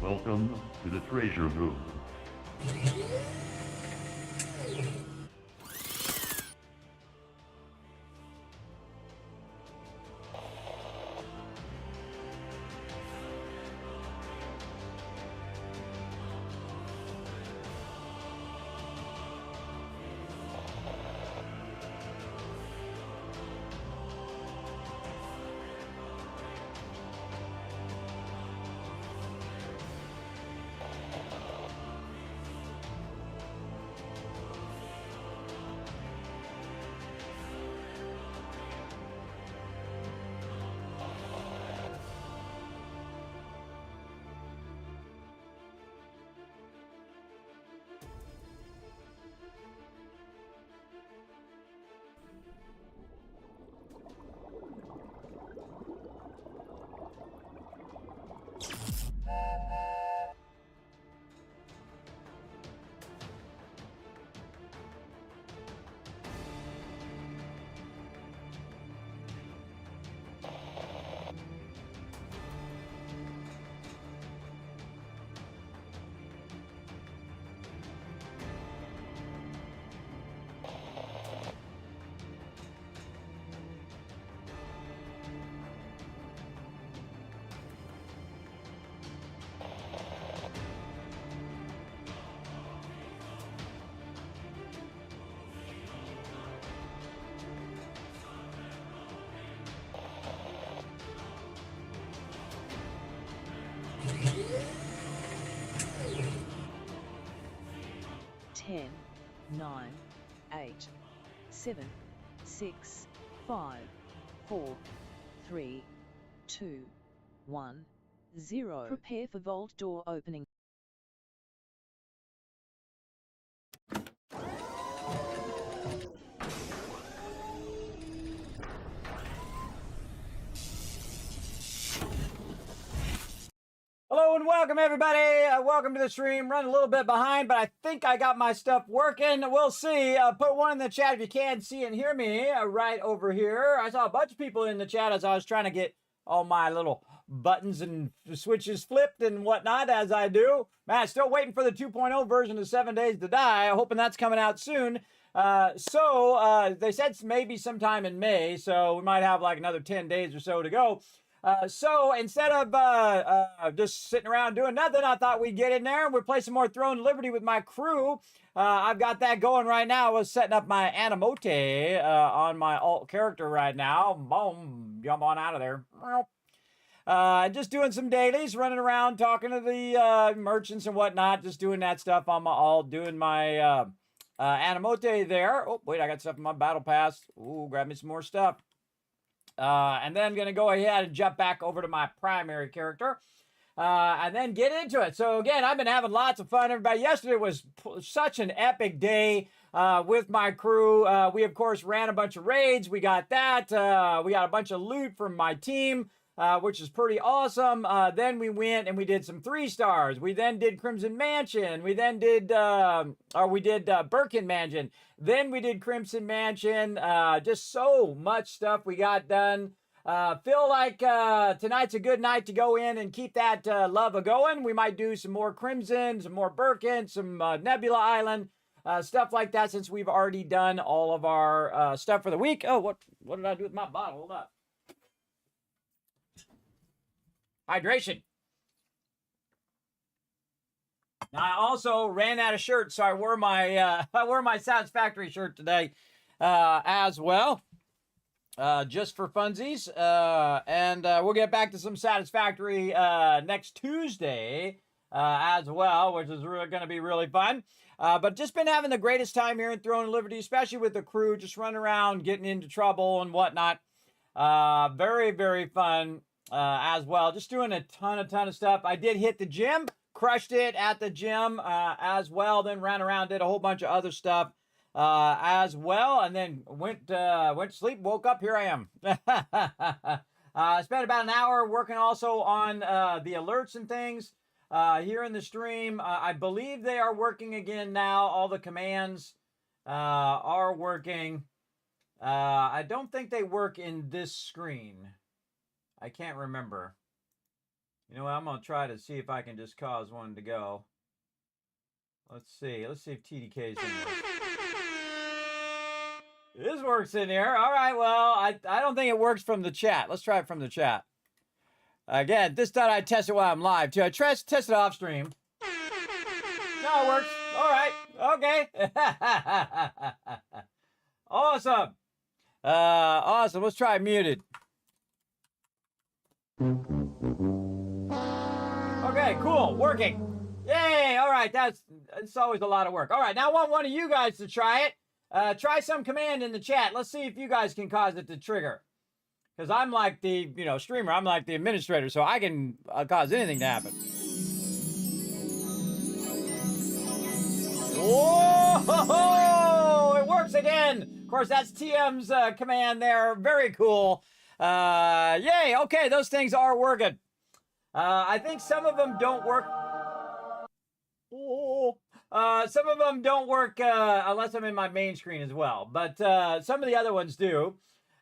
Welcome to the treasure room. Ten, 9, 8, 7, 6, 5, 4, 3, 2, 1, 0. Prepare for vault door opening. welcome everybody. Welcome to the stream. Running a little bit behind, but I think I got my stuff working. We'll see. Put one in the chat if you can see and hear me right over here. I saw a bunch of people in the chat as I was trying to get all my little buttons and switches flipped and whatnot as I do. Man, still waiting for the 2.0 version of 7 Days to Die. Hoping that's coming out soon. They said maybe sometime in May, so we might have like another 10 days or so to go. So instead of just sitting around doing nothing, I thought we'd get in there and we'd play some more Throne of Liberty with my crew. I've got that going right now. I was setting up my Animote on my alt character right now. Boom, jump on out of there. Just doing some dailies, running around, talking to the merchants and whatnot, just doing that stuff on my alt, doing my Animote there. Oh, wait, I got stuff in my battle pass. Ooh, grab me some more stuff. And then I'm going to go ahead and jump back over to my primary character and then get into it. So again, I've been having lots of fun, everybody. Yesterday was such an epic day with my crew. We, of course, ran a bunch of raids. We got that. We got a bunch of loot from my team, which is pretty awesome. Then we went and we did some 3 stars. We then did Crimson Mansion. We then did, Birkin Mansion. Then we did Crimson Mansion. Just so much stuff we got done. Feel like tonight's a good night to go in and keep that love a-going. We might do some more Crimson, some more Birkin, some Nebula Island, stuff like that, since we've already done all of our stuff for the week. Oh, what did I do with my bottle? Hold up. Hydration. Now, I also ran out of shirts, so I wore my Satisfactory shirt today as well, just for funsies. And we'll get back to some Satisfactory next Tuesday as well, which is really going to be really fun. But just been having the greatest time here in Throne of Liberty, especially with the crew, just running around, getting into trouble and whatnot. Very, very fun as well. Just doing a ton of stuff. I did hit the gym. Crushed it at the gym as well. Then ran around, did a whole bunch of other stuff as well, and then went to sleep. Woke up. Here I am. Spent about an hour working also on the alerts and things here in the stream. I believe they are working again now. All the commands are working. I don't think they work in this screen. I can't remember. You know what? I'm going to try to see if I can just cause one to go. Let's see. Let's see if TDK's in there. This works in here. All right. Well, I don't think it works from the chat. Let's try it from the chat. Again, this time I test it while I'm live, too. I test it off stream. No, it works. All right. Okay. Awesome. Awesome. Let's try muted. Okay, cool, working. Yay, all right, it's always a lot of work. All right, now I want one of you guys to try it. Try some command in the chat. Let's see if you guys can cause it to trigger. Because I'm like the, streamer, I'm like the administrator, so I can cause anything to happen. Whoa, it works again. Of course, that's TM's command there, very cool. Yay, okay, those things are working. I think some of them don't work. Some of them don't work unless I'm in my main screen as well. But some of the other ones do.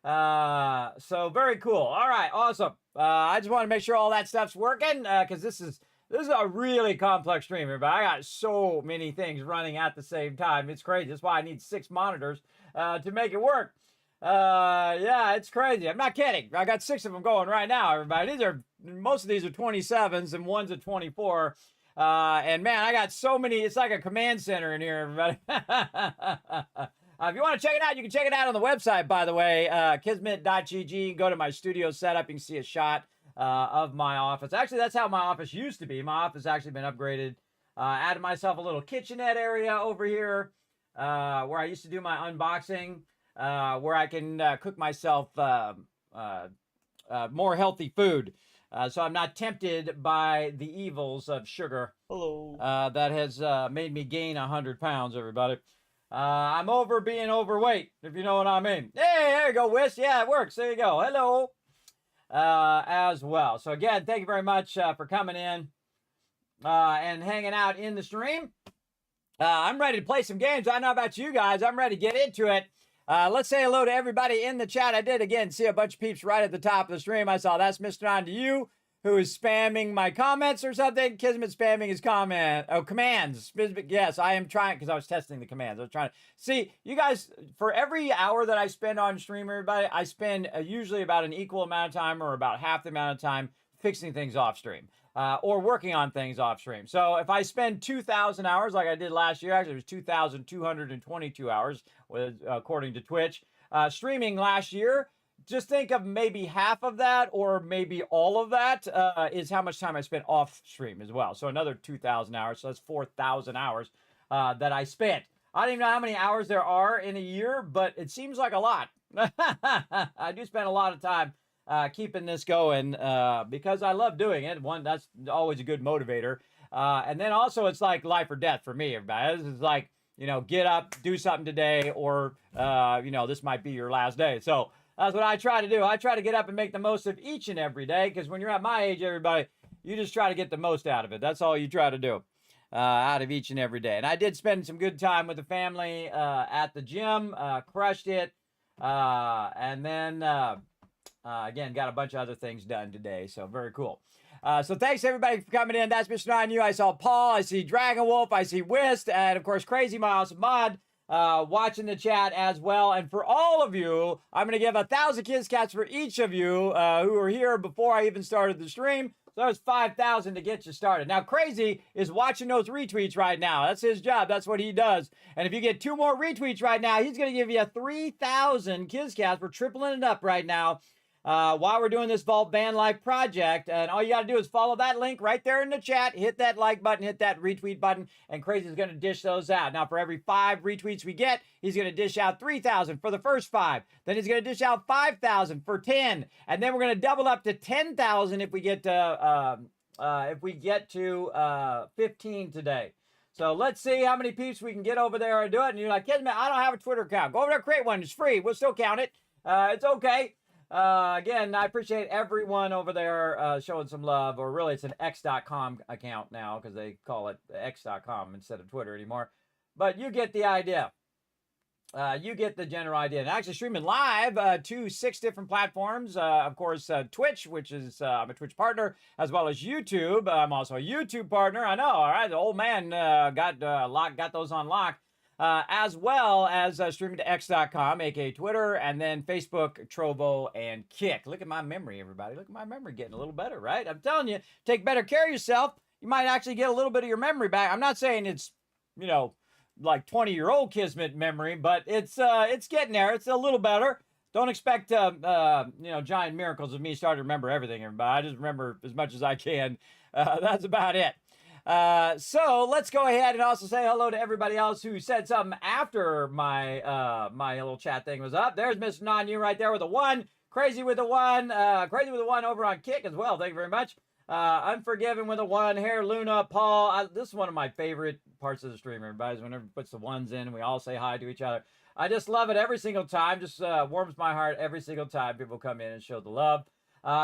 So very cool. All right, awesome. I just want to make sure all that stuff's working because this is a really complex stream, everybody. I got so many things running at the same time. It's crazy. That's why I need 6 monitors to make it work. Yeah, it's crazy. I'm not kidding. I got 6 of them going right now, everybody. Most of these are 27s and one's a 24. And man, I got so many. It's like a command center in here, everybody. If you want to check it out, you can check it out on the website, by the way, kismet.gg. Go to my studio setup. You can see a shot of my office. Actually, that's how my office used to be. My office has actually been upgraded. Added myself a little kitchenette area over here where I used to do my unboxing, where I can cook myself more healthy food. So I'm not tempted by the evils of sugar. Hello. That has made me gain 100 pounds, everybody. I'm over being overweight, if you know what I mean. Hey, there you go, Wiss. Yeah, it works. There you go. Hello. As well. So again, thank you very much for coming in. and hanging out in the stream. I'm ready to play some games. I don't know about you guys. I'm ready to get into it. Let's say hello to everybody in the chat. I did, again, see a bunch of peeps right at the top of the stream. I saw that's Mr. On to you, who is spamming my comments or something. Kismet spamming his commands. Yes, I am trying, because I was testing the commands. I was trying to see, you guys, for every hour that I spend on stream, everybody, I spend usually about an equal amount of time or about half the amount of time fixing things off stream. Or working on things off stream. So if I spend 2,000 hours like I did last year, actually it was 2,222 hours, according to Twitch, streaming last year, just think of maybe half of that or maybe all of that is how much time I spent off stream as well. So another 2,000 hours, so that's 4,000 hours that I spent. I don't even know how many hours there are in a year, but it seems like a lot. I do spend a lot of time keeping this going because I love doing it. One, that's always a good motivator. And then also it's like life or death for me, everybody. This is like, you know, get up, do something today, or, you know, this might be your last day. So that's what I try to do. I try to get up and make the most of each and every day, because when you're at my age, everybody, you just try to get the most out of it. That's all you try to do out of each and every day. And I did spend some good time with the family at the gym, crushed it. And then... again, got a bunch of other things done today, so very cool. So thanks everybody for coming in. That's Mr. 9U. I saw Paul, I see Dragon Wolf, I see Whist, and of course Crazy Miles Mod watching the chat as well. And for all of you, I'm going to give 1,000 Kids Cats for each of you who were here before I even started the stream. So that was 5,000 to get you started. Now, Crazy is watching those retweets right now. That's his job. That's what he does. And if you get 2 more retweets right now, he's going to give you 3,000 Kids Cats. We're tripling it up right now. While we're doing this Vault Van Life project, and all you got to do is follow that link right there in the chat, hit that like button, hit that retweet button, and Crazy is going to dish those out. Now, for every 5 retweets we get, he's going to dish out 3,000 for the first 5. Then he's going to dish out 5,000 for 10, and then we're going to double up to 10,000 if we get to 15 today. So let's see how many peeps we can get over there and do it. And you're like, Kismet, I don't have a Twitter account. Go over there, create one. It's free. We'll still count it. It's okay. Again, I appreciate everyone over there showing some love, or really it's an x.com account now because they call it x.com instead of Twitter anymore. But you get the idea. You get the general idea. And actually streaming live to 6 different platforms. Of course, Twitch, which is I'm a Twitch partner, as well as YouTube. I'm also a YouTube partner. I know, all right. The old man got those on lock. As well as streaming to x.com, aka Twitter, and then Facebook, Trovo, and Kick. Look at my memory, everybody. Look at my memory getting a little better, right? I'm telling you, take better care of yourself. You might actually get a little bit of your memory back. I'm not saying it's, you know, like 20-year-old Kismet memory, but it's getting there. It's a little better. Don't expect, you know, giant miracles of me starting to remember everything, everybody. I just remember as much as I can. That's about it. So let's go ahead and also say hello to everybody else who said something after my my little chat thing was up. There's Mr. Non-You right there with a 1. Crazy with a 1. Crazy with a 1 over on Kick as well. Thank you very much. Unforgiven with a 1. Hair Luna, Paul. This is one of my favorite parts of the stream, everybody, is whenever it puts the 1s in and we all say hi to each other. I just love it every single time. Just warms my heart every single time people come in and show the love.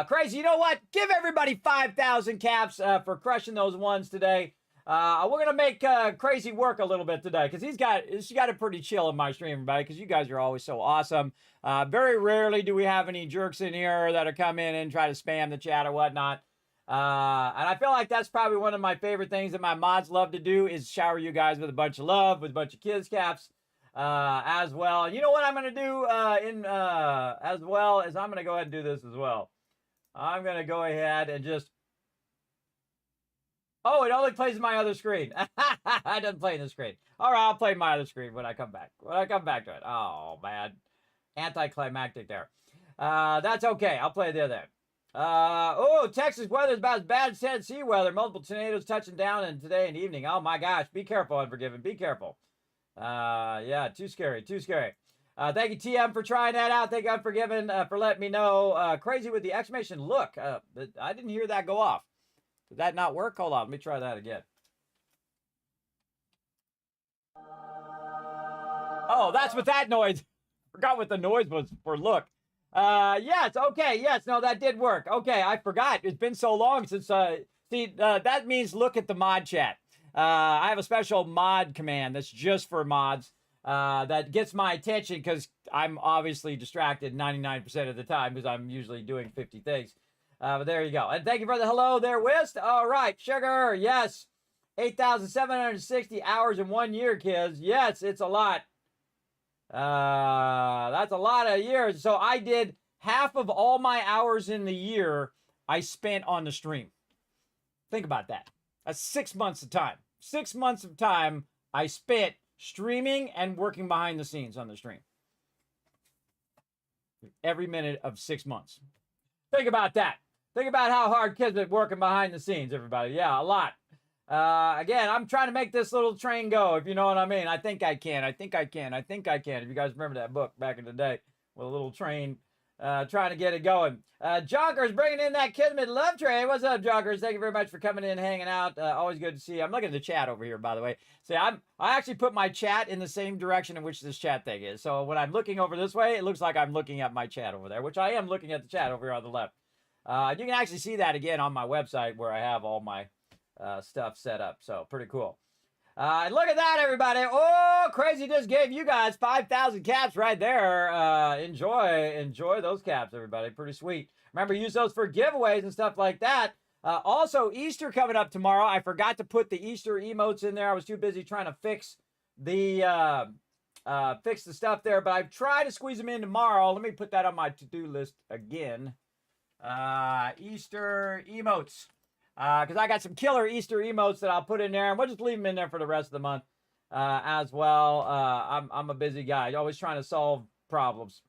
Crazy, you know what? Give everybody 5,000 caps for crushing those 1s today. We're going to make Crazy work a little bit today, because she's got it pretty chill in my stream, everybody, because you guys are always so awesome. Very rarely do we have any jerks in here that are come in and try to spam the chat or whatnot. And I feel like that's probably one of my favorite things that my mods love to do, is shower you guys with a bunch of love, with a bunch of kids caps. As well. And you know what I'm going to do as well is I'm going to go ahead and do this as well. I'm going to go ahead and just... Oh, it only plays my other screen. I doesn't play in the screen. All right, I'll play my other screen when I come back. When I come back to it. Oh, man. Anticlimactic there. That's okay. I'll play the other. Oh, Texas weather is about as bad as Tennessee weather. Multiple tornadoes touching down in today and evening. Oh, my gosh. Be careful, Unforgiven. Be careful. Yeah, too scary. Too scary. Thank you, TM, for trying that out. Thank you, Unforgiven, for letting me know. Crazy with the exclamation look. I didn't hear that go off. Did that not work? Hold on. Let me try that again. Oh, that's what that noise. Forgot what the noise was for look. Yes. Okay. Yes. No, that did work. Okay. I forgot. It's been so long since See, that means look at the mod chat. I have a special mod command that's just for mods that gets my attention because I'm obviously distracted 99% of the time because I'm usually doing 50 things. But there you go. And thank you for the hello there, Wist. All right, Sugar, yes. 8,760 hours in 1 year, kids. Yes, it's a lot. That's a lot of years. So I did half of all my hours in the year I spent on the stream. Think about that. That's 6 months of time. 6 months of time I spent streaming and working behind the scenes on the stream. Every minute of 6 months. Think about that. Think about how hard kids are working behind the scenes, everybody. Yeah, a lot. Again, I'm trying to make this little train go, if you know what I mean. I think I can. I think I can. I think I can. If you guys remember that book back in the day with a little train trying to get it going. Jonkers bringing in that Kismet love train. What's up, Jonkers? Thank you very much for coming in, hanging out. Always good to see you. I'm looking at the chat over here, by the way. See, I actually put my chat in the same direction in which this chat thing is. So when I'm looking over this way, it looks like I'm looking at my chat over there, which I am looking at the chat over here on the left. You can actually see that again on my website where I have all my stuff set up. So pretty cool. Look at that, everybody. Oh, Crazy just gave you guys 5,000 caps right there. Enjoy those caps, everybody. Pretty sweet. Remember, use those for giveaways and stuff like that. Also, Easter coming up tomorrow. I forgot to put the Easter emotes in there. I was too busy trying to fix the stuff there, but I've tried to squeeze them in tomorrow. Let me put that on my to-do list again. Easter emotes. Because I got some killer Easter emotes that I'll put in there, and we'll just leave them in there for the rest of the month as well. I'm a busy guy, always trying to solve problems.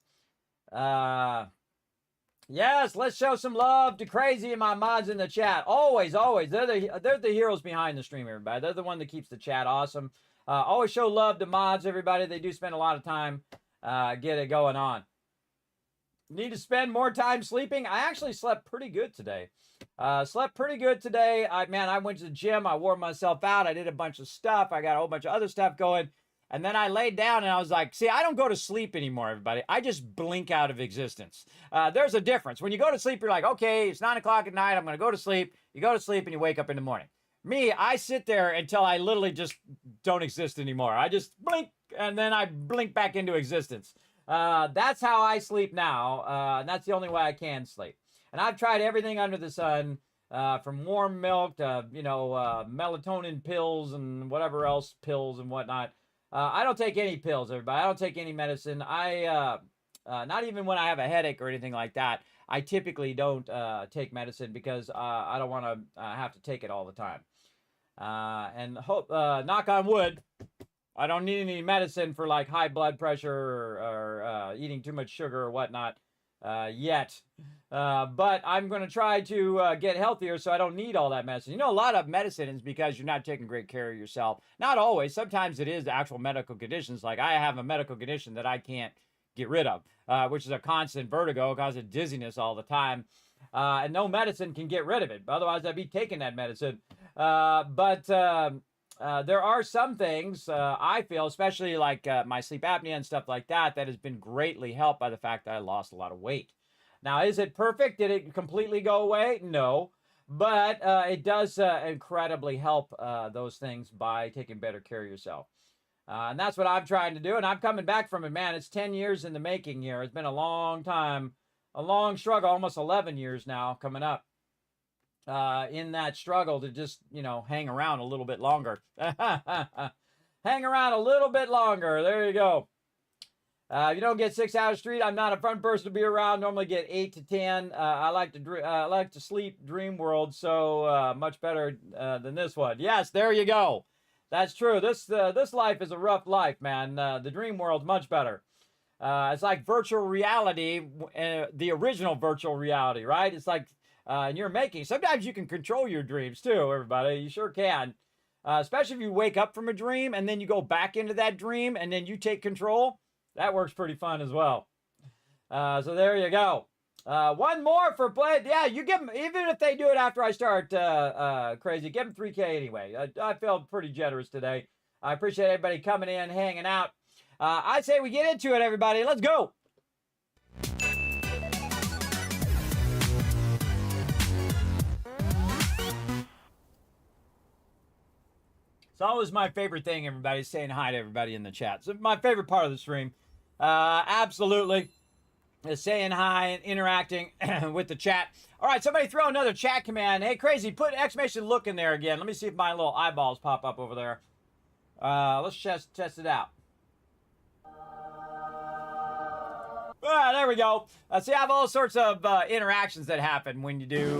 Yes, let's show some love to Crazy and my mods in the chat. Always, always. They're the heroes behind the stream, everybody. They're the one that keeps the chat awesome. Always show love to mods, everybody. They do spend a lot of time get it going on. Need to spend more time sleeping? I actually slept pretty good today. I went to the gym. I wore myself out. I did a bunch of stuff. I got a whole bunch of other stuff going. And then I laid down and I was like, see, I don't go to sleep anymore, everybody. I just blink out of existence. There's a difference. When you go to sleep, you're like, okay, it's 9 o'clock at night. I'm going to go to sleep. You go to sleep and you wake up in the morning. Me, I sit there until I literally just don't exist anymore. I just blink and then I blink back into existence. That's how I sleep now. And that's the only way I can sleep. And I've tried everything under the sun, from warm milk to, melatonin pills and whatever else, pills and whatnot. I don't take any pills, everybody. I don't take any medicine. Not even when I have a headache or anything like that. I typically don't take medicine because I don't want to have to take it all the time. And hope, knock on wood, I don't need any medicine for like high blood pressure or eating too much sugar or whatnot yet. But I'm going to try to get healthier so I don't need all that medicine. You know, a lot of medicine is because you're not taking great care of yourself. Not always. Sometimes it is actual medical conditions. Like I have a medical condition that I can't get rid of, which is a constant vertigo, constant dizziness all the time. And no medicine can get rid of it. Otherwise, I'd be taking that medicine. But there are some things I feel, especially like my sleep apnea and stuff like that, that has been greatly helped by the fact that I lost a lot of weight. Now, is it perfect? Did it completely go away? No. But it does incredibly help those things by taking better care of yourself. And that's what I'm trying to do. And I'm coming back from it, man. It's 10 years in the making here. It's been a long time, a long struggle, almost 11 years now coming up. In that struggle to just, hang around a little bit longer. Hang around a little bit longer. There you go. You don't get 6 hours straight. I'm not a fun person to be around. Normally get 8 to 10. I like to sleep dream world. So much better than this one. Yes, there you go. That's true. This life is a rough life, man. The dream world's much better. It's like virtual reality, the original virtual reality, right? It's like and you're making. Sometimes you can control your dreams too, everybody. You sure can. Especially if you wake up from a dream and then you go back into that dream and then you take control. That works pretty fun as well. So there you go. One more for play. Yeah, you give them, even if they do it after I start Crazy, give them 3K anyway. I felt pretty generous today. I appreciate everybody coming in, hanging out. I say we get into it, everybody. Let's go. always my favorite thing, everybody, saying hi to everybody in the chat. It's my favorite part of the stream. Absolutely. Is saying hi and interacting with the chat. All right, somebody throw another chat command. Hey, Crazy, put exclamation look in there again. Let me see if my little eyeballs pop up over there. Let's test it out. There we go. See, I have all sorts of interactions that happen when you do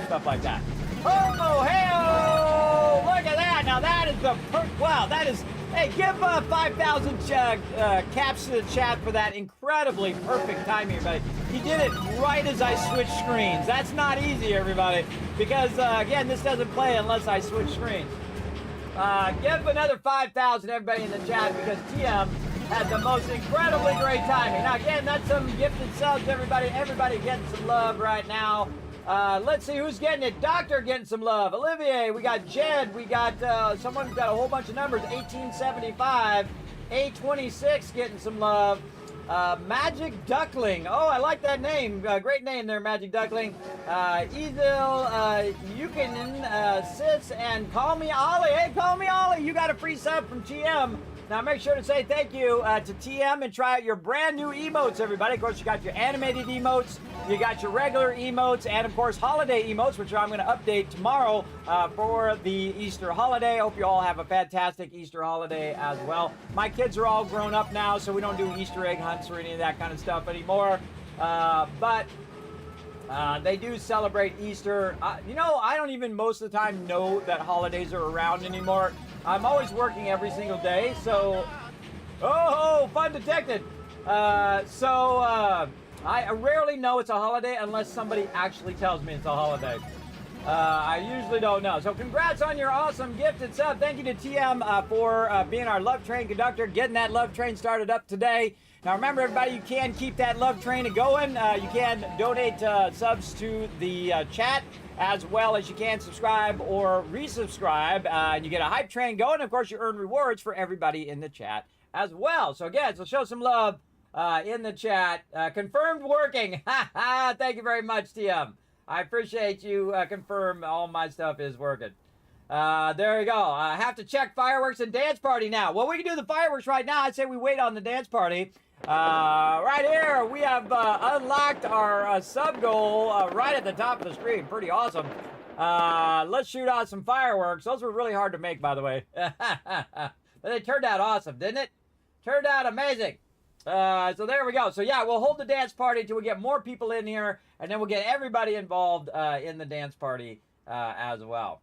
stuff like that. Oh, hey-oh! Look at that. Now, that is the wow, that is... Hey, give 5,000 caps to the chat for that incredibly perfect timing, everybody. He did it right as I switched screens. That's not easy, everybody, because, again, this doesn't play unless I switch screens. Give another 5,000, everybody in the chat, because TM had the most incredibly great timing. Now, again, that's some gifted subs, everybody. Everybody getting some love right now. Let's see who's getting it. Doctor getting some love. Olivier, we got Jed, we got someone who's got a whole bunch of numbers. 1875, 826 getting some love. Magic Duckling. Oh, I like that name. Great name there, Magic Duckling. Ezil, Yukinen, Sis, and Call Me Ollie. Hey, Call Me Ollie, you got a free sub from TM. Now, make sure to say thank you to TM and try out your brand new emotes, everybody. Of course, you got your animated emotes, you got your regular emotes, and, of course, holiday emotes, which I'm going to update tomorrow for the Easter holiday. Hope you all have a fantastic Easter holiday as well. My kids are all grown up now, so we don't do Easter egg hunts or any of that kind of stuff anymore. But they do celebrate Easter. You know, I don't even most of the time know that holidays are around anymore. I'm always working every single day, so... Oh, fun detected! I rarely know it's a holiday unless somebody actually tells me it's a holiday. I usually don't know. So congrats on your awesome gifted sub. Thank you to TM for being our Love Train conductor, getting that Love Train started up today. Now remember, everybody, you can keep that Love Train going. You can donate subs to the chat, as well as you can subscribe or resubscribe. And you get a hype train going. Of course, you earn rewards for everybody in the chat as well. So again, so show some love in the chat. Confirmed working. Thank you very much, TM. I appreciate you confirm all my stuff is working. There you go. I have to check fireworks and dance party now. Well, we can do the fireworks right now. I'd say we wait on the dance party. Right here, we have unlocked our sub goal right at the top of the screen. Pretty awesome. Let's shoot out some fireworks. Those were really hard to make, by the way. But they turned out awesome, didn't it? Turned out amazing. So there we go. So yeah, we'll hold the dance party till we get more people in here, and then we'll get everybody involved in the dance party as well.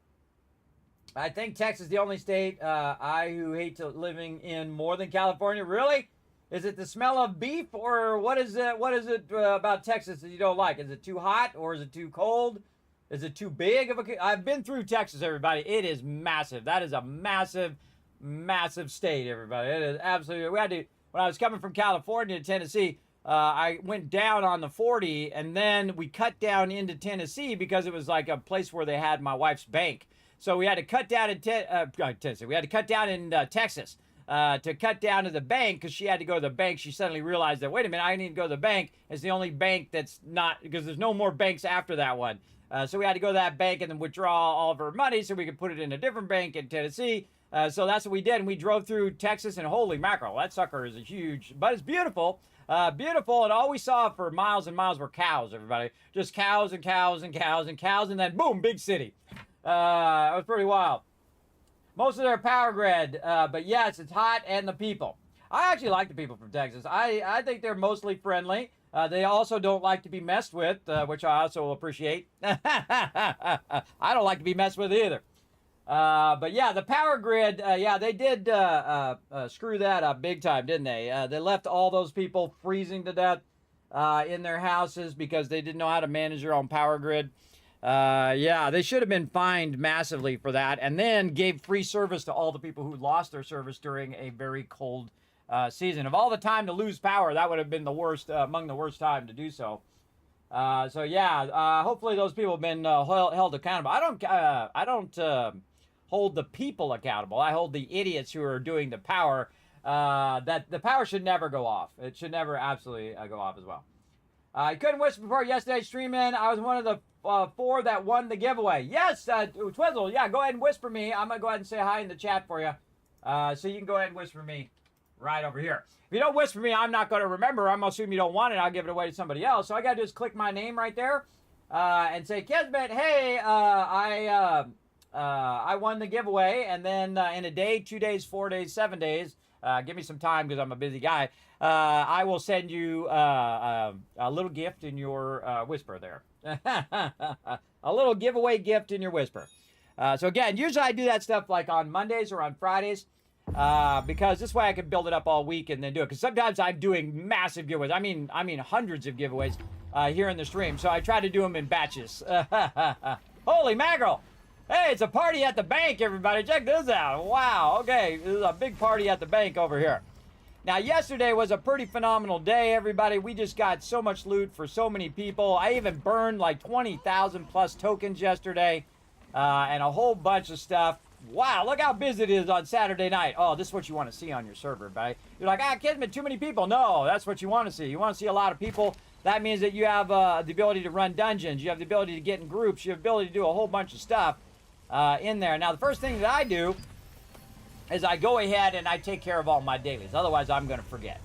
I think Texas is the only state who hate living in more than California. Really? Is it the smell of beef, or what is it? What is it about Texas that you don't like? Is it too hot, or is it too cold? Is it too big of a? I've been through Texas, everybody. It is massive. That is a massive, massive state, everybody. It is absolutely. We had to. When I was coming from California to Tennessee, I went down on the 40, and then we cut down into Tennessee because it was like a place where they had my wife's bank. So we had to cut down in Tennessee. We had to cut down in Texas to cut down to the bank because she had to go to the bank. She suddenly realized that, wait a minute, I need to go to the bank. It's the only bank that's not, because there's no more banks after that one. So we had to go to that bank and then withdraw all of her money so we could put it in a different bank in Tennessee. So that's what we did, and we drove through Texas, and holy mackerel, that sucker is a huge, but it's beautiful, beautiful, and all we saw for miles and miles were cows, everybody. Just cows and cows and cows and cows, and then boom, big city. It was pretty wild. Most of their power grid, but yes, it's hot, and the people. I actually like the people from Texas. I think they're mostly friendly. They also don't like to be messed with, which I also appreciate. I don't like to be messed with either. But yeah, the power grid, yeah, they did screw that up big time, didn't they? They left all those people freezing to death in their houses because they didn't know how to manage their own power grid. Yeah, they should have been fined massively for that, and then gave free service to all the people who lost their service during a very cold season. Of all the time to lose power, that would have been the worst, among the worst time to do so. So yeah, hopefully those people have been held accountable. I don't hold the people accountable. I hold the idiots who are doing the power. That the power should never go off. It should never absolutely go off as well. You couldn't whisper before yesterday's stream in. I was one of the 4 that won the giveaway. Yes, Twizzle, yeah, go ahead and whisper me. I'm going to go ahead and say hi in the chat for you. So you can go ahead and whisper me right over here. If you don't whisper me, I'm not going to remember. I'm going to assume you don't want it. I'll give it away to somebody else. So all I got to do is click my name right there and say, Kismet, hey, I won the giveaway. And then in a day, 2 days, 4 days, 7 days, give me some time because I'm a busy guy. I will send you a little gift in your whisper there. A little giveaway gift in your whisper. So again, usually I do that stuff like on Mondays or on Fridays because this way I can build it up all week and then do it. Because sometimes I'm doing massive giveaways. I mean hundreds of giveaways here in the stream. So I try to do them in batches. Holy mackerel! Hey, it's a party at the bank, everybody. Check this out. Wow. Okay, this is a big party at the bank over here. Now, yesterday was a pretty phenomenal day, everybody. We just got so much loot for so many people. I even burned like 20,000 plus tokens yesterday and a whole bunch of stuff. Wow, look how busy it is on Saturday night. Oh, this is what you want to see on your server, buddy. You're like, Kismet, too many people. No, that's what you want to see. You want to see a lot of people. That means that you have the ability to run dungeons. You have the ability to get in groups. You have the ability to do a whole bunch of stuff in there. Now, the first thing that I do is I go ahead and I take care of all my dailies. Otherwise, I'm going to forget.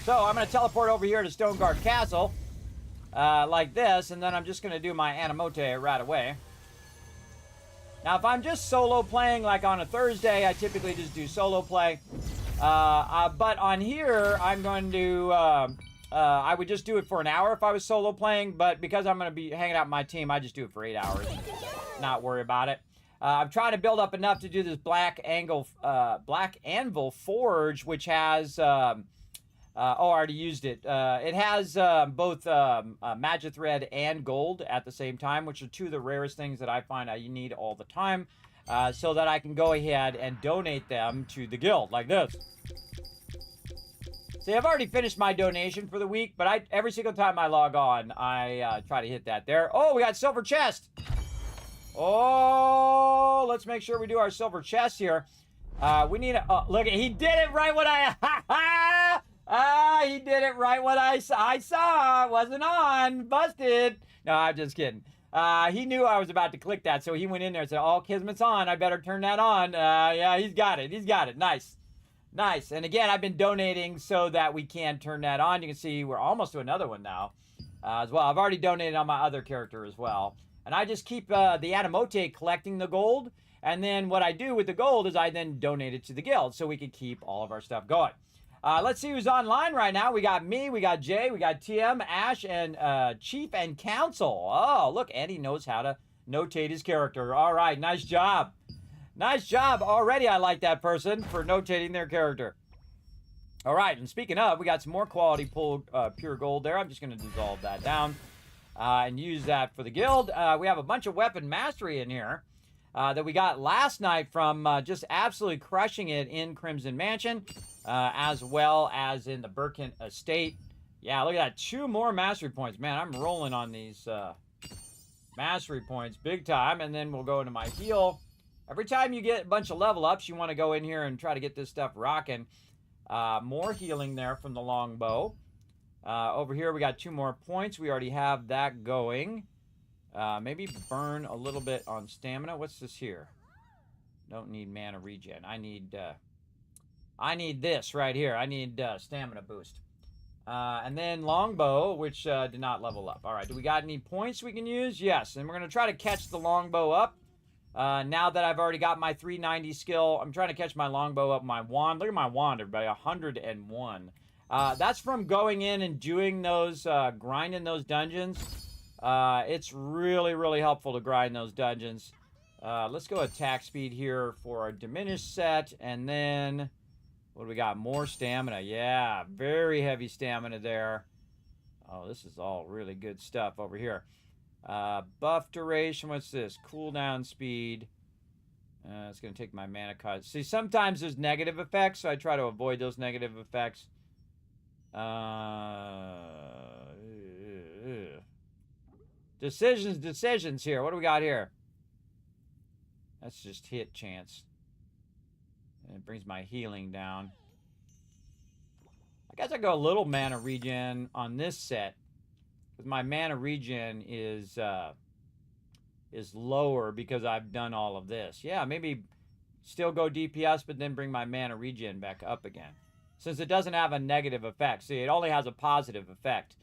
So I'm going to teleport over here to Stoneguard Castle like this, and then I'm just going to do my Animote right away. Now, if I'm just solo playing, like on a Thursday, I typically just do solo play. But on here, I'm going to, I would just do it for an hour if I was solo playing, but because I'm going to be hanging out with my team, I just do it for 8 hours. Not worry about it. I'm trying to build up enough to do this Black Anvil Forge, which has, I already used it. It has both magic thread and gold at the same time, which are 2 of the rarest things that I find I need all the time, so that I can go ahead and donate them to the guild, like this. See, I've already finished my donation for the week, but every single time I log on, I try to hit that there. Oh, we got silver chest. Oh, let's make sure we do our silver chest here. We need a, look, he did it right when he did it right when I saw. It wasn't on. Busted. No, I'm just kidding. He knew I was about to click that, so he went in there and said, oh, Kismet's on. I better turn that on. Yeah, he's got it. He's got it. Nice. Nice. And again, I've been donating so that we can turn that on. You can see we're almost to another one now as well. I've already donated on my other character as well. And I just keep the Animote collecting the gold. And then what I do with the gold is I then donate it to the guild so we can keep all of our stuff going. Let's see who's online right now. We got me, we got Jay, we got TM, Ash, and Chief and Council. Oh, look, Andy knows how to notate his character. All right, nice job. Nice job. Already I like that person for notating their character. All right, and speaking of, we got some more quality pulled pure gold there. I'm just going to dissolve that down. And use that for the guild. We have a bunch of weapon mastery in here that we got last night from just absolutely crushing it in Crimson Mansion, as well as in the Birkin Estate. Yeah, look at that. 2 more mastery points. Man, I'm rolling on these mastery points big time. And then we'll go into my heal. Every time you get a bunch of level ups, you want to go in here and try to get this stuff rocking. More healing there from the longbow. Over here, we got 2 more points. We already have that going. Maybe burn a little bit on stamina. What's this here? Don't need mana regen. I need this right here. I need stamina boost. And then longbow, which did not level up. All right, do we got any points we can use? Yes, and we're going to try to catch the longbow up. Now that I've already got my 390 skill, I'm trying to catch my longbow up, my wand. Look at my wand, everybody, 101. That's from going in and doing those, grinding those dungeons. It's really, really helpful to grind those dungeons. Let's go attack speed here for a diminished set. And then, what do we got? More stamina. Yeah, very heavy stamina there. Oh, this is all really good stuff over here. Buff duration. What's this? Cooldown speed. It's going to take my mana cost. See, sometimes there's negative effects, so I try to avoid those negative effects. Decisions here. What do we got here? That's just hit chance. And it brings my healing down. I guess I go a little mana regen on this set. Because my mana regen is lower because I've done all of this. Yeah, maybe still go DPS, but then bring my mana regen back up again. Since it doesn't have a negative effect. See, it only has a positive effect.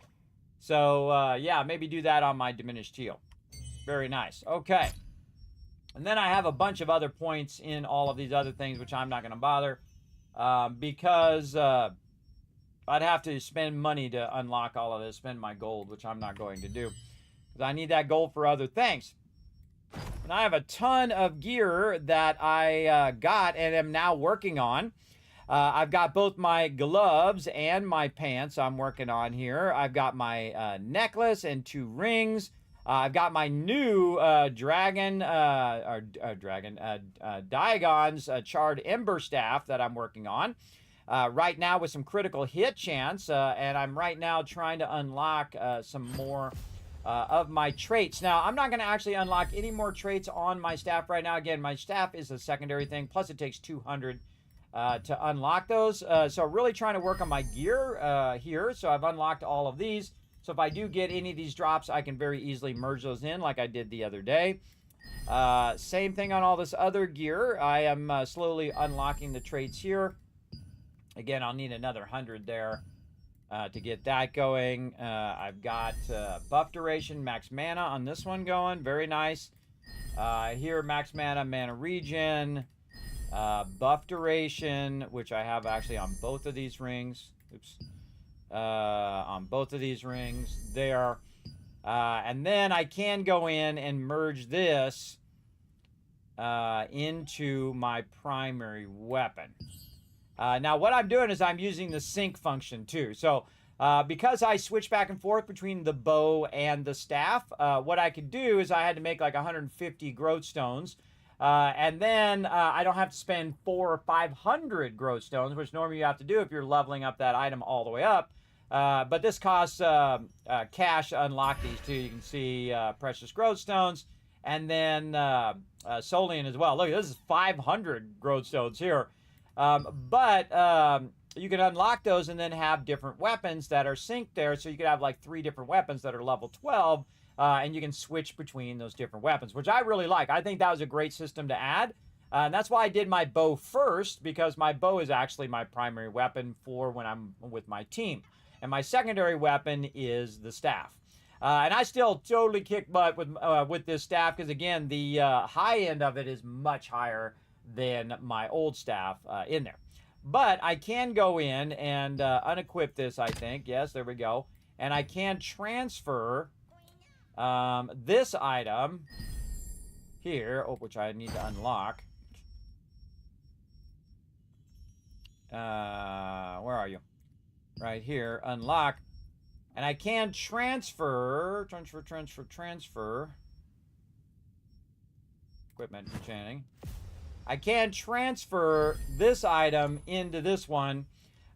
So, yeah, maybe do that on my diminished heal. Very nice. Okay. And then I have a bunch of other points in all of these other things, which I'm not going to bother. Because I'd have to spend money to unlock all of this, spend my gold, which I'm not going to do. Because I need that gold for other things. And I have a ton of gear that I got and am now working on. I've got both my gloves and my pants I'm working on here. I've got my necklace and 2 rings. I've got my new Diagon's Charred Ember Staff that I'm working on. Right now with some critical hit chance. And I'm right now trying to unlock some more of my traits. Now, I'm not going to actually unlock any more traits on my staff right now. Again, my staff is a secondary thing. Plus, it takes 200 to unlock those. So really trying to work on my gear here. So I've unlocked all of these. So if I do get any of these drops, I can very easily merge those in like I did the other day. Same thing on all this other gear. I am slowly unlocking the traits here. Again, I'll need another 100 there to get that going. I've got buff duration, max mana on this one going. Very nice. Here, max mana, mana regen. Buff duration, which I have actually on both of these rings. Oops. On both of these rings there. And then I can go in and merge this into my primary weapon. Now, what I'm doing is I'm using the sync function too. So, because I switch back and forth between the bow and the staff, what I could do is I had to make like 150 growth stones. And then I don't have to spend 400 or 500 growth stones, which normally you have to do if you're leveling up that item all the way up. But this costs cash to unlock these too. You can see precious growth stones and then Solian as well. Look, this is 500 growth stones here. But you can unlock those and then have different weapons that are synced there. So you could have like 3 different weapons that are level 12. And you can switch between those different weapons, which I really like. I think that was a great system to add. And that's why I did my bow first, because my bow is actually my primary weapon for when I'm with my team. And my secondary weapon is the staff. And I still totally kick butt with this staff, because again, the high end of it is much higher than my old staff in there. But I can go in and unequip this, I think. Yes, there we go. And I can transfer this item here, which I need to unlock. Where are you? Right here, unlock. And I can transfer. Equipment enchanting. I can transfer this item into this one.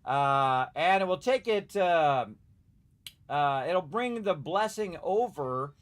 And it will take it, it'll bring the blessing over,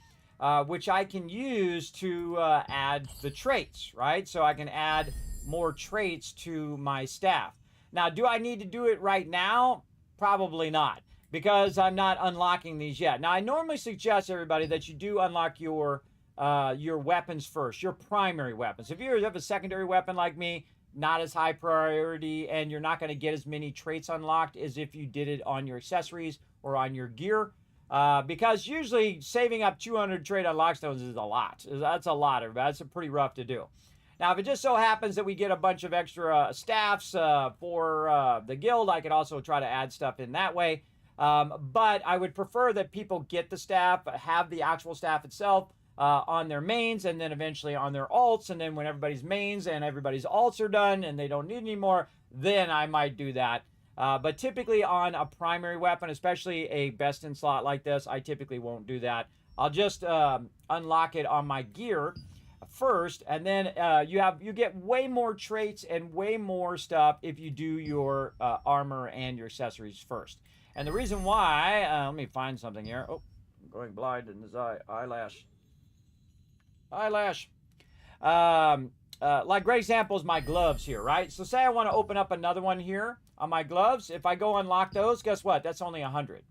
which I can use to add the traits, right? So I can add more traits to my staff. Now, do I need to do it right now? Probably not, because I'm not unlocking these yet. Now, I normally suggest, everybody, that you do unlock your weapons first, your primary weapons. If you have a secondary weapon like me, not as high priority, and you're not going to get as many traits unlocked as if you did it on your accessories or on your gear. Because usually saving up 200 trait unlock stones is a lot. That's a lot, everybody. That's pretty rough to do. Now, if it just so happens that we get a bunch of extra staffs for the guild, I could also try to add stuff in that way. But I would prefer that people get the staff, have the actual staff itself on their mains, and then eventually on their alts. And then when everybody's mains and everybody's alts are done and they don't need any more, then I might do that. But typically on a primary weapon, especially a best in slot like this, I typically won't do that. I'll just unlock it on my gear first, and then you get way more traits and way more stuff if you do your armor and your accessories first. And the reason why, let me find something here. Oh, I'm going blind in this eyelash. Like great example is my gloves here, right? So say I want to open up another one here on my gloves. If I go unlock those, guess what? That's only 100.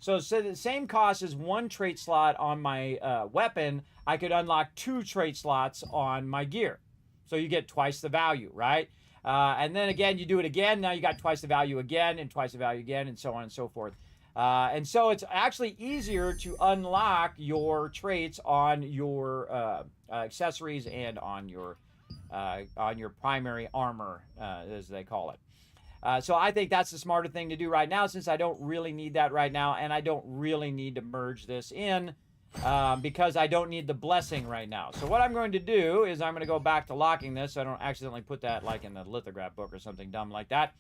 So the same cost as 1 trait slot on my weapon, I could unlock 2 trait slots on my gear. So you get twice the value, right? And then again, you do it again. Now you got twice the value again, and twice the value again, and so on and so forth. And so it's actually easier to unlock your traits on your accessories and on your primary armor, as they call it. So I think that's the smarter thing to do right now, since I don't really need that right now, and I don't really need to merge this in because I don't need the blessing right now. So what I'm going to do is I'm going to go back to locking this so I don't accidentally put that like in the lithograph book or something dumb like that.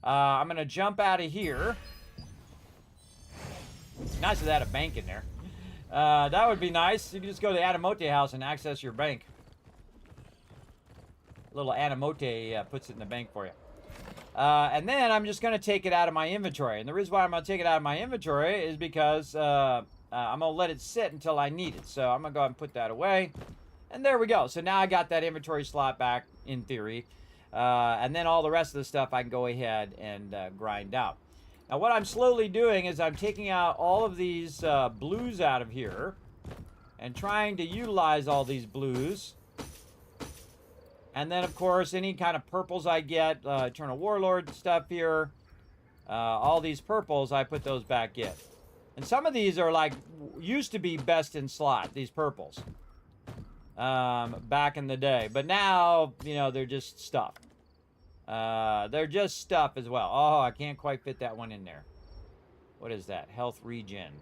I'm going to jump out of here. Nice if they had a bank in there. That would be nice. You can just go to the Adamote house and access your bank. Little Adamote puts it in the bank for you. And then I'm just going to take it out of my inventory. And the reason why I'm going to take it out of my inventory is because I'm going to let it sit until I need it. So I'm going to go ahead and put that away. And there we go. So now I got that inventory slot back, in theory. And then all the rest of the stuff I can go ahead and grind out. Now what I'm slowly doing is I'm taking out all of these blues out of here. And trying to utilize all these blues. And then, of course, any kind of purples I get, Eternal Warlord stuff here, all these purples, I put those back in. And some of these are like, used to be best in slot, these purples, back in the day. But now, you know, they're just stuff. They're just stuff as well. Oh, I can't quite fit that one in there. What is that? Health regen.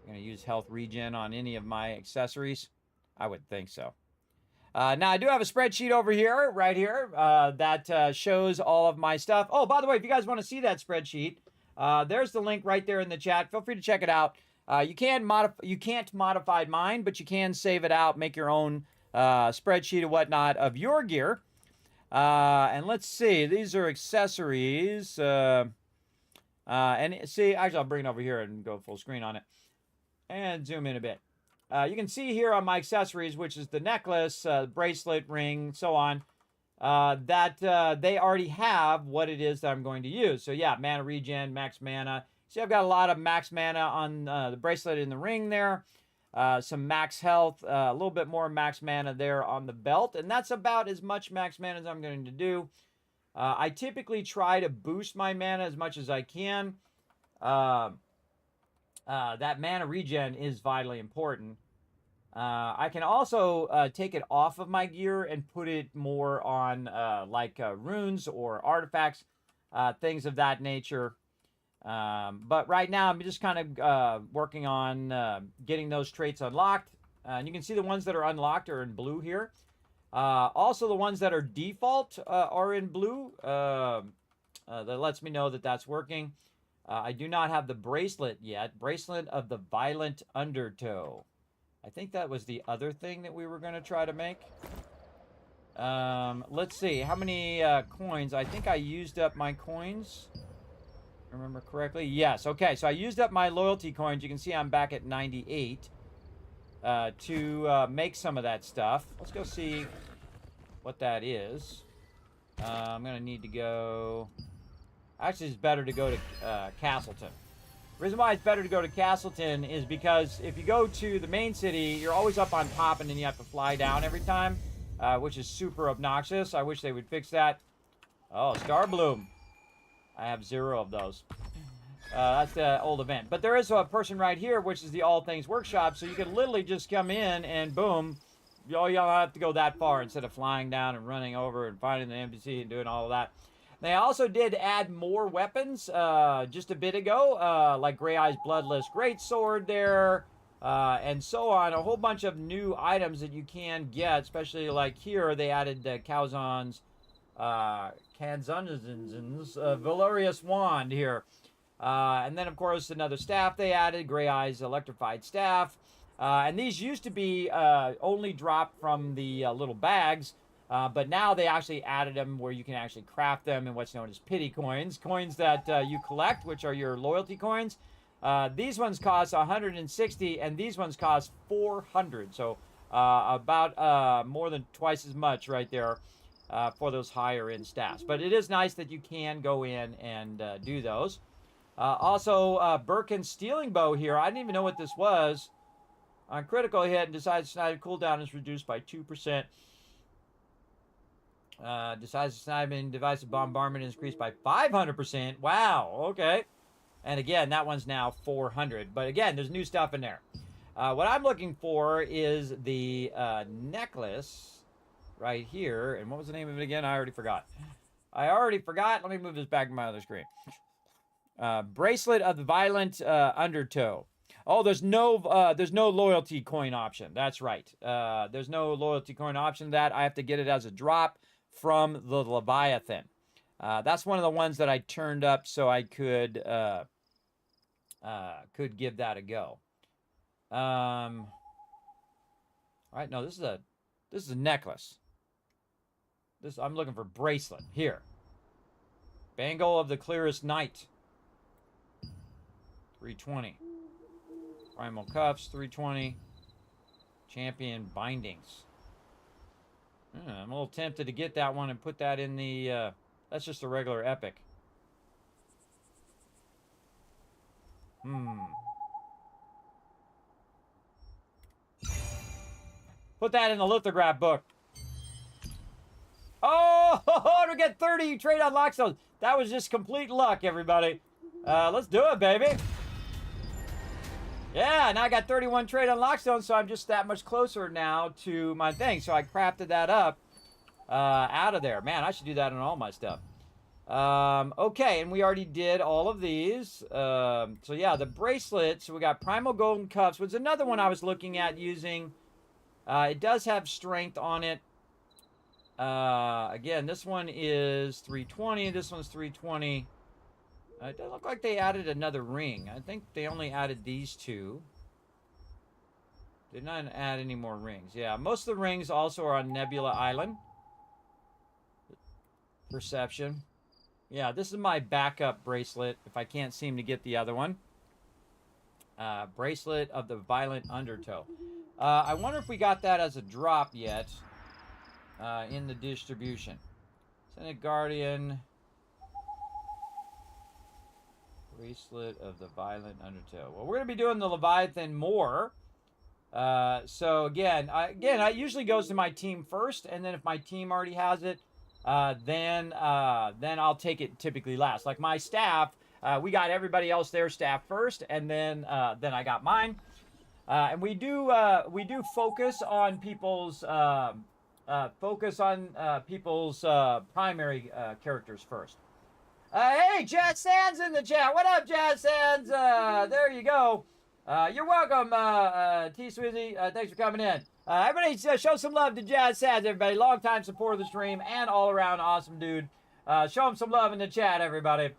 I'm going to use health regen on any of my accessories? I would think so. Now, I do have a spreadsheet over here, right here, that shows all of my stuff. Oh, by the way, if you guys want to see that spreadsheet, there's the link right there in the chat. Feel free to check it out. You can't modify mine, but you can save it out, make your own spreadsheet and whatnot of your gear. And let's see, these are accessories. And see, actually, I'll bring it over here and go full screen on it. And zoom in a bit. You can see here on my accessories, which is the necklace, bracelet, ring, so on, that they already have what it is that I'm going to use. So yeah, mana regen, max mana. See, I've got a lot of max mana on the bracelet and the ring there. Some max health, a little bit more max mana there on the belt. And that's about as much max mana as I'm going to do. I typically try to boost my mana as much as I can. That mana regen is vitally important. I can also take it off of my gear and put it more on like runes or artifacts, things of that nature. But right now I'm just kind of working on getting those traits unlocked. And you can see the ones that are unlocked are in blue here. Also the ones that are default are in blue. That lets me know that that's working. I do not have the bracelet yet. Bracelet of the Violent Undertow. I think that was the other thing that we were going to try to make. Let's see. How many coins? I think I used up my coins. Remember correctly? Yes. Okay, so I used up my loyalty coins. You can see I'm back at 98 to make some of that stuff. Let's go see what that is. I'm going to need to go... Actually, it's better to go to Castleton. The reason why it's better to go to Castleton is because if you go to the main city, you're always up on top and then you have to fly down every time, which is super obnoxious. I wish they would fix that. Oh, Starbloom. I have 0 of those. That's the old event. But there is a person right here, which is the All Things Workshop, so you can literally just come in and boom, you don't have to go that far instead of flying down and running over and finding the NPC and doing all of that. They also did add more weapons just a bit ago, like Grey Eye's Bloodless Greatsword there, and so on. A whole bunch of new items that you can get, especially like here, they added Kazan's Valerius Wand here. And then, of course, another staff they added, Grey Eye's Electrified Staff. And these used to be only dropped from the little bags. But now they actually added them where you can actually craft them in what's known as pity coins. Coins that you collect, which are your loyalty coins. These ones cost 160 and these ones cost 400. So about more than twice as much right there for those higher end staffs. But it is nice that you can go in and do those. Also, Birkin's stealing bow here. I didn't even know what this was. On critical hit and decides snipe, cooldown is reduced by 2%. Decides sniping device of bombardment is increased by 500%. Wow, okay. And again, that one's now 400. But again, there's new stuff in there. What I'm looking for is the necklace right here. And what was the name of it again? I already forgot. Let me move this back to my other screen. Bracelet of the Violent Undertow. Oh, there's no loyalty coin option. That's right. There's no loyalty coin option. That I have to get it as a drop from the Leviathan. That's one of the ones that I turned up so I could give that a go. All right, no, this is a necklace. I'm looking for bracelet here. Bangle of the Clearest Night. 320. Primal Cuffs, 320. Champion Bindings. I'm a little tempted to get that one and put that in the... that's just a regular epic. Put that in the lithograph book. Oh, to get 30 trade on lockstones. That was just complete luck, everybody. Let's do it, baby. Yeah, now I got 31 trade on lockstones, so I'm just that much closer now to my thing. So I crafted that up out of there. Man, I should do that on all my stuff. Okay, and we already did all of these. So yeah, the bracelets. So we got Primal Golden Cuffs, which is another one I was looking at using. It does have strength on it. Again, this one is 320. This one's 320. It doesn't look like they added another ring. I think they only added these two. Did not add any more rings. Yeah, most of the rings also are on Nebula Island. Perception. Yeah, this is my backup bracelet if I can't seem to get the other one. Bracelet of the Violent Undertow. I wonder if we got that as a drop yet in the distribution. Senate Guardian. Bracelet of the Violent Undertow. Well, we're going to be doing the Leviathan more. So again, it usually goes to my team first, and then if my team already has it, then I'll take it typically last. Like my staff, we got everybody else their staff first, and then I got mine. And we do focus on people's primary characters first. Hey, Jazz Sands in the chat. What up, Jazz Sands? There you go. You're welcome, T Swizzy. Thanks for coming in. Everybody, show some love to Jazz Sands, everybody. Long-time supporter of the stream and all-around awesome dude. Show him some love in the chat, everybody.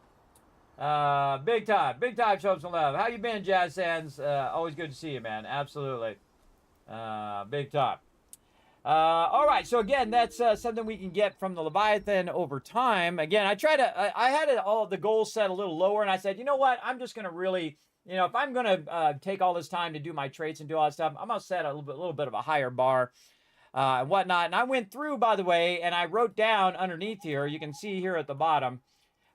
Big time. Show him some love. How you been, Jazz Sands? Always good to see you, man. Absolutely. Big time. All right, so again, that's something we can get from the Leviathan over time. Again, I had all the goals set a little lower, and I said, you know what, I'm just going to really, if I'm going to take all this time to do my traits and do all that stuff, I'm going to set a little bit of a higher bar and whatnot. And I went through, by the way, and I wrote down underneath here, you can see here at the bottom,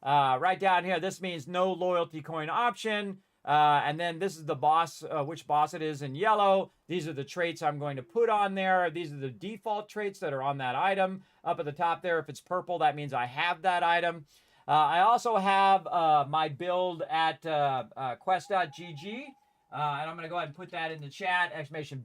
right down here, this means no loyalty coin option. And then this is the boss, which boss it is in yellow. These are the traits I'm going to put on there. These are the default traits that are on that item. Up at the top there, if it's purple, that means I have that item. I also have my build at quest.gg. And I'm going to go ahead and put that in the chat,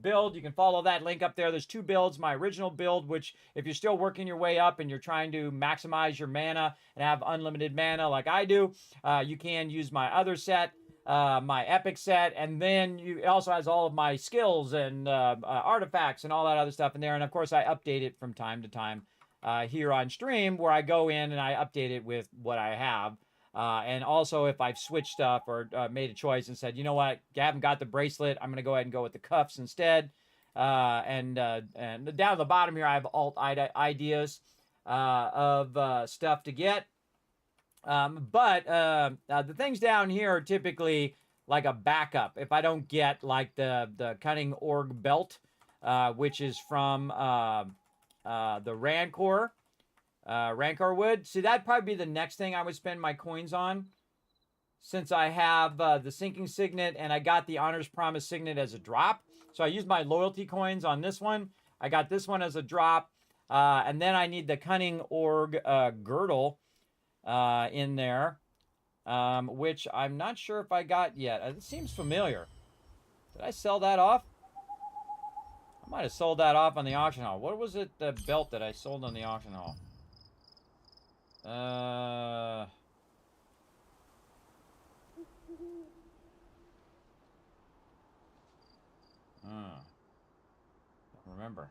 !build. You can follow that link up there. There's two builds. My original build, which if you're still working your way up and you're trying to maximize your mana and have unlimited mana like I do, you can use my other set. My epic set, and then it also has all of my skills and artifacts and all that other stuff in there. And of course, I update it from time to time here on stream, where I go in and I update it with what I have. And also, if I've switched stuff or made a choice and said, you know what, you haven't got the bracelet, I'm going to go ahead and go with the cuffs instead. And down at the bottom here, I have alt ideas of stuff to get. But the things down here are typically like a backup. If I don't get like the Cunning Org Belt, which is from the Rancor Wood. See, that'd probably be the next thing I would spend my coins on. since I have the sinking signet and I got the honors promise signet as a drop. So I used my loyalty coins on this one. I got this one as a drop. And then I need the cunning org girdle in there, which I'm not sure if I got yet. It seems familiar. Did I sell that off? I might have sold that off on the auction hall. What was it, the belt that I sold on the auction hall? Don't remember.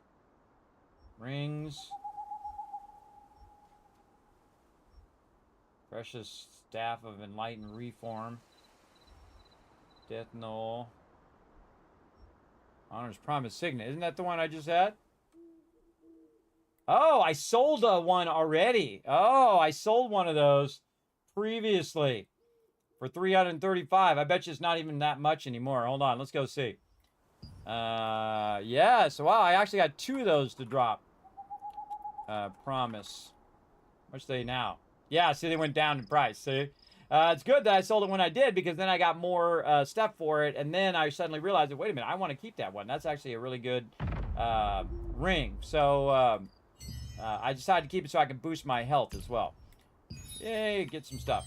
Rings. Precious Staff of Enlightened Reform. Death Knoll. Honor's Promise Signet. Isn't that the one I just had? Oh, I sold one already. Oh, I sold one of those previously for 335. I bet you it's not even that much anymore. Hold on, let's go see. Yeah, so wow, I actually got 2 of those to drop. Promise. What's they now? Yeah, see, they went down in price. See? It's good that I sold it when I did, because then I got more stuff for it, and then I suddenly realized that, wait a minute, I want to keep that one. That's actually a really good ring. So I decided to keep it so I can boost my health as well. Yay, get some stuff.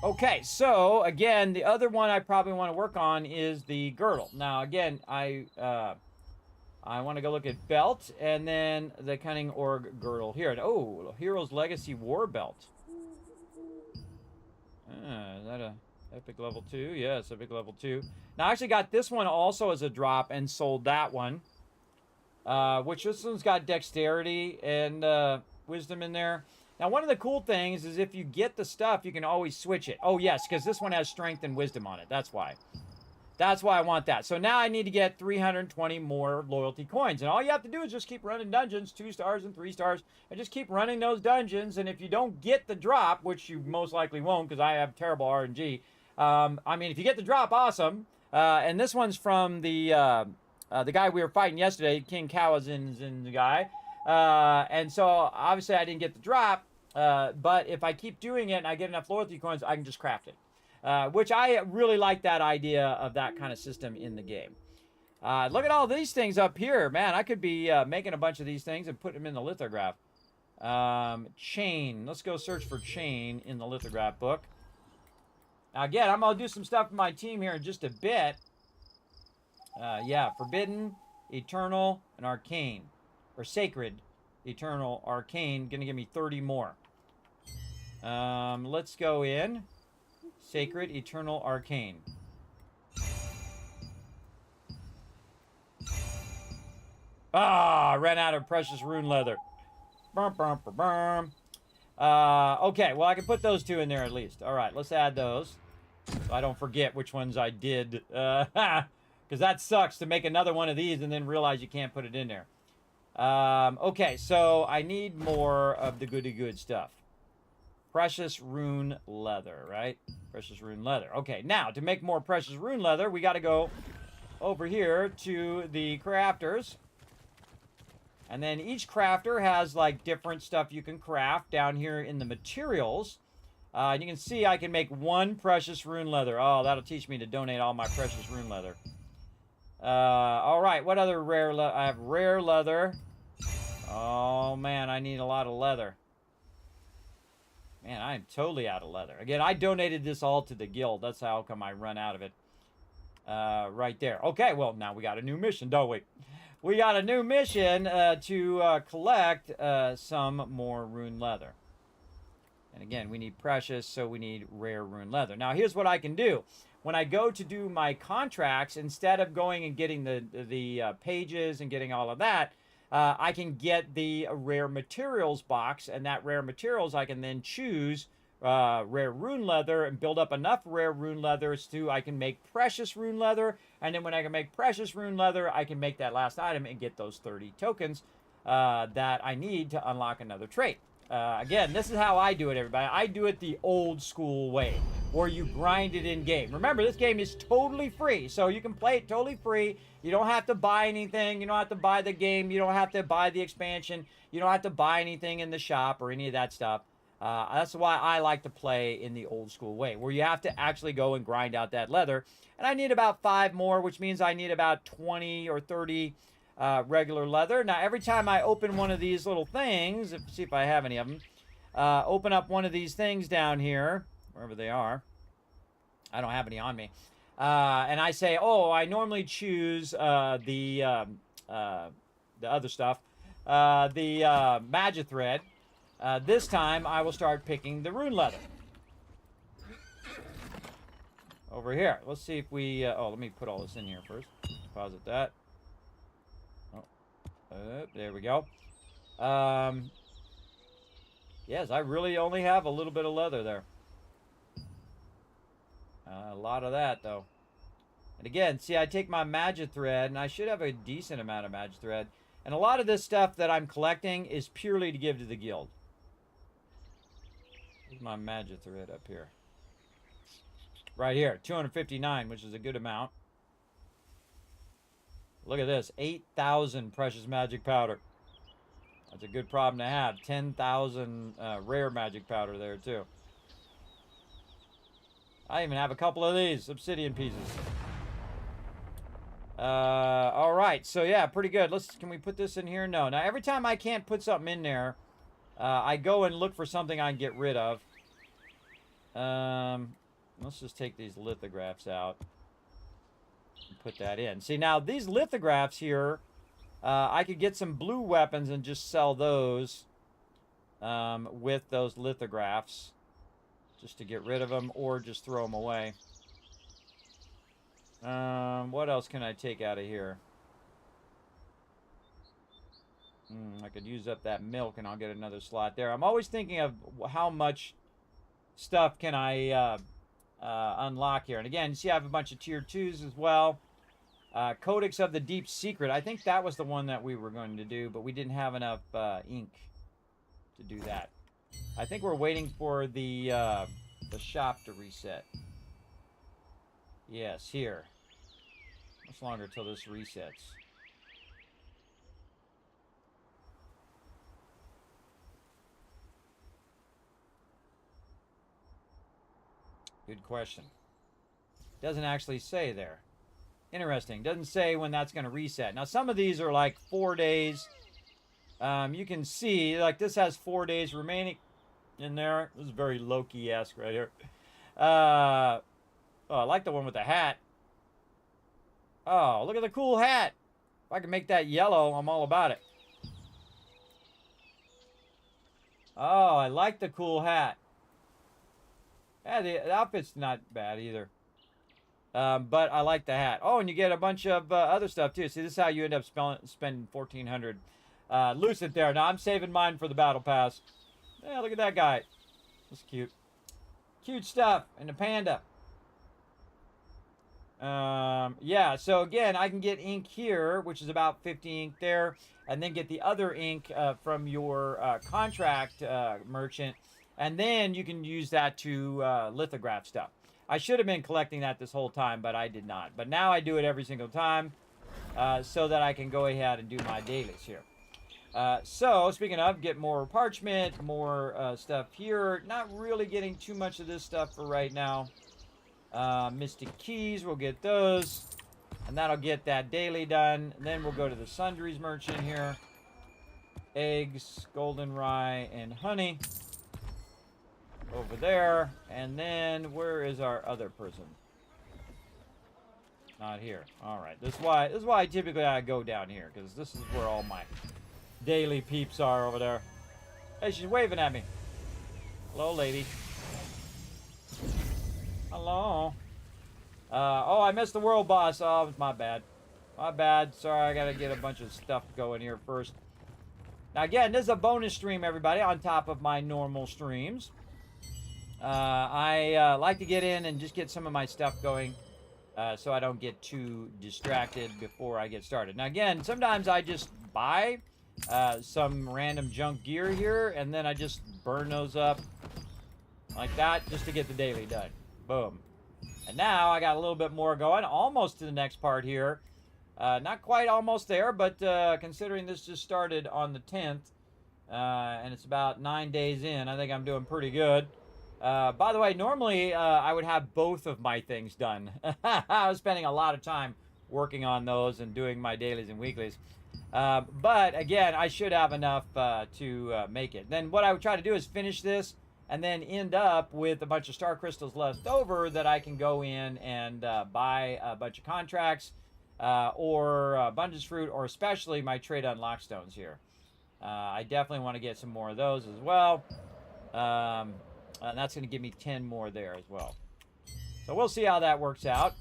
Okay, so again, the other one I probably want to work on is the girdle. Now, again, I want to go look at belt, and then the cunning org girdle here. Oh, Hero's Legacy War Belt. Is that a epic level 2? Yeah, it's epic level 2. Now, I actually got this one also as a drop and sold that one. Which this one's got dexterity and wisdom in there. Now, one of the cool things is if you get the stuff, you can always switch it. Oh, yes, because this one has strength and wisdom on it. That's why. That's why I want that. So now I need to get 320 more loyalty coins. And all you have to do is just keep running dungeons, 2 stars and 3 stars, and just keep running those dungeons. And if you don't get the drop, which you most likely won't because I have terrible RNG, I mean, if you get the drop, awesome. And this one's from the guy we were fighting yesterday, King Kawazin's the guy. And so obviously I didn't get the drop, but if I keep doing it and I get enough loyalty coins, I can just craft it. Which I really like that idea of that kind of system in the game. Look at all these things up here. Man, I could be making a bunch of these things and putting them in the lithograph. Chain. Let's go search for chain in the lithograph book. Now, again, I'm going to do some stuff with my team here in just a bit. Yeah, Forbidden, Eternal, and Arcane. Or Sacred, Eternal, Arcane. Going to give me 30 more. Let's go in. Sacred, Eternal, Arcane. Ah, ran out of precious rune leather. Okay, well, I can put those 2 in there at least. All right, let's add those. So I don't forget which ones I did. Because that sucks to make another one of these and then realize you can't put it in there. Okay, so I need more of the goody good stuff. Precious rune leather, right? Precious rune leather. Okay, now, to make more precious rune leather, we got to go over here to the crafters. And then each crafter has, like, different stuff you can craft down here in the materials. And you can see I can make 1 precious rune leather. Oh, that'll teach me to donate all my precious rune leather. All right, what other rare leather? I have rare leather. Oh, man, I need a lot of leather. Man, I am totally out of leather. Again, I donated this all to the guild. That's how come I run out of it. Right there. Okay, well, now we got a new mission, don't we? We got a new mission to collect some more rune leather. And again, we need precious, so we need rare rune leather. Now, here's what I can do. When I go to do my contracts, instead of going and getting the pages and getting all of that, I can get the rare materials box, and that rare materials I can then choose rare rune leather and build up enough rare rune leathers to I can make precious rune leather, and then when I can make precious rune leather, I can make that last item and get those 30 tokens that I need to unlock another trait. Again, this is how I do it, everybody. I do it the old school way, where you grind it in game. Remember, this game is totally free, so you can play it totally free. You don't have to buy anything. You don't have to buy the game. You don't have to buy the expansion. You don't have to buy anything in the shop or any of that stuff. That's why I like to play in the old school way, where you have to actually go and grind out that leather. And I need about 5 more, which means I need about 20 or 30 regular leather. Now, every time I open one of these little things, see if I have any of them, open up one of these things down here, wherever they are. I don't have any on me. And I say, oh, I normally choose the other stuff, the magic thread. This time, I will start picking the rune leather. Over here. Let's see if we... oh, let me put all this in here first. Deposit that. Oh, there we go. Yes, I really only have a little bit of leather there. A lot of that, though. And again, see, I take my magic thread, and I should have a decent amount of magic thread. And a lot of this stuff that I'm collecting is purely to give to the guild. Here's my magic thread up here. Right here, 259, which is a good amount. Look at this, 8,000 precious magic powder. That's a good problem to have. 10,000 rare magic powder there, too. I even have a couple of these obsidian pieces. All right, so yeah, pretty good. Can we put this in here? No. Now, every time I can't put something in there, I go and look for something I can get rid of. Let's just take these lithographs out and put that in. See, now, these lithographs here, I could get some blue weapons and just sell those with those lithographs just to get rid of them or just throw them away. What else can I take out of here? I could use up that milk and I'll get another slot there. I'm always thinking of how much stuff can I unlock here. And again, you see I have a bunch of tier 2s as well. Codex of the Deep Secret. I think that was the one that we were going to do, but we didn't have enough ink to do that. I think we're waiting for the shop to reset. Yes, here. Much longer till this resets. Good question. Doesn't actually say there. Interesting. Doesn't say when that's going to reset. Now, some of these are like 4 days. You can see, like, this has 4 days remaining in there. This is very Loki-esque right here. Oh, I like the one with the hat. Oh, look at the cool hat. If I can make that yellow, I'm all about it. Oh, I like the cool hat. Yeah, the outfit's not bad either. But I like the hat. Oh, and you get a bunch of other stuff, too. See, this is how you end up spending 1,400 lucid there. Now, I'm saving mine for the battle pass. Yeah, look at that guy. That's cute. Cute stuff. And the panda. Yeah, so again, I can get ink here, which is about 50 ink there, and then get the other ink from your contract merchant, and then you can use that to lithograph stuff. I should have been collecting that this whole time, but I did not. But now I do it every single time so that I can go ahead and do my dailies here. So, speaking of, get more parchment, more stuff here. Not really getting too much of this stuff for right now. Mystic Keys, we'll get those. And that'll get that daily done. And then we'll go to the Sundries merchant here. Eggs, golden rye, and honey. Over there. And then, where is our other person? Not here. Alright, this is why typically I go down here. Because this is where all my daily peeps are over there. Hey, she's waving at me. Hello, lady. Hello. Oh, I missed the world boss. Oh, my bad. My bad. Sorry, I gotta get a bunch of stuff going here first. Now, again, this is a bonus stream, everybody, on top of my normal streams. I like to get in and just get some of my stuff going so I don't get too distracted before I get started. Now, again, sometimes I just buy some random junk gear here, and then I just burn those up like that just to get the daily done. Boom. And now I got a little bit more going, almost to the next part here. Not quite almost there, but considering this just started on the 10th, And it's about 9 days in. I think I'm doing pretty good. By the way, normally I would have both of my things done. I was spending a lot of time working on those and doing my dailies and weeklies. But again, I should have enough to make it. Then what I would try to do is finish this and then end up with a bunch of star crystals left over that I can go in and buy a bunch of contracts or abundance fruit, or especially my trade unlock stones here. I definitely want to get some more of those as well. And that's going to give me 10 more there as well. So we'll see how that works out.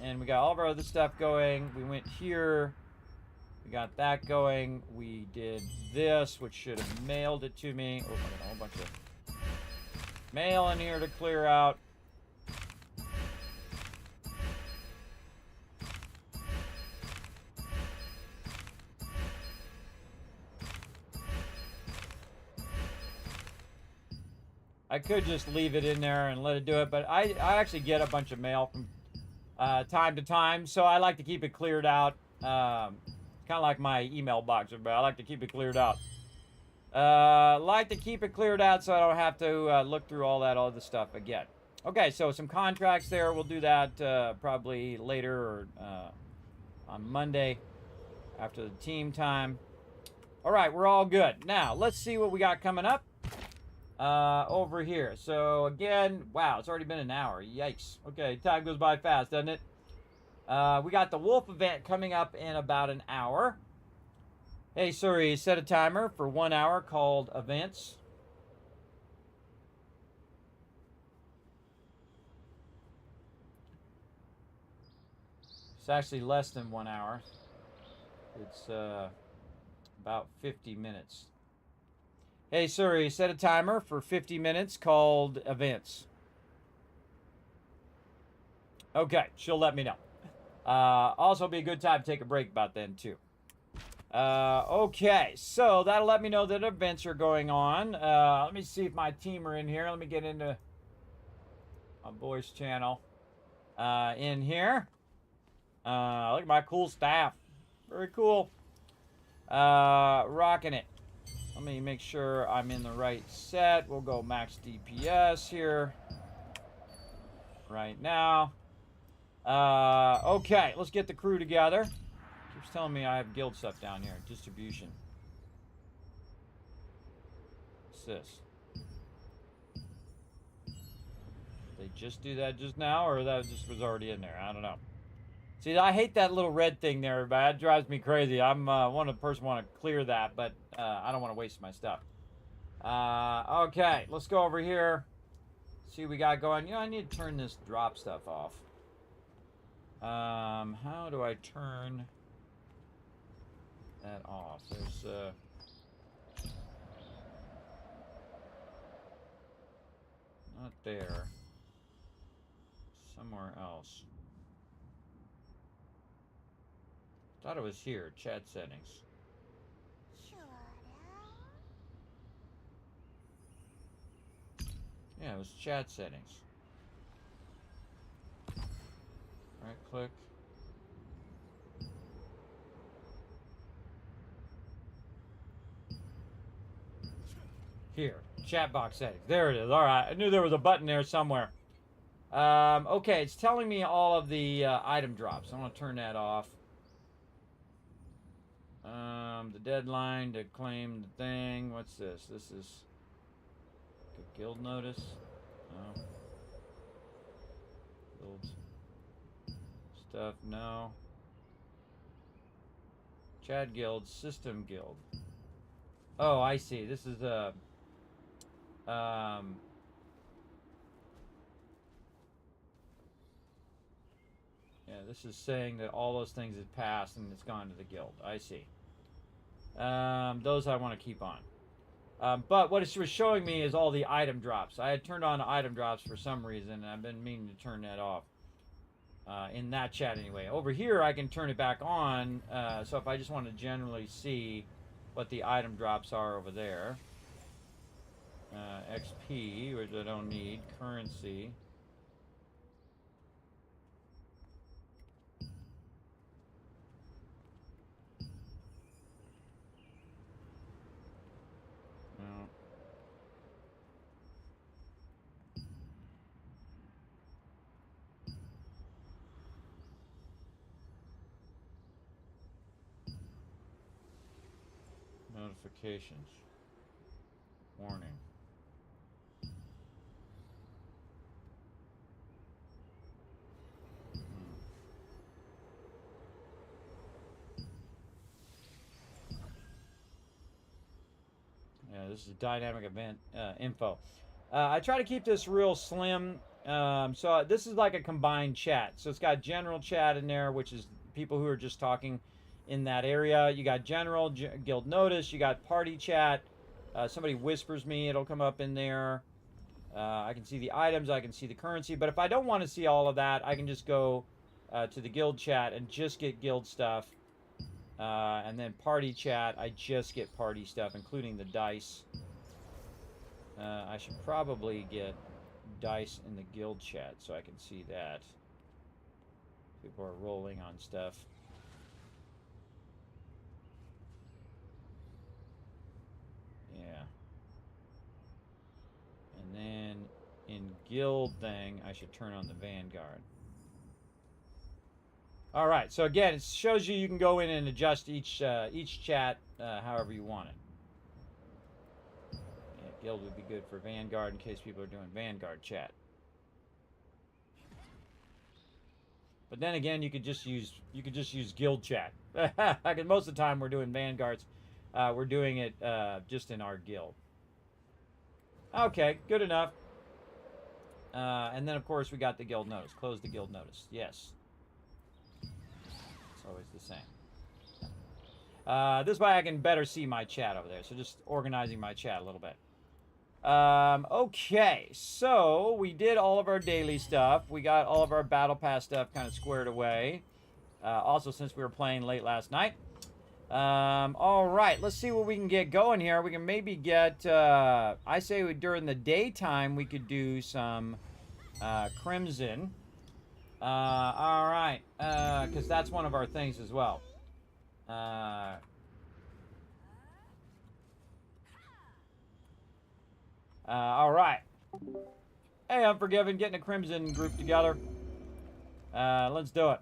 And we got all of our other stuff going. We went here. We got that going. We did this, which should have mailed it to me. Oh, I got a whole bunch of mail in here to clear out. I could just leave it in there and let it do it, but I actually get a bunch of mail from time to time, so I like to keep it cleared out. Kind of like my email box, but I like to keep it cleared out. So I don't have to look through all that other stuff again. Okay, so some contracts there. We'll do that probably later or on Monday after the team time. All right, we're all good. Now, let's see what we got coming up. Over here. So again, wow, it's already been an hour. Yikes. Okay, time goes by fast, doesn't it? We got the wolf event coming up in about an hour. Hey Siri, set a timer for 1 hour called events. It's actually less than 1 hour. It's about 50 minutes. Hey Siri, set a timer for 50 minutes called events. Okay, she'll let me know. Also be a good time to take a break about then too. Okay, so that'll let me know that events are going on. Let me see if my team are in here. Let me get into my voice channel in here. Look at my cool staff. Very cool. Rocking it. Let me make sure I'm in the right set. We'll go max DPS here right now. Okay, let's get the crew together. Keeps telling me I have guild stuff down here. Distribution. What's this? Did they just do that just now, or that just was already in there? I don't know. See, I hate that little red thing there, everybody. That drives me crazy. I'm one of the person want to clear that, but I don't want to waste my stuff. Okay, let's go over here. See what we got going. You know, I need to turn this drop stuff off. How do I turn that off? There's not there. Somewhere else. Thought it was here, chat settings. Yeah, it was chat settings. Right click. Here, chat box settings. There it is. All right, I knew there was a button there somewhere. Okay, it's telling me all of the item drops. I want to turn that off. The deadline to claim the thing. What's this? This is a guild notice. No. Guild stuff. No. Chat guild. System guild. Oh, I see. This is a. Yeah, this is saying that all those things have passed and it's gone to the guild. I see. Those I want to keep on. But what it was showing me is all the item drops. I had turned on item drops for some reason, and I've been meaning to turn that off. In that chat anyway. Over here, I can turn it back on. So if I just want to generally see what the item drops are over there. XP, which I don't need. Currency. Notifications. Warning. Yeah, this is dynamic event info. I try to keep this real slim. So this is like a combined chat. So it's got general chat in there, which is people who are just talking in that area. You got general guild notice. You got party chat. Somebody whispers me, it'll come up in there. I can see the items. I can see the currency. But if I don't want to see all of that, I can just go to the guild chat and just get guild stuff. And then party chat, I just get party stuff, including the dice. I should probably get dice in the guild chat so I can see that. People are rolling on stuff. Yeah. And then in guild thing, I should turn on the Vanguard. All right, so again, it shows you can go in and adjust each chat however you want it. Yeah, guild would be good for Vanguard in case people are doing Vanguard chat. But then again, you could just use guild chat. Because most of the time we're doing Vanguards, we're doing it just in our guild. Okay, good enough. And then of course we got the guild notice. Close the guild notice. Yes. Always the same. This way I can better see my chat over there. So just organizing my chat a little bit. Okay, so we did all of our daily stuff. We got all of our battle pass stuff kind of squared away. Also, since we were playing late last night. All right, let's see what we can get going here. We can maybe get, I say during the daytime we could do some Crimson. All right, because that's one of our things as well. All right. Hey, Unforgiven, getting a Crimson group together. Let's do it.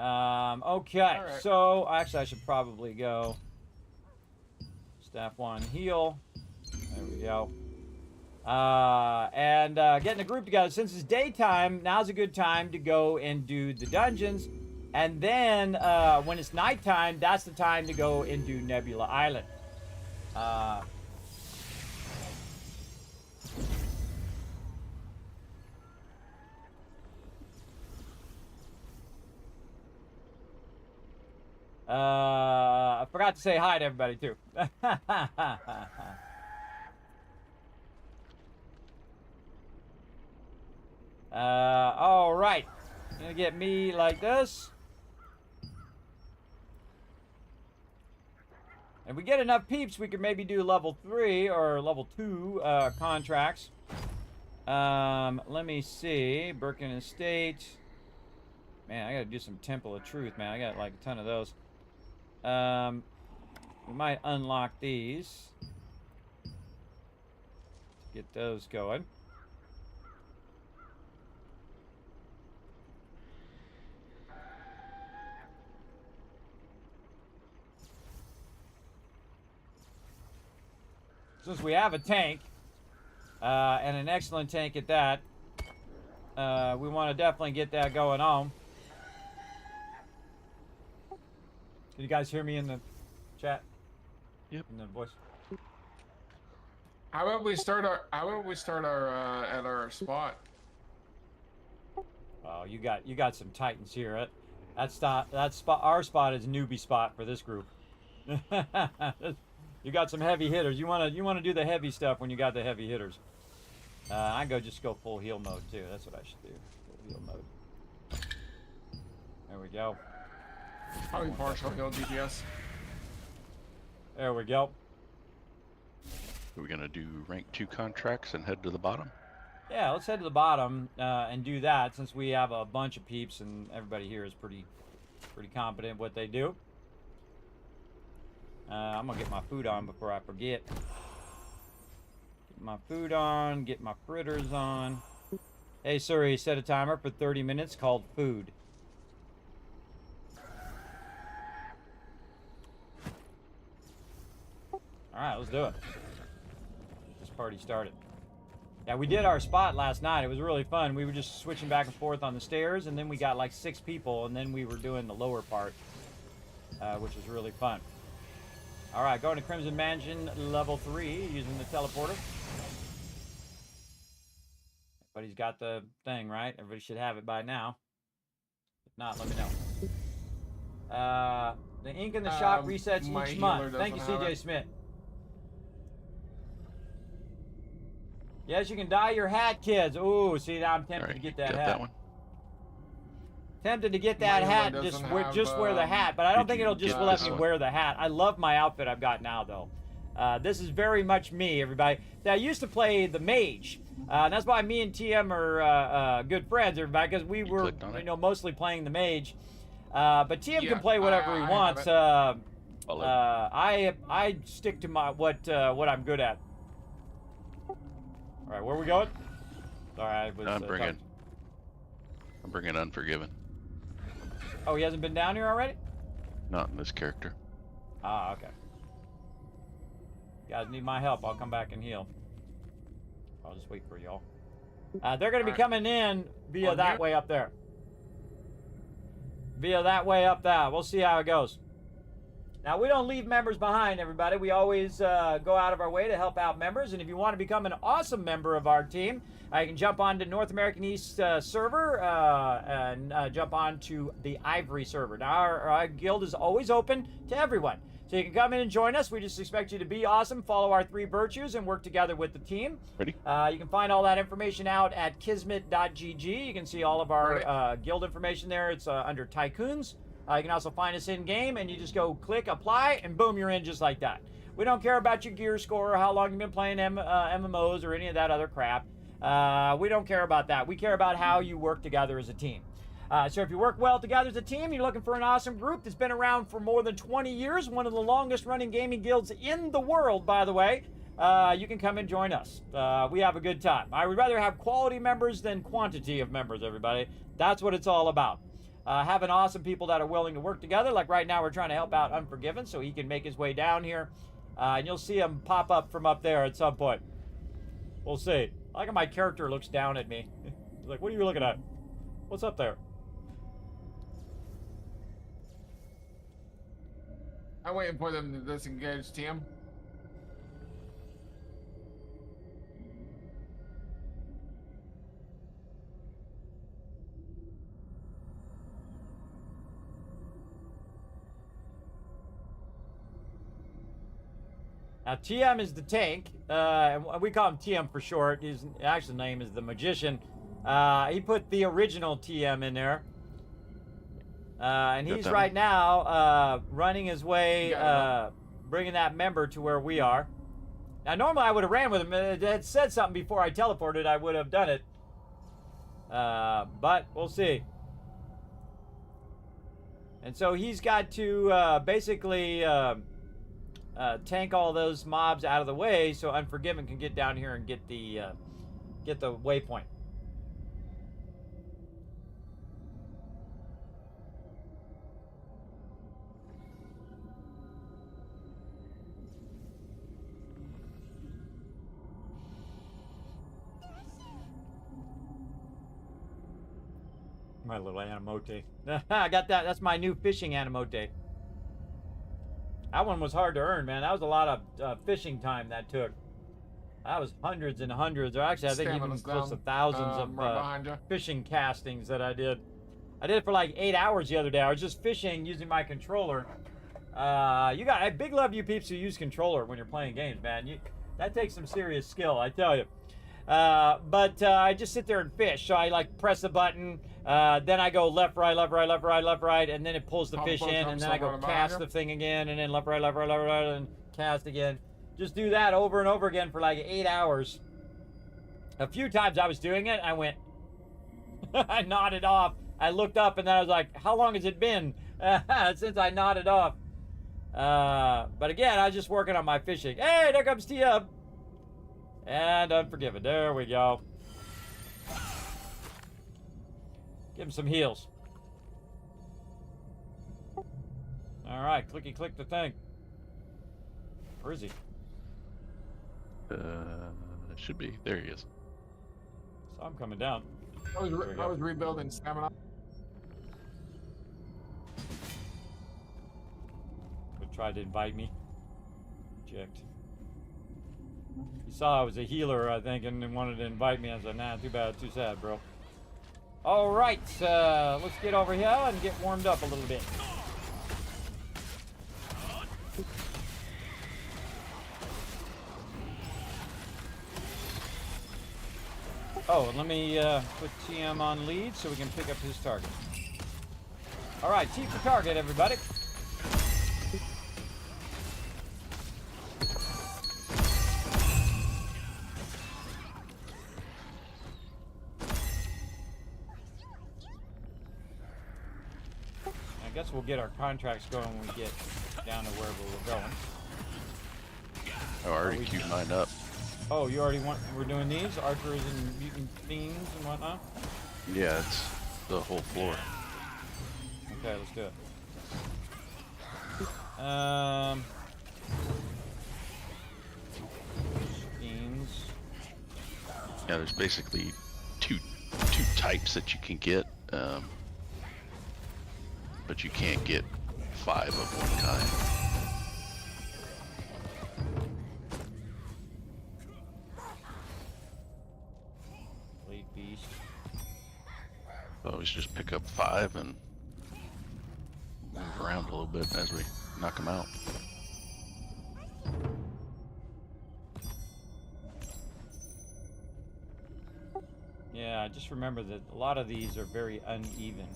Okay, right. So actually I should probably go staff 1 heal. There we go. Getting a group together. Since it's daytime, now's a good time to go and do the dungeons. And then when it's nighttime, that's the time to go and do Nebula Island. I forgot to say hi to everybody too. All right. Gonna get me like this. If we get enough peeps, we could maybe do level 3 or level 2 contracts. Let me see. Birkin Estate. Man, I gotta do some Temple of Truth, man. I got like a ton of those. We might unlock these. Get those going. Since we have a tank, and an excellent tank at that, we want to definitely get that going on. Did you guys hear me in the chat? Yep. In the voice. How about we start our at our spot? Oh, you got some titans here. Our spot is newbie spot for this group. You got some heavy hitters. You wanna do the heavy stuff when you got the heavy hitters. I just go full heal mode too. That's what I should do. Full heal mode. There we go. Probably partial heal DPS. There we go. Are we gonna do rank 2 contracts and head to the bottom? Yeah, let's head to the bottom and do that since we have a bunch of peeps and everybody here is pretty competent at what they do. I'm gonna get my food on before I forget. Get my food on, get my fritters on. Hey, sorry, set a timer for 30 minutes called food. Alright, let's do it. Get this party started. Yeah, we did our spot last night. It was really fun. We were just switching back and forth on the stairs, and then we got like 6 people, and then we were doing the lower part, which was really fun. Alright, going to Crimson Mansion level 3 using the teleporter. Everybody's got the thing, right? Everybody should have it by now. If not, let me know. The ink in the shop resets each month. Thank you, CJ Smith. Yes, you can dye your hat, kids. Ooh, see, now I'm tempted to get that hat. That one? Tempted to get that hat and just wear the hat, but I don't think it'll just let me wear the hat. I love my outfit I've got now, though. This is very much me, everybody. Now, I used to play the mage. And that's why me and TM are good friends, everybody, because we were, you know, mostly playing the mage. But TM can play whatever he wants. I stick to my what I'm good at. All right, where are we going? Sorry, I'm bringing Unforgiven. Oh, he hasn't been down here already? Not in this character. Ah, okay. You guys need my help. I'll come back and heal. I'll just wait for y'all. They're going to be coming in via that way up there. Via that way up there. We'll see how it goes. Now, we don't leave members behind, everybody. We always go out of our way to help out members. And if you want to become an awesome member of our team, you can jump on to North American East server and jump on to the Ivory server. Now, our guild is always open to everyone. So you can come in and join us. We just expect you to be awesome, follow our 3 virtues, and work together with the team. Ready? You can find all that information out at kismet.gg. You can see all of our guild information there. It's under Tycoons. You can also find us in-game, and you just go click apply, and boom, you're in just like that. We don't care about your gear score or how long you've been playing MMOs or any of that other crap. We don't care about that. We care about how you work together as a team. So if you work well together as a team, you're looking for an awesome group that's been around for more than 20 years, one of the longest running gaming guilds in the world, by the way, you can come and join us. We have a good time. I would rather have quality members than quantity of members, everybody. That's what it's all about. Having awesome people that are willing to work together. Like right now, we're trying to help out Unforgiven so he can make his way down here. And you'll see him pop up from up there at some point. We'll see. I like how my character looks down at me. He's like, what are you looking at? What's up there? I'm waiting for them to disengage, TM. Now, TM is the tank. And we call him TM for short. His actual name is the Magician. He put the original TM in there. And he's right now running his way, bringing that member to where we are. Now, normally I would have ran with him. It had said something before I teleported. I would have done it. But we'll see. And so he's got to basically tank all those mobs out of the way so Unforgiven can get down here and get the waypoint. My little animote. I got that. That's my new fishing animote. That one was hard to earn, man. That was a lot of fishing time that took. That was hundreds and hundreds, or actually I think even close to thousands of fishing castings that I did. I did it for like 8 hours the other day. I was just fishing using my controller. I big love you peeps who use controller when you're playing games, man. That takes some serious skill, I tell you. But I just sit there and fish. So I like press the button, then I go left, right, left, right, left, right, left, right, and then it pulls the fish in, and then I go cast the thing again, and then left, right, left, right, left, right, and cast again. Just do that over and over again for like 8 hours. A few times I was doing it, I went, I nodded off. I looked up, and then I was like, how long has it been since I nodded off? But again, I was just working on my fishing. Hey, there comes Tia. And Unforgiven. There we go. Give him some heals. Alright, clicky click the thing. Where is he? It should be. There he is. So I'm coming down. I There we go. was rebuilding stamina. Would try to invite me. Reject. He saw I was a healer, I think, and wanted to invite me. I said, nah, too bad, too sad, bro. All right, let's get over here and get warmed up a little bit. Oh, and let me put TM on lead so we can pick up his target. All right, T for target, everybody. I guess we'll get our contracts going when we get down to wherever we're going. Oh, I already queued mine up. Oh, you already want? We're doing these archers and mutant fiends and whatnot. Yeah, it's the whole floor. Okay, let's do it. Fiends. Yeah, there's basically two types that you can get, but you can't get 5 of one kind. Beast. So always just pick up 5 and move around a little bit as we knock them out. Yeah, just remember that a lot of these are very uneven.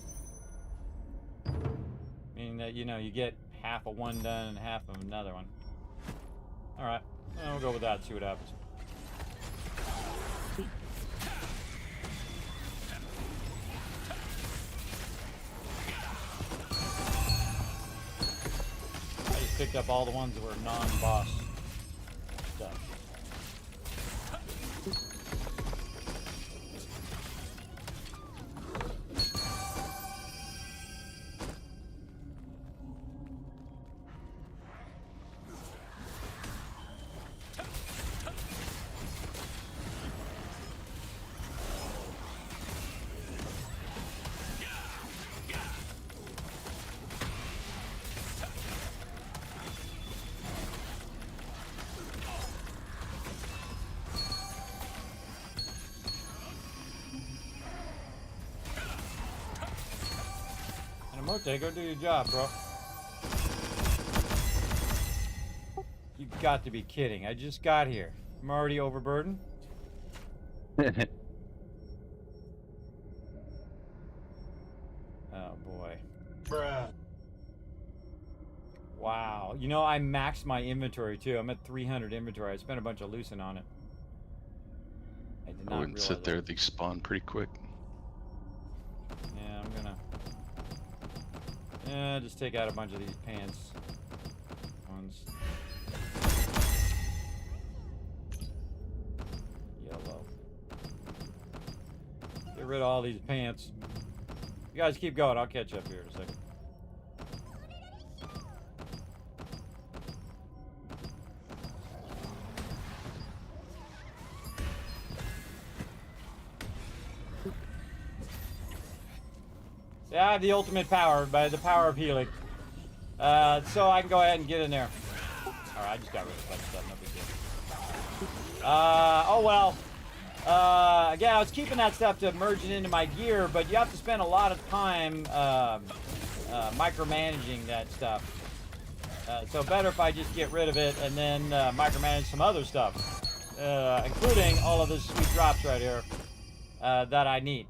Meaning that, you know, you get half of one done and half of another one. Alright, we'll go with that, see what happens. I just picked up all the ones that were non-boss stuff. Mote, go do your job, bro. You've got to be kidding. I just got here. I'm already overburdened. Oh, boy. Bruh. Wow. You know, I maxed my inventory, too. I'm at 300 inventory. I spent a bunch of lucent on it. I did not I wouldn't realize sit there. that. They spawn pretty quick. Yeah, I'm gonna... Yeah, just take out a bunch of these pants ones. Yellow. Get rid of all these pants. You guys keep going. I'll catch up here in a second. Yeah, I have the ultimate power, by the power of healing. So I can go ahead and get in there. Alright, I just got rid of a bunch of stuff, no big deal. Oh well. Again, I was keeping that stuff to merge it into my gear, but you have to spend a lot of time micromanaging that stuff. So better if I just get rid of it and then micromanage some other stuff. Including all of the sweet drops right here that I need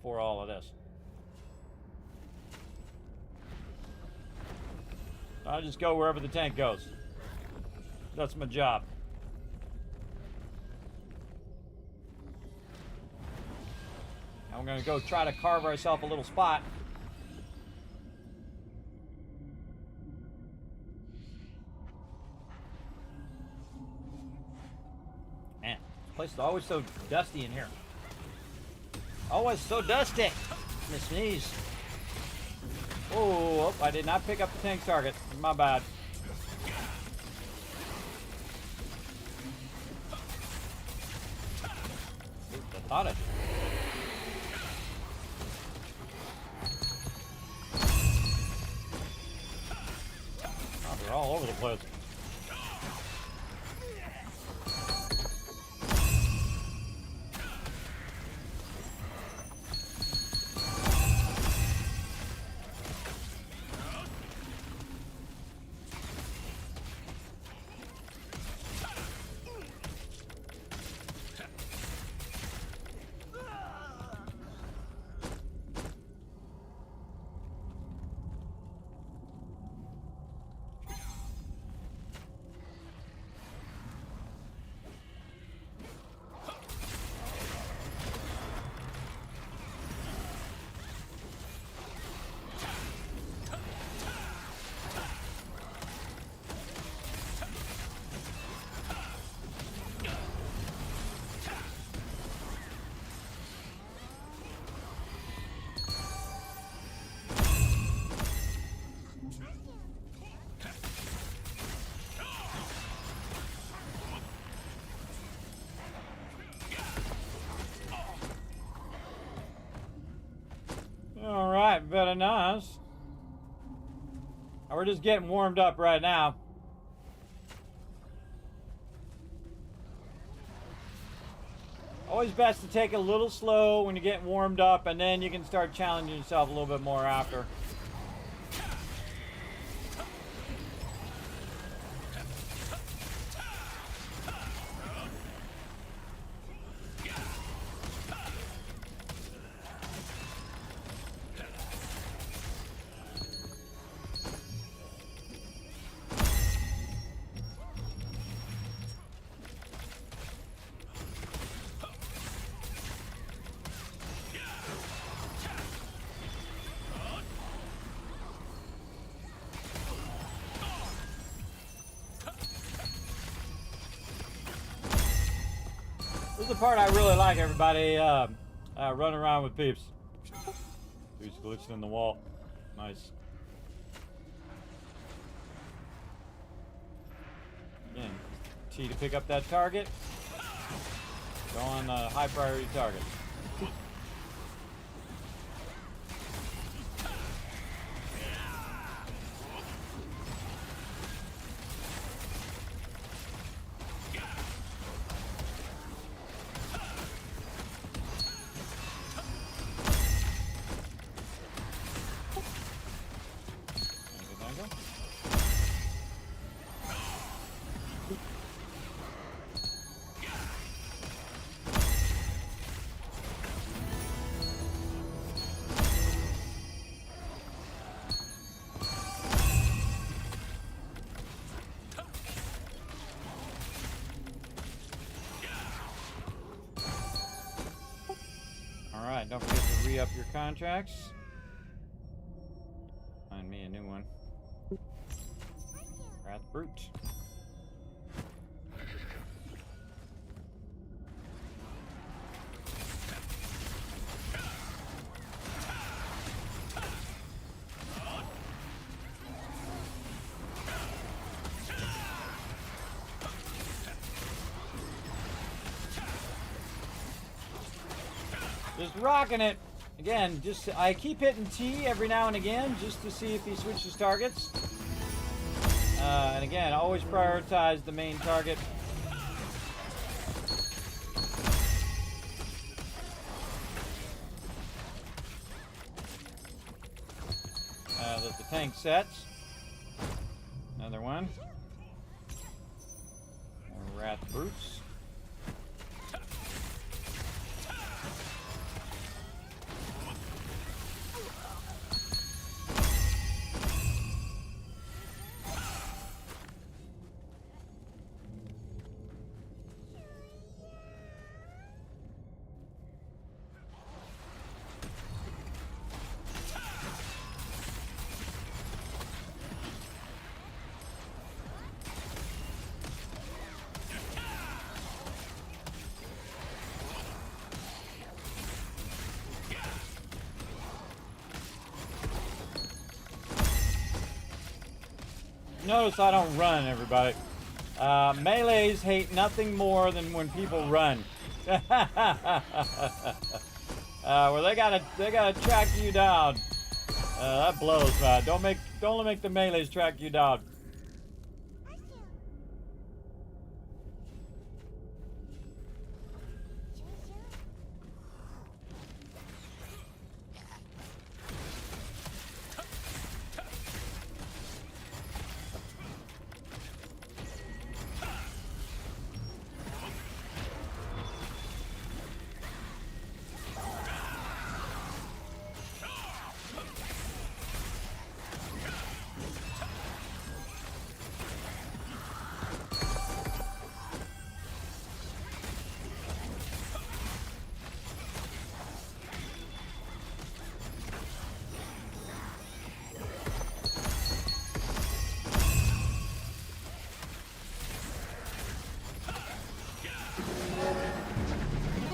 for all of this. I'll just go wherever the tank goes. That's my job. Now we're gonna go try to carve ourselves a little spot. Man, this place is always so dusty in here. Always so dusty. I'm gonna sneeze. Oh, I did not pick up the tank target. My bad. Thought it. Oh, they're all over the place. Alright, very nice. We're just getting warmed up right now. Always best to take it a little slow when you're getting warmed up, and then you can start challenging yourself a little bit more after. This is the part I really like, everybody. Running around with peeps. He's glitching in the wall. Nice. Again, T to pick up that target. Go on high priority target. Alright, don't forget to re-up your contracts. Find me a new one. Wrath Brute. Just rocking it. Again, I keep hitting T every now and again just to see if he switches targets. And again, always prioritize the main target. That the tank sets. Another one. More Wrath Brutes. Notice I don't run, everybody. Melees hate nothing more than when people run. Well, they gotta track you down. That blows, man. Don't make the melees track you down.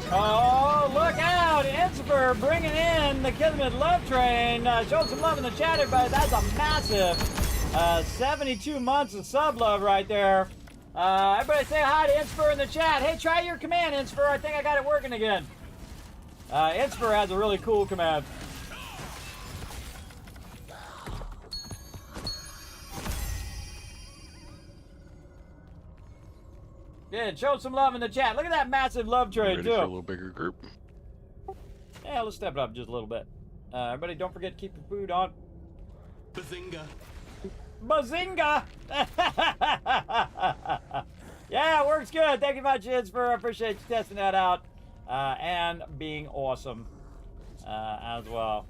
Oh, look out! Inspir bringing in the Kismet love train. Showed some love in the chat, everybody. That's a massive 72 months of sub love right there. Everybody say hi to Inspir in the chat. Hey, try your command, Inspir. I think I got it working again. Inspir has a really cool command. Yeah, show some love in the chat. Look at that massive love train, Ready too. for a little bigger group. Yeah, let's step it up just a little bit. Everybody, don't forget to keep your food on. Bazinga. Bazinga! Yeah, it works good. Thank you much, Inspir. I appreciate you testing that out. And being awesome as well.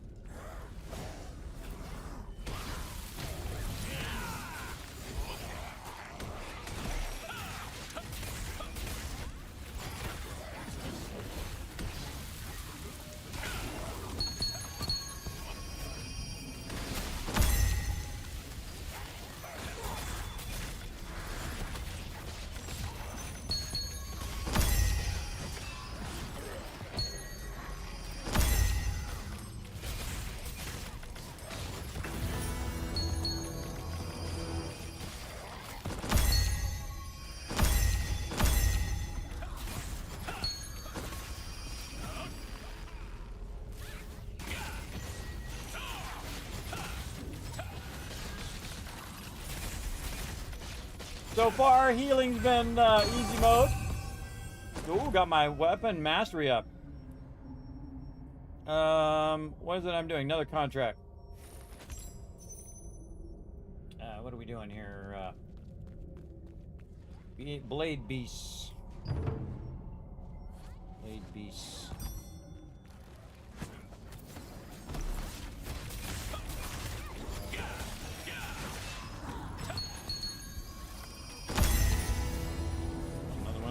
So far, healing's been easy mode. Ooh, got my weapon mastery up. What is it I'm doing? Another contract. What are we doing here? Blade Beasts. Blade Beasts.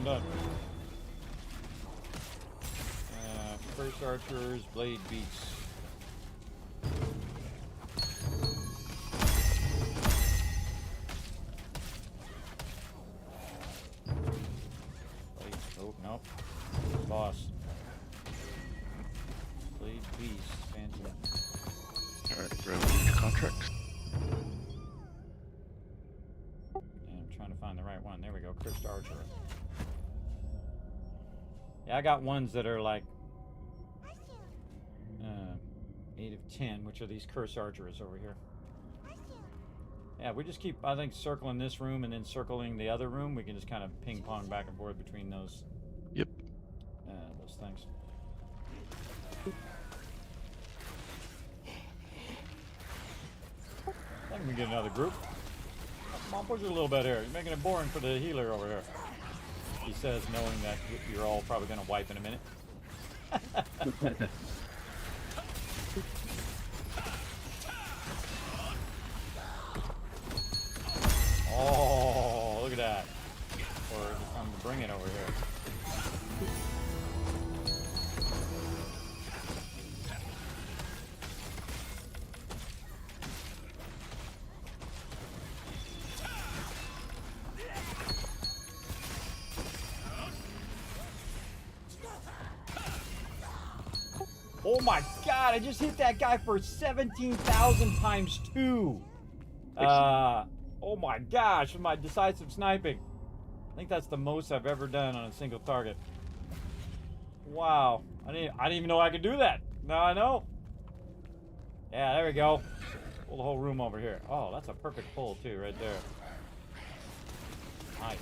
Done. First archers, blade beats. Blade, oh, nope. Boss. Blade beast, fancy. Alright, ready for contract. And I'm trying to find the right one. There we go, Cursed Archer. Yeah, I got ones that are like 8 of 10, which are these Curse Archers over here. Yeah, we just keep, I think, circling this room and then circling the other room. We can just kind of ping pong back and forth between those. Yep. Those things. I think we can get another group. Come on, push it a little bit here. You're making it boring for the healer over here. He says, knowing that you're all probably going to wipe in a minute. Oh, look at that. Or I'm to bring it over here. Oh my god, I just hit that guy for 17,000 times 2. Oh my gosh, with my decisive sniping. I think that's the most I've ever done on a single target. Wow. I didn't even know I could do that. Now I know. Yeah, there we go. Pull the whole room over here. Oh, that's a perfect pull too, right there. Nice.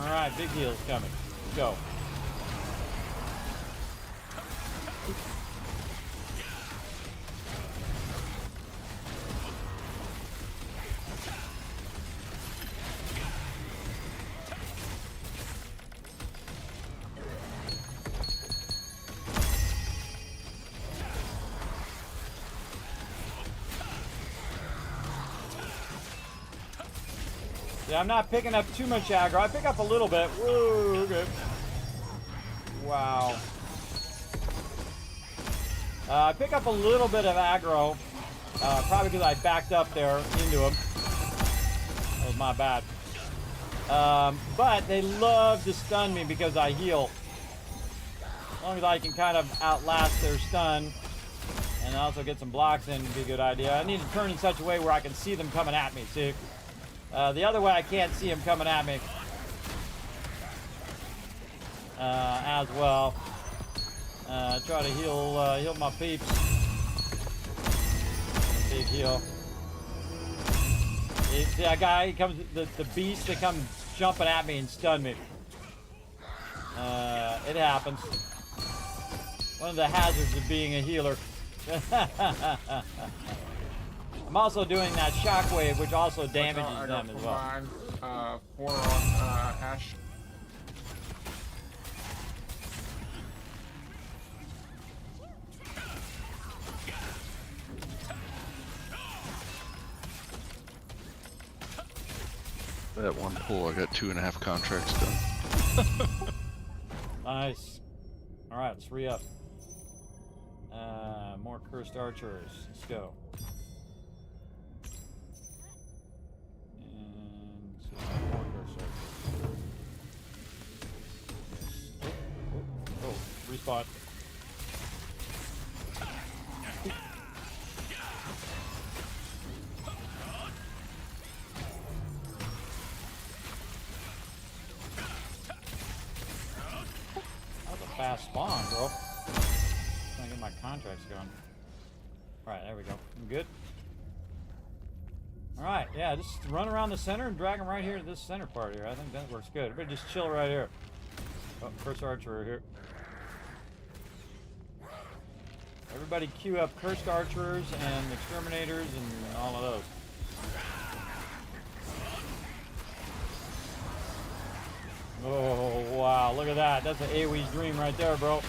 Alright, big heal's coming. Let's go. Yeah, I'm not picking up too much aggro. I pick up a little bit. Whoa, okay. Wow. I pick up a little bit of aggro. Probably because I backed up there into him. That was my bad. But they love to stun me because I heal. As long as I can kind of outlast their stun and also get some blocks in would be a good idea. I need to turn in such a way where I can see them coming at me, see? The other way I can't see him coming at me as well. Try to heal my peeps. Big heal. See that guy? He comes, the beast that comes jumping at me and stun me. It happens. One of the hazards of being a healer. I'm also doing that shockwave, which also damages them as well. 4 on Ash. That one pull, I got 2.5 contracts done. Nice. All right, let's re-up. More cursed archers. Let's go. And more cursed archers. Oh, respawn. Fast spawn, bro. Trying to get my contracts going. Alright, there we go. I'm good. Alright, yeah, just run around the center and drag them right here to this center part here. I think that works good. Everybody just chill right here. Oh, first archer here. Everybody queue up cursed archers and exterminators and all of those. Oh, wow, look at that. That's an AoE's dream right there, bro.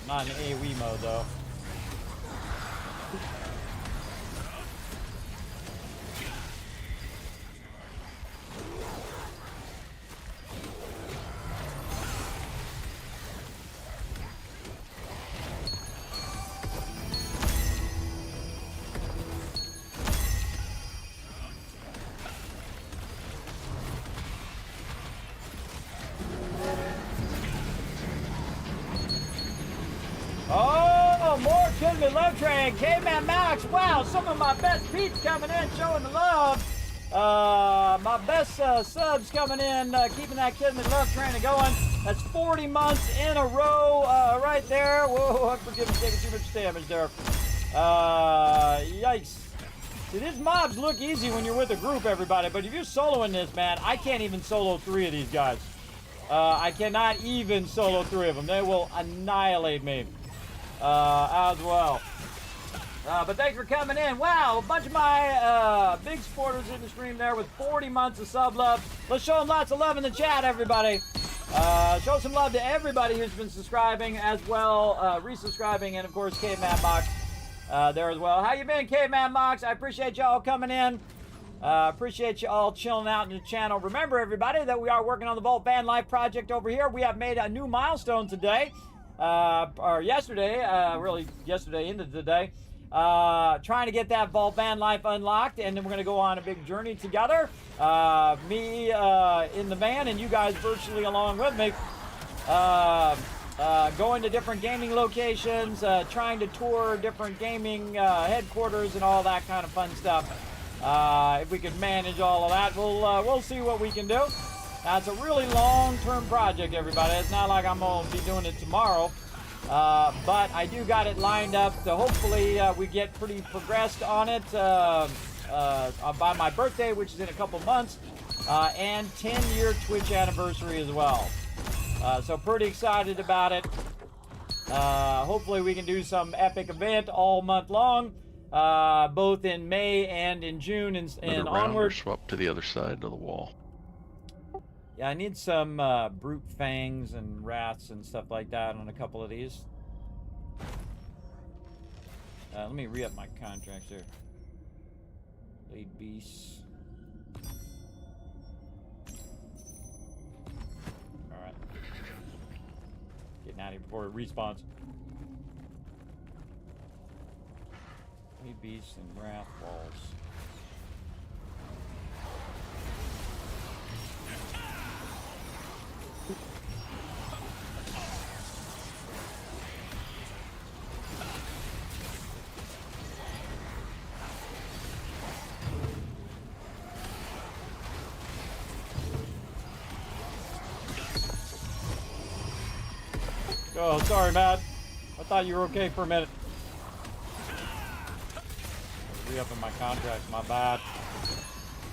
Not in AoE mode, though. Oh, more Kismet Love Train. K-Man Max. Wow, some of my best peeps coming in, showing the love. My best subs coming in, keeping that Kismet Love Train going. That's 40 months in a row right there. Whoa, I'm forgiving taking too much damage there. Yikes. See, these mobs look easy when you're with a group, everybody, but if you're soloing this, man, I can't even solo 3 of these guys. I cannot even solo 3 of them. They will annihilate me as well. But thanks for coming in. Wow, a bunch of my big supporters in the stream there with 40 months of sub love. Let's show them lots of love in the chat, everybody. Show some love to everybody who's been subscribing as well, resubscribing, and of course K-Man Mox there as well. How you been, K-Man Mox? I appreciate y'all coming in. Appreciate you all chilling out in the channel. Remember, everybody, that we are working on the Vault Van Life project over here. We have made a new milestone today, or yesterday, really yesterday into today, trying to get that Vault Van Life unlocked, and then we're going to go on a big journey together. Me in the van and you guys virtually along with me. Going to different gaming locations, trying to tour different gaming headquarters and all that kind of fun stuff. If we could manage all of that, we'll see what we can do. Now, it's a really long-term project, everybody. It's not like I'm going to be doing it tomorrow. But I do got it lined up to hopefully we get pretty progressed on it by my birthday, which is in a couple months, and 10-year Twitch anniversary as well. So pretty excited about it. Hopefully we can do some epic event all month long, both in May and in June and onward. Swap to the other side of the wall. Yeah, I need some brute fangs and rats and stuff like that on a couple of these. Let me re-up my contracts here. Lead beasts. Alright. Getting out of here before it respawns. Lead beasts and wrath balls. Oh, sorry, Matt. I thought you were okay for a minute. Re-upping my contract, my bad.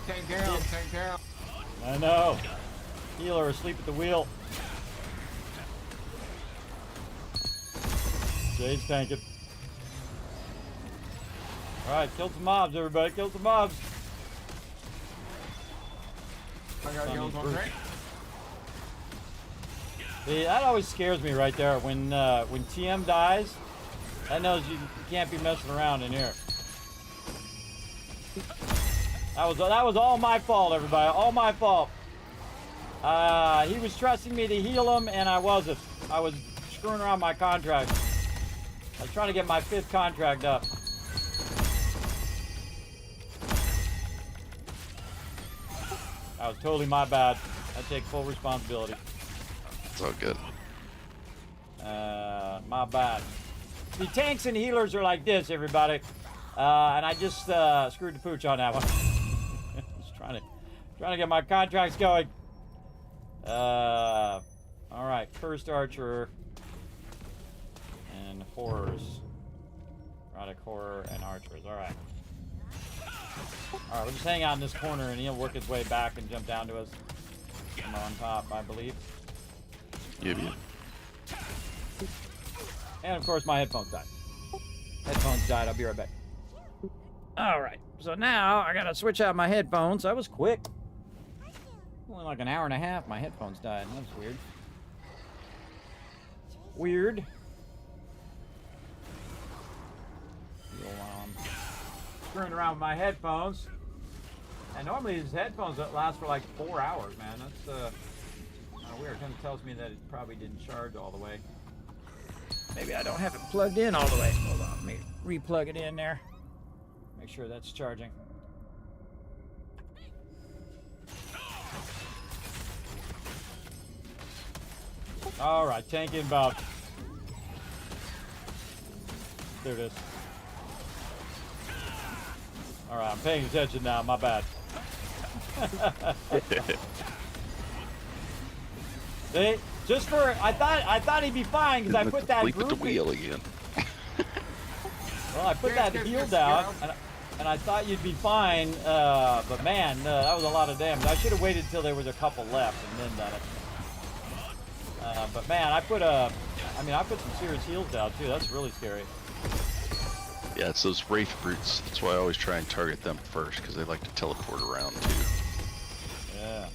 Tank down, tank down. I know. Healer asleep at the wheel. Jade's tanking. Alright, kill some mobs, everybody. Kill some mobs. I got yells on tank. See, that always scares me right there. When TM dies, that knows you can't be messing around in here. That was all my fault, everybody. All my fault. He was trusting me to heal him, and I wasn't. I was screwing around my contract. I was trying to get my 5th contract up. That was totally my bad. I take full responsibility. It's all good. My bad. The tanks and healers are like this, everybody. And I just screwed the pooch on that one. Just trying to get my contracts going. All right, first archer and horrors, erotic horror and archers. All right. All right, we'll just hang out in this corner, and he'll work his way back and jump down to us. I'm on top, I believe. Yep. And of course, my headphones died. Headphones died. I'll be right back. All right. So now I gotta switch out my headphones. That was quick. Only like an hour and a half. My headphones died. That was weird. Weird. Screwing around with my headphones. And normally these headphones last for like 4 hours, man. That's weird. It kind of tells me that it probably didn't charge all the way. Maybe I don't have it plugged in all the way. Hold on, let me re-plug it in there. Make sure that's charging. All right, tank inbound. There it is. All right, I'm paying attention now. My bad. See, just for I thought he'd be fine because I put that Sleep at the group wheel again. Well, I put that heal down, and I thought you'd be fine. But man, that was a lot of damage. I should have waited till there was a couple left and then done it. But man, I put some serious heals down too. That's really scary. Yeah, it's those Wraith Brutes. That's why I always try and target them first, because they like to teleport around too. Yeah.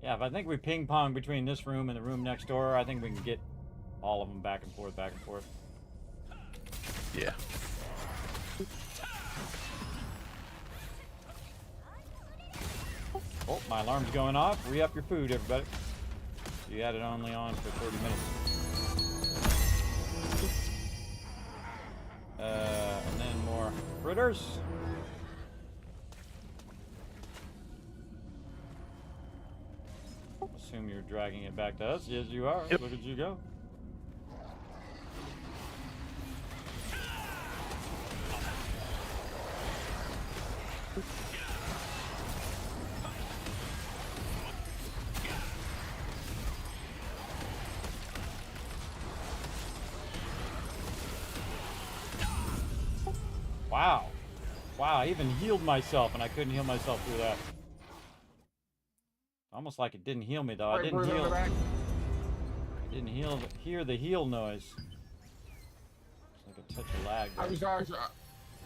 Yeah, if I think we ping pong between this room and the room next door, I think we can get all of them back and forth, back and forth. Yeah. Oh, my alarm's going off. Re-up your food, everybody. You had it only on for 30 minutes. And then more critters. Assume you're dragging it back to us. Yes, you are. Yep. Look at you go. Wow. Wow, I even healed myself, and I couldn't heal myself through that. Almost like it didn't heal me, though. I didn't heal. I didn't hear the heal noise. It's like a touch of lag there.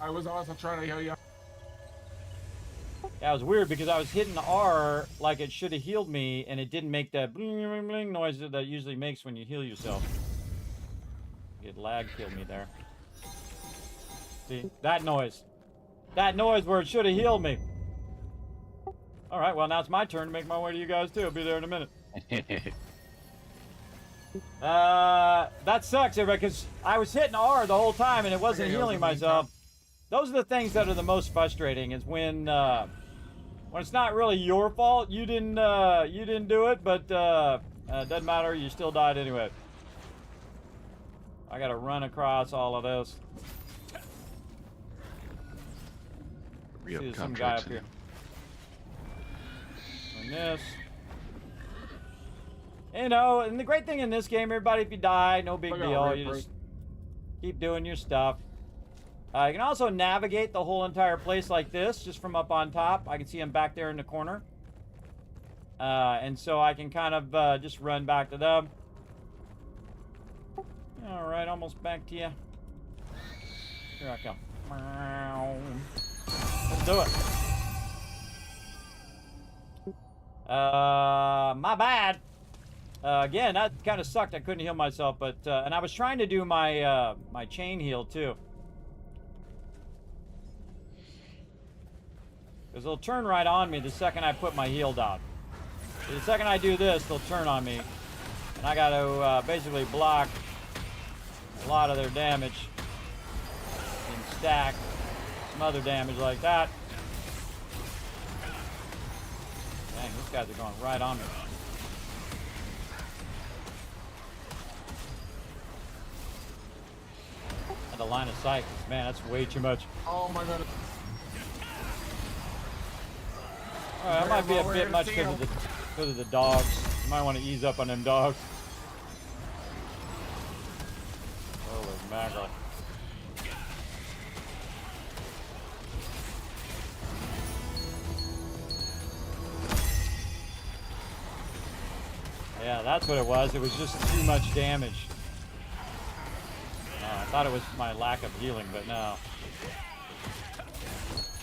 I was also trying to heal you. Yeah, it was weird because I was hitting R like it should have healed me, and it didn't make that bling, bling, bling noise that it usually makes when you heal yourself. It lag killed me there. See, that noise. That noise where it should have healed me. Alright, well now it's my turn to make my way to you guys too. I'll be there in a minute. That sucks, everybody, because I was hitting R the whole time and it wasn't healing myself. Those are the things that are the most frustrating, is when it's not really your fault. You didn't do it, but it doesn't matter. You still died anyway. I gotta run across all of this. See, there's some guy up here. And this. You know, and the great thing in this game, everybody, if you die, no big deal. You just keep doing your stuff. You can also navigate the whole entire place like this, just from up on top. I can see him back there in the corner. And so I can kind of just run back to them. All right, almost back to you. Here I come. Let's do it. My bad. Again, that kind of sucked. I couldn't heal myself, but and I was trying to do my my chain heal too. Because they'll turn right on me the second I put my heal down. So the second I do this, they'll turn on me, and I got to basically block a lot of their damage and stack some other damage like that. Dang, these guys are going right on me. At the line of sight, man, that's way too much. Oh my god. Alright, that might be a bit much because of the dogs. You might want to ease up on them dogs. Holy mackerel. Yeah, that's what it was. It was just too much damage. I thought it was my lack of healing, but no.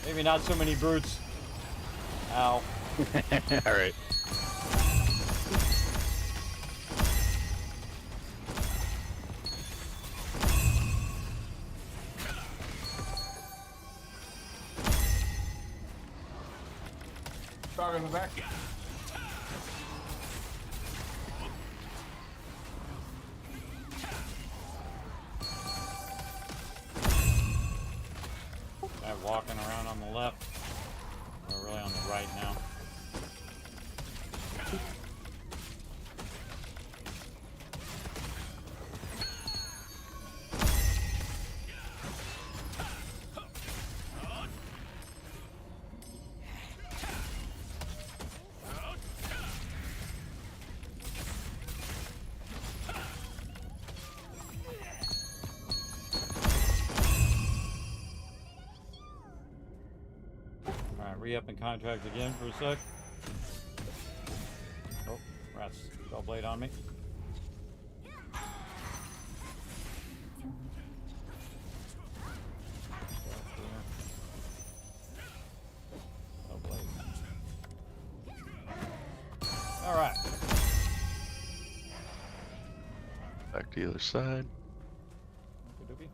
Maybe not so many brutes. Ow. Alright. Dog in the back. Guy walking around on the left. We're really on the right now. Re-up and contract again for a sec. Oh, rats. Spell blade on me. Spell blade. Alright. Back to the other side. Okey-dokey.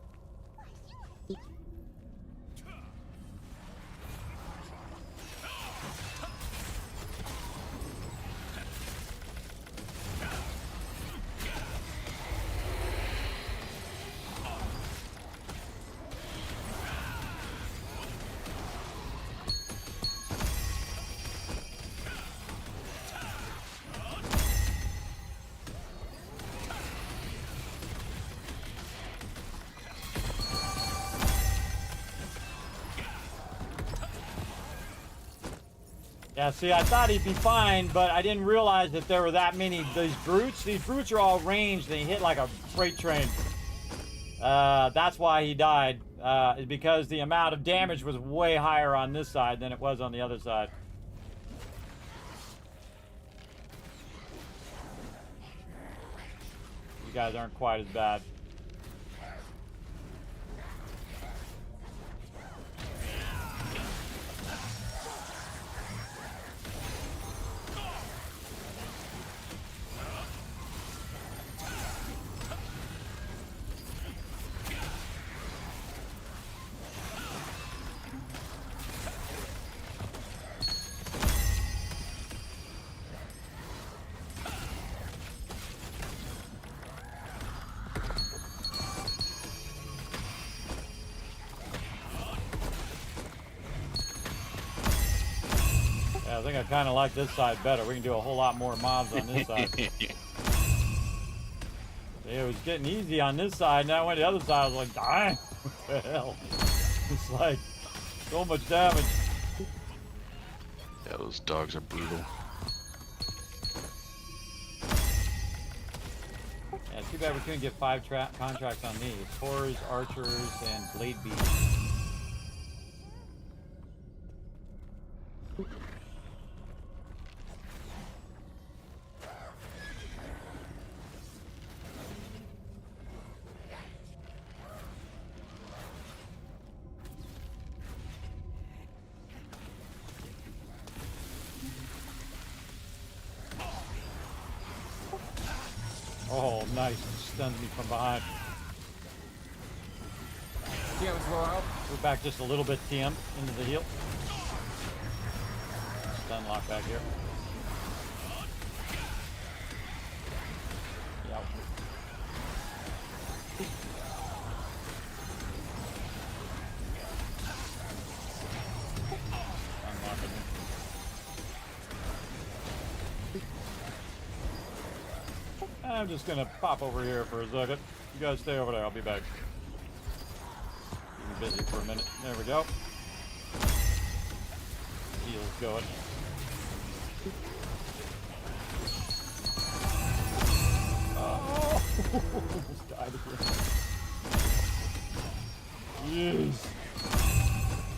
Yeah, see, I thought he'd be fine, but I didn't realize that there were that many. These brutes are all ranged. They hit like a freight train. That's why he died. Is because the amount of damage was way higher on this side than it was on the other side. You guys aren't quite as bad. I think I kind of like this side better. We can do a whole lot more mobs on this side. It was getting easy on this side. Now I went to the other side. I was like, dang, what the hell? It's like so much damage. Yeah, those dogs are brutal. Yeah, too bad we couldn't get 5 contracts on these. Horrors, archers, and blade beasts. Oh, nice. Stunned me from behind. TM's low health. We're back just a little bit, TM, into the heal. Stun lock back here. Yeah. Unlocking him. I'm just gonna pop over here for a second. You guys stay over there, I'll be back. Keep me busy for a minute. There we go. Heal's going. Oh! Almost died again. Jeez.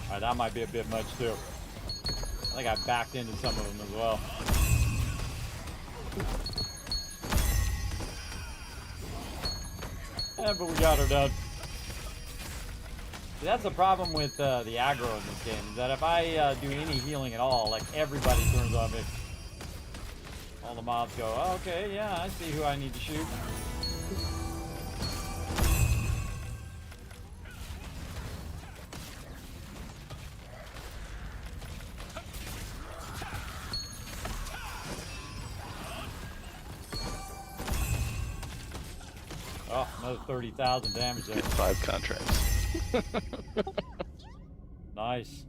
Alright, that might be a bit much too. I think I backed into some of them as well. Yeah, but we got her done. See, that's the problem with the aggro in this game, is that if I do any healing at all, like everybody turns on me. All the mobs go, oh, okay, yeah, I see who I need to shoot. Oh, another 30,000 damage there. Get 5 contracts. Nice.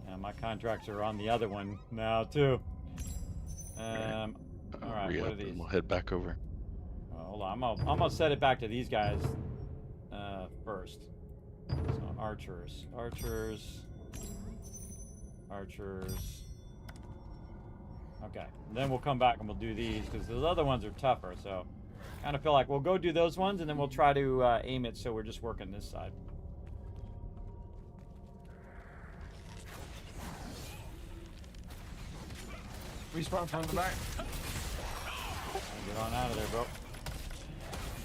Yeah, my contracts are on the other one now too. All right, what are these? We'll head back over. Hold on, I'm gonna set it back to these guys first. So archers. Okay, and then we'll come back and we'll do these because those other ones are tougher. So, kind of feel like we'll go do those ones and then we'll try to aim it so we're just working this side. Respawn from the back. Get on out of there, bro.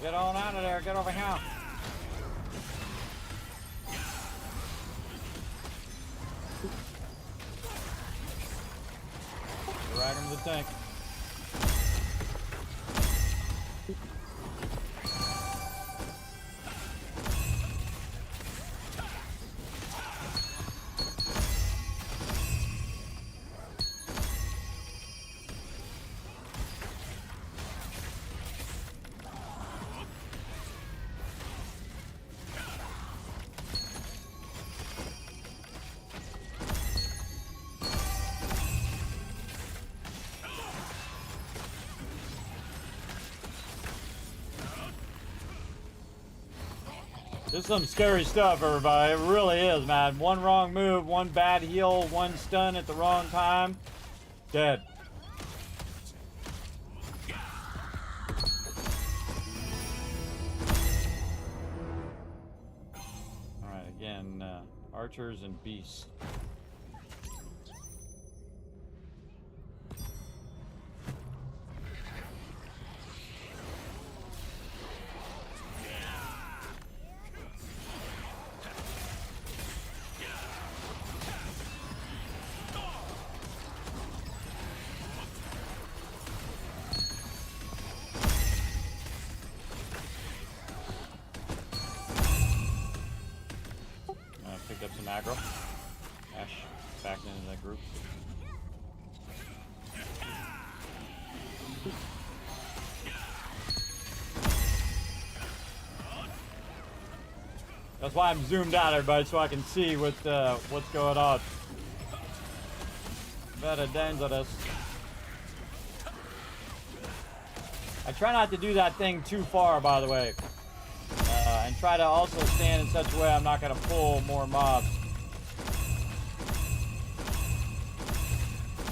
Get on out of there. Get over here. Drag him to the tank. This is some scary stuff, everybody. It really is, man. One wrong move, one bad heal, one stun at the wrong time. Dead. Alright, again, archers and beasts. Picked up some aggro. Ash back into that group. That's why I'm zoomed out, everybody, so I can see what's going on. Very dangerous. I try not to do that thing too far, by the way. And try to also stand in such a way I'm not going to pull more mobs.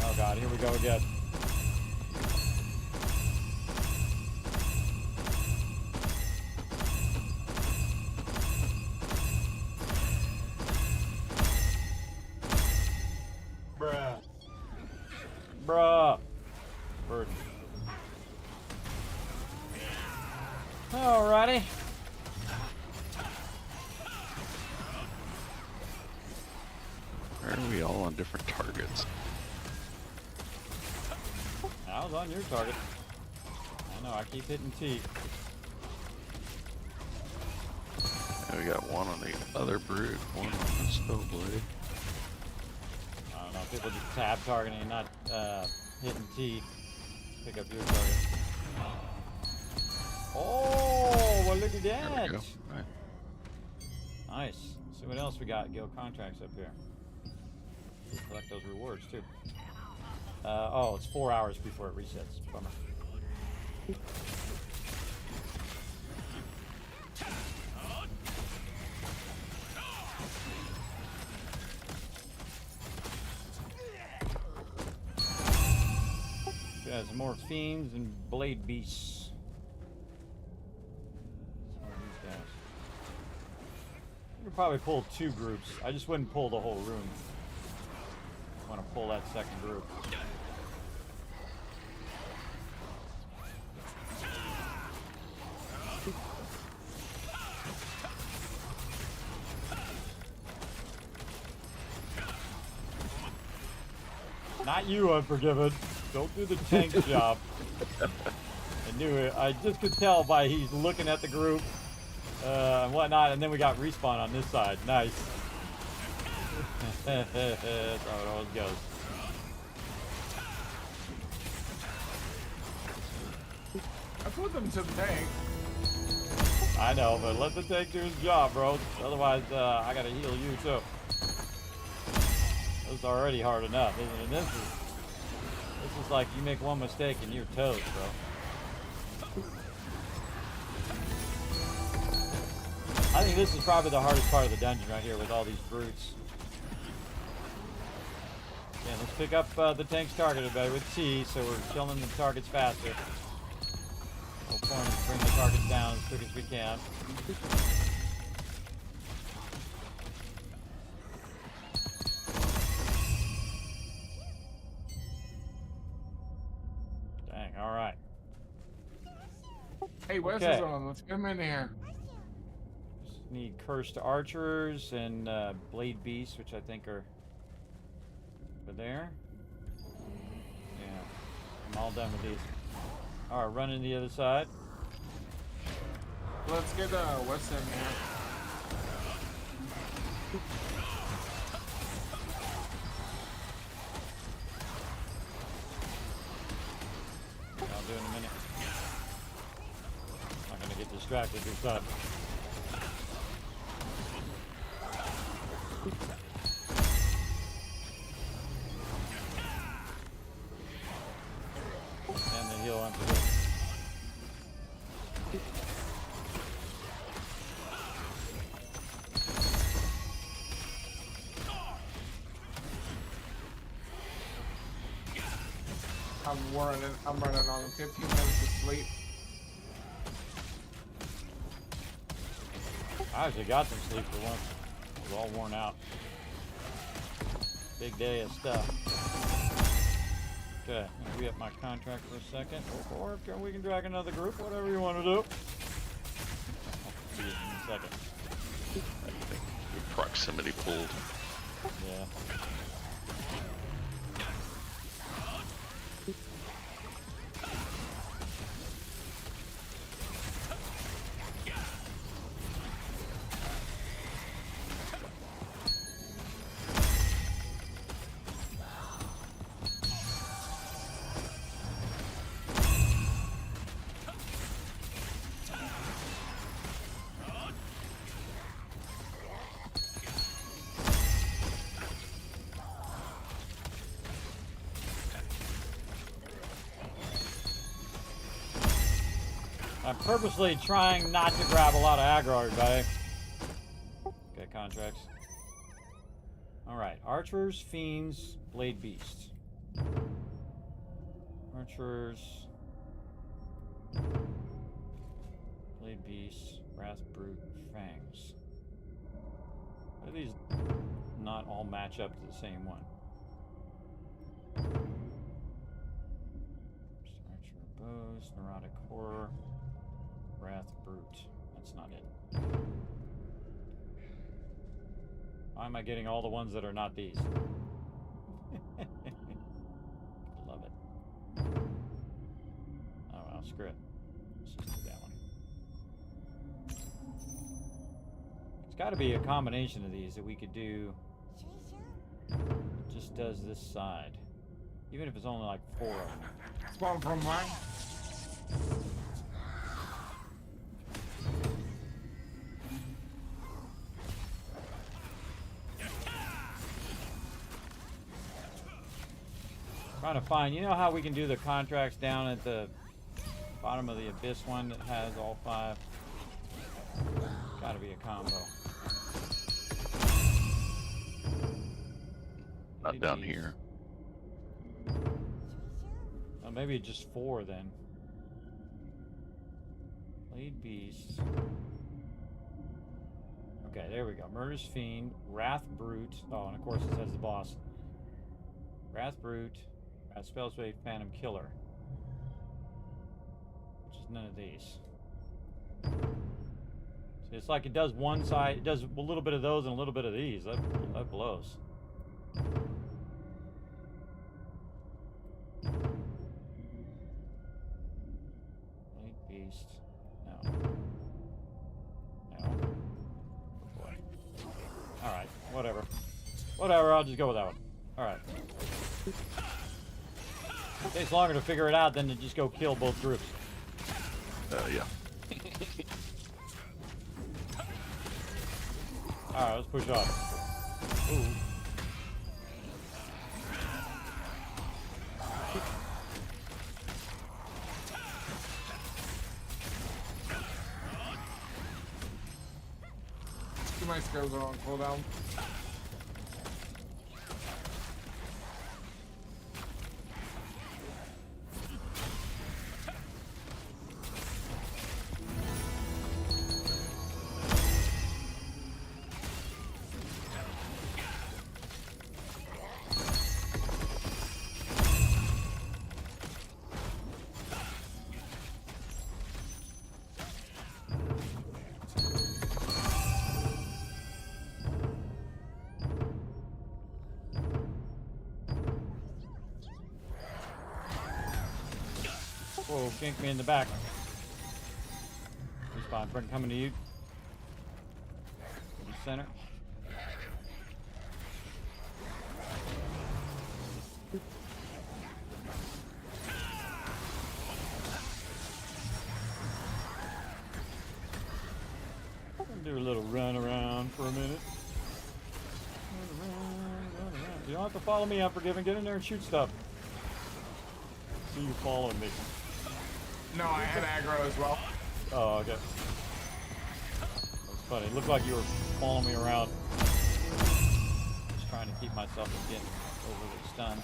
Oh god, here we go again. Bruh. Bruh. Bird. Alrighty. Why are we all on different targets? I was on your target. I know, I keep hitting T. And we got one on the other brute, one on the snowblade. I don't know, people just tab targeting and not hitting T. Pick up your target. Oh, well look at that! There we go. Right. Nice. See what else we got. Guild contracts up here. Collect those rewards too. Oh, it's 4 hours before it resets. Bummer. Yeah, some more fiends and blade beasts. Some more of these guys. You could probably pull 2 groups. I just wouldn't pull the whole room. I want to pull that second group. Not you, Unforgiven. Don't do the tank job. I knew it. I just could tell by he's looking at the group and whatnot, and then we got respawn on this side. Nice. That's how it always goes. I put them to the tank. I know, but let the tank do his job, bro. Otherwise, I gotta heal you too. This is already hard enough, isn't it? This is like you make one mistake and you're toast, bro. I think this is probably the hardest part of the dungeon right here with all these brutes. Yeah, let's pick up the tank's target, everybody, with T, so we're killing the targets faster. Whole point is bring the targets down as quick as we can. Dang, alright. Hey, Wes Okay. is on. Let's get him in here. Just need cursed archers and blade beasts, which I think are over there. Yeah, I'm all done with these. Alright, run in the other side. Let's get Wes in here. I'll do it in a minute. Not gonna get distracted this time. And the heal onto this. I'm running on 15 minutes of sleep. I actually got some sleep for once. I was all worn out. Big day of stuff. Okay, I'm gonna re-up my contract for a second. Or we can drag another group, whatever you want to do. I'll see you in a second. I think your proximity pulled. Yeah. I'm purposely trying not to grab a lot of aggro, everybody. Okay, contracts. Alright, archers, fiends, blade beasts. Archers. Blade beasts, wrath brute, fangs. Why do these not all match up to the same one? Archer bows, neurotic horror. Wrath brute. That's not it. Why am I getting all the ones that are not these? Love it. Oh well, screw it. Let's just do that one. It's got to be a combination of these that we could do. It just does this side. Even if it's only like 4 of them. Spawn from mine. Trying to find, you know how we can do the contracts down at the bottom of the abyss one that has all 5? Gotta be a combo. Not down here. Oh, maybe just 4 then. Blade beast. Okay, there we go. Murderous fiend, wrath brute. Oh, and of course it says the boss. Wrath brute. Spellsway Phantom Killer, which is none of these. So it's like it does one side, it does a little bit of those and a little bit of these. That blows. Blade beast. No. No. Boy. All right. Whatever. Whatever. I'll just go with that one. All right. It takes longer to figure it out than to just go kill both groups. Yeah. Alright, let's push on. Ooh. Too many skills are on cooldown. Whoa, ganked me in the back. Respawn, Brent coming to you. In the center. Do a little run around for a minute. Run around. You don't have to follow me, I'm forgiven. Get in there and shoot stuff. See you following me. No, I had aggro as well. Oh, okay. That's funny. It looked like you were following me around. Just trying to keep myself from getting overly stunned.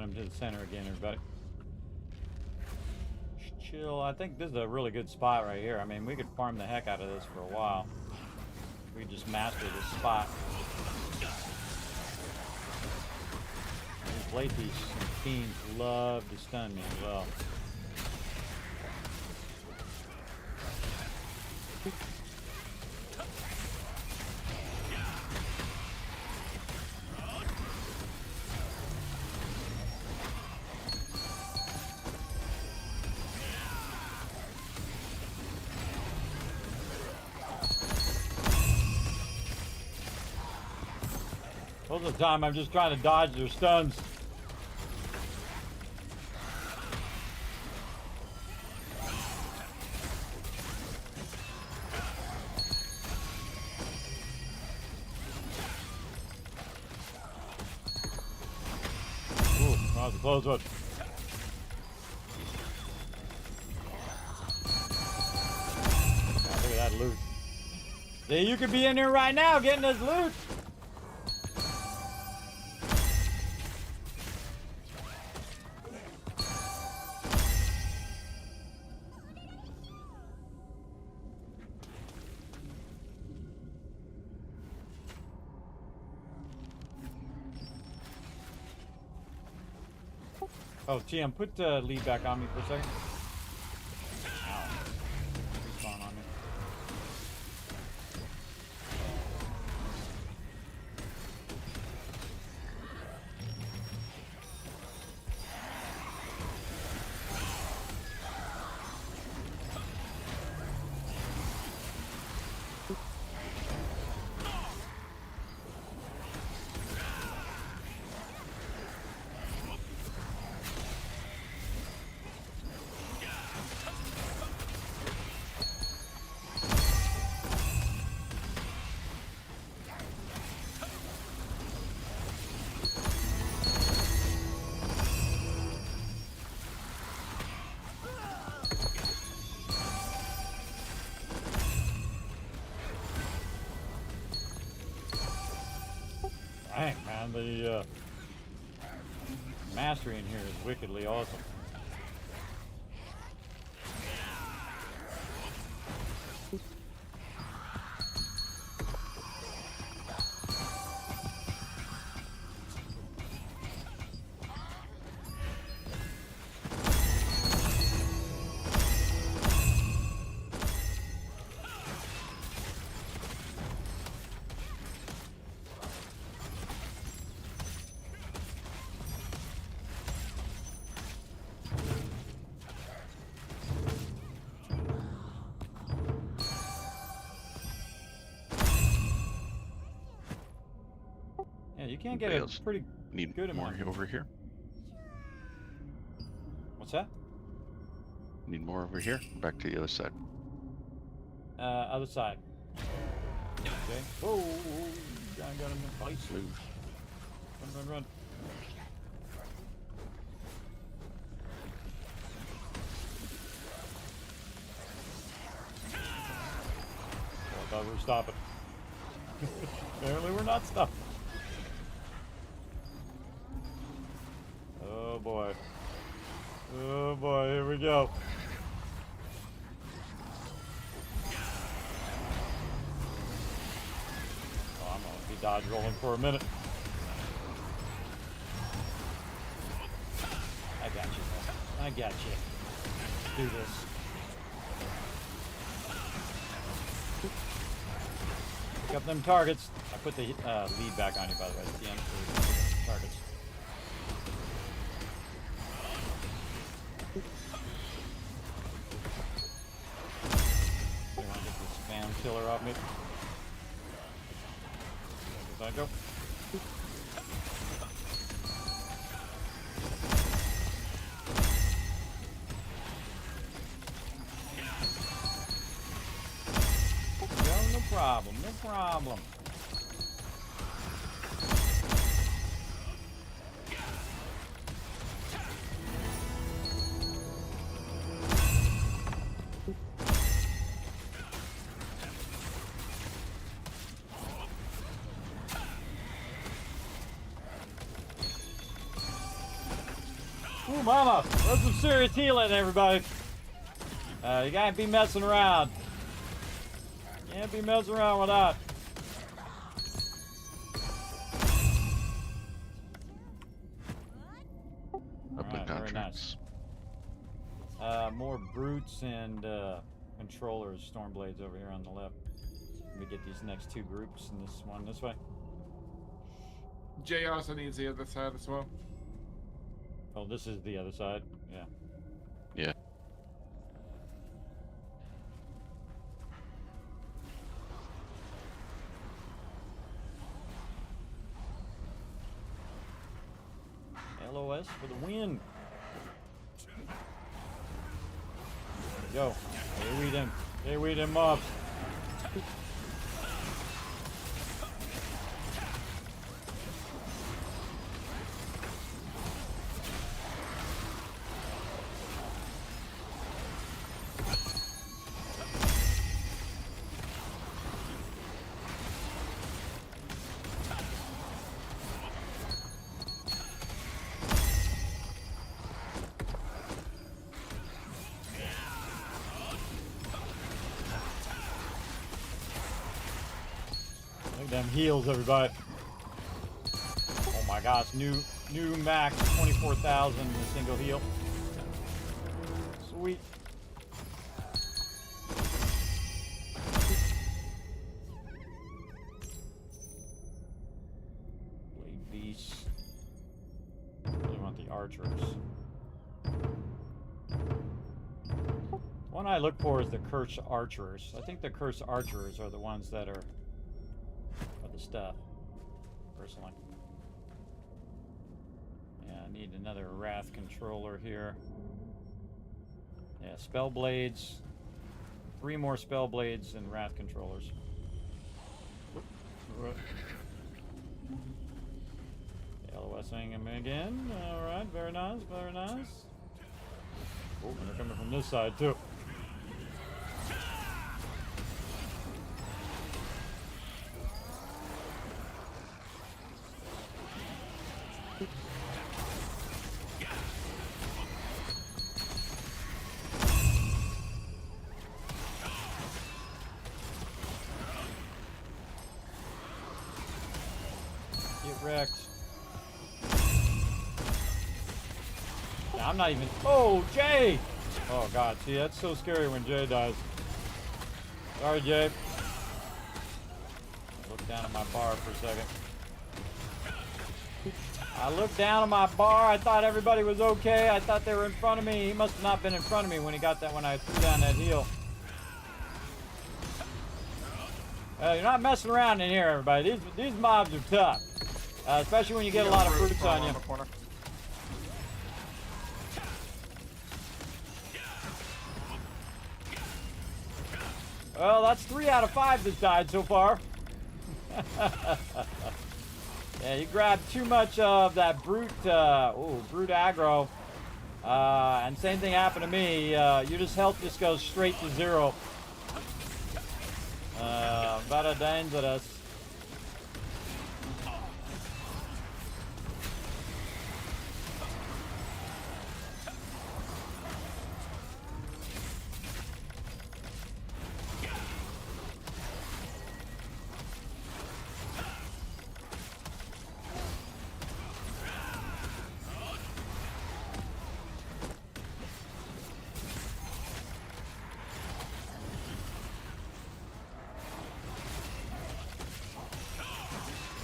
him to the center again, everybody. Just chill. I think this is a really good spot right here. I mean, we could farm the heck out of this for a while. We just master this spot. These late teams love to stun me as well. Most of the time, I'm just trying to dodge their stuns. Ooh, that was a close one. Oh, look at that loot. See, you could be in here right now getting this loot. Oh, TM, put lead back on me for a second. Ow. Respawn on me. Dang, man, the mastery in here is wickedly awesome. Yeah, you can't get a pretty Need good more amount. over here. What's that? Need more over here. Back to the other side. Other side. Okay. Whoa, I got him in place. Move. Run, run, run. I thought we were stopping. Apparently we're not stopping. Oh boy. Oh boy, here we go. Oh, I'm gonna be dodge rolling for a minute. I got you. I got you. Do this. Pick up them targets. I put the lead back on you, by the way. It's the end for targets. I want to get this spam killer off me. There I go. No problem, no problem. Ooh, mama. That's some serious healing, everybody. You can't be messing around. Can't be messing around with that. Upland very contracts. More brutes and controllers, stormblades over here on the left. Let me get these next two groups and this one this way. Jay also needs the other side as well. Oh, this is the other side. Yeah. Yeah. LOS for the win. Yo, here we them mobs. Look at them heals, everybody. Oh my gosh, new max 24,000 in a single heal. Sweet. Blade beasts. You want the archers. One I look for is the cursed archers. I think the cursed archers are the ones that are the stuff, personally. Yeah, I need another wrath controller here. Yeah, spell blades. 3 more spell blades and wrath controllers. LOSing him again. Alright, very nice, very nice. Oh, and they're coming from this side too. Get wrecked. Yeah, I'm not even. Oh, Jay! Oh, God. See, that's so scary when Jay dies. Sorry, Jay. Look down at my bar for a second. I looked down at my bar. I thought everybody was okay. I thought they were in front of me. He must have not been in front of me when he got that, when I threw down that heal. You're not messing around in here, everybody. These mobs are tough. Especially when you get a lot of brutes on you. Well, that's 3 out of 5 that's died so far. Yeah, you grab too much of that brute, brute aggro. And same thing happened to me. Your health just goes straight to 0. Bara dangerous.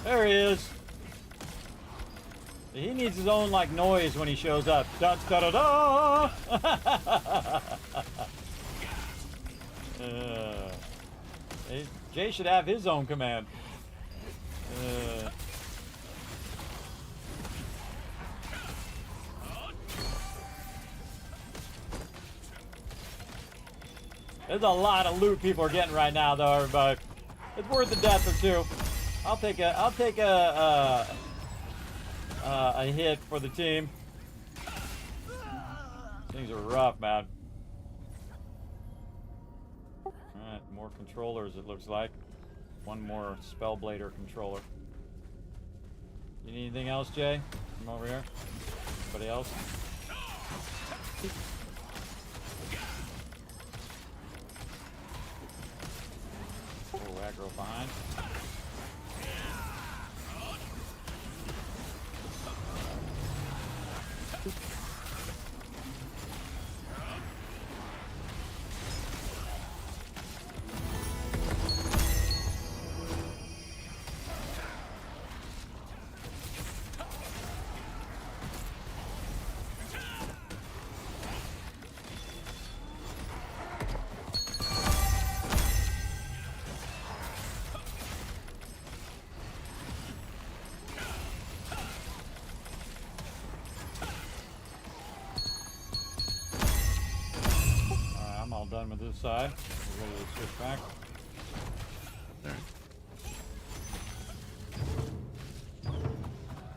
There he is. He needs his own like noise when he shows up. Da da da da. Jay should have his own command. There's a lot of loot people are getting right now, though, everybody. It's worth a death or two. I'll take a hit for the team. Things are rough, man. Alright, more controllers it looks like. One more Spellblader controller. You need anything else, Jay? Come over here. Anybody else? Oh, aggro behind. I'm all done with this side. We're ready to switch back. There.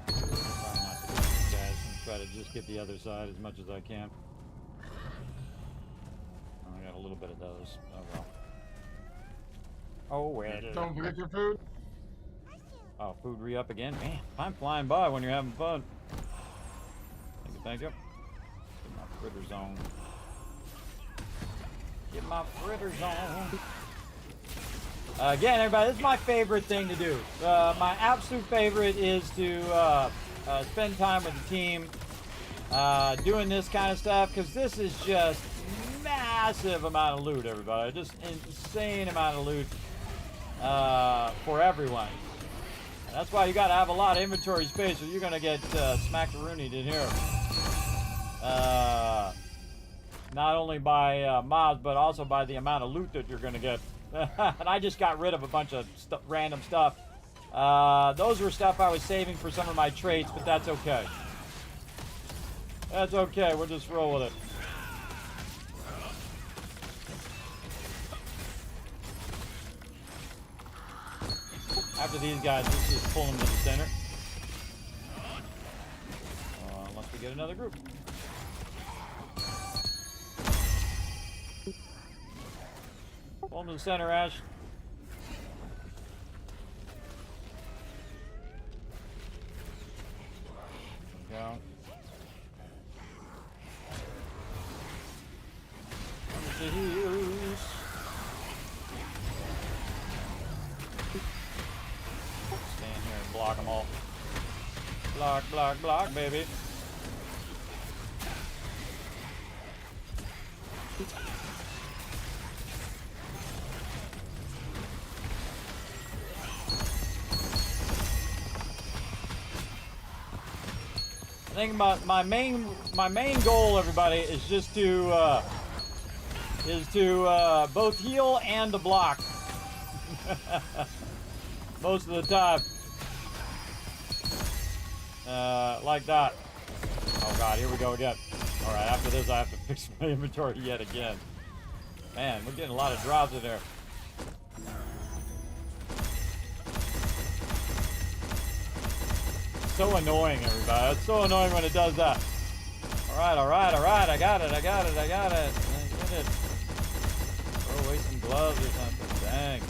Try not to get these guys and try to just get the other side as much as I can. I got a little bit of those. Oh well. Oh well. Don't forget your food. Oh, food re-up again? Man, time flying by when you're having fun. Thank you, thank you. Get my fritter zone. Get my fritter zone. Again, everybody, this is my favorite thing to do. My absolute favorite is to spend time with the team doing this kind of stuff, because this is just massive amount of loot, everybody. Just insane amount of loot for everyone. And that's why you got to have a lot of inventory space, or you're going to get smack-a-roonied in here. Not only by mobs, but also by the amount of loot that you're going to get. And I just got rid of a bunch of random stuff. Those were stuff I was saving for some of my traits, but that's okay. That's okay, we'll just roll with it. After these guys, let's just pull them to the center. Unless we get another group. Pull them to the center, Ash. There we go. The heels. Stand here and block them all. Block, block, block, baby. I think my main goal, everybody, is just to both heal and to block. Most of the time. Like that. Oh god, here we go again. Alright, after this I have to fix my inventory yet again. Man, we're getting a lot of drops in there. So annoying, everybody. It's so annoying when it does that. Alright, alright, alright. I got it. I get it. Throw away some gloves or something. Dang.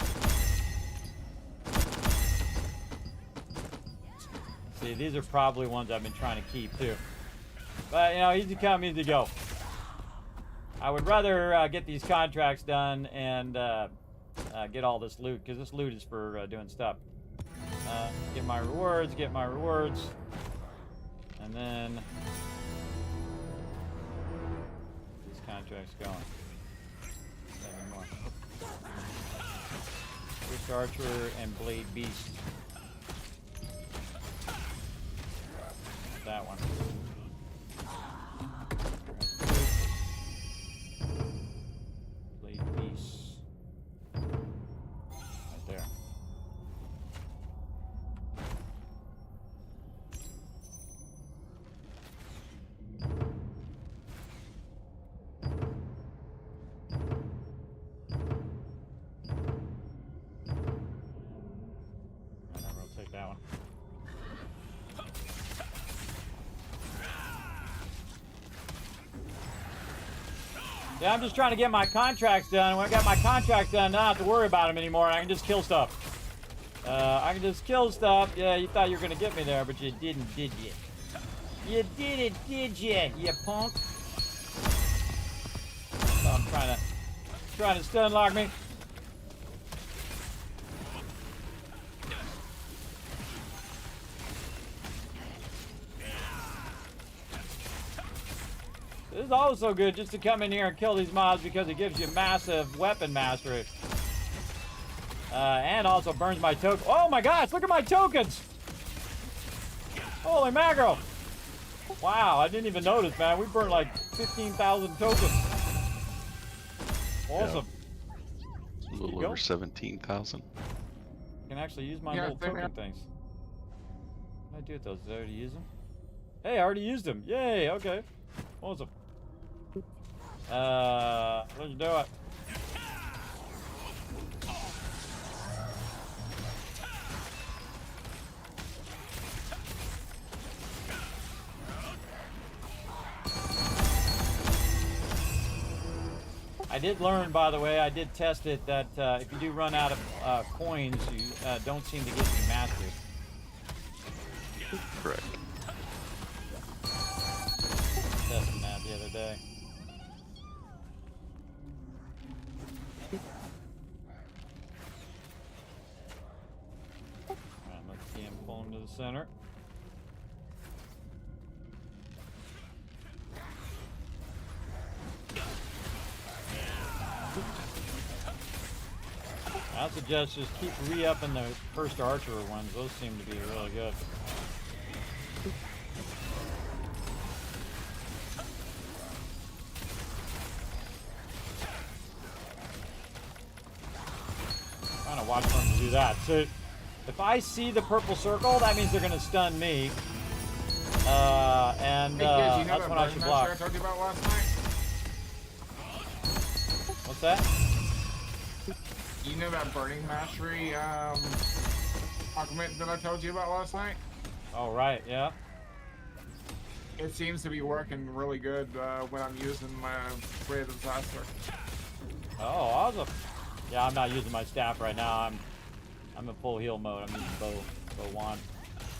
See, these are probably ones I've been trying to keep too. But, you know, easy come, easy go. I would rather get these contracts done and get all this loot, because this loot is for doing stuff. Get my rewards, and then these contracts going. 7 more. Switch Archer and Blade Beast. That one. Blade Beast. Right there. That one. Yeah, I'm just trying to get my contracts done. When I got my contracts done, I don't have to worry about them anymore. I can just kill stuff. I can just kill stuff. Yeah, you thought you were going to get me there, but you didn't, did you? You did it, did you, you punk? trying to stun lock me. This is also good just to come in here and kill these mobs because it gives you massive weapon mastery. And also burns my token. Oh my gosh, look at my tokens! Holy mackerel! Wow, I didn't even notice, man. We burned like 15,000 tokens. Awesome. A little over 17,000. I can actually use my little token things. What did I do with those? Did I already use them? Hey, I already used them. Yay, okay. Awesome. Let's do it. I did learn, by the way, I did test it, that if you do run out of coins, you don't seem to get any mastery. Correct. Testing that the other day. Alright, let's see him pull him to the center. I suggest just keep re-upping the first archer ones. Those seem to be really good. Trying to watch for them to do that. So if I see the purple circle, that means they're going to stun me. And that's when I should block. I told you about last night? What's that? You know that burning mastery augment that I told you about last night? Oh, right, yeah. It seems to be working really good when I'm using my Ray of Disaster. Oh, awesome. Yeah, I'm not using my staff right now. I'm in full heal mode. I'm using bow wand.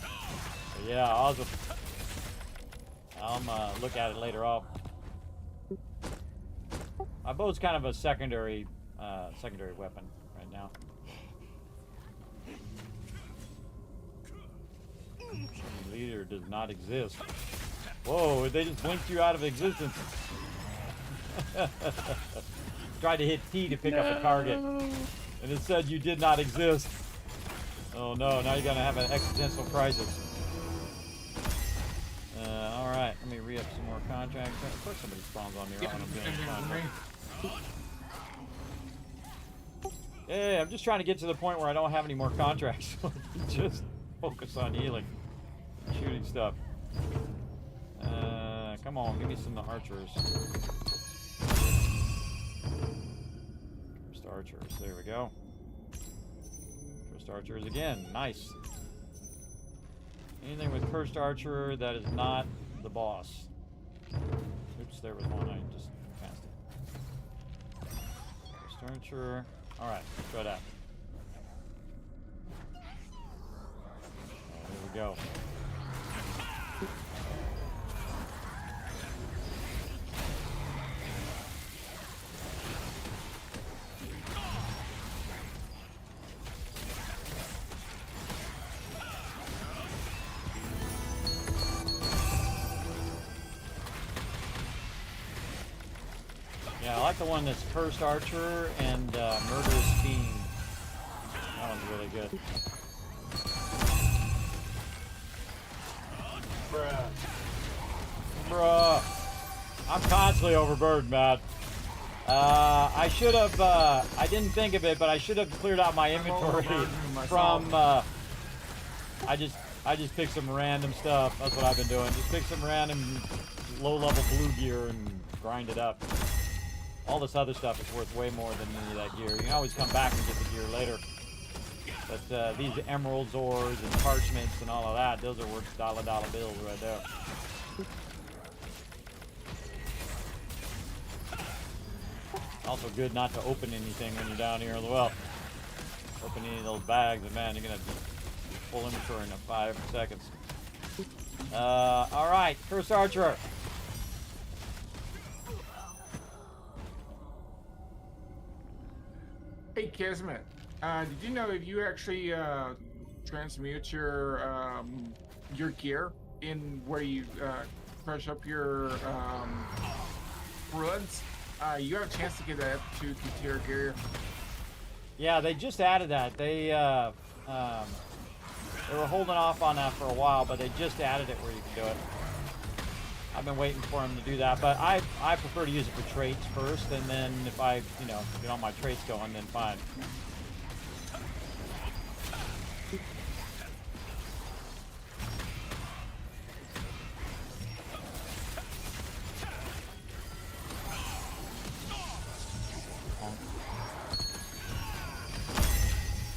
But yeah, awesome. I'll look at it later off. My bow's kind of a secondary weapon right now. Leader does not exist. Whoa, they just blinked you out of existence. Tried to hit T to pick up a target, and it said you did not exist. Oh no, now you're gonna have an existential crisis. Alright, let me re-up some more contracts. Of course somebody spawns on me right when I'm doing a contract. Yeah, I'm just trying to get to the point where I don't have any more contracts. Just focus on healing. Shooting stuff. Come on, give me some archers. First archers, there we go. First archers again, nice. Anything with cursed archer that is not the boss. Oops, there was one, I just passed it. First archer. Alright, let's try that. There we go. Yeah, I like the one that's Cursed Archer and Murderous Fiend. That one's really good. Bruh. I'm constantly overburdened, man. I should have, I didn't think of it, but I should have cleared out my inventory from, I just picked some random stuff. That's what I've been doing. Just pick some random low-level blue gear and grind it up. All this other stuff is worth way more than any of that gear. You can always come back and get the gear later. But these emeralds, ores, and parchments and all of that, those are worth dollar bills right there. Also good not to open anything when you're down here as well. Open any of those bags, and man, you're gonna be full inventory in 5 seconds. Alright, Cursed Archer. Hey, Kismet. Did you know if you actually transmute your gear in where you crush up your ruins, you have a chance to get that to your gear? Yeah, they just added that. They were holding off on that for a while, but they just added it where you can do it. I've been waiting for them to do that, but I prefer to use it for traits first, and then if I, get all my traits going, then fine.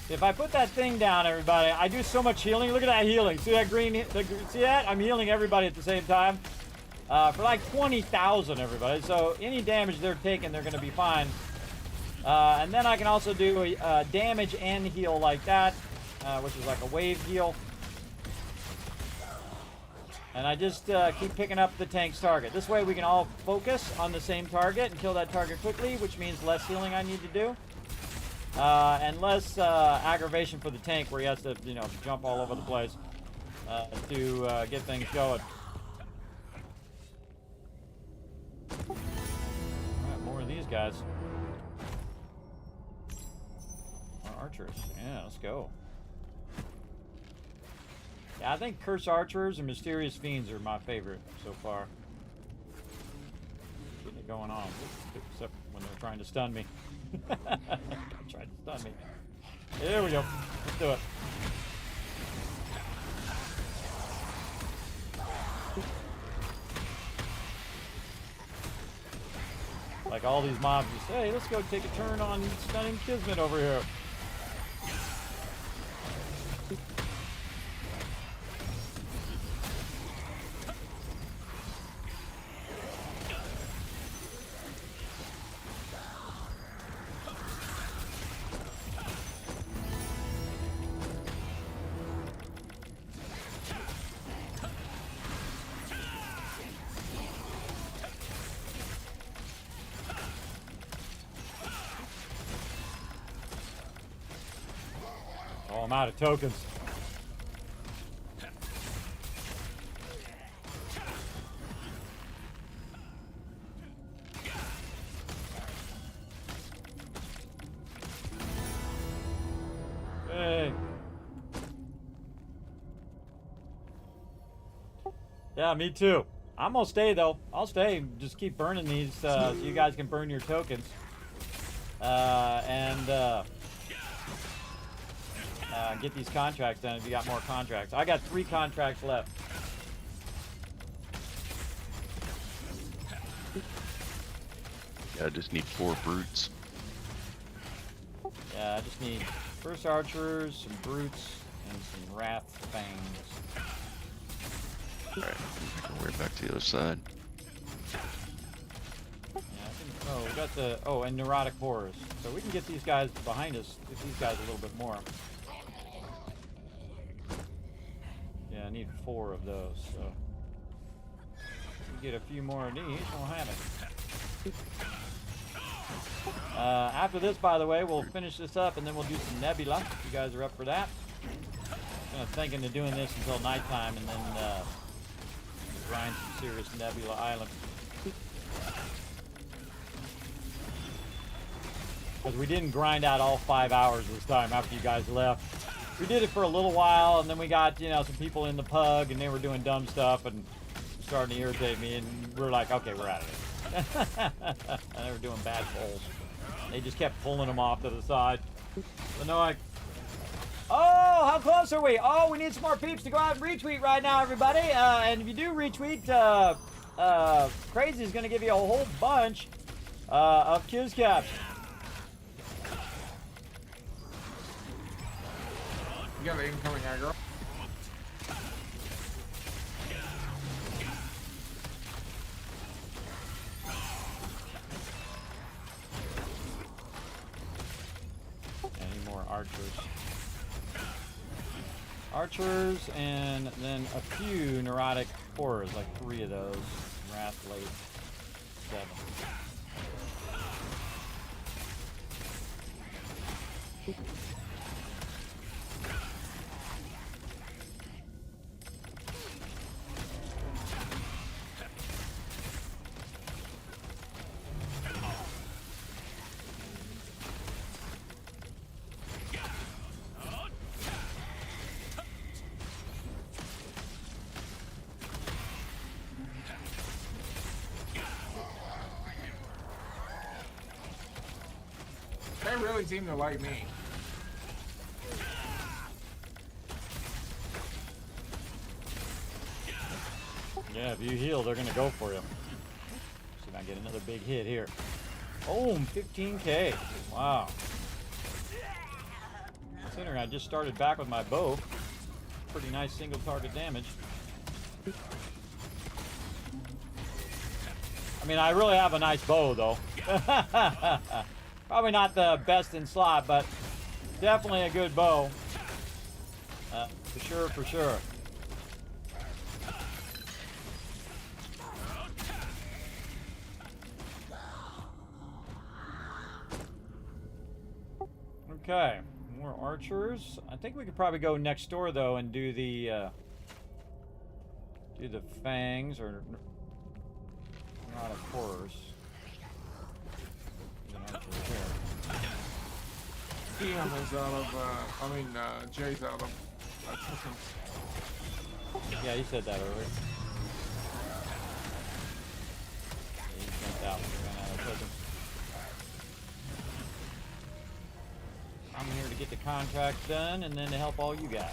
If I put that thing down, everybody, I do so much healing. Look at that healing. See that green? See that? I'm healing everybody at the same time. For like 20,000, everybody. So any damage they're taking, they're going to be fine. And then I can also do damage and heal like that, which is like a wave heal. And I just keep picking up the tank's target. This way we can all focus on the same target and kill that target quickly, which means less healing I need to do. And less aggravation for the tank where he has to, jump all over the place to get things going. Alright, more of these guys. More archers. Yeah, let's go. Yeah, I think Curse Archers and Mysterious Fiends are my favorite so far. Getting it going on. Except when they're trying to stun me. Tried to stun me. There we go. Let's do it. Like all these mobs just say, hey, let's go take a turn on stunning Kismet over here. Oh, I'm out of tokens. Hey. Yeah, me too. I'm gonna stay though. I'll stay. Just keep burning these so you guys can burn your tokens. Get these contracts done if you got more contracts. I got 3 contracts left. Yeah, I just need 4 brutes. Yeah, I just need Curse Archers, some brutes, and some Wrath Fangs. Alright, make our way back to the other side. Yeah, I think, oh, we got the, and Neurotic Horrors. So we can get these guys behind us, get these guys a little bit more. Yeah, I need 4 of those, so. We get a few more of these, we'll have it. After this, by the way, we'll finish this up and then we'll do some Nebula, if you guys are up for that. I'm thinking of doing this until nighttime and then grind some serious Nebula Island. Because we didn't grind out all 5 hours this time after you guys left. We did it for a little while, and then we got, some people in the pug, and they were doing dumb stuff, and starting to irritate me, and we're like, okay, we're out of here. And they were doing bad pulls. They just kept pulling them off to the side. So no, oh, how close are we? Oh, we need some more peeps to go out and retweet right now, everybody. And if you do retweet, Crazy is going to give you a whole bunch of Q's caps. You got an incoming aggro. Any more archers? Archers, and then a few neurotic horrors, like 3 of those. Wrath late 7. really seem to like me. Yeah, if you heal, they're gonna go for you. See if I get another big hit here. Boom, 15k. Wow. Considering I just started back with my bow. Pretty nice single target damage. I mean, I really have a nice bow, though. Probably not the best in slot, but definitely a good bow. For sure, for sure. Okay, more archers. I think we could probably go next door though and do the fangs, or not, of course. There's an archer here. Ian is out of, Jay's out of cooking. Yeah, you said that earlier. Yeah, he jumped out when he ran out of tokens. I'm here to get the contract done and then to help all you guys.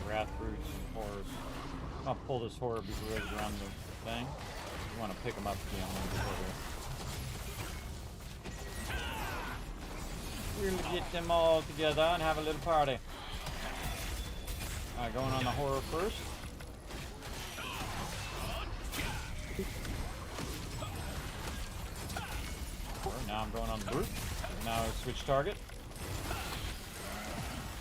Wrath brutes and horrors. I'll pull this horror before it goes around the thing. You want to pick them up again before we'll get them all together and have a little party. Alright, going on the horror first. Now I'm going on the brute. Now I switch target.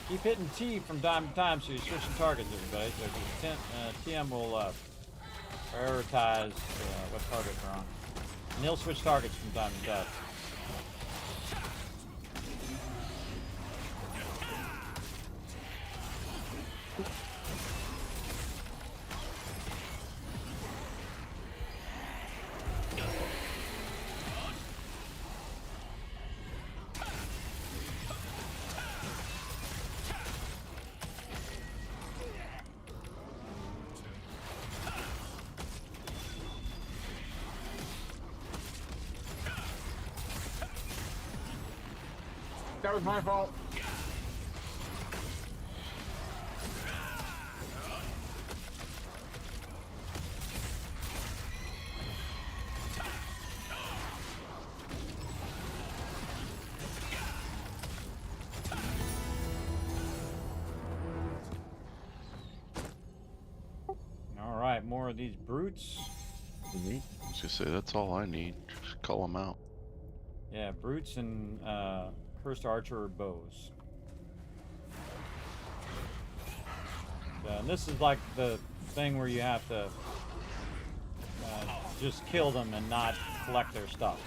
Keep hitting T from time to time so you're switching targets, everybody. So TM will prioritize what target they're on. And he'll switch targets from time to time. That was my fault. All right, more of these brutes. I was gonna say, that's all I need. Just call them out. Yeah, brutes and cursed archer bows. And this is like the thing where you have to just kill them and not collect their stuff.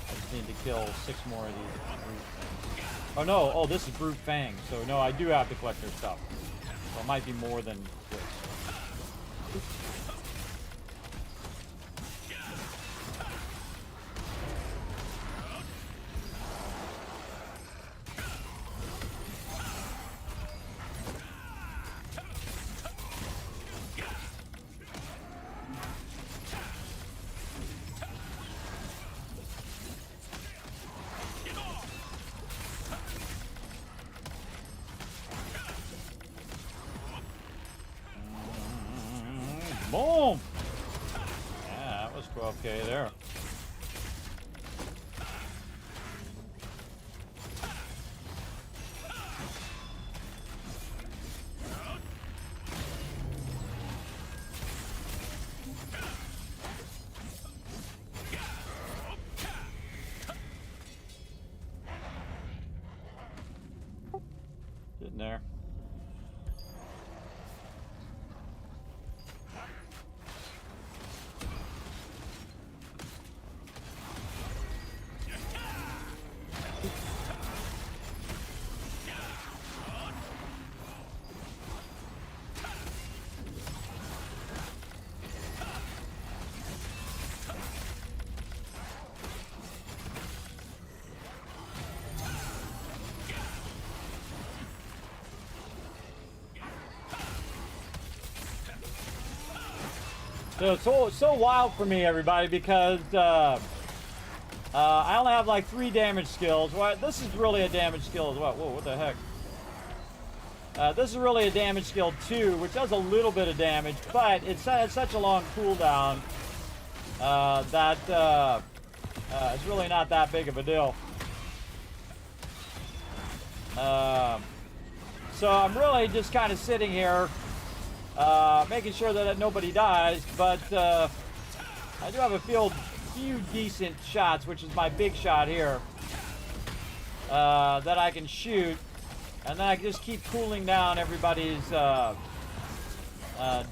I just need to kill 6 more of these brute things. Oh no, oh this is brute fang, so no, I do have to collect their stuff. So it might be more than this. Boom! Yeah, that was 12k there. Getting there. It's so wild for me, everybody, because I only have like 3 damage skills. Well, this is really a damage skill as well. Whoa, what the heck? This is really a damage skill too, which does a little bit of damage, but it's such a long cooldown that it's really not that big of a deal. So I'm really just kind of sitting here, making sure that nobody dies, but I do have a few decent shots, which is my big shot here, that I can shoot. And then I just keep cooling down everybody's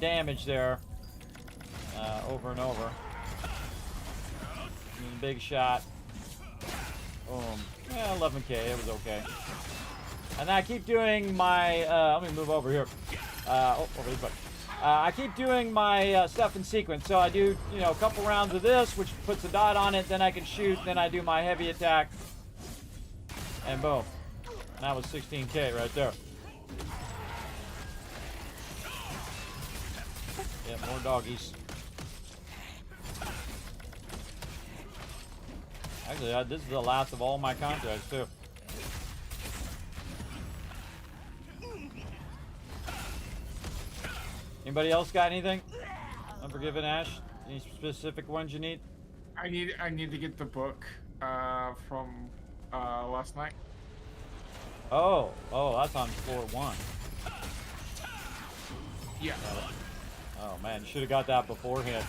damage there over and over. Big shot. Boom. Yeah, 11k. It was okay. And then I keep doing my... let me move over here. Over this way. I keep doing my stuff in sequence. So I do, a couple rounds of this, which puts a dot on it. Then I can shoot. Then I do my heavy attack. And boom. That was 16k right there. Yeah, more doggies. Actually, this is the last of all my contracts too. Anybody else got anything? Unforgiven Ash? Any specific ones you need? I need to get the book from last night. Oh, that's on floor 1. Yeah. Oh man, you should have got that beforehand.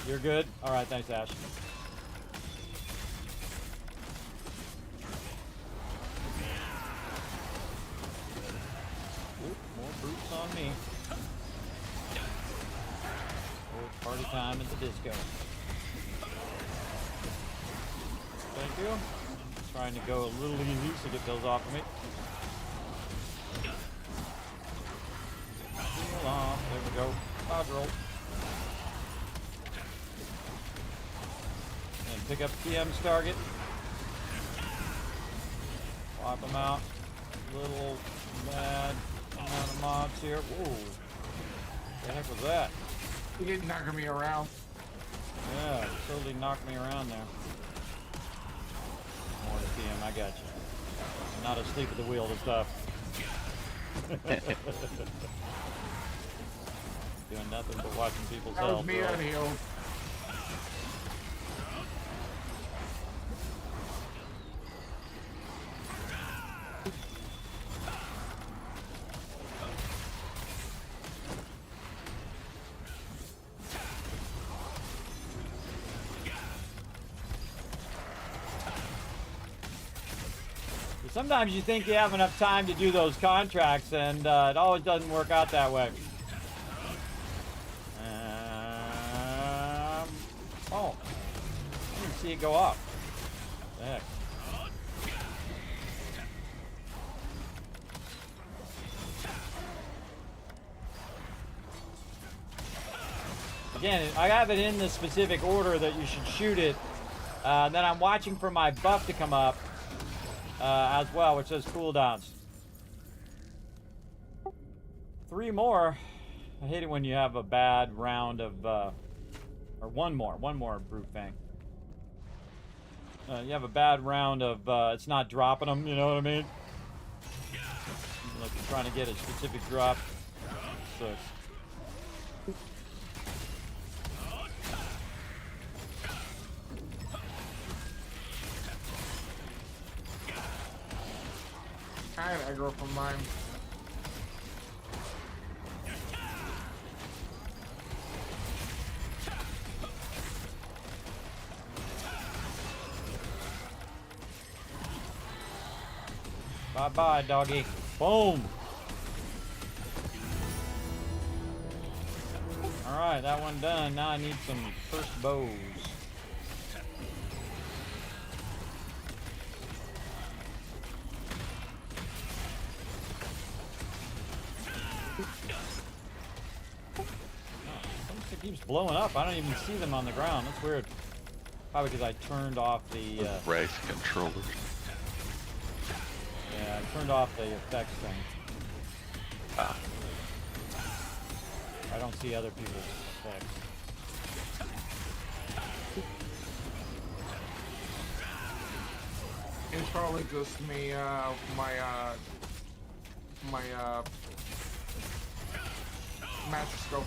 You're good? Alright, thanks, Ash. Oop, more brutes on me. Oh, it's party time at the disco. Thank you. Trying to go a little easy to get those off of me. Peel off. There we go. Dodge roll. And pick up TM's target. Wipe them out. Little bad amount of mobs here. Whoa. What the heck was that? He didn't knock me around. Yeah, totally knocked me around there. More TM, I got you. I'm not asleep at the wheel and stuff. Doing nothing but watching people's That was health. me Bro. on the hill. Sometimes you think you have enough time to do those contracts, and it always doesn't work out that way. Oh, I didn't see it go up. What the heck? Again, I have it in the specific order that you should shoot it. Then I'm watching for my buff to come up. As well, which says cooldowns. 3 more. I hate it when you have a bad round of, or one more brute fang. You have a bad round of, it's not dropping them, you know what I mean? Like you're trying to get a specific drop. So I had aggro from mine. bye-bye, doggy. Boom. Alright, that one done. Now I need some first bows. It keeps blowing up. I don't even see them on the ground. That's weird. Probably because I turned off the... Right controllers. Yeah, I turned off the effects thing. Ah. I don't see other people's fix. It's probably just me, my master scope.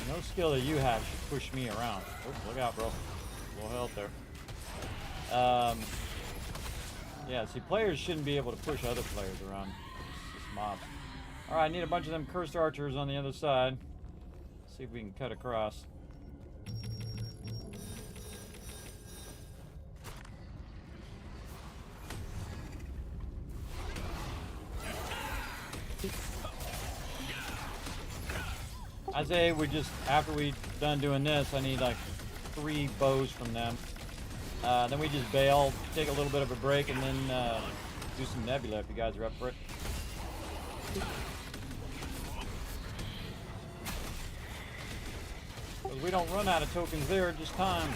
No skill that you have should push me around. Oh, look out, bro. Low health there. Yeah, see, players shouldn't be able to push other players around. It's just mobs. Alright, I need a bunch of them cursed archers on the other side. See if we can cut across. I say we just, after we're done doing this, I need like 3 bows from them. Then we just bail, take a little bit of a break, and then do some nebula if you guys are up for it. Because we don't run out of tokens there, just time.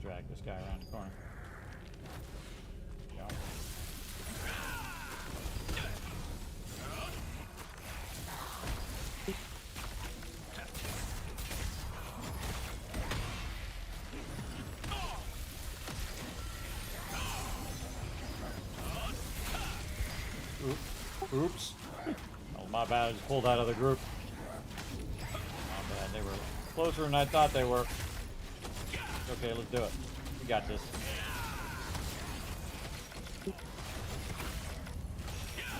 Drag this guy around the corner. Go. Oops. Oh, my bad. I just pulled out of the group. My bad. They were closer than I thought they were. Okay, let's do it. We got this.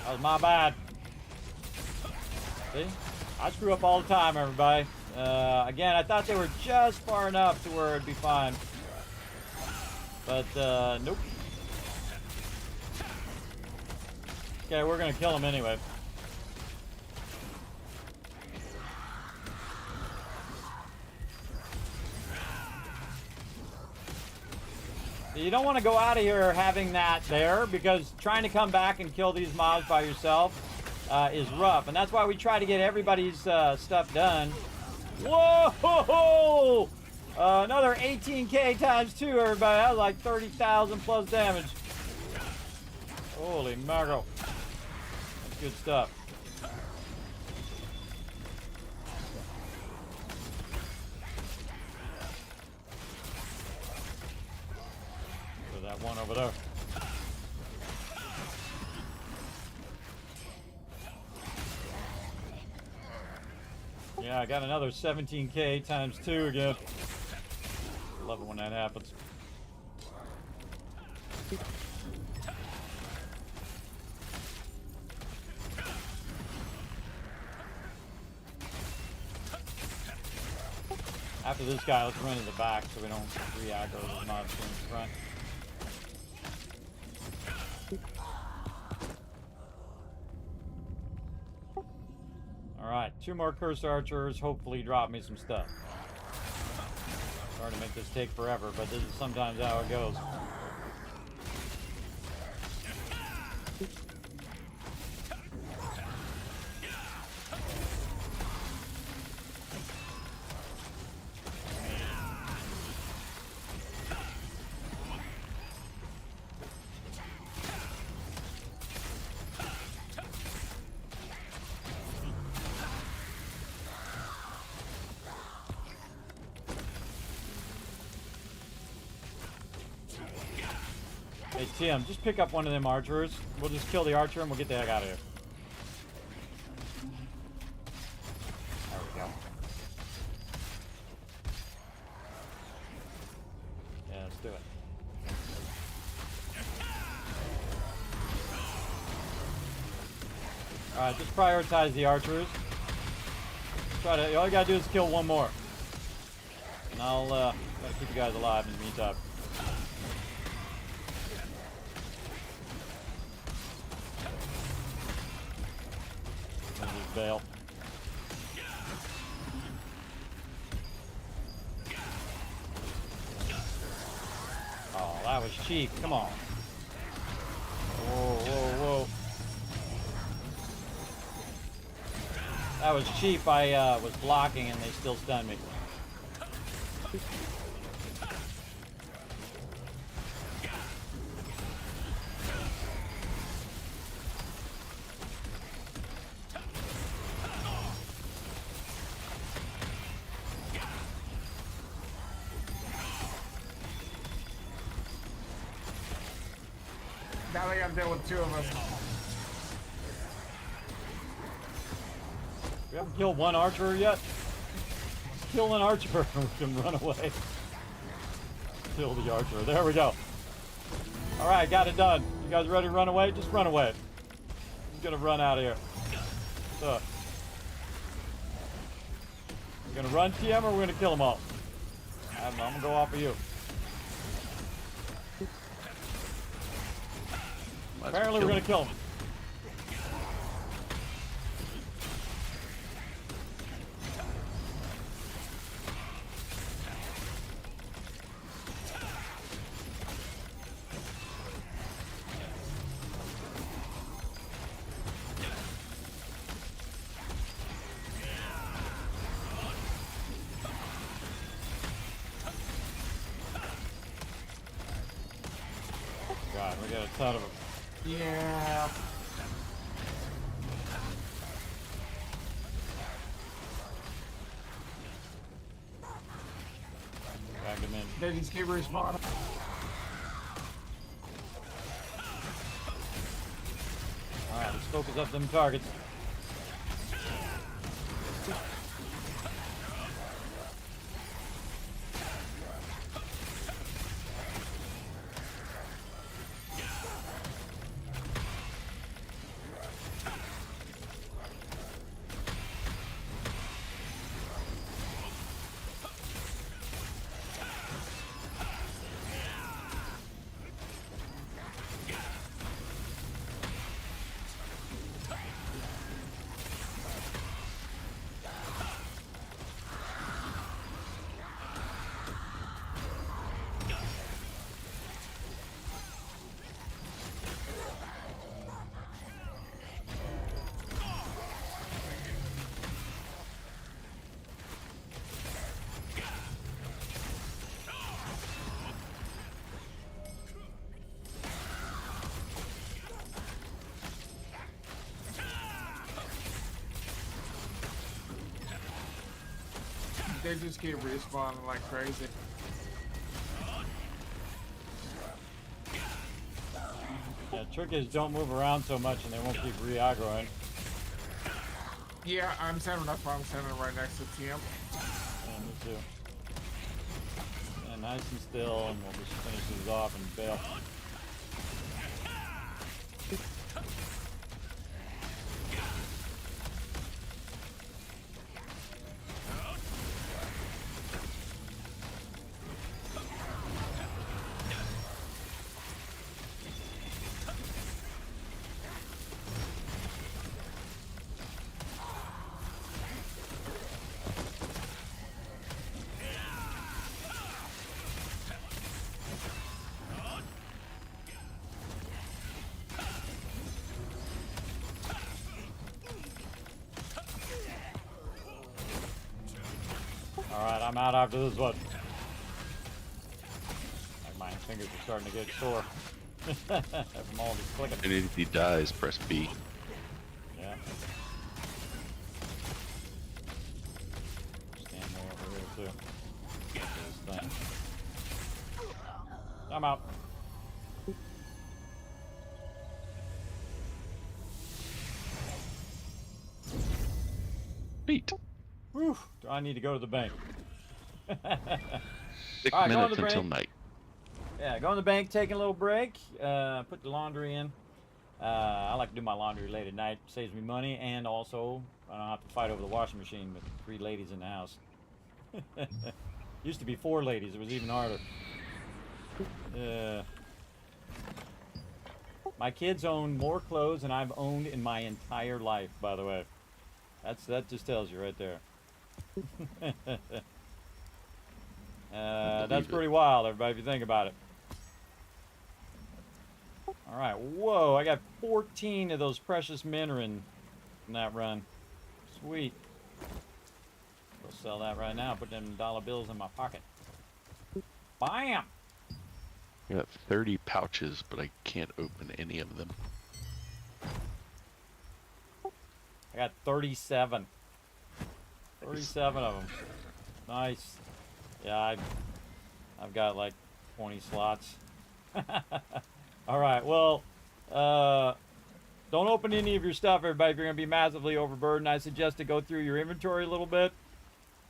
That was my bad. See? I screw up all the time, everybody. Again, I thought they were just far enough to where it'd be fine. But, nope. Okay, we're gonna kill him anyway. You don't want to go out of here having that there, because trying to come back and kill these mobs by yourself is rough. And that's why we try to get everybody's stuff done. Whoa! Another 18k times 2, everybody. That was like 30,000 plus damage. Holy mackerel. That's good stuff. That one over there. Yeah, I got another 17k times 2 again. Love it when that happens. After this guy, let's run to the back so we don't re-aggro the mobs in front. Alright, 2 more cursed archers, hopefully drop me some stuff. Sorry to make this take forever, but this is sometimes how it goes. Hey, Tim, just pick up one of them archers. We'll just kill the archer and we'll get the heck out of here. There we go. Yeah, let's do it. Alright, just prioritize the archers. All you gotta do is kill one more. And I'll try to keep you guys alive in the meantime. bail. Oh, that was cheap. Come on. Whoa, whoa, whoa. That was cheap. I was blocking and they still stunned me. Now they got to deal with 2 of us. We haven't killed one archer yet. Kill an archer and we can run away. Kill the archer. There we go. Alright, got it done. You guys ready to run away? Just run away. I'm gonna run out of here. So, we're gonna run TM or we're gonna kill them all? I don't know, I'm gonna go off of you. Apparently we're gonna kill them. God, we got a ton of them. Yeah. Back them in. They just keep respawning. Alright, let's focus up them targets. They just keep respawning like crazy. Yeah, trick is don't move around so much and they won't keep re-aggroing. Yeah, I'm standing. That's why I'm standing right next to TM. Yeah, me too. Yeah, nice and still, and we'll just finish these off and bail. Alright, I'm out after this one. Like my fingers are starting to get sore. From all this clicking. And if he dies, press B. Yeah. Stand more over here too. This thing. I'm out. Beat. Whew. Do I need to go to the bank? 6 Alright, go on minutes the until break. night. Yeah, go in the bank, taking a little break, put the laundry in. I like to do my laundry late at night, saves me money, and also I don't have to fight over the washing machine with 3 ladies in the house. Used to be 4 ladies, it was even harder. My kids own more clothes than I've owned in my entire life, by the way. That just tells you right there. That's pretty wild, everybody, if you think about it. All right, whoa, I got 14 of those precious mineral in that run. Sweet. We'll sell that right now, put them dollar bills in my pocket. Bam! I got 30 pouches, but I can't open any of them. I got 37. 37 of them. Nice. Yeah, I've got like 20 slots. All right, well, don't open any of your stuff, everybody, if you're going to be massively overburdened. I suggest to go through your inventory a little bit,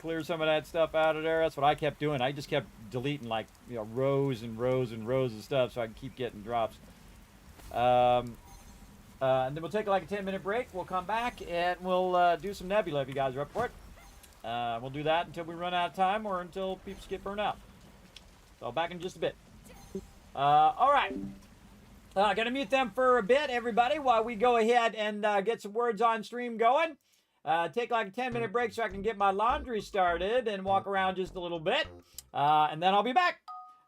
clear some of that stuff out of there. That's what I kept doing. I just kept deleting, like, you know, rows and rows and rows of stuff so I can keep getting drops. And then we'll take like a 10-minute break. We'll come back and we'll do some Nebula if you guys are up for it. We'll do that until we run out of time or until peeps get burned out. So back in just a bit. All right. Gonna mute them for a bit, everybody, while we go ahead and get some words on stream going. Take like a 10-minute break so I can get my laundry started and walk around just a little bit. And then I'll be back.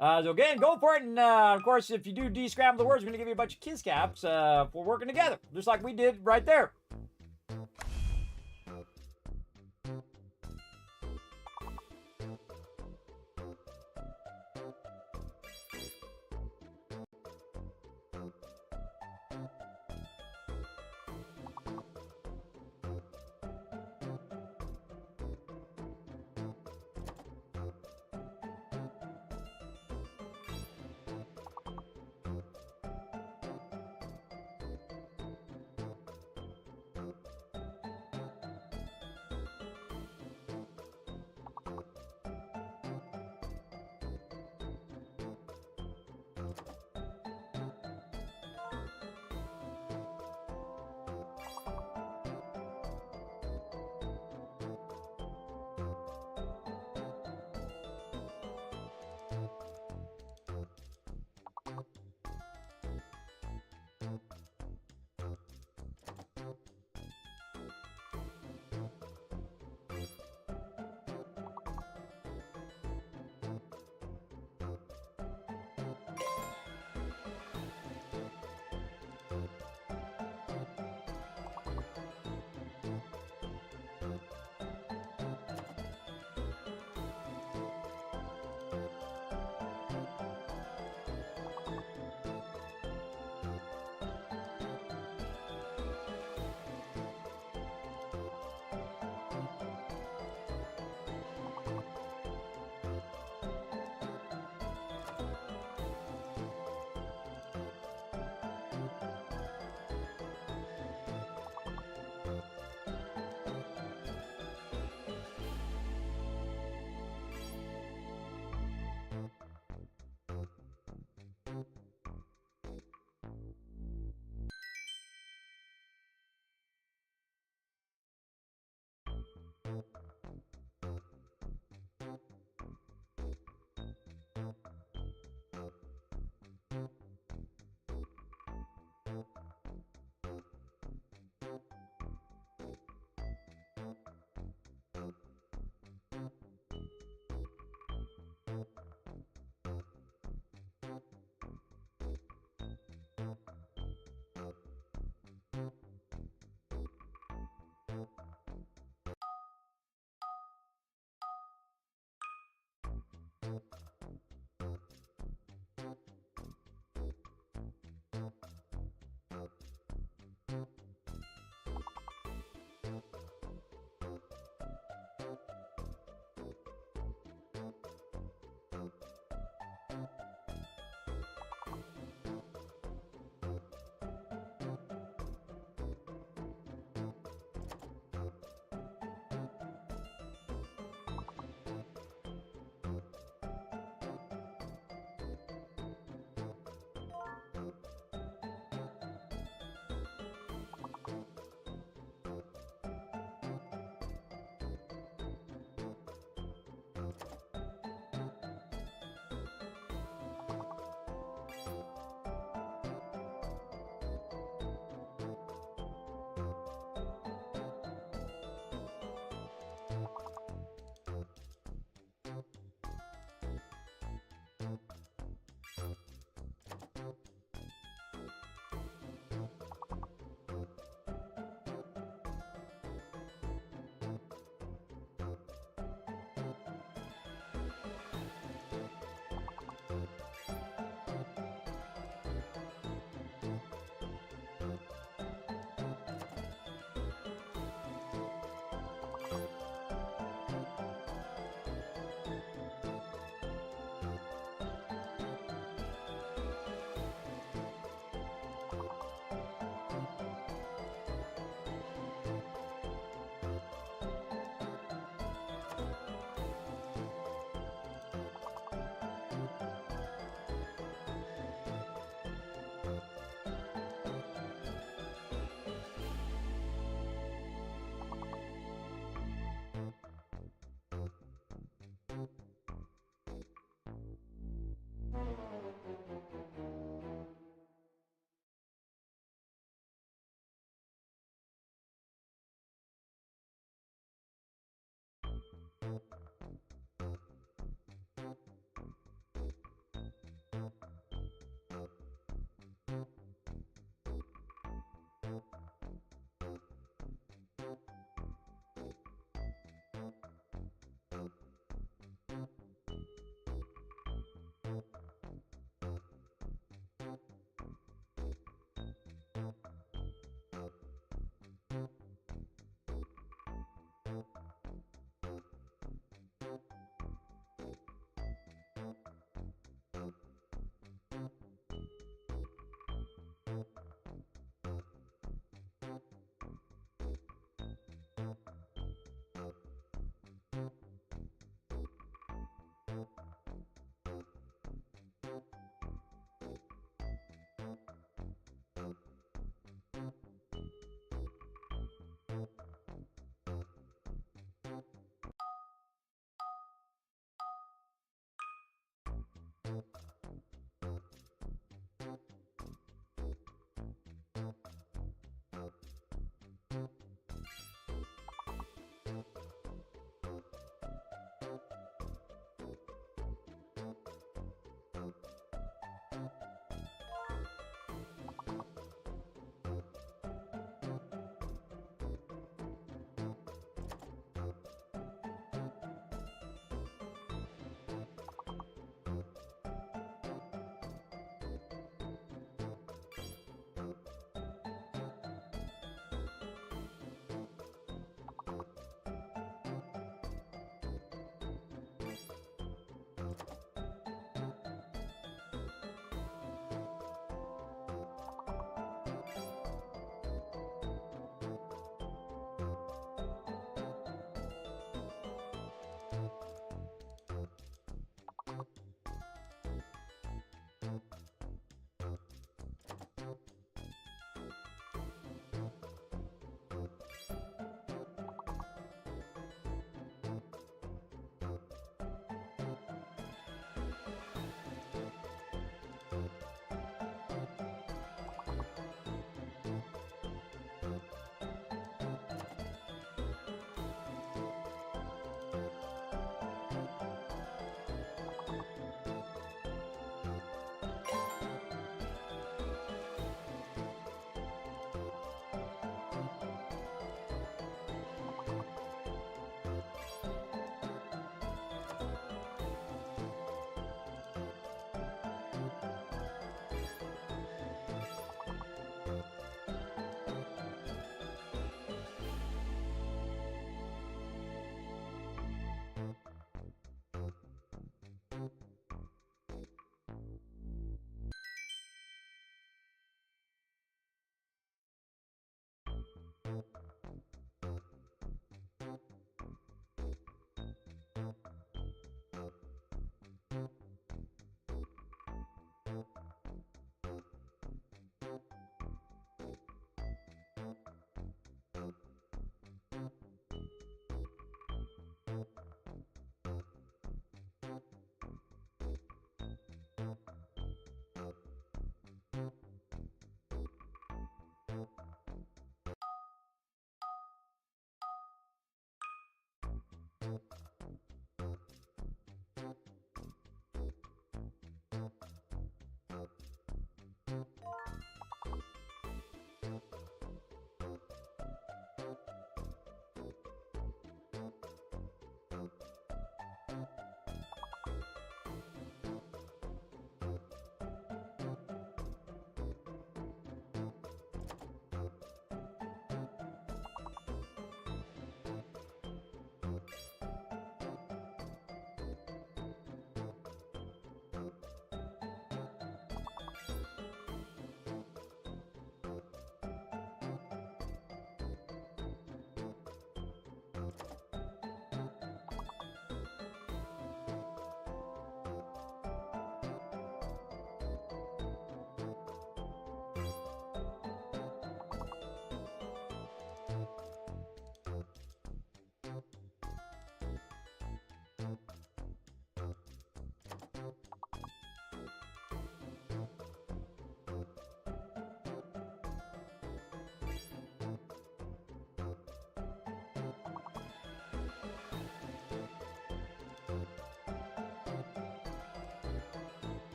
So again, go for it. And of course, if you do de-scramble the words, I'm going to give you a bunch of kiss caps for working together, just like we did right there.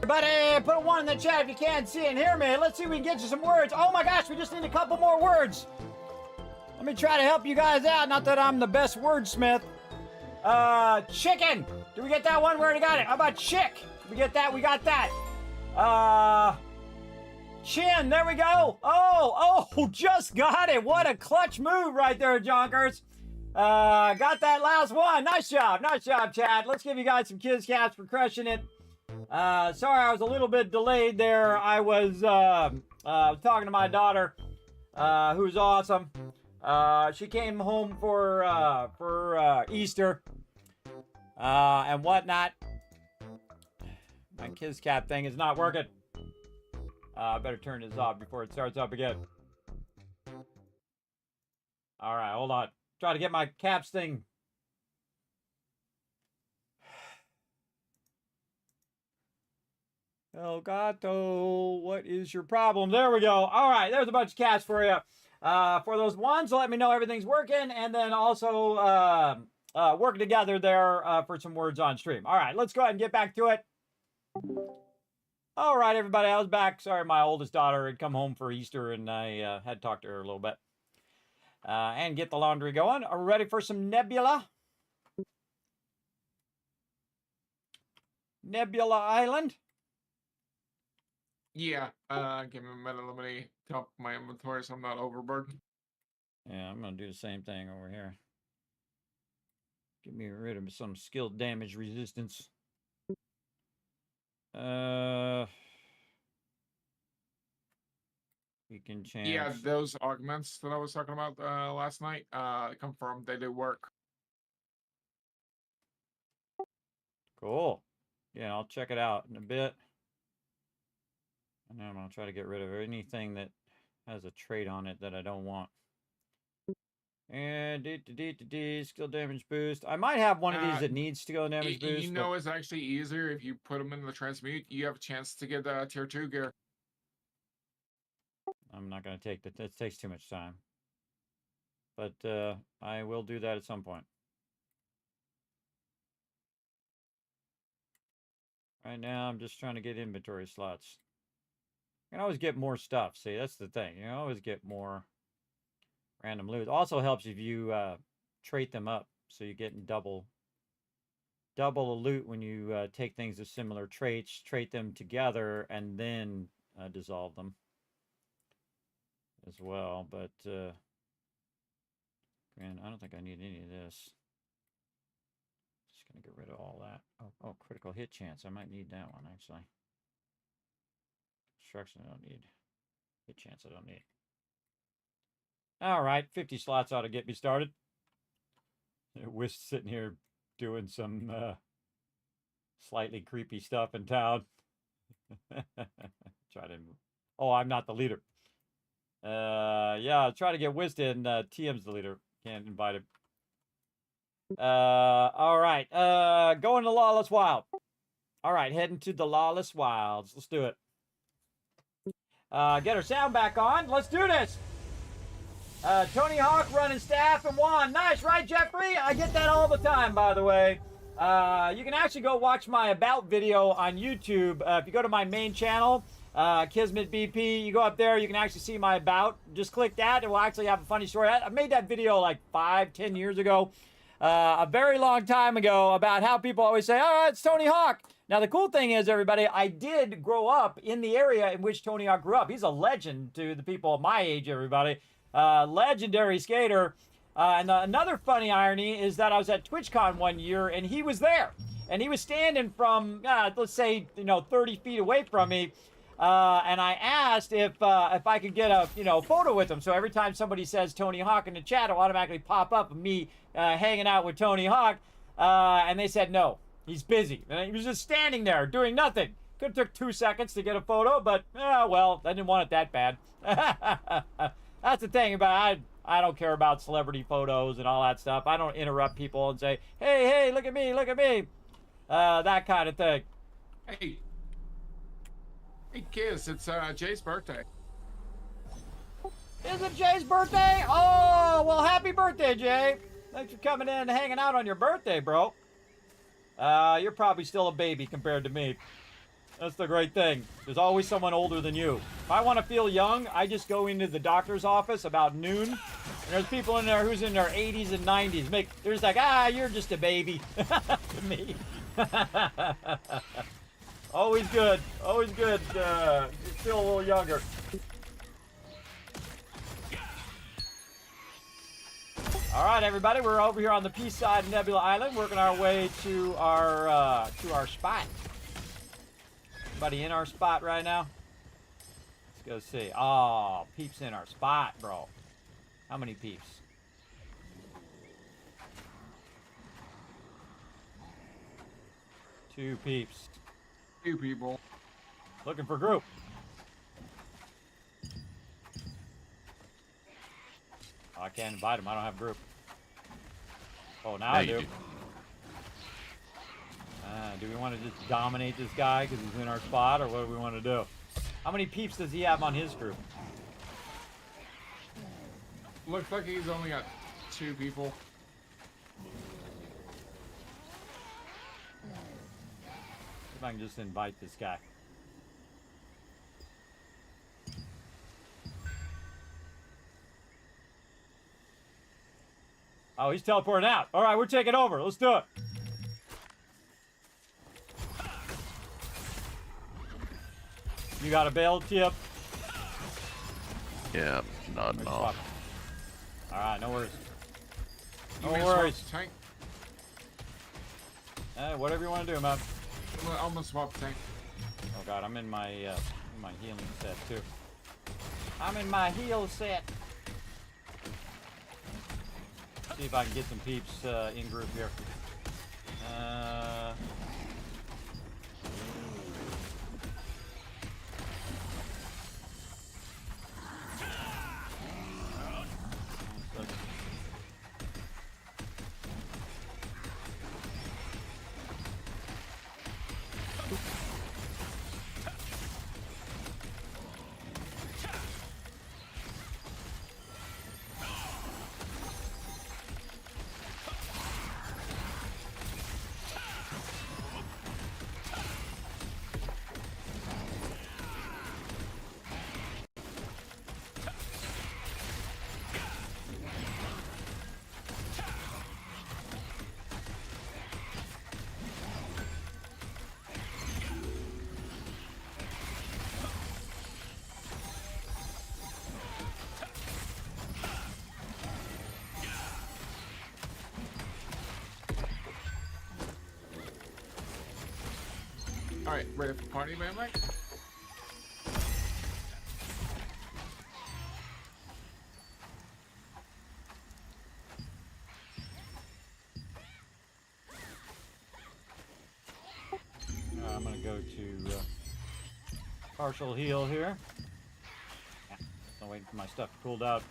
Everybody, put a 1 in the chat if you can't see and hear me. Let's see if we can get you some words. Oh my gosh, we just need a couple more words. Let me try to help you guys out. Not that I'm the best wordsmith. Chicken. Did we get that one? We already got it. How about chick? Did we get that? We got that. Chin. There we go. Oh, just got it. What a clutch move right there, Jonkers. Got that last one. Nice job. Nice job, Chad. Let's give you guys some kids caps for crushing it. Sorry I was a little bit delayed there. I was talking to my daughter, who's awesome. She came home for Easter and whatnot. My kids cap thing is not working. I better turn this off before it starts up again. All right, hold on. Try to get my caps thing. El Gato, what is your problem? There we go. All right, there's a bunch of caps for you. For those ones, let me know everything's working, and then also working together there for some words on stream. All right, let's go ahead and get back to it. All right, everybody, I was back. Sorry, my oldest daughter had come home for Easter, and I had to talk to her a little bit. And get the laundry going. Are we ready for some Nebula? Nebula Island? Yeah, give me a minute. Let me top my inventory so I'm not overburdened. Yeah, I'm going to do the same thing over here. Get me rid of some skill damage resistance. We can change. Yeah, those augments that I was talking about last night, confirmed they do work. Cool. Yeah, I'll check it out in a bit. And then I'm going to try to get rid of anything that has a trait on it that I don't want. And skill damage boost. I might have one of these that needs skill damage boost. You know, it's actually easier if you put them in the transmute. You have a chance to get tier 2 gear. I'm not going to take that. That takes too much time. But I will do that at some point. Right now, I'm just trying to get inventory slots. You can always get more stuff. See, that's the thing. You can always get more Random loot. Also helps if you trait them up, so you're getting double the loot when you take things with similar traits, trait them together, and then dissolve them as well. But man, I don't think I need any of this. Just gonna get rid of all that. Oh, critical hit chance. I might need that one actually. Destruction I don't need. Hit chance I don't need. All right, 50 slots ought to get me started. We're sitting here doing some slightly creepy stuff in town. Try to. Oh, I'm not the leader. Yeah, try to get Wiston. TM's the leader. Can't invite him. All right. Going to Lawless Wild. All right, heading to the Lawless Wilds. Let's do it. Get our sound back on. Let's do this. Tony Hawk running staff and Juan. Nice, right, Jeffrey? I get that all the time, by the way. You can actually go watch my About video on YouTube. If you go to my main channel, Kismet BP, you go up there, you can actually see my About. Just click that, it will actually have a funny story. I made that video like 5-10 years ago, a very long time ago, about how people always say, oh, it's Tony Hawk. Now, the cool thing is, everybody, I did grow up in the area in which Tony Hawk grew up. He's a legend to the people of my age, everybody. Legendary skater. And another funny irony is that I was at TwitchCon one year, and he was there. And he was standing from, let's say, 30 feet away from me. And I asked if I could get a, photo with him. So every time somebody says Tony Hawk in the chat, it'll automatically pop up of me hanging out with Tony Hawk. And they said no. He's busy. And he was just standing there doing nothing. Could have took 2 seconds to get a photo, but, well, I didn't want it that bad. That's the thing about I don't care about celebrity photos and all that stuff. I don't interrupt people and say, hey, look at me, look at me. That kind of thing. Hey, Kiss, it's Jay's birthday. Is it Jay's birthday? Oh, well, happy birthday, Jay. Thanks for coming in and hanging out on your birthday, bro. You're probably still a baby compared to me. That's the great thing. There's always someone older than you. If I want to feel young, I just go into the doctor's office about noon, and there's people in there who's in their 80s and 90s. They're just like, you're just a baby to me. Always good. Always good. Feel a little younger. All right, everybody, we're over here on the peace side of Nebula Island, working our way to our spot. Anybody in our spot right now? Let's go see. Oh, peeps in our spot, bro. How many peeps? Two peeps. Two people. Looking for group. Oh, I can't invite them. I don't have group. Oh, now I do. Do we want to just dominate this guy because he's in our spot, or what do we want to do? How many peeps does he have on his group? Looks like he's only got 2 people. See if I can just invite this guy. Oh, he's teleporting out. All right, we're taking over. Let's do it. You got a bail, Tip? Yeah, nodding off. All right, no worries. No You worries. Tank? Whatever you want to do, man. I'm gonna swap the tank. Oh God, I'm in my healing set too. I'm in my heal set. See if I can get some peeps in group here. All right, ready for party, man, Mike? I'm gonna go to partial heal here. Yeah, still waiting for my stuff to cool out.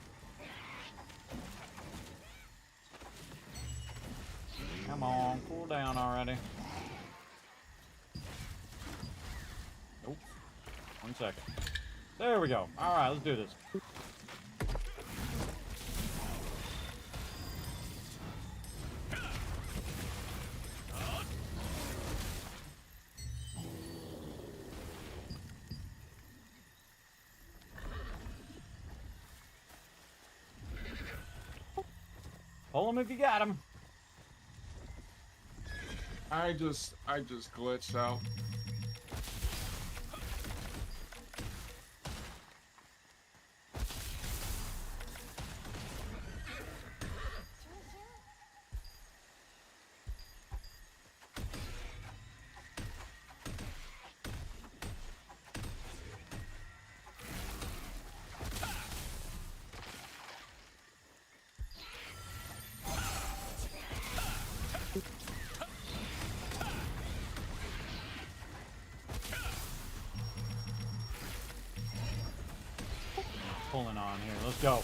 Come on, cool down already. Nope. 1 second. There we go. All right, let's do this. Pull him if you got him. I just glitched out. Pulling on here. Let's go.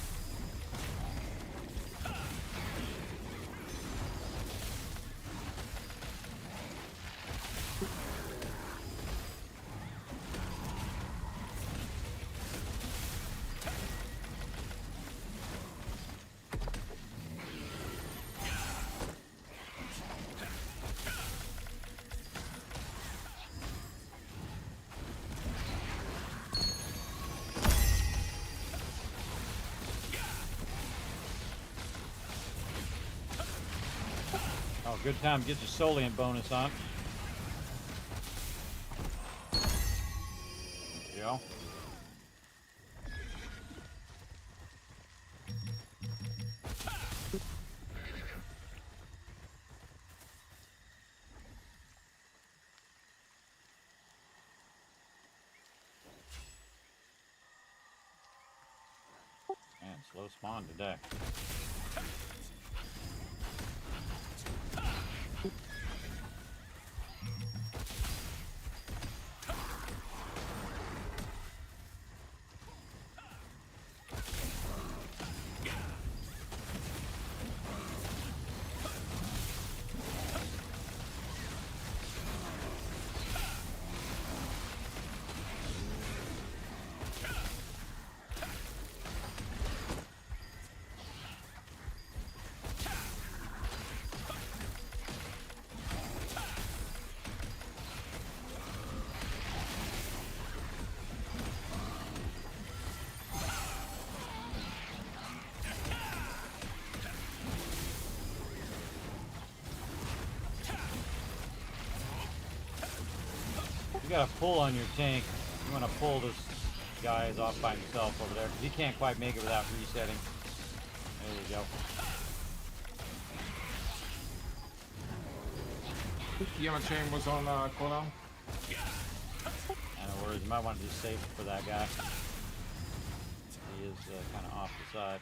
Oh, good time to get your Solian bonus on. There you go. Man, slow spawn today. You gotta pull on your tank. You wanna pull this guy is off by himself over there, because he can't quite make it without resetting. There you go. Yama chain was on cooldown. No worries, you might want to just save it for that guy. He is kind of off the side.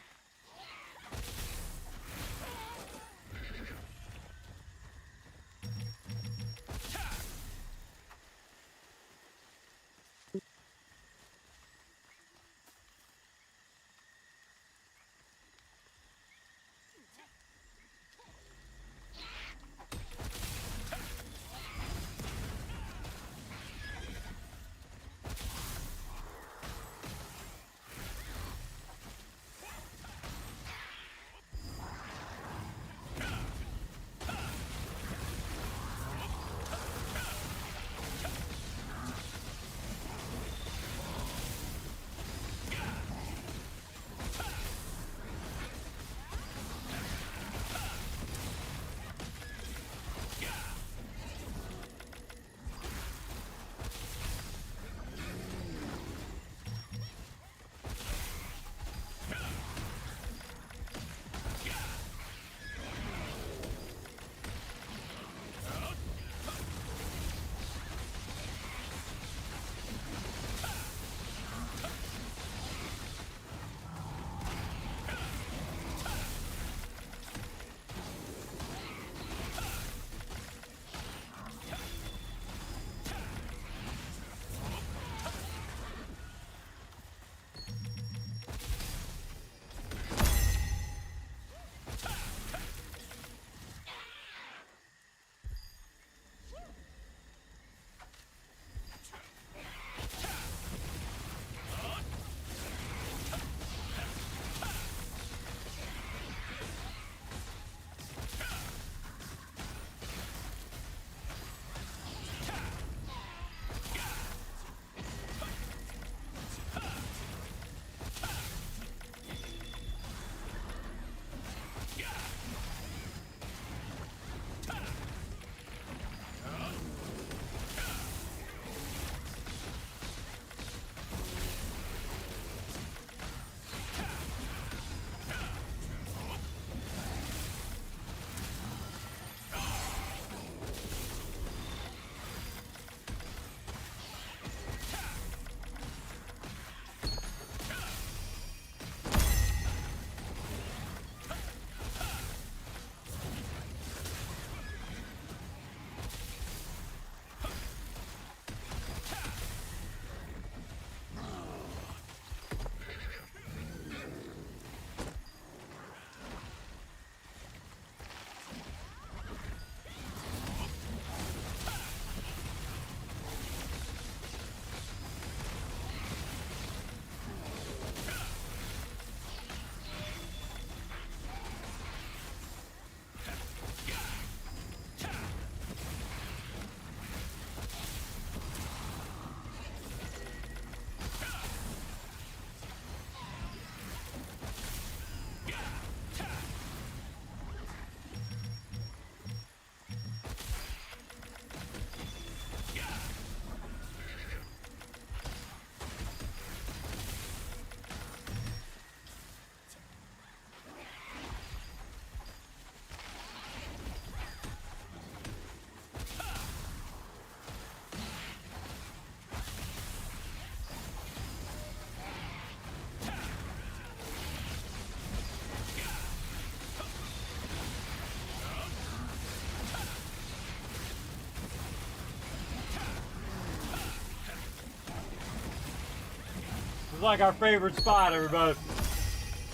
is like our favorite spot, everybody.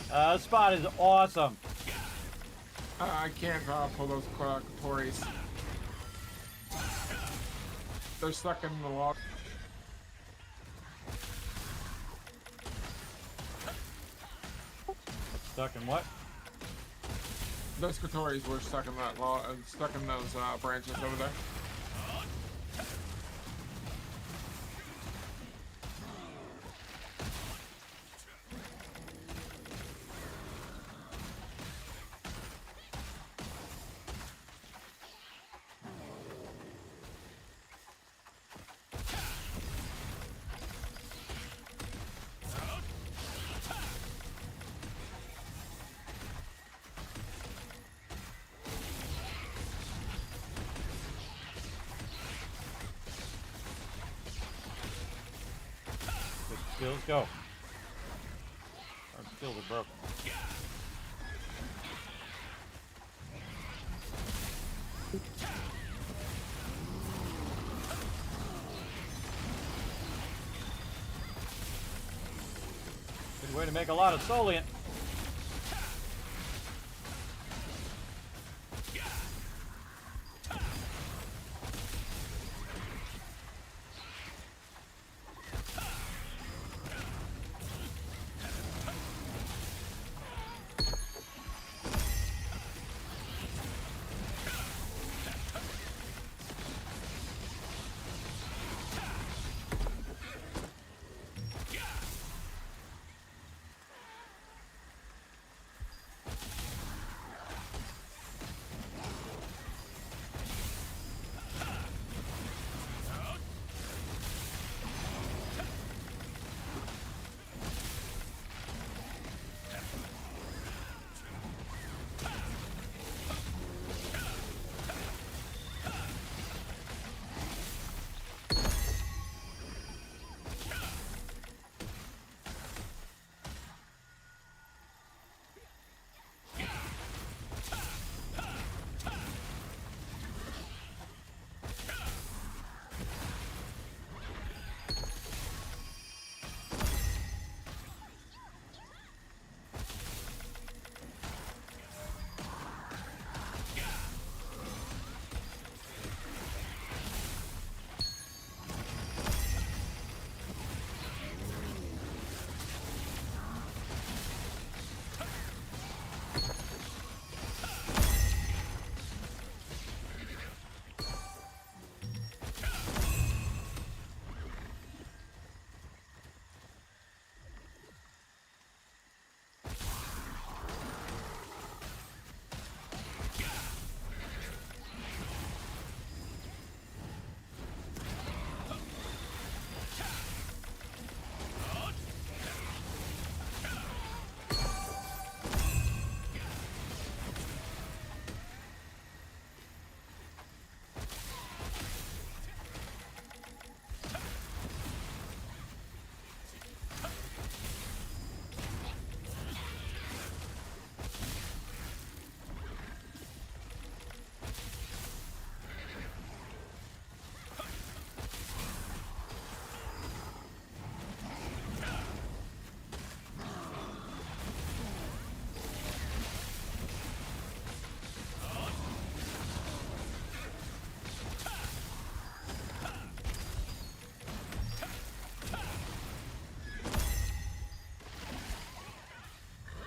This spot is awesome. I can't pull those Tories. They're stuck in the log. Stuck in what? Those Kotoris were stuck in that log, stuck in those branches over there. Skills go. Our skills are broken. Good way to make a lot of Soliant.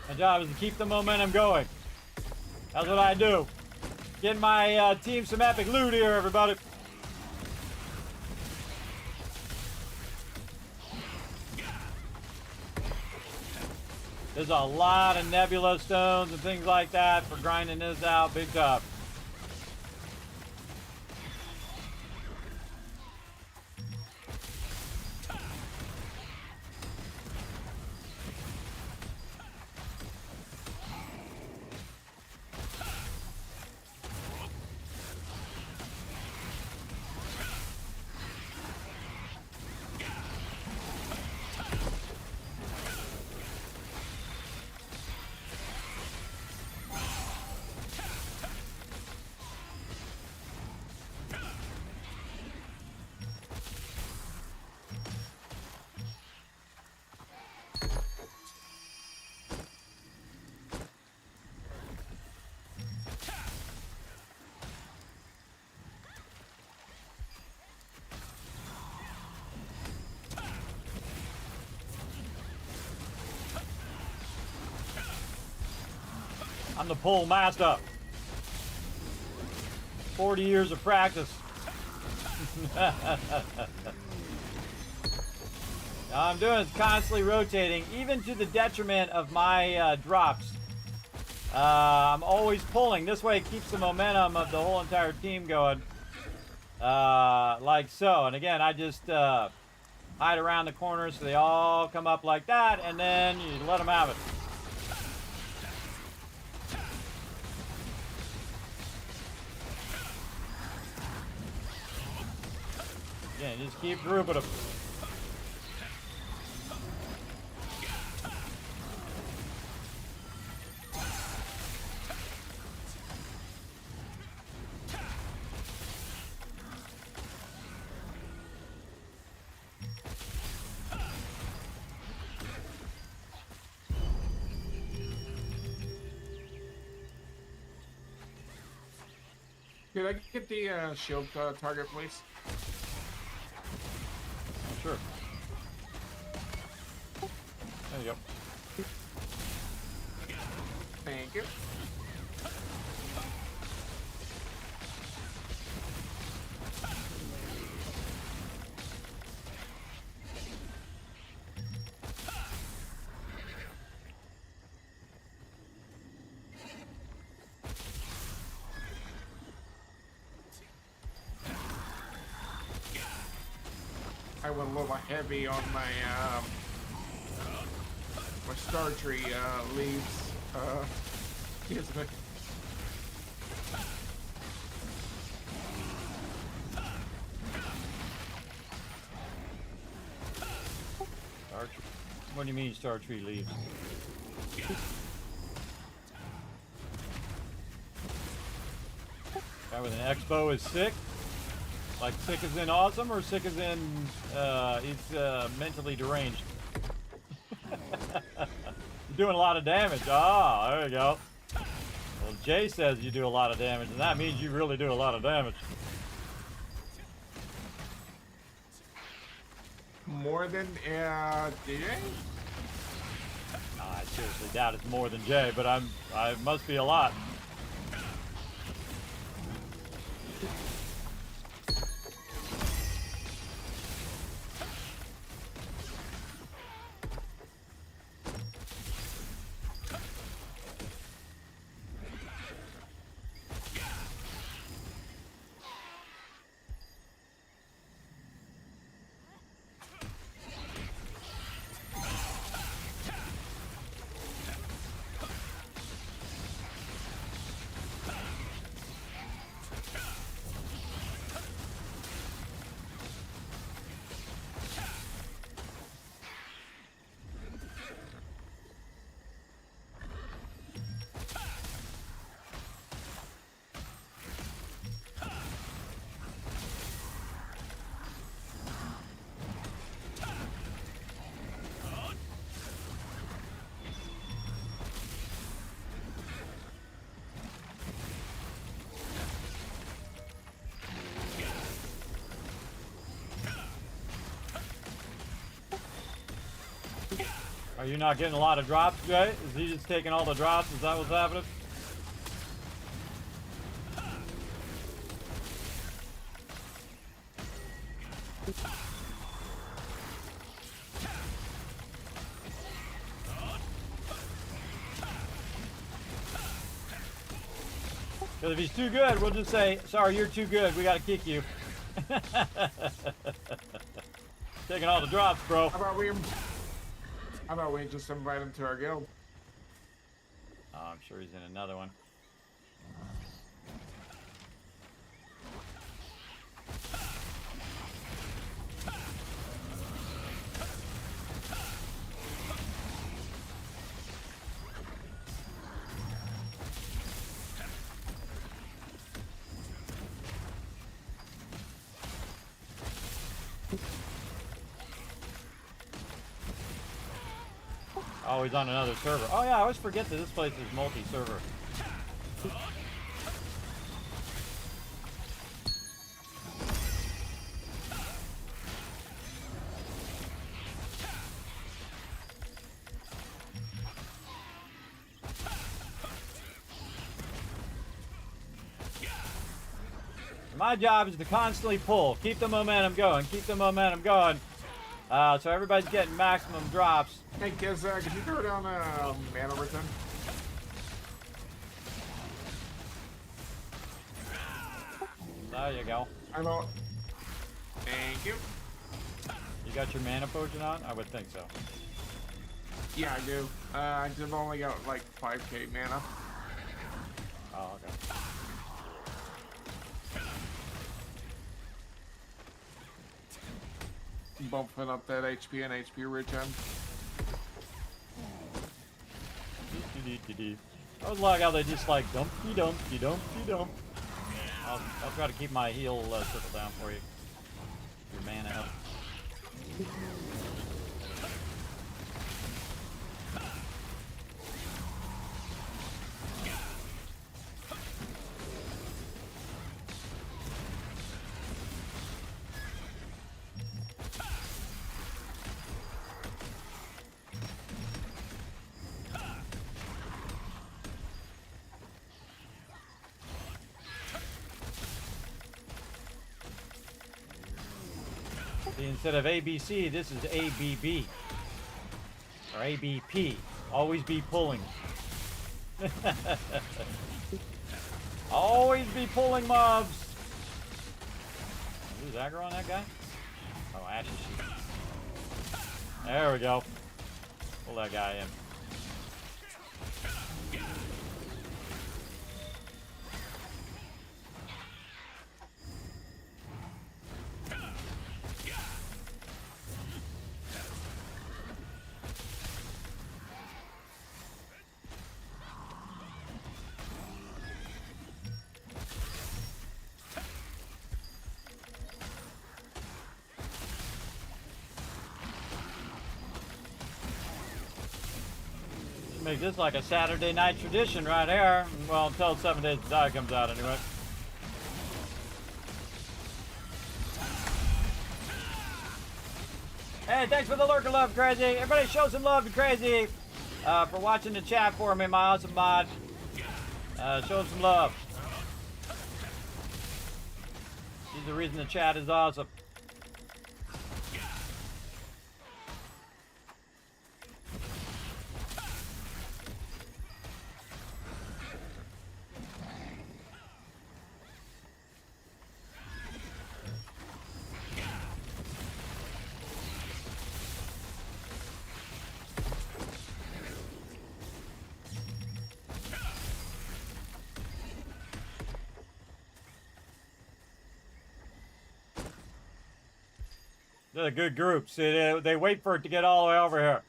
My job is to keep the momentum going. That's what I do. Getting my team some epic loot here, everybody. There's a lot of nebula stones and things like that for grinding this out big time. the pole master. 40 years of practice. All I'm doing is constantly rotating, even to the detriment of my drops. I'm always pulling. This way it keeps the momentum of the whole entire team going. Like so. And again, I just hide around the corners so they all come up like that, and then you let them have it. Again, just keep grouping them. Could I get the shield target, please? Sure. There you go. Thank you. I went a little heavy on my my star tree leaves. Kismet. Star tree. What do you mean star tree leaves? Guy with an expo is sick? Like sick as in awesome, or sick as in he's mentally deranged? You're doing a lot of damage. Ah, there you go. Well, Jay says you do a lot of damage, and that means you really do a lot of damage. More than DJ? I seriously doubt it's more than Jay, but I must be a lot. Are you not getting a lot of drops, Jay? Is he just taking all the drops? Is that what's happening? Because if he's too good, we'll just say, sorry, you're too good. We got to kick you. Taking all the drops, bro. How about we just invite him to our guild? Oh, I'm sure he's in another one. Oh, he's on another server. Oh yeah, I always forget that this place is multi-server. My job is to constantly pull, keep the momentum going, keep the momentum going. So everybody's getting maximum drops. Hey, Giz, could you throw down mana return? There you go. I know. Thank you. You got your mana potion on? I would think so. Yeah, I do. I've only got like 5k mana. Oh, okay. Bumping up that HP and HP regen. I always like how they just like dumpty dumpty dumpty dump. I'll try to keep my heal circle down for you. Your mana up. See, instead of ABC, this is ABB. Or ABP. Always be pulling. Always be pulling mobs. Who's aggro on that guy? Oh, Ash's sheep. There we go. Pull that guy in. Make this like a Saturday night tradition right here. Well, until 7 Days to Die comes out anyway. Hey, thanks for the lurker love, Crazy. Everybody show some love to Crazy for watching the chat for me, my awesome mod. Show him some love. He's the reason the chat is awesome. They're a good group. See, they wait for it to get all the way over here.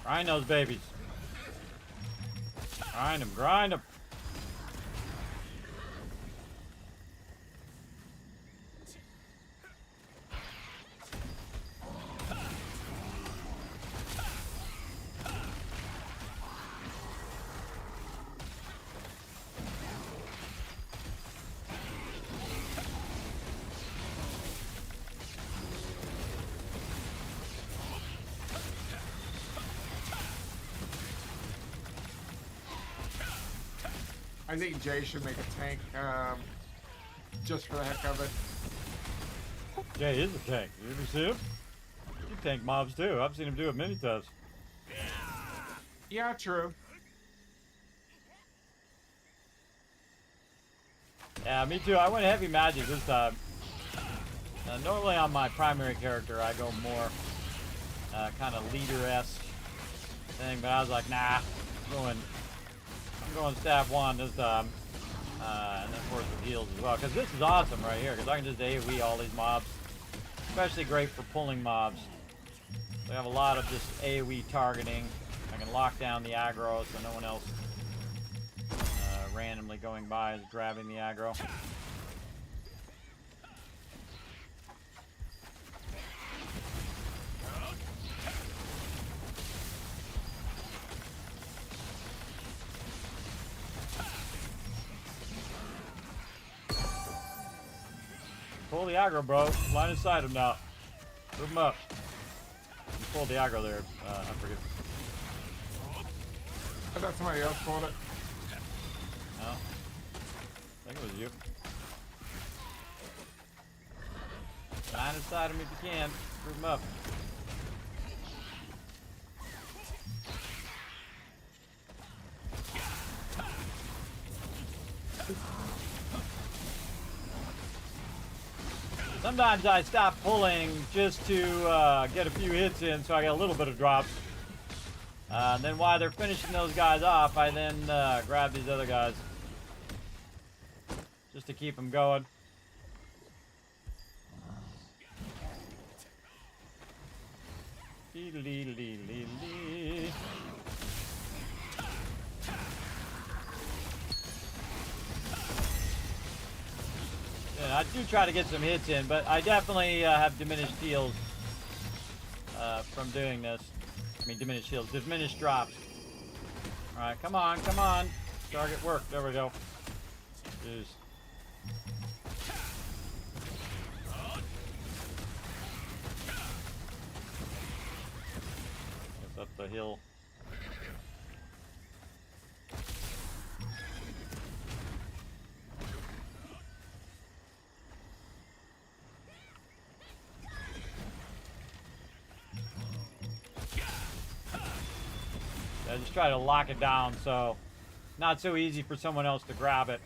Grind those babies. Grind them, grind them. I think Jay should make a tank, just for the heck of it. Jay is a tank. You ever see him? He tank mobs too. I've seen him do it many times. Yeah, true. Yeah, me too. I went heavy magic this time. Normally on my primary character, I go more kind of leader-esque thing, but I was like, nah, I'm going staff 1 this time. And then of course with heals as well, because this is awesome right here, because I can just AoE all these mobs Especially great for pulling mobs. We have a lot of just AoE targeting. I can lock down the aggro so no one else randomly going by is grabbing the aggro. Pull the aggro, bro. Line of sight him now. Move him up. You pulled the aggro there. I forget. I thought somebody else pulled it. No. I think it was you. Line of sight him if you can. Move him up. Sometimes I stop pulling just to get a few hits in so I get a little bit of drops. And then while they're finishing those guys off, I then grab these other guys. Just to keep them going. Yeah, I do try to get some hits in, but I definitely have diminished heals from doing this. I mean, diminished heals, diminished drops. Alright, come on, come on. Target work, there we go. Jeez. Gets up the hill. I just try to lock it down so not so easy for someone else to grab it.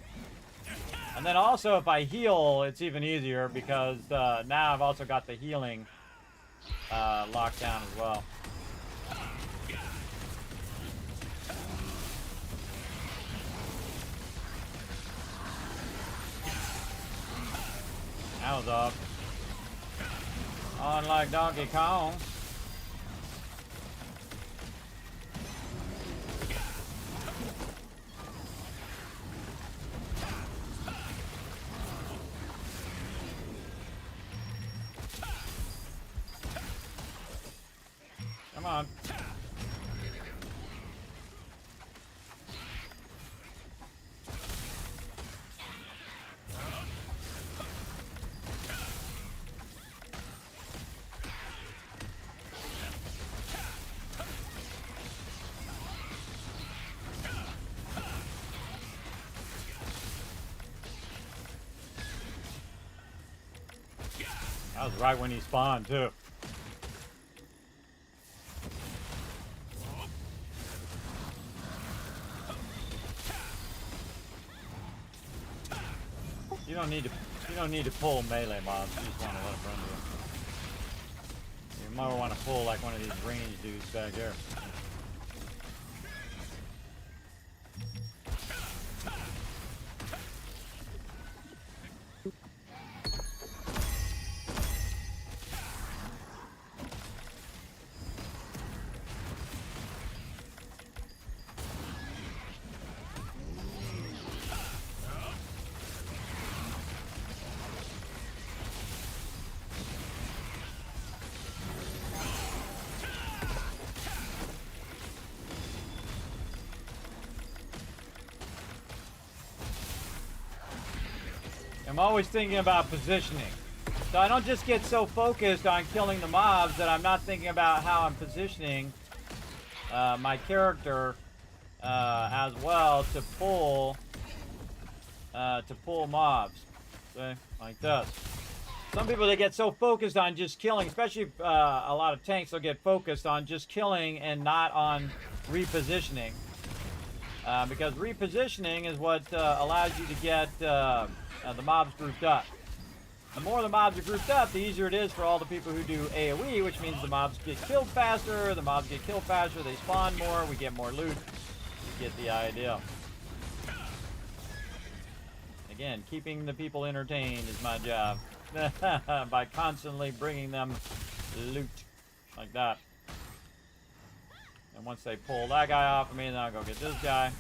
And then also if I heal, it's even easier because now I've also got the healing locked down as well. That was up. On like Donkey Kong. Come on. That was right when he spawned, too. You don't need to pull melee mobs. You just want to let them run to you. You might want to pull like one of these range dudes back here. I'm always thinking about positioning. So I don't just get so focused on killing the mobs that I'm not thinking about how I'm positioning my character as well to pull mobs. Okay? Like this. Some people, they get so focused on just killing, especially a lot of tanks, they'll get focused on just killing and not on repositioning. Because repositioning is what allows you to get the mobs grouped up. The more the mobs are grouped up, the easier it is for all the people who do AoE, which means the mobs get killed faster, they spawn more, we get more loot. You get the idea. Again, keeping the people entertained is my job. by constantly bringing them loot like that. And once they pull that guy off of me, then I'll go get this guy.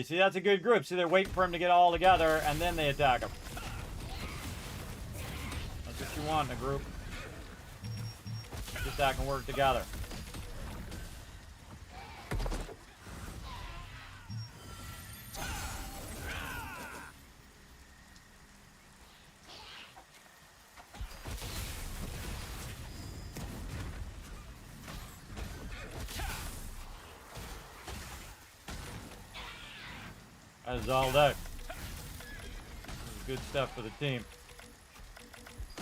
See, that's a good group. See, they're waiting for him to get all together, and then they attack him. That's what you want in a group. Just that can work together. That is all day. This is good stuff for the team.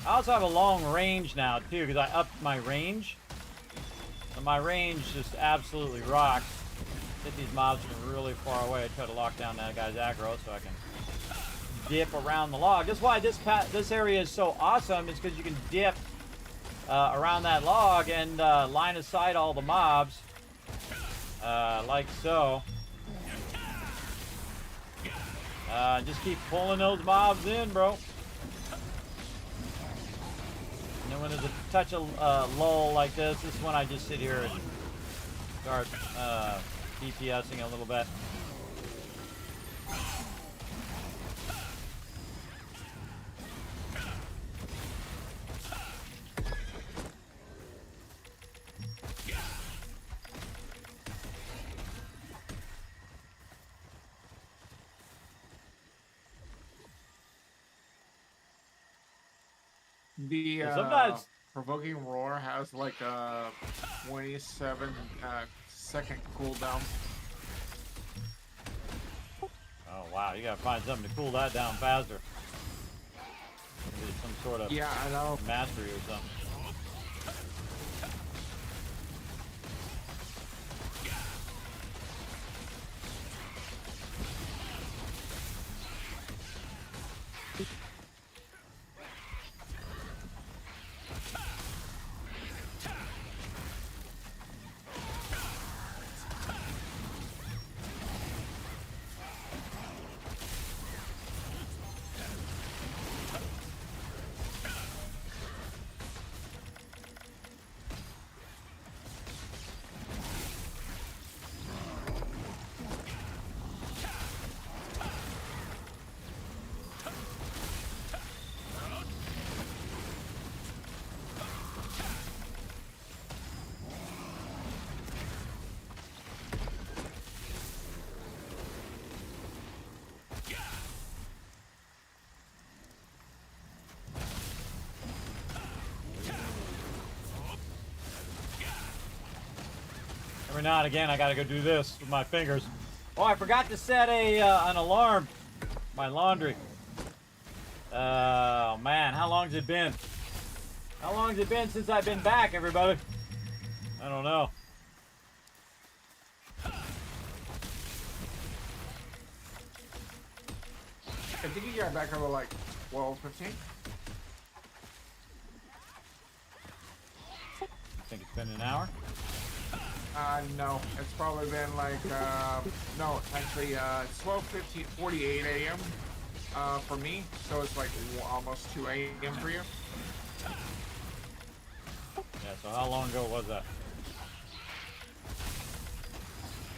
I also have a long range now, too, because I upped my range. And my range just absolutely rocks. Hit these mobs from really far away. I try to lock down that guy's aggro so I can dip around the log. That's why this area is so awesome, is because you can dip around that log and line of sight all the mobs. Like so. Just keep pulling those mobs in, bro. And then when there's a touch of lull like this is when I just sit here and start DPSing a little bit. The sometimes provoking roar has like a 27-second cooldown. Oh wow, you gotta find something to cool that down faster. Maybe some sort of I know. mastery or something. Every now and again, I gotta go do this with my fingers. Oh, I forgot to set an alarm. My laundry. Oh man, how long's it been? How long's it been since I've been back, everybody? I don't know. I think you got back over like 12, 15. I think it's been an hour. No, it's probably been like, no, actually, it's 12:15, 48 a.m. For me, so it's like almost 2 a.m. for you. Yeah, so how long ago was that?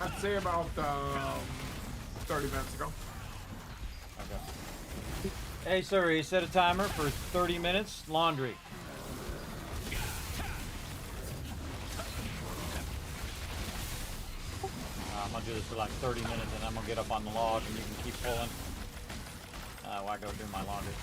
I'd say about 30 minutes ago. Okay. Hey Siri, set a timer for 30 minutes. Laundry. I'm gonna do this for like 30 minutes and I'm gonna get up on the log and you can keep pulling while I go do my laundry.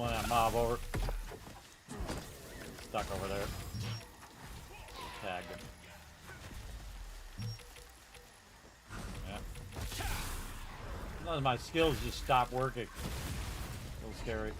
killing that mob over. Stuck over there. Tagged him. Yeah. Sometimes my skills just stop working. A little scary.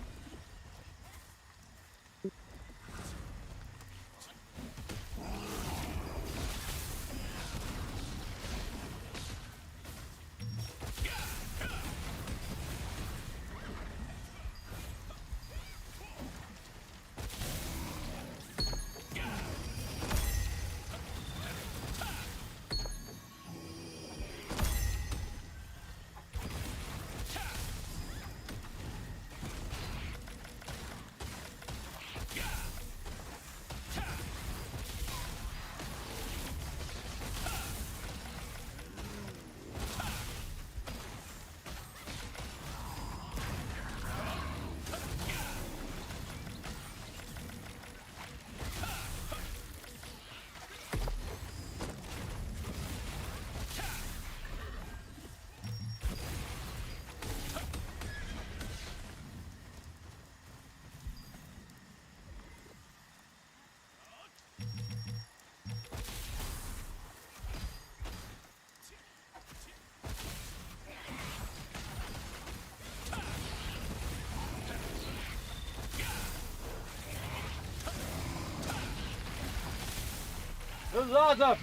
This is awesome.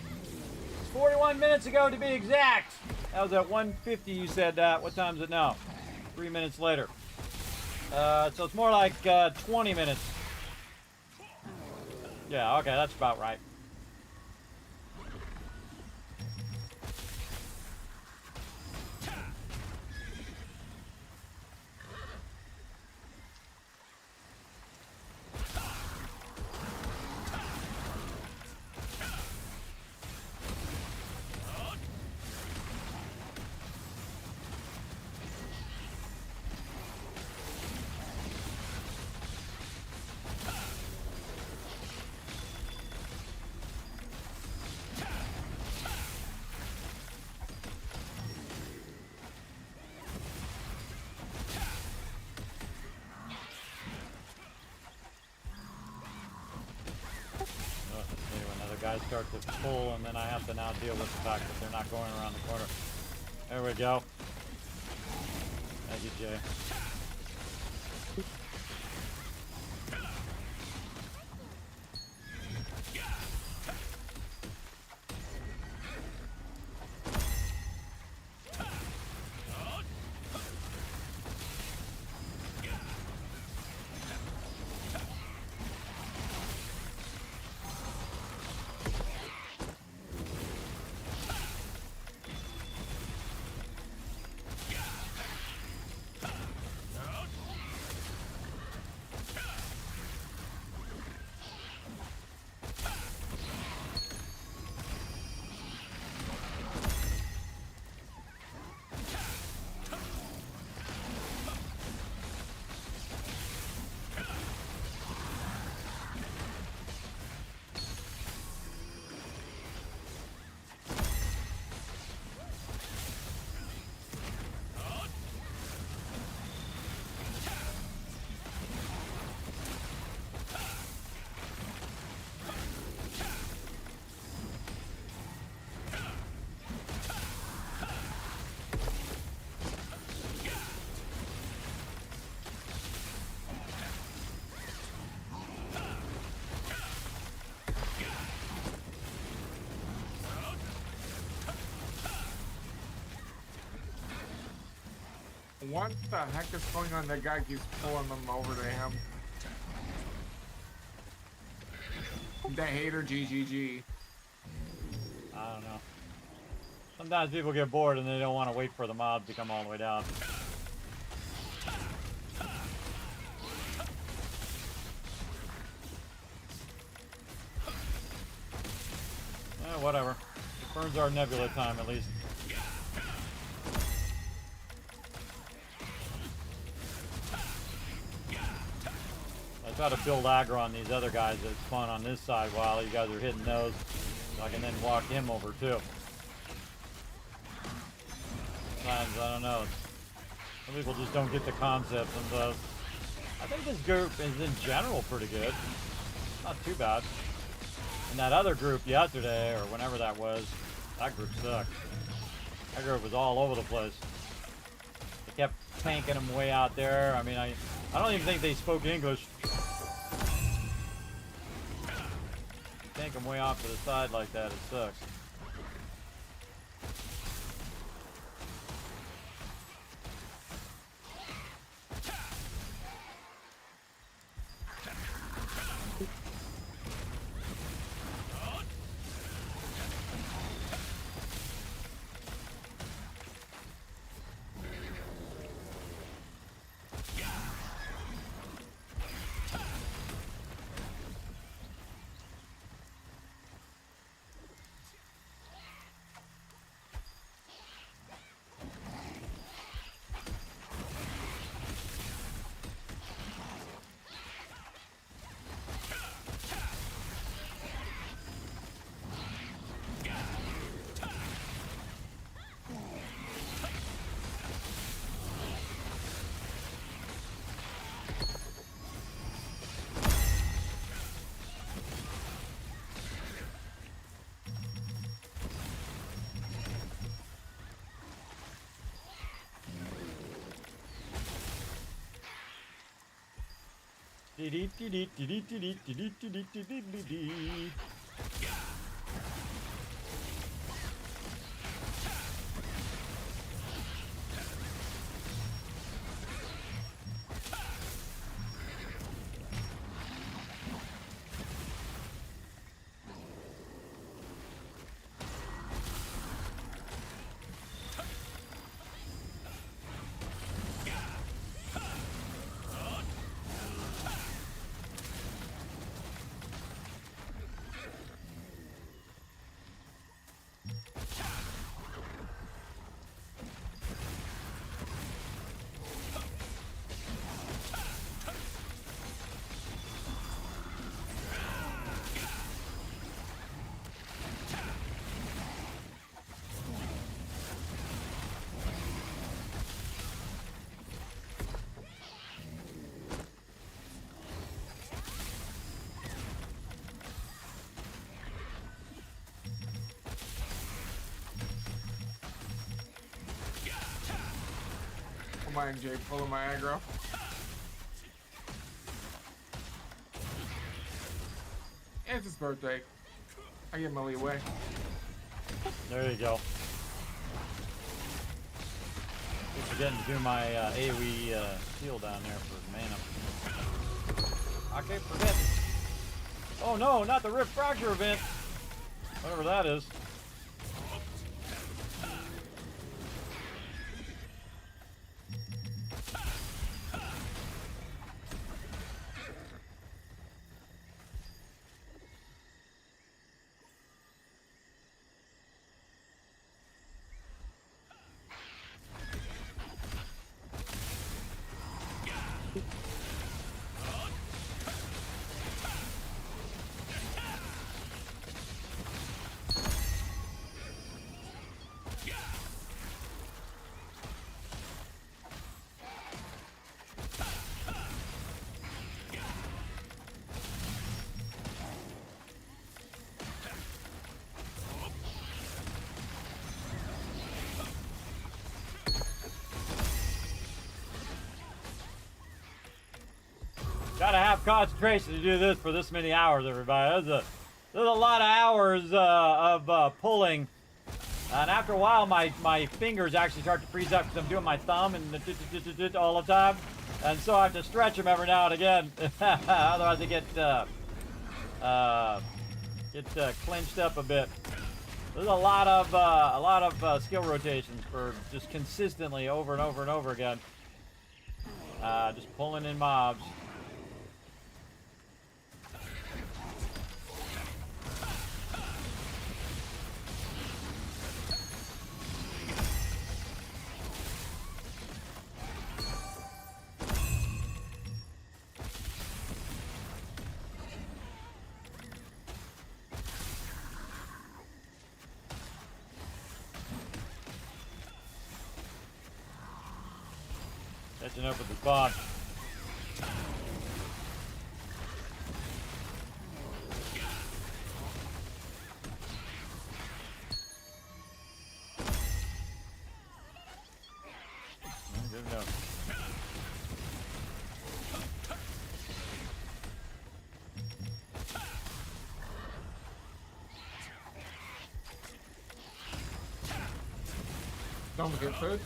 41 minutes ago to be exact. That was at 1:50 you said that. What time is it now? 3 minutes later. So it's more like 20 minutes. Yeah, okay, that's about right. Guys start to pull, and then I have to now deal with the fact that they're not going around the corner. There we go. Thank you, Jay. What the heck is going on? That guy keeps pulling them over to him. The hater GGG. I don't know. Sometimes people get bored and they don't want to wait for the mob to come all the way down. Whatever. It burns our nebula time at least. I try to build aggro on these other guys that spawn on this side while you guys are hitting those. So I can then walk him over too. Sometimes, I don't know. Some people just don't get the concept sometimes. I think this group is in general pretty good. Not too bad. And that other group yesterday, or whenever that was, that group sucked. That group was all over the place. They kept tanking them way out there. I mean, I don't even think they spoke English. Tank them way off to the side like that, it sucks. Mind Jay pulling my aggro. It's his birthday. I give him a leeway. There you go. Keep forgetting to do my AoE heal down there for mana. I keep forgetting. Oh no, not the Rift Fracture event. Whatever that is. Gotta have concentration to do this for this many hours, everybody. There's a lot of hours of pulling. And after a while, my fingers actually start to freeze up because I'm doing my thumb and all the time. And so I have to stretch them every now and again. Otherwise they get clenched up a bit. There's a lot of skill rotations for just consistently over and over and over again. Just pulling in mobs. Catching up with the boss. Don't get food.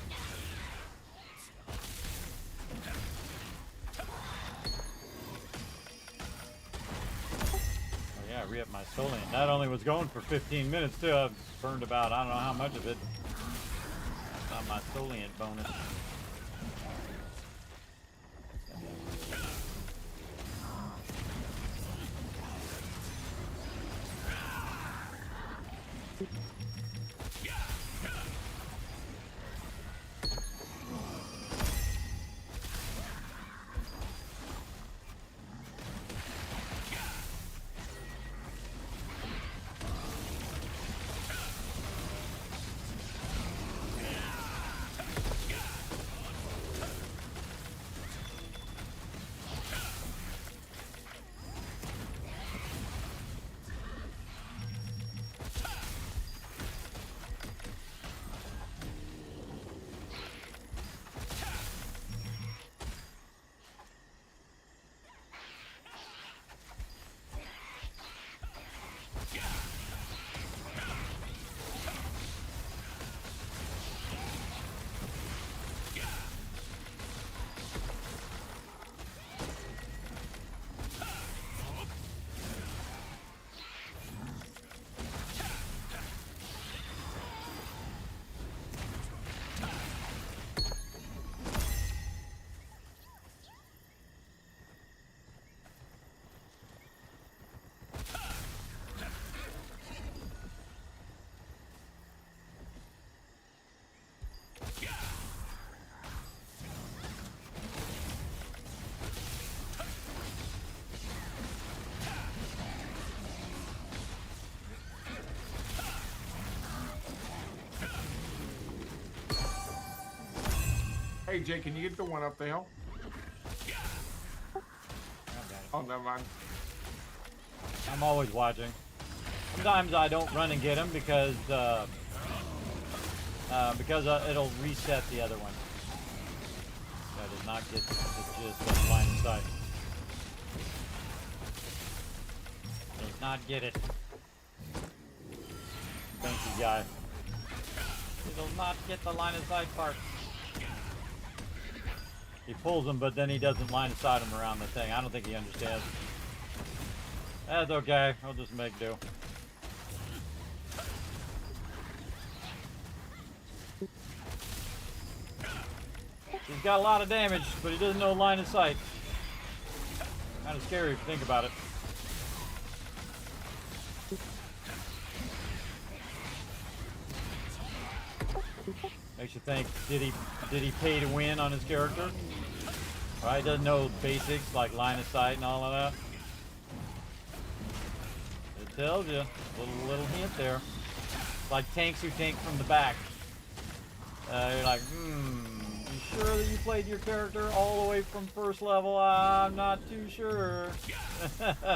Oh yeah, re-up my Soliant. Not only was going for 15 minutes too, I've burned about I don't know how much of it on my Soliant bonus. Hey, Jay, can you get the one up the hill? Oh, never mind. I'm always watching. Sometimes I don't run and get him because it'll reset the other one. I did not get the gist of line of sight. Did not get it. Thank you, guy. It'll not get the line of sight part. He pulls him, but then he doesn't line of sight him around the thing. I don't think he understands. That's okay. I'll just make do. He's got a lot of damage, but he doesn't know line of sight. Kind of scary if you think about it. Makes you think, did he pay to win on his character? Right? Doesn't know basics like line of sight and all of that. It tells you. Little hint there. It's like tanks who tank from the back. You're like, you sure that you played your character all the way from first level? I'm not too sure. I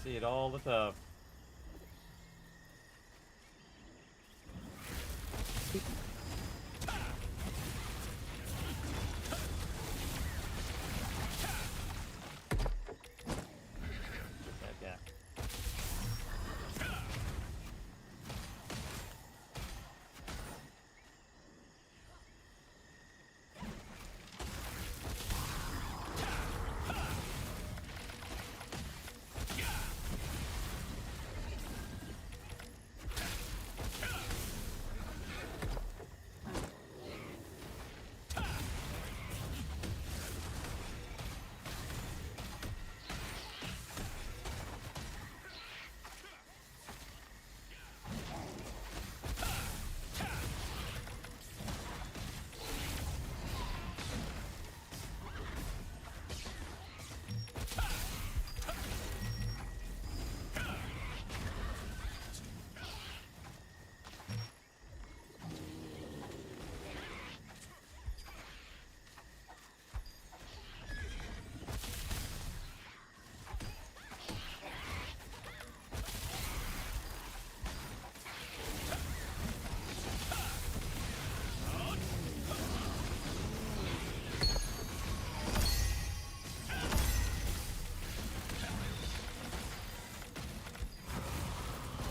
see it all the time.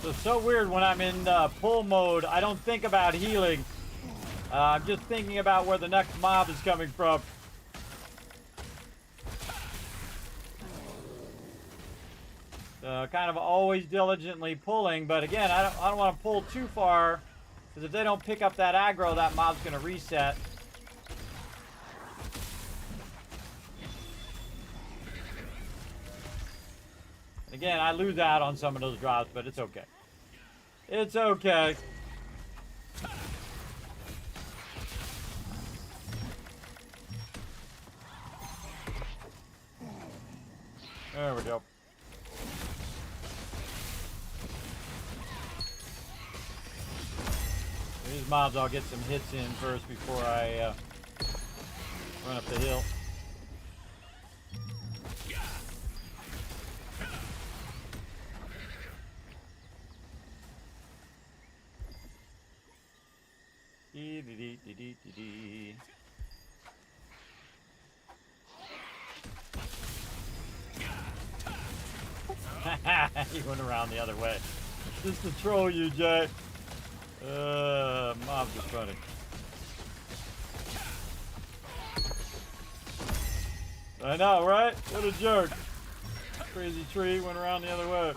It's so weird when I'm in pull mode. I don't think about healing. I'm just thinking about where the next mob is coming from. Kind of always diligently pulling, but again, I don't want to pull too far, because if they don't pick up that aggro, that mob's going to reset. And again, I lose out on some of those drops, but it's okay. It's okay. There we go. These mobs, I'll get some hits in first before I run up the hill. He went around the other way. Just to troll you, Jay. Mobs are funny. I know, right? What a jerk. Crazy tree went around the other way.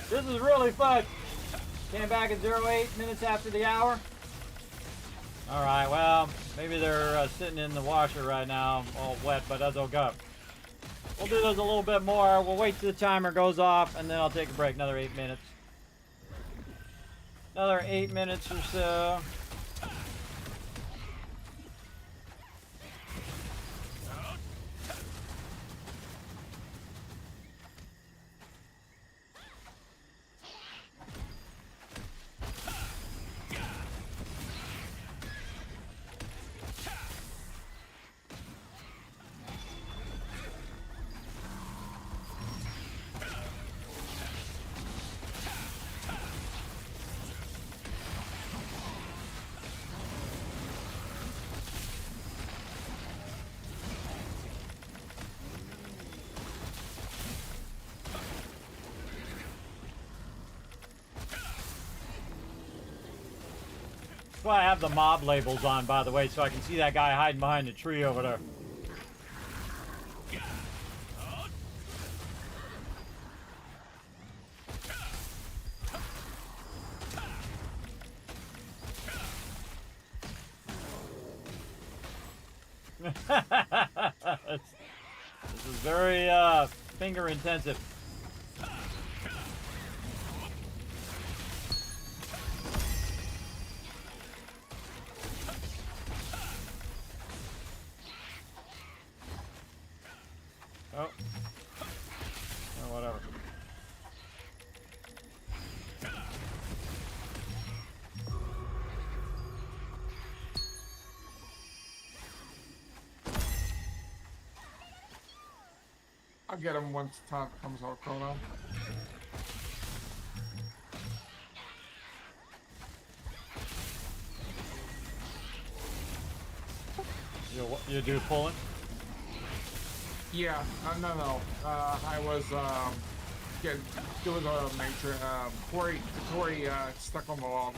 This is really fun. Came back at 08 minutes after the hour. All right, well, maybe they're sitting in the washer right now, all wet, but that's okay. We'll do those a little bit more. We'll wait till the timer goes off, and then I'll take a break, another 8 minutes. Another 8 minutes or so. That's why I have the mob labels on, by the way, so I can see that guy hiding behind the tree over there. This is very finger intensive. Oh. Oh, whatever. I'll get him once the time comes out, Chrono. You do pulling? Yeah, no. I was doing a major Tori stuck on the wall.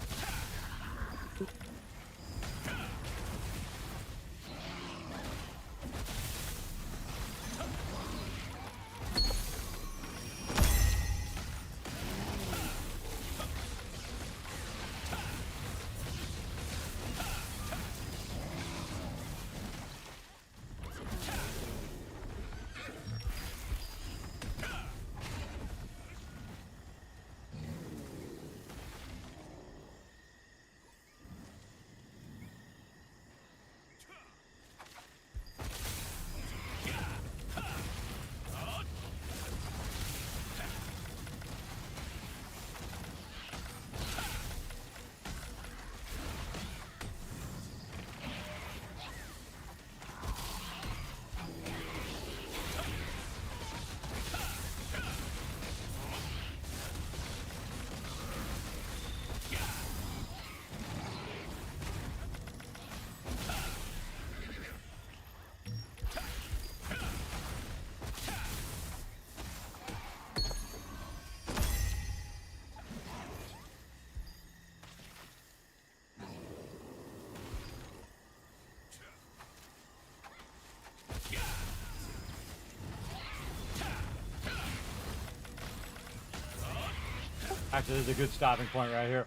Actually, this is a good stopping point right here.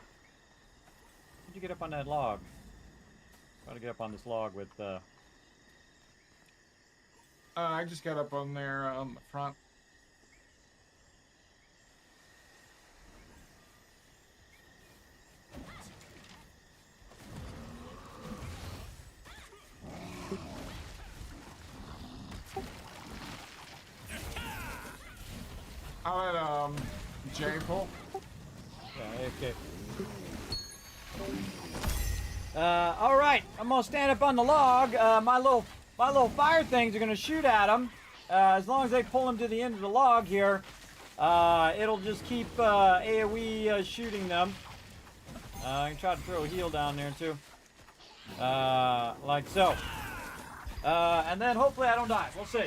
How'd you get up on that log? Try to get up on this log with, I just got up on there on the front. I'll let Jay pull. Yeah, AFK. All right, I'm gonna stand up on the log. My little fire things are gonna shoot at them. As long as they pull them to the end of the log here, it'll just keep AoE shooting them. I can try to throw a heal down there too, like so. And then hopefully I don't die. We'll see.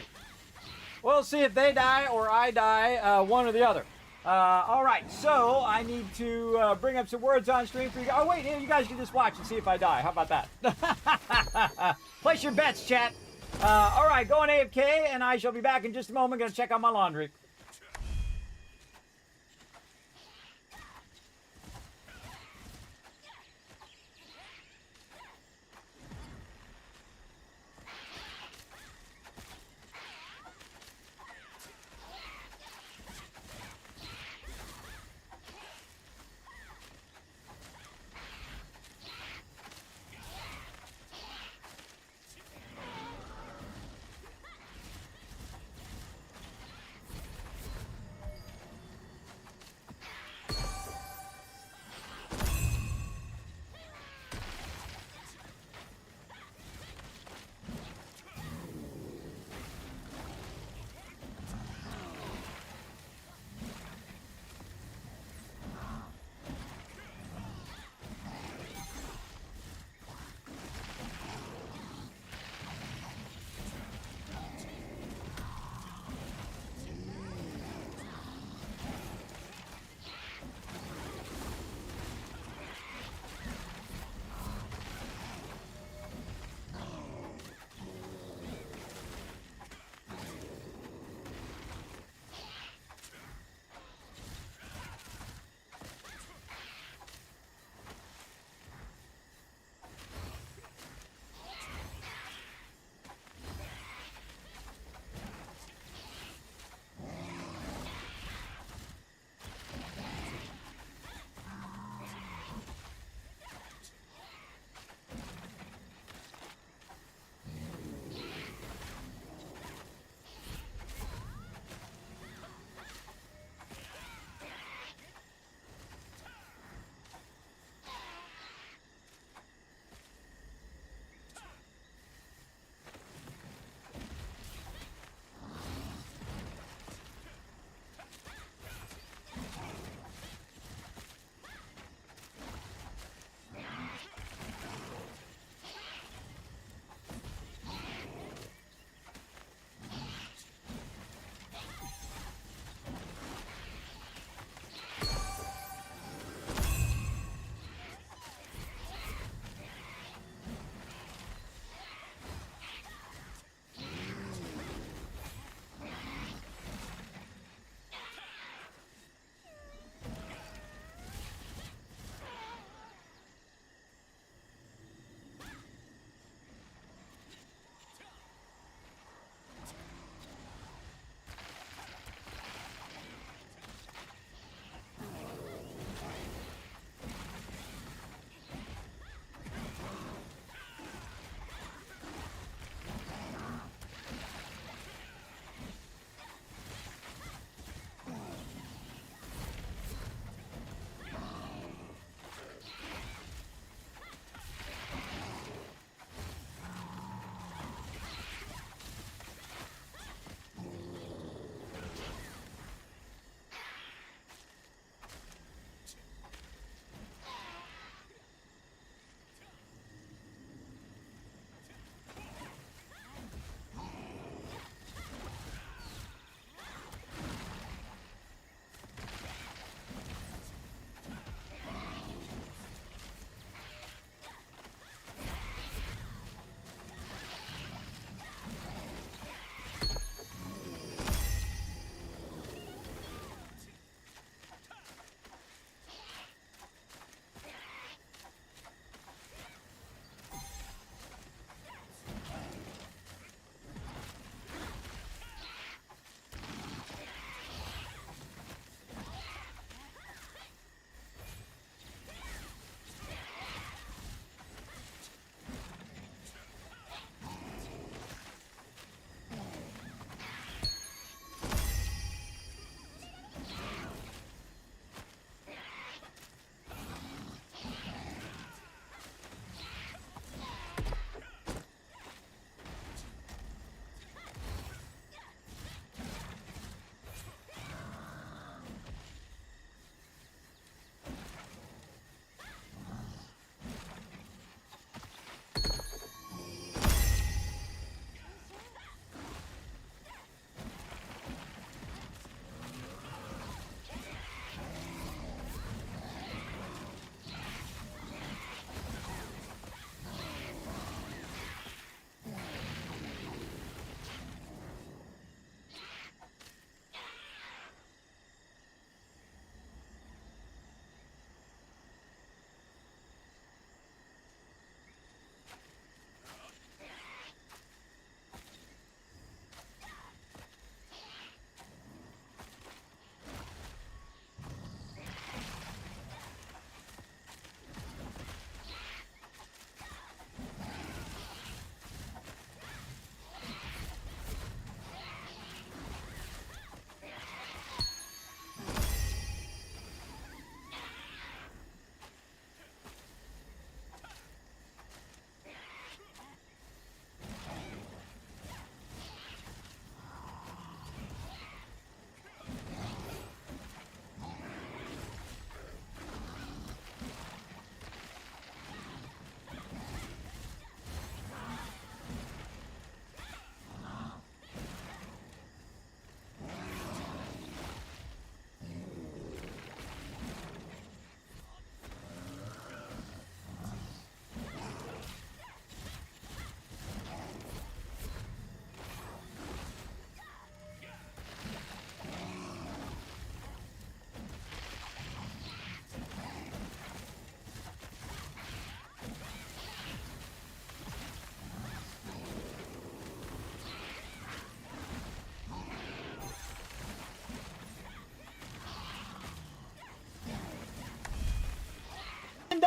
We'll see if they die or I die, one or the other. All right, so I need to bring up some words on stream for you guys. Oh, wait, you guys can just watch and see if I die. How about that? Place your bets, chat. All right, going AFK, and I shall be back in just a moment. Going to check on my laundry.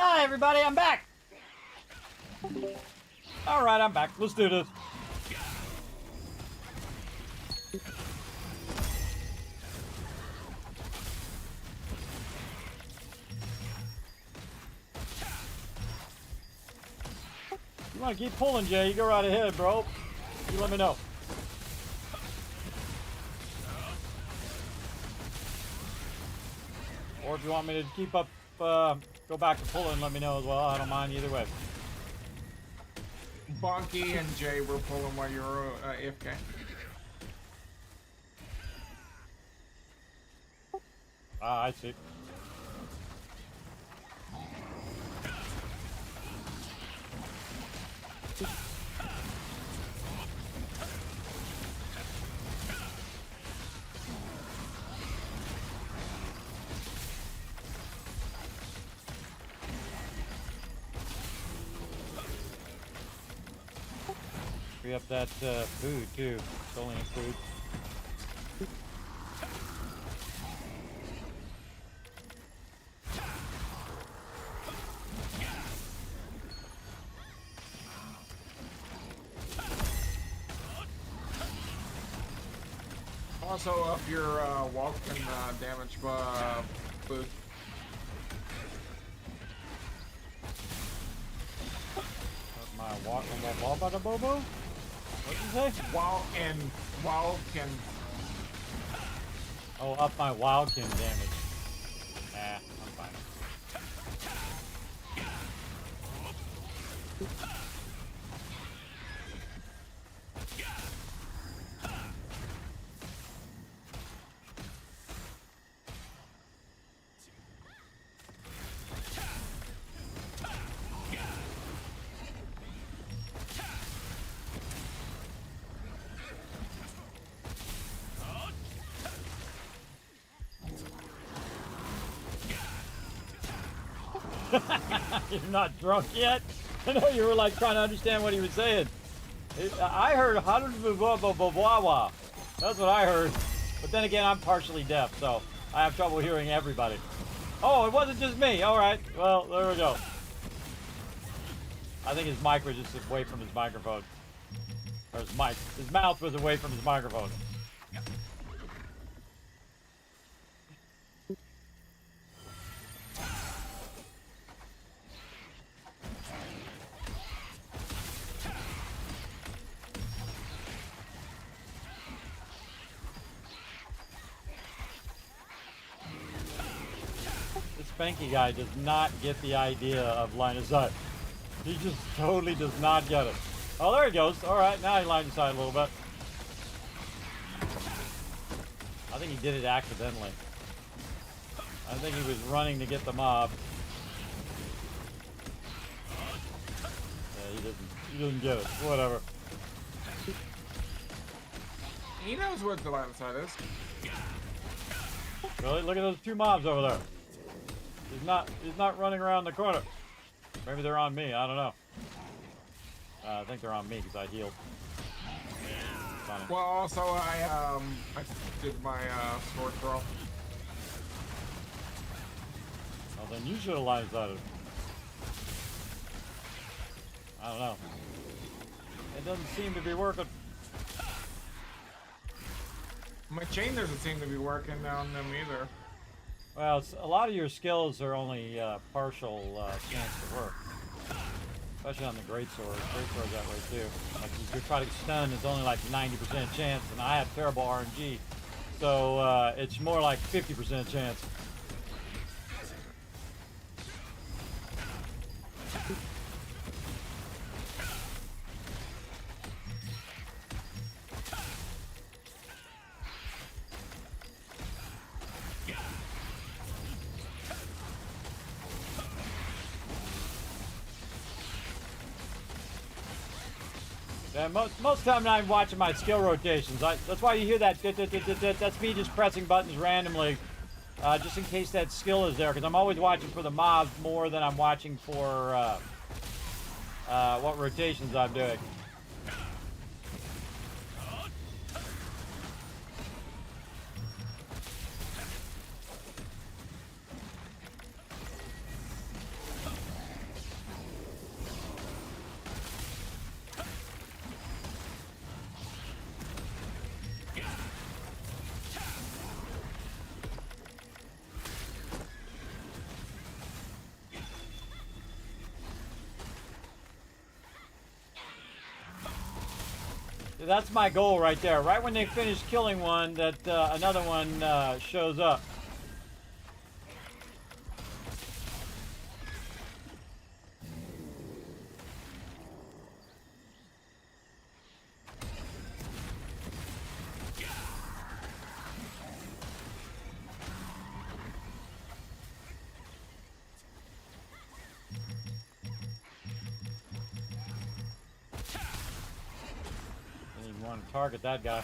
die, everybody. I'm back. All right, I'm back. Let's do this. You want to keep pulling, Jay? You go right ahead, bro. You let me know. Or if you want me to keep up, go back to pulling, let me know as well. I don't mind either way. Bonky and Jay were pulling while you were AFK. Ah, I see. Free up that food too. Stolen food. Also up your walk and damage boost. My walk on that ball by the bobo? What'd you say? Walk and Oh, up my wildkin damage. Nah, I'm fine. You're not drunk yet? I know you were like trying to understand what he was saying. I heard hundreds of blah blah blah blah blah. That's what I heard. But then again, I'm partially deaf, so I have trouble hearing everybody. Oh, it wasn't just me. All right. Well, there we go. I think his mic was just away from his microphone. Or his mic. His mouth was away from his microphone. Spanky guy does not get the idea of line of sight. He just totally does not get it. Oh, there he goes. All right, now he lined of sight a little bit. I think he did it accidentally. I think he was running to get the mob. Yeah, he doesn't get it. Whatever. he knows what the line of sight is. Really? Look at those two mobs over there. He's not running around the corner. Maybe they're on me. I don't know. I think they're on me because I healed. Funny. Well, also I did my sword throw. Well, then you should have line sighted. I don't know. It doesn't seem to be working. My chain doesn't seem to be working on them either. Well, a lot of your skills are only partial chance to work. Especially on the greatsword. Greatsword's that way too. Like if you're trying to stun, it's only like 90% chance, and I have terrible RNG. So it's more like 50% chance. Yeah, most of the time I'm watching my skill rotations. That's why you hear that. That's me just pressing buttons randomly, just in case that skill is there. Because I'm always watching for the mobs more than I'm watching for what rotations I'm doing. That's my goal right there. Right when they finish killing one, that another one shows up. You want to target that guy.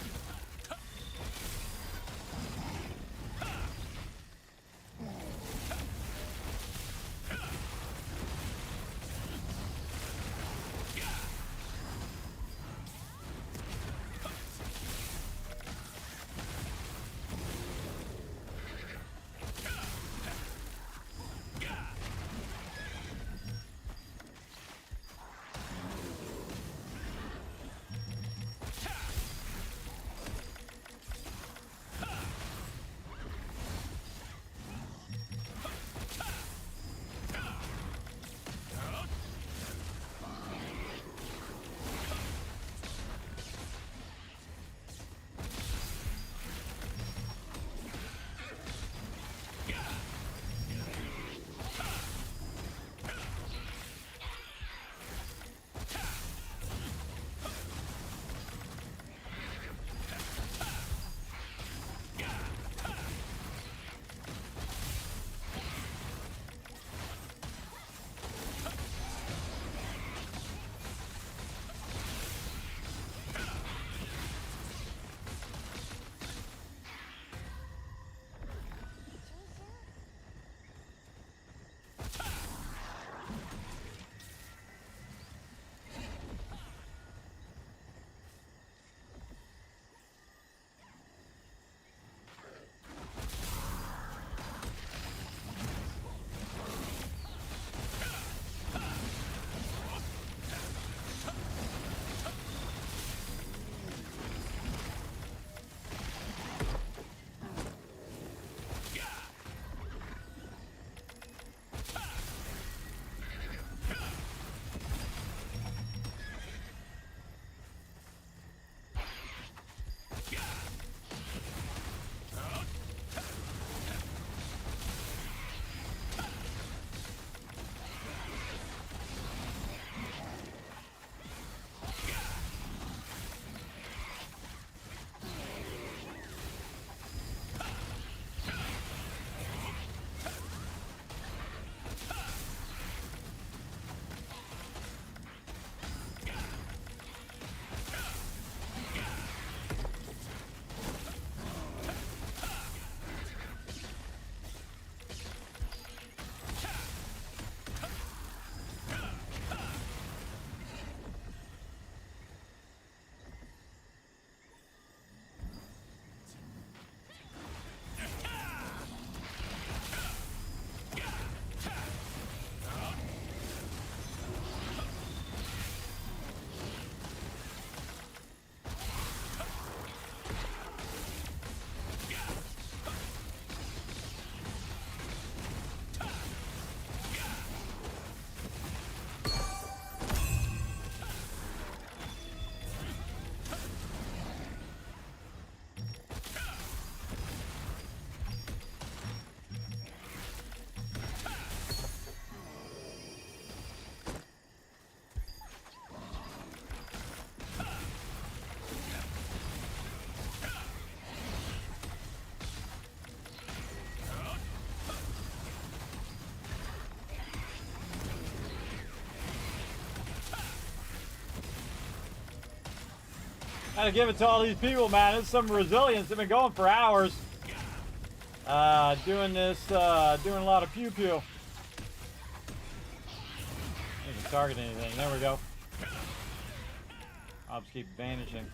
Gotta give it to all these people, man. It's some resilience. They've been going for hours. Doing this, doing a lot of pew-pew. I can target anything. There we go. I'll just keep vanishing.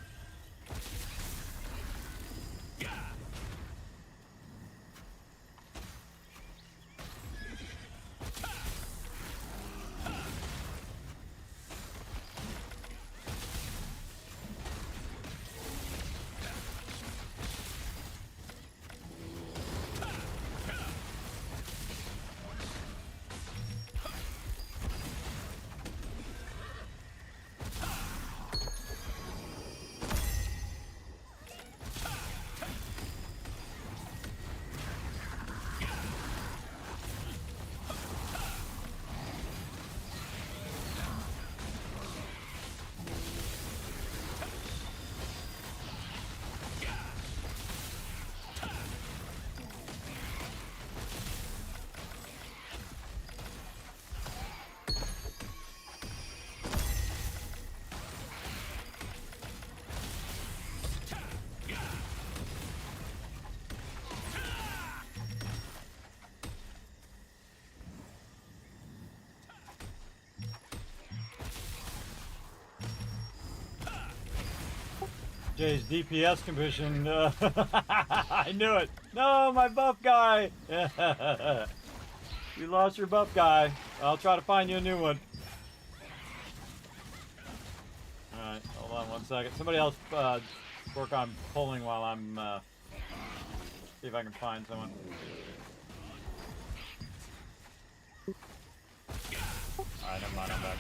Jay's DPS commission. I knew it. No, my buff guy. You lost your buff guy. I'll try to find you a new one. Alright, hold on one second. Somebody else work on pulling while I'm see if I can find someone. Alright, never mind, I'm back.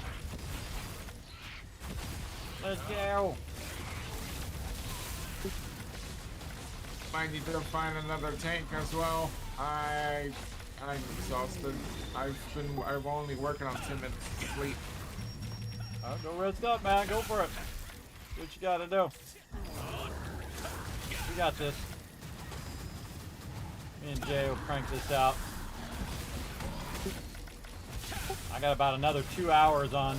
Let's go! Might need to find another tank as well. I'm exhausted. I'm only working on 10 minutes of sleep. Oh, go red stuff, man. Go for it. Do what you gotta do. We got this. Me and Jay will crank this out. I got about another 2 hours on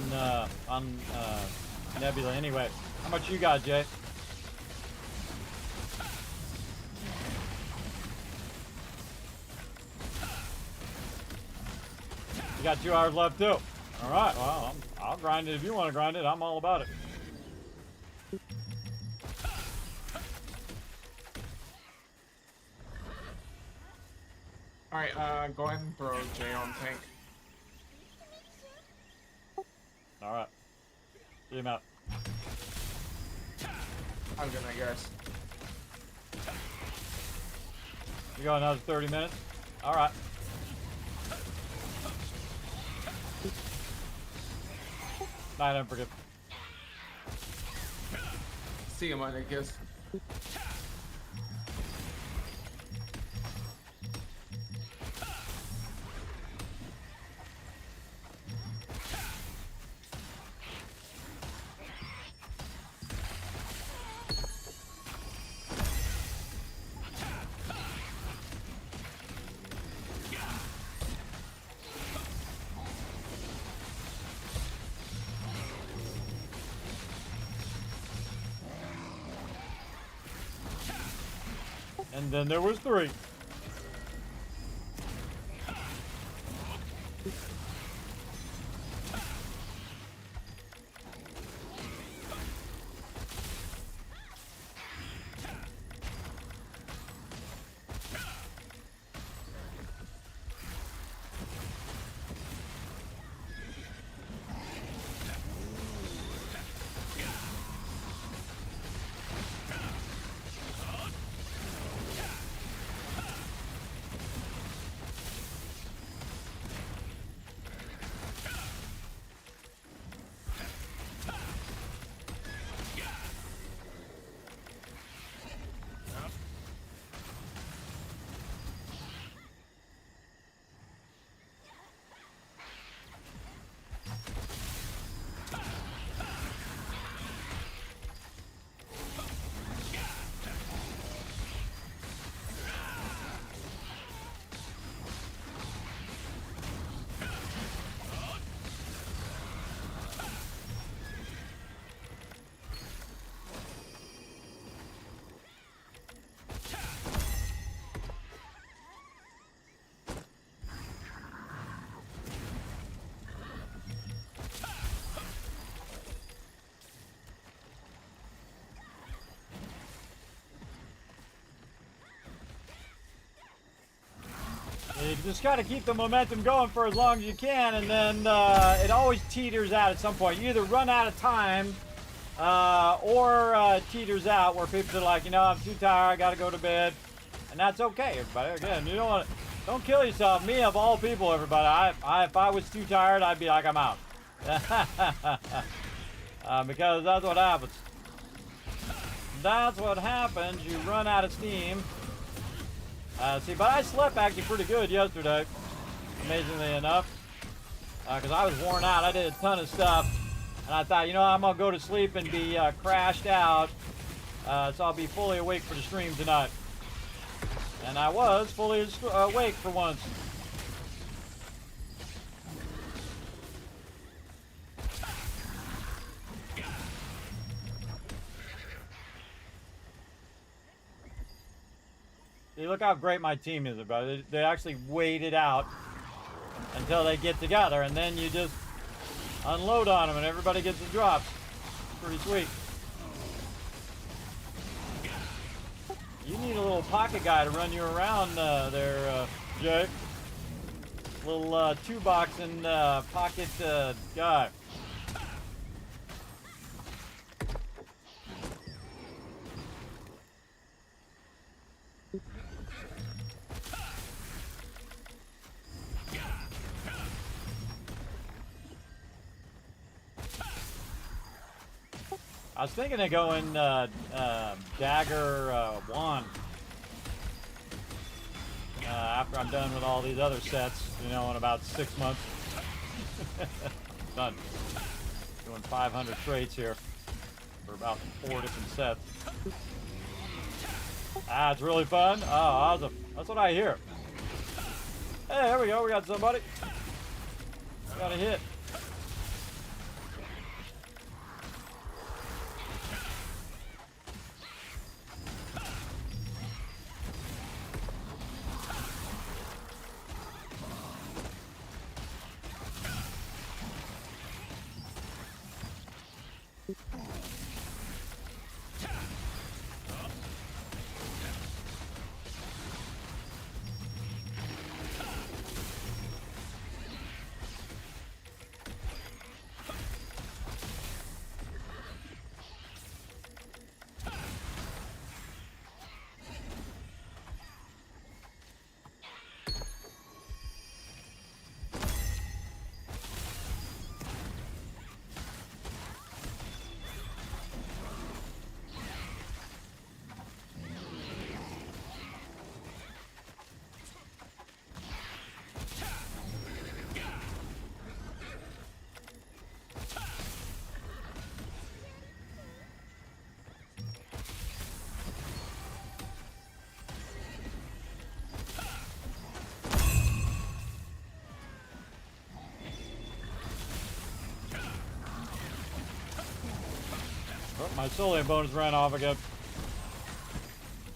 Nebula anyway. How much you got, Jay? You got 2 hours left too. All right. Well, I'll grind it if you want to grind it. I'm all about it. All right, go ahead and throw Jay on tank. All right. See him out. I'm good, I guess. You got another 30 minutes? All right. Night, don't forget. See you, I guess. And then there was 3. You just got to keep the momentum going for as long as you can, and then it always teeters out at some point. You either run out of time or teeters out where people are like, you know, I'm too tired, I got to go to bed. And that's okay, everybody. Again, you don't kill yourself. Me, of all people, everybody, if I was too tired, I'd be like, I'm out. Because that's what happens. That's what happens. You run out of steam. But I slept actually pretty good yesterday, amazingly enough, because I was worn out. I did a ton of stuff, and I thought, you know, I'm going to go to sleep and be crashed out, so I'll be fully awake for the stream tonight. And I was fully awake for once. See, look how great my team is, everybody. They actually wait it out until they get together, and then you just unload on them, and everybody gets the drops. Pretty sweet. You need a little pocket guy to run you around there, Jake. Little two-box and pocket guy. I was thinking of going dagger wand after I'm done with all these other sets, you know, in about 6 months. Done. Doing 500 traits here for about 4 different sets. Ah, it's really fun. Oh, awesome. That's what I hear. Hey, there we go. We got somebody. We got a hit. Oh, my Solian bonus ran off again.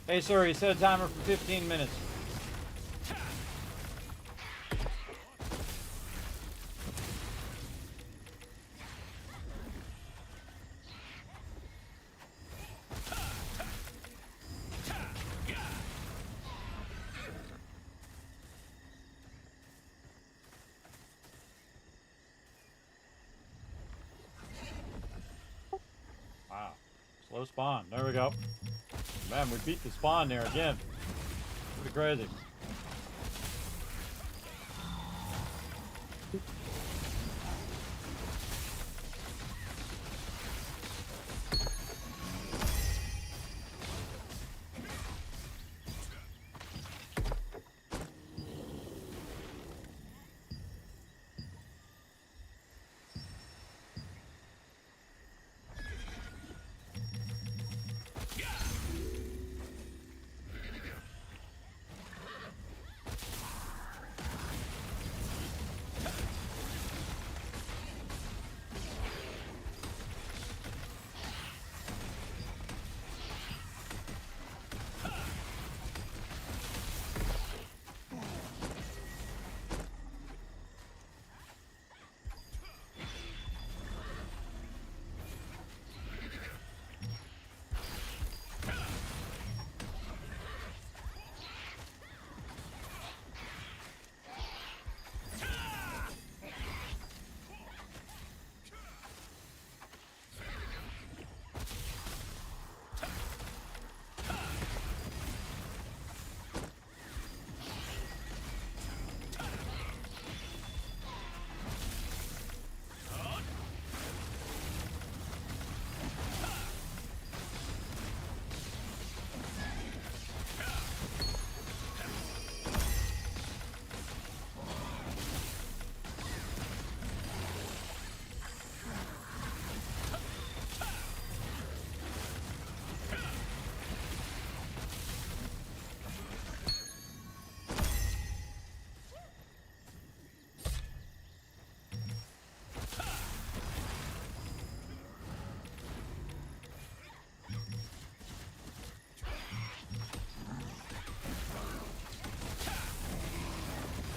Hey, sir, he set a timer for 15 minutes. Wow. Slow spawn. There we go. Man, we beat the spawn there again. Pretty crazy.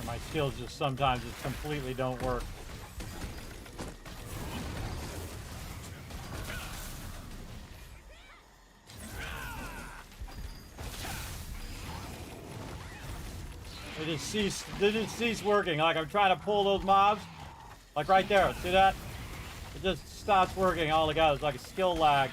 My skills just sometimes just completely don't work. They just cease working. Like I'm trying to pull those mobs. Like right there. See that? It just stops working altogether. It's like a skill lag.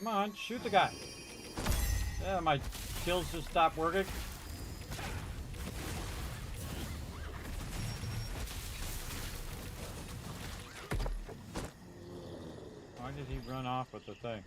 Come on, shoot the guy. Yeah, my kills just stopped working. Why did he run off with the thing?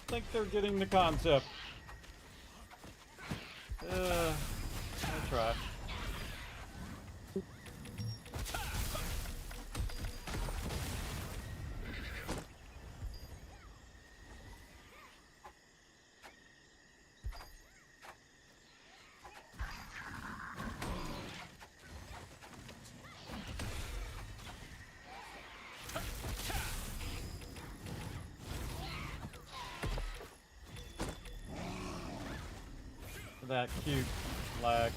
think they're getting the concept. I'll try. That cute lag.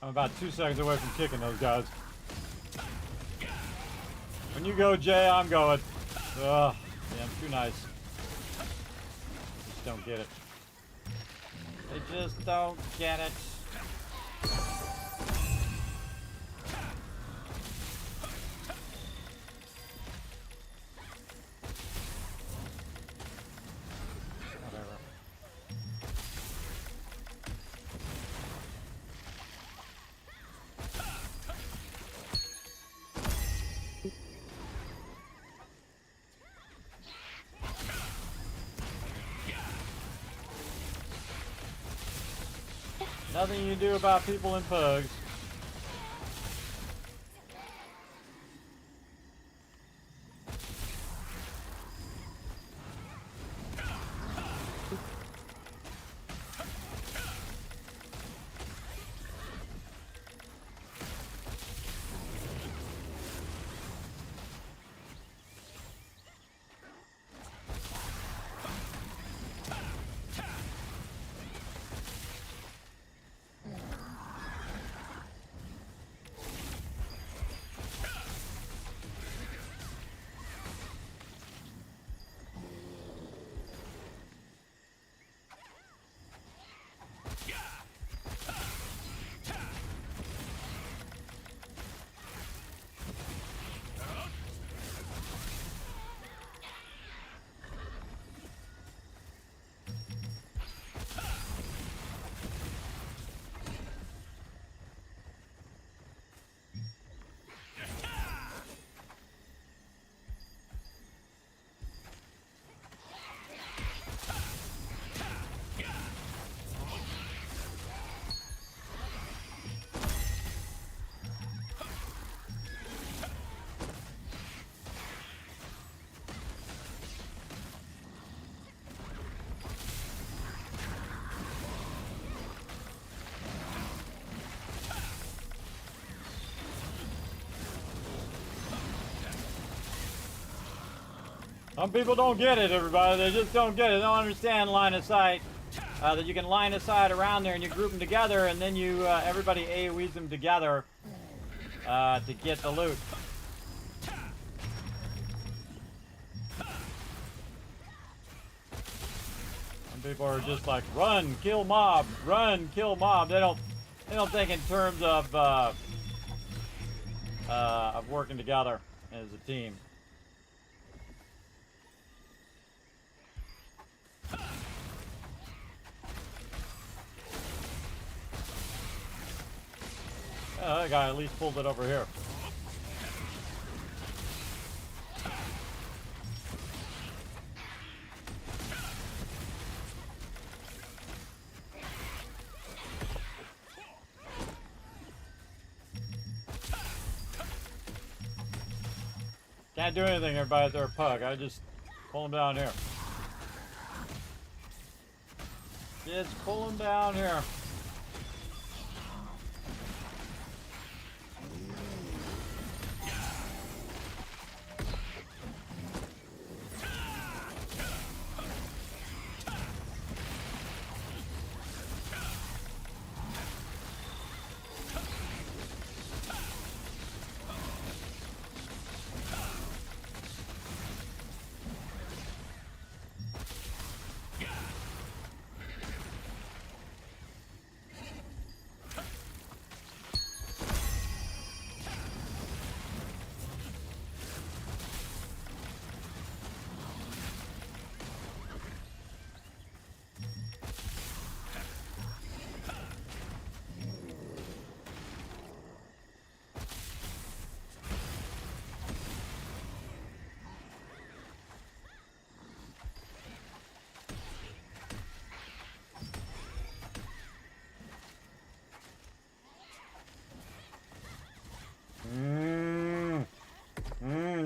I'm about 2 seconds away from kicking those guys. When you go, Jay, I'm going. Ugh, damn, too nice. Just don't get it. They just don't get it. Whatever. Nothing you can do about people in pugs. Some people don't get it, everybody. They just don't get it. They don't understand line of sight. That you can line of sight around there and you group them together and then you everybody AoEs them together to get the loot. Some people are just like run, kill mob, run, kill mob. They don't think in terms of working together as a team. That guy at least pulled it over here. Can't do anything, everybody. They're a pug. I just pull them down here. Just pull them down here.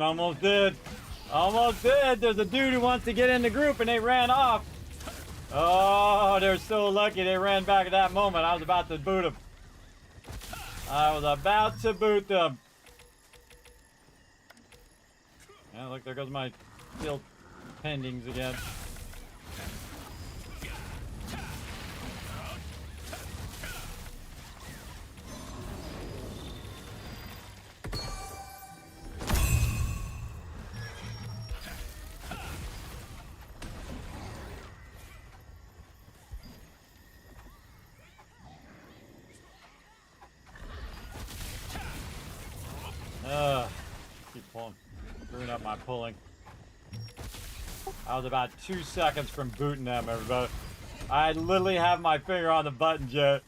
Almost did. Almost did. There's a dude who wants to get in the group and they ran off. Oh, they're so lucky they ran back at that moment. I was about to boot them. I was about to boot them. Yeah, look, there goes my skill pendings again. Keep pulling. Screwing up my pulling. I was about 2 seconds from booting them, everybody. I literally have my finger on the button, Jet.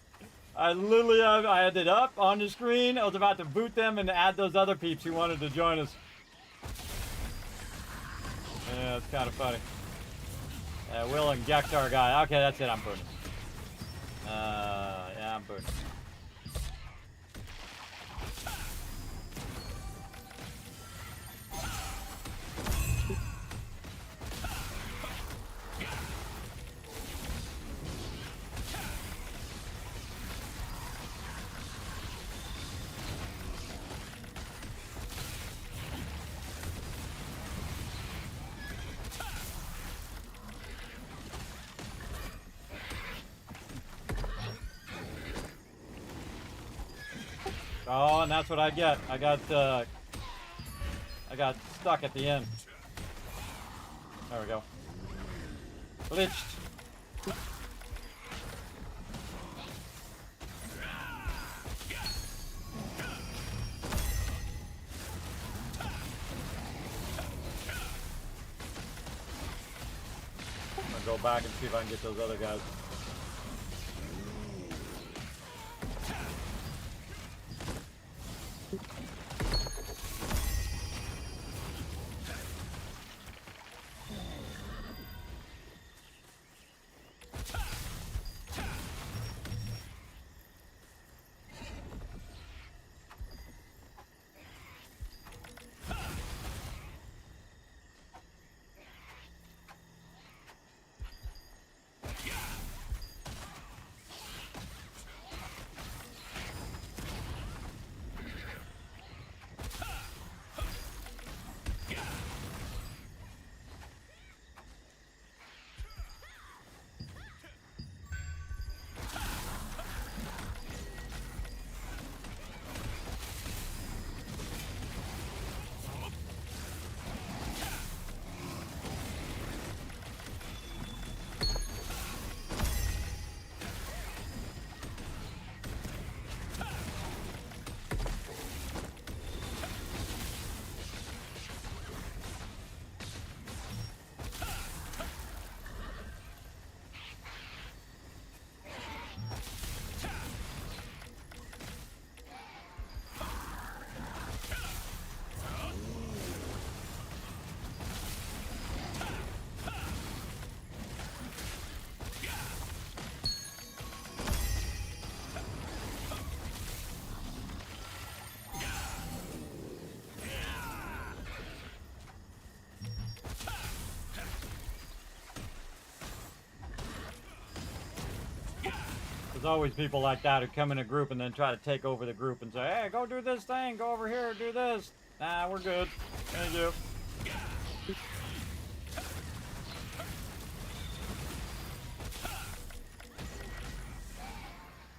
I had it up on the screen. I was about to boot them and add those other peeps who wanted to join us. Yeah, it's kind of funny. Will and Gektar guy. Okay, that's it. I'm booting. Yeah, I'm booting. Oh, and that's what I get. I got stuck at the end. There we go. Glitched. I'm gonna go back and see if I can get those other guys. There's always people like that who come in a group and then try to take over the group and say, hey, go do this thing, go over here, do this. Nah, we're good. Thank you.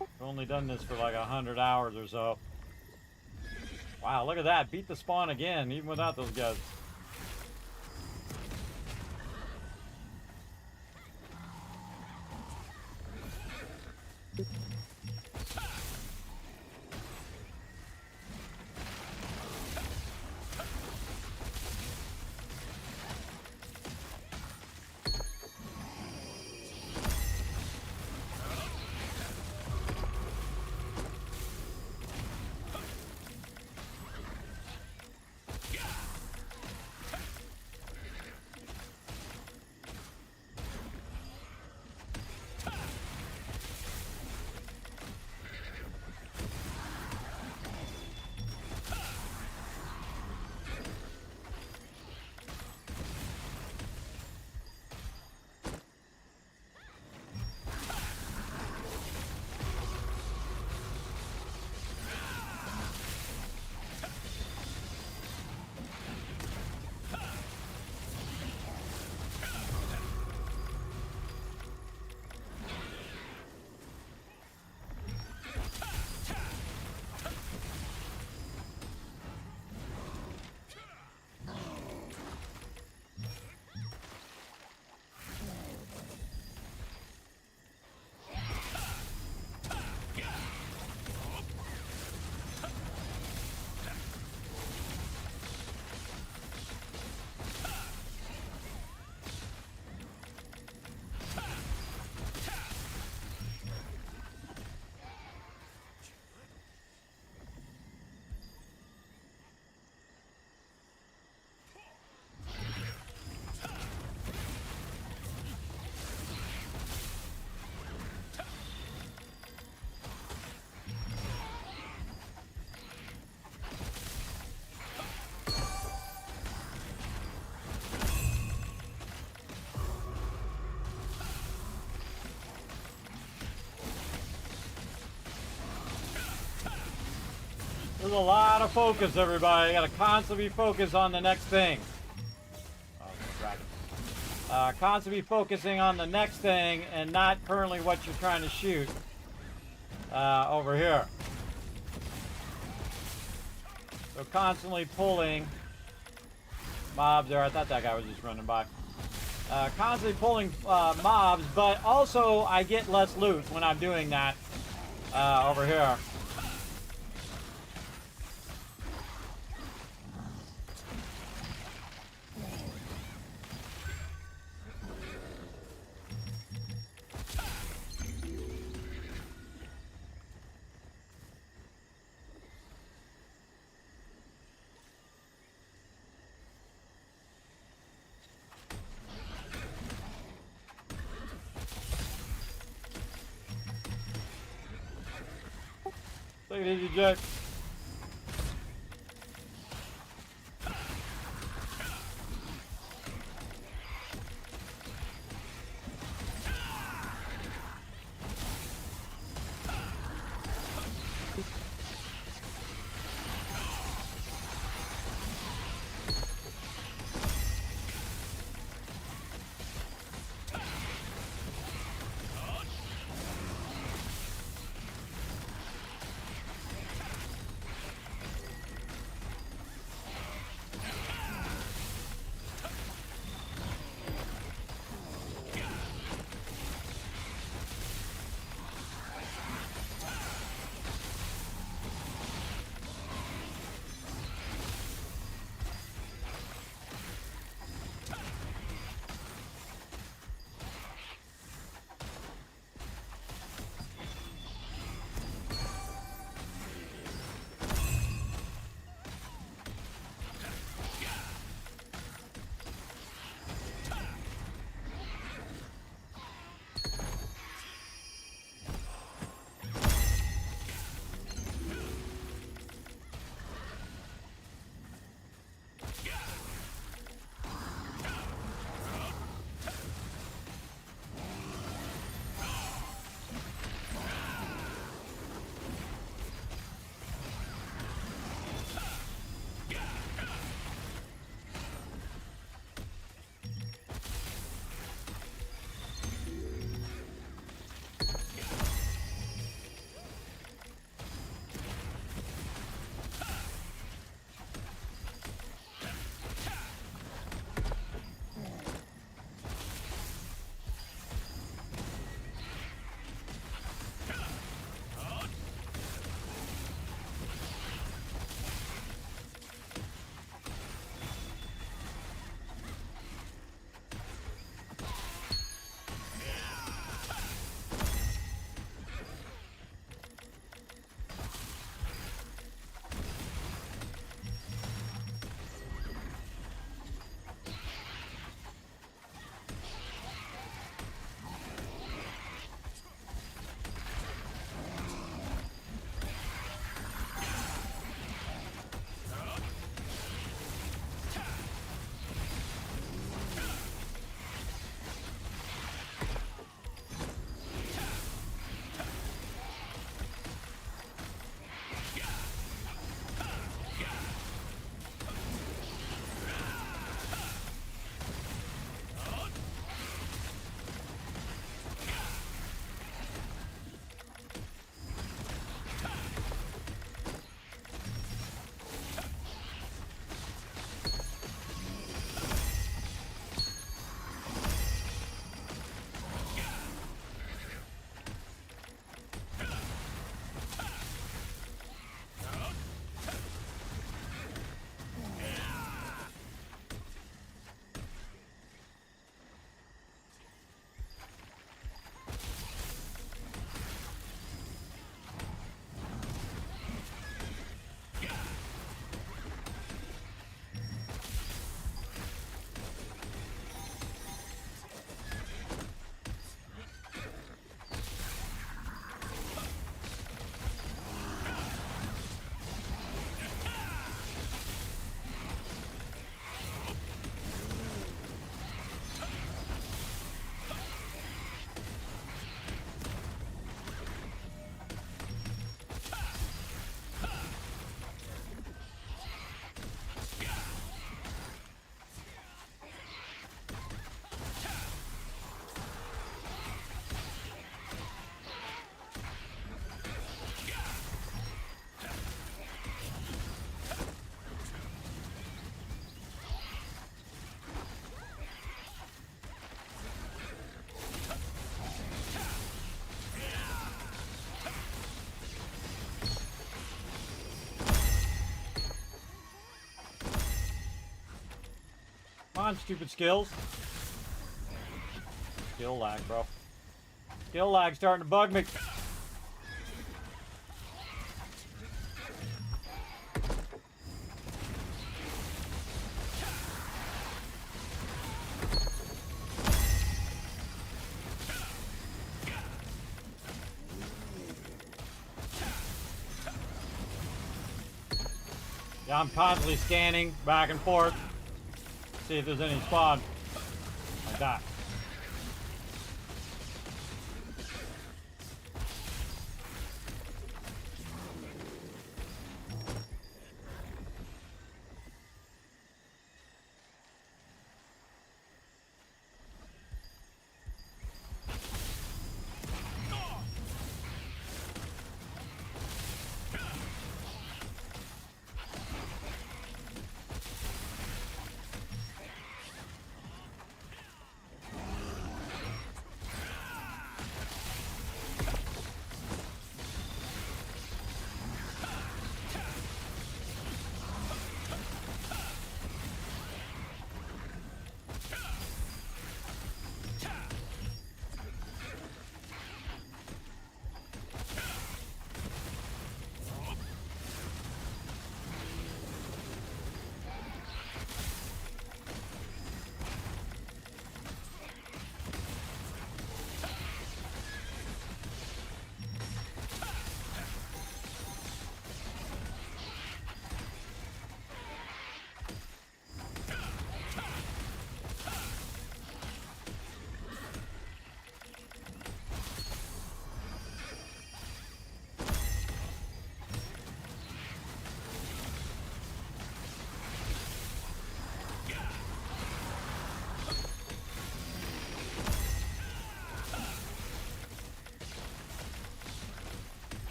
I've only done this for like 100 hours or so. Wow, look at that. Beat the spawn again, even without those guys. is a lot of focus, everybody. You gotta constantly focus on the next thing. Oh, right. Constantly focusing on the next thing and not currently what you're trying to shoot over here. So constantly pulling mobs there. I thought that guy was just running by. Constantly pulling mobs, but also I get less loot when I'm doing that over here. Take it easy, Jack. on, stupid skills. Skill lag, bro. Skill lag starting to bug me. Yeah, I'm constantly scanning back and forth. See if there's any spawn. Like that.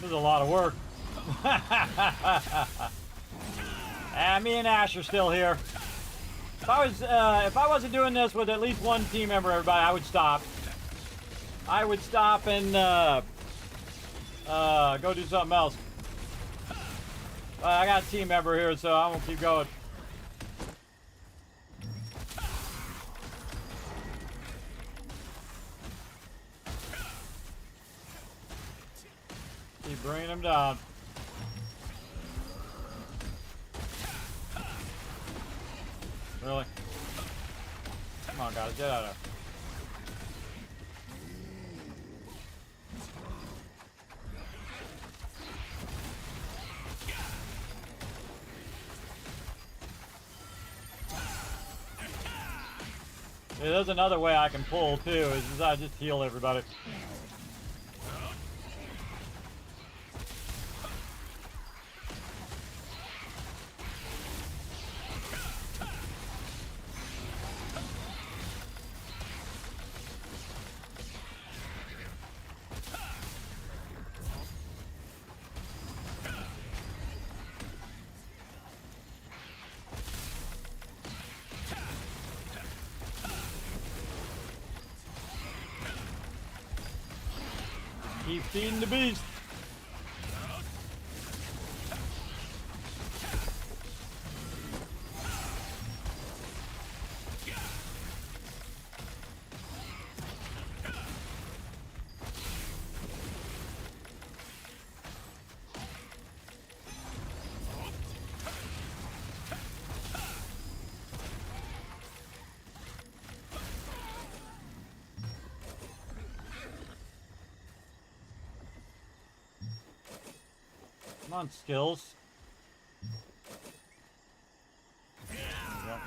This is a lot of work. And me and Ash are still here. If I wasn't doing this with at least one team member, everybody, I would stop. I would stop and go do something else. I got a team member here, so I'm gonna keep going. Keep bringing him down. Really? Come on, guys, get out of there. Yeah, there's another way I can pull too, is I just heal everybody. Keep feeding the beast. Come on, skills. There we go.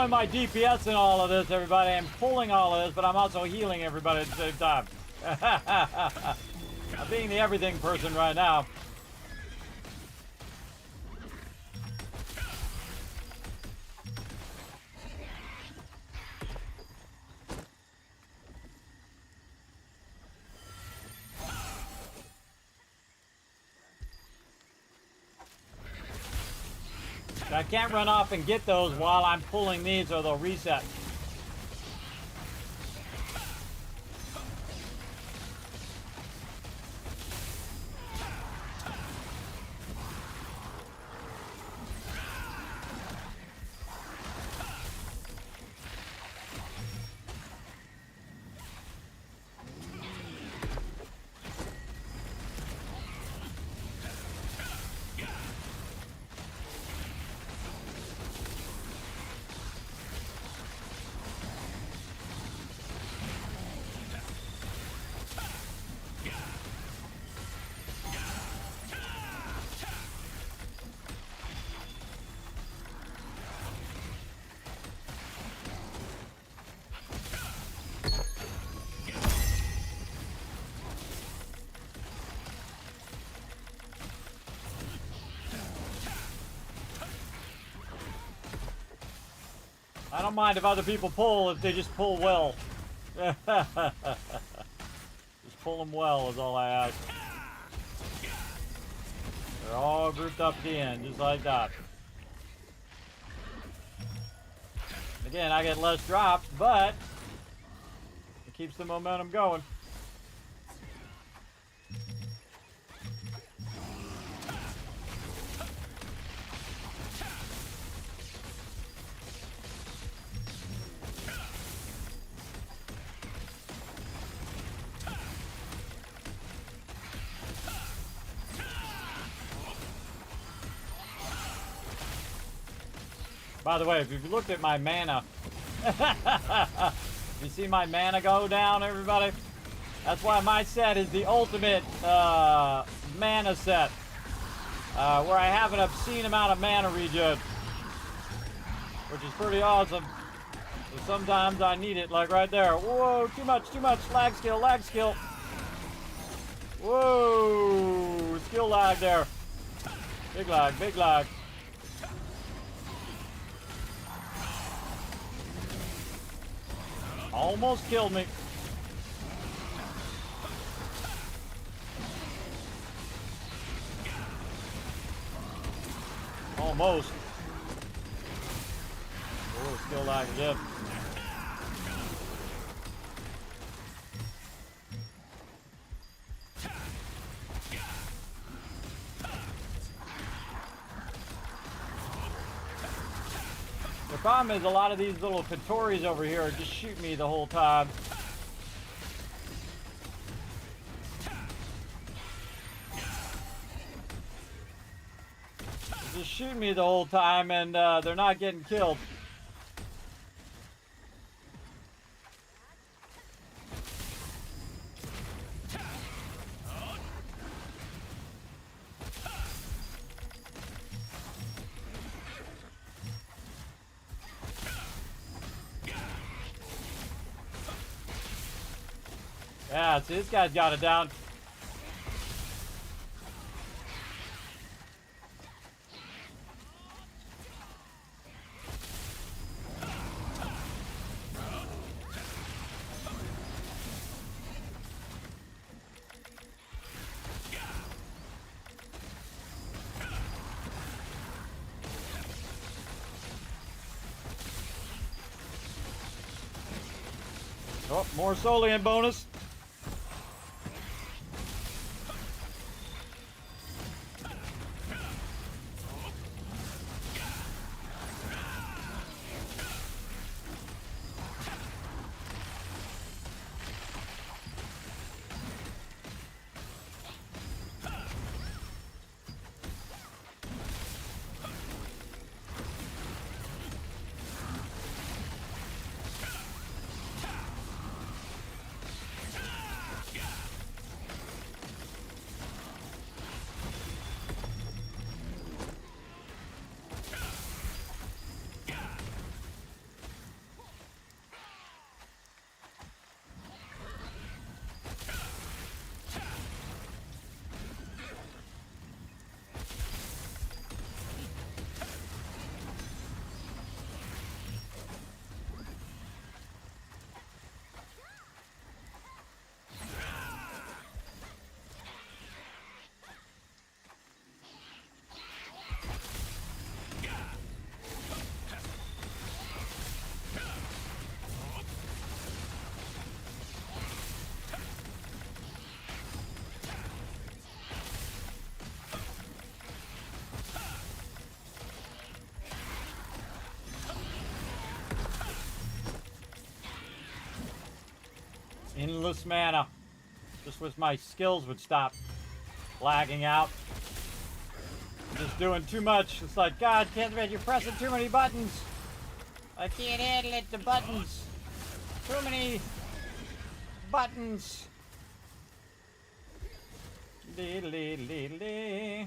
doing my DPS in all of this, everybody. I'm pulling all of this, but I'm also healing everybody at the same time. I'm being the everything person right now. I can't run off and get those while I'm pulling these or they'll reset. I don't mind if other people pull if they just pull well. Just pull them well is all I ask. They're all grouped up at the end, just like that. Again, I get less drops, but it keeps the momentum going. By the way, if you've looked at my mana, you see my mana go down, everybody? That's why my set is the ultimate mana set, where I have an obscene amount of mana regen, which is pretty awesome. So sometimes I need it, like right there. Whoa, too much, lag skill, lag skill. Whoa, skill lag there. Big lag, big lag. Almost killed me. Almost. Oh, still lag again. The problem is a lot of these little Katoris over here just shoot me the whole time. They're just shooting me the whole time and they're not getting killed. Yeah, see, this guy's got it down. Oh, more Solian bonus. Endless mana. Just wish my skills would stop lagging out. I'm just doing too much. It's like, God, Kismet, you're pressing too many buttons. I can't handle it, the buttons. Too many buttons. Lee, lee, lee, lee.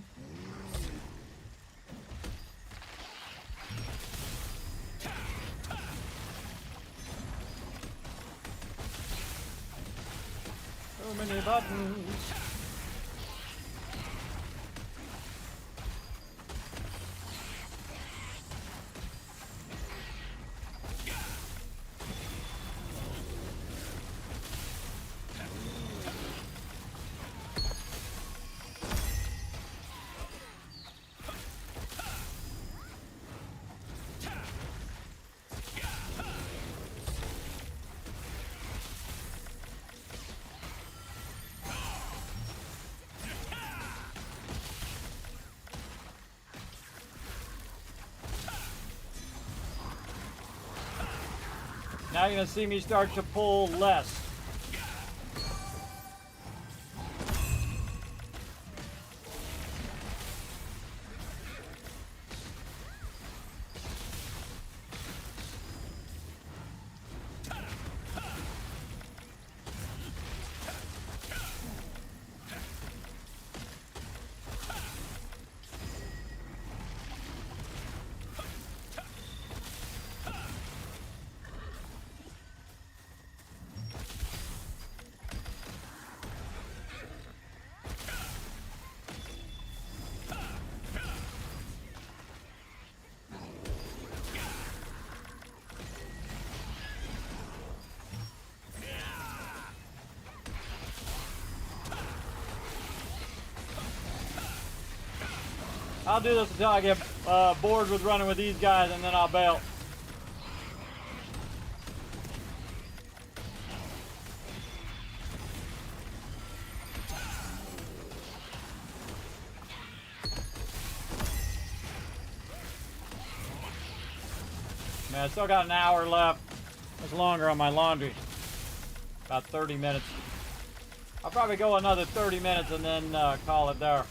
So many buttons. Now you're gonna see me start to pull less. I'll do this until I get bored with running with these guys, and then I'll bail. Man, I still got an hour left. It's longer on my laundry. About 30 minutes. I'll probably go another 30 minutes and then call it there.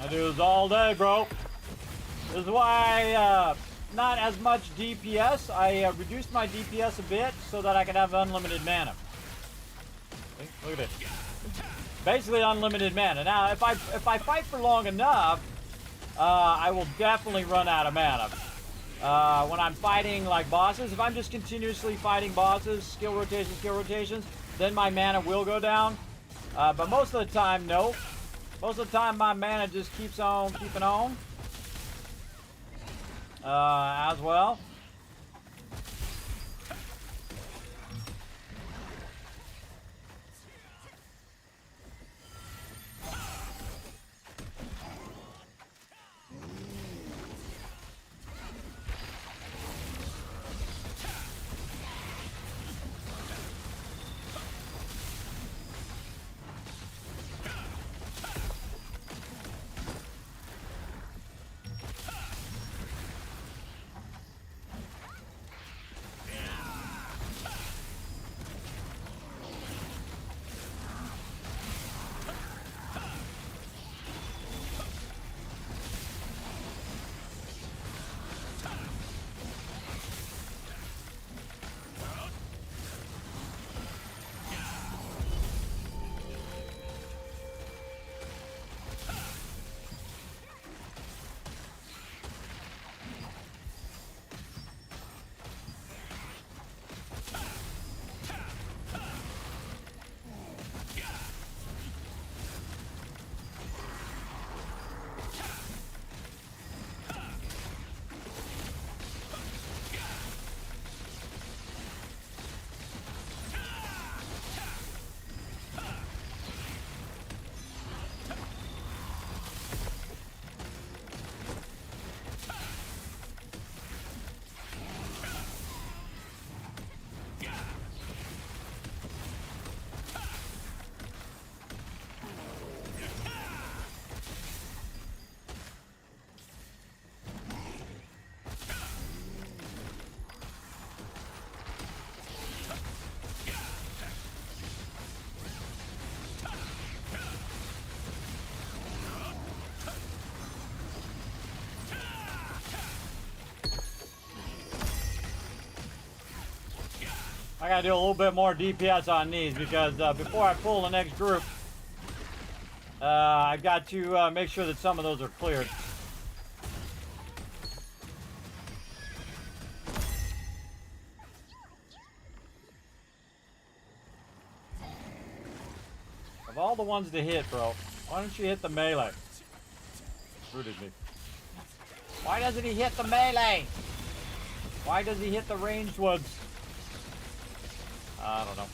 I do this all day, bro. This is why not as much DPS. I reduced my DPS a bit so that I can have unlimited mana. See? Look at this. Basically unlimited mana. Now, if I fight for long enough, I will definitely run out of mana. When I'm fighting like bosses, if I'm just continuously fighting bosses, skill rotations, then my mana will go down. But most of the time, no. Most of the time, my mana just keeps on keeping on. As well. I gotta do a little bit more DPS on these because before I pull the next group, I've got to make sure that some of those are cleared. Of all the ones to hit, bro, why don't you hit the melee? Rooted me. Why doesn't he hit the melee? Why does he hit the ranged ones? I don't know.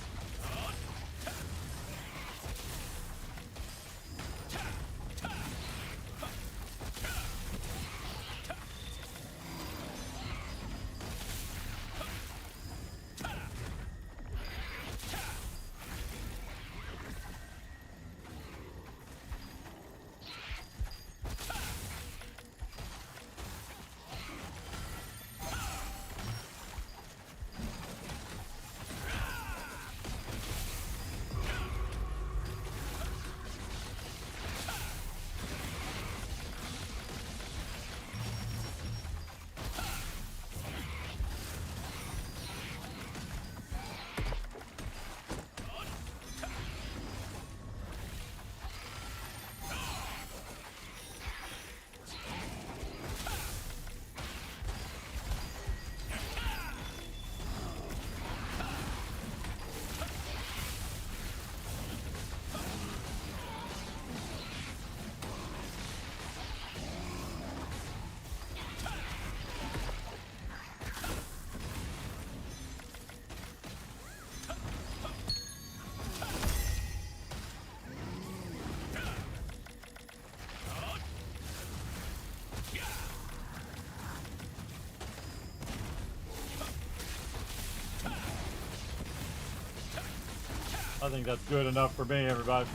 I think that's good enough for me, everybody.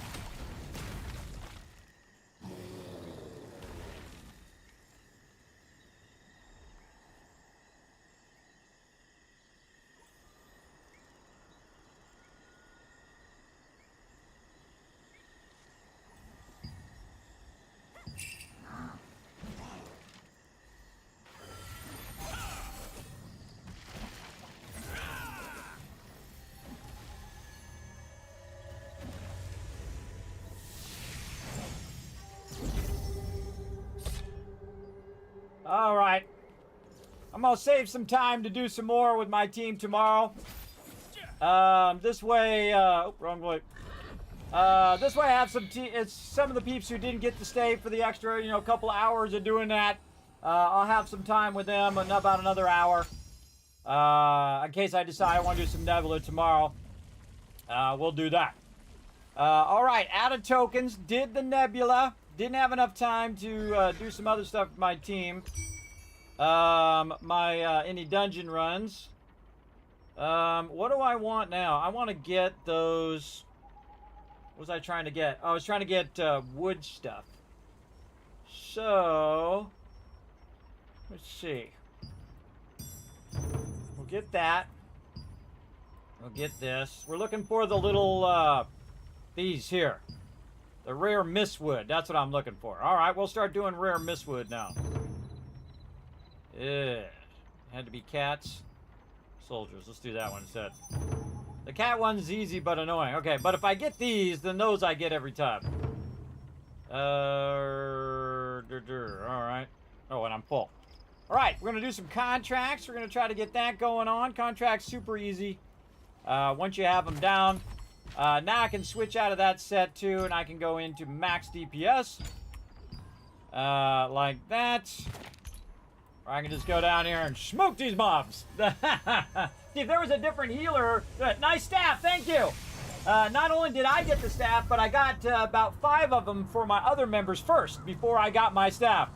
All right. I'm going to save some time to do some more with my team tomorrow. This way, oh, wrong way. This way I have some of the peeps who didn't get to stay for the extra, couple hours of doing that. I'll have some time with them in about another hour. In case I decide I want to do some Nebula tomorrow. We'll do that. All right, added tokens, did the Nebula. Didn't have enough time to do some other stuff with my team. Any dungeon runs. What do I want now? I want to get those. What was I trying to get? I was trying to get wood stuff. So, let's see. We'll get that. We'll get this. We're looking for the little, these here. The rare mistwood. That's what I'm looking for. All right, we'll start doing rare mistwood now. Yeah. Had to be cats. Soldiers. Let's do that one instead. The cat one's easy but annoying. Okay, but if I get these, then those I get every time. All right. Oh, and I'm full. All right, we're going to do some contracts. We're going to try to get that going on. Contracts super easy. Once you have them down. Now I can switch out of that set too, and I can go into max DPS. Like that. Or I can just go down here and smoke these mobs. If there was a different healer, nice staff, thank you. Not only did I get the staff, but I got about 5 of them for my other members first, before I got my staff.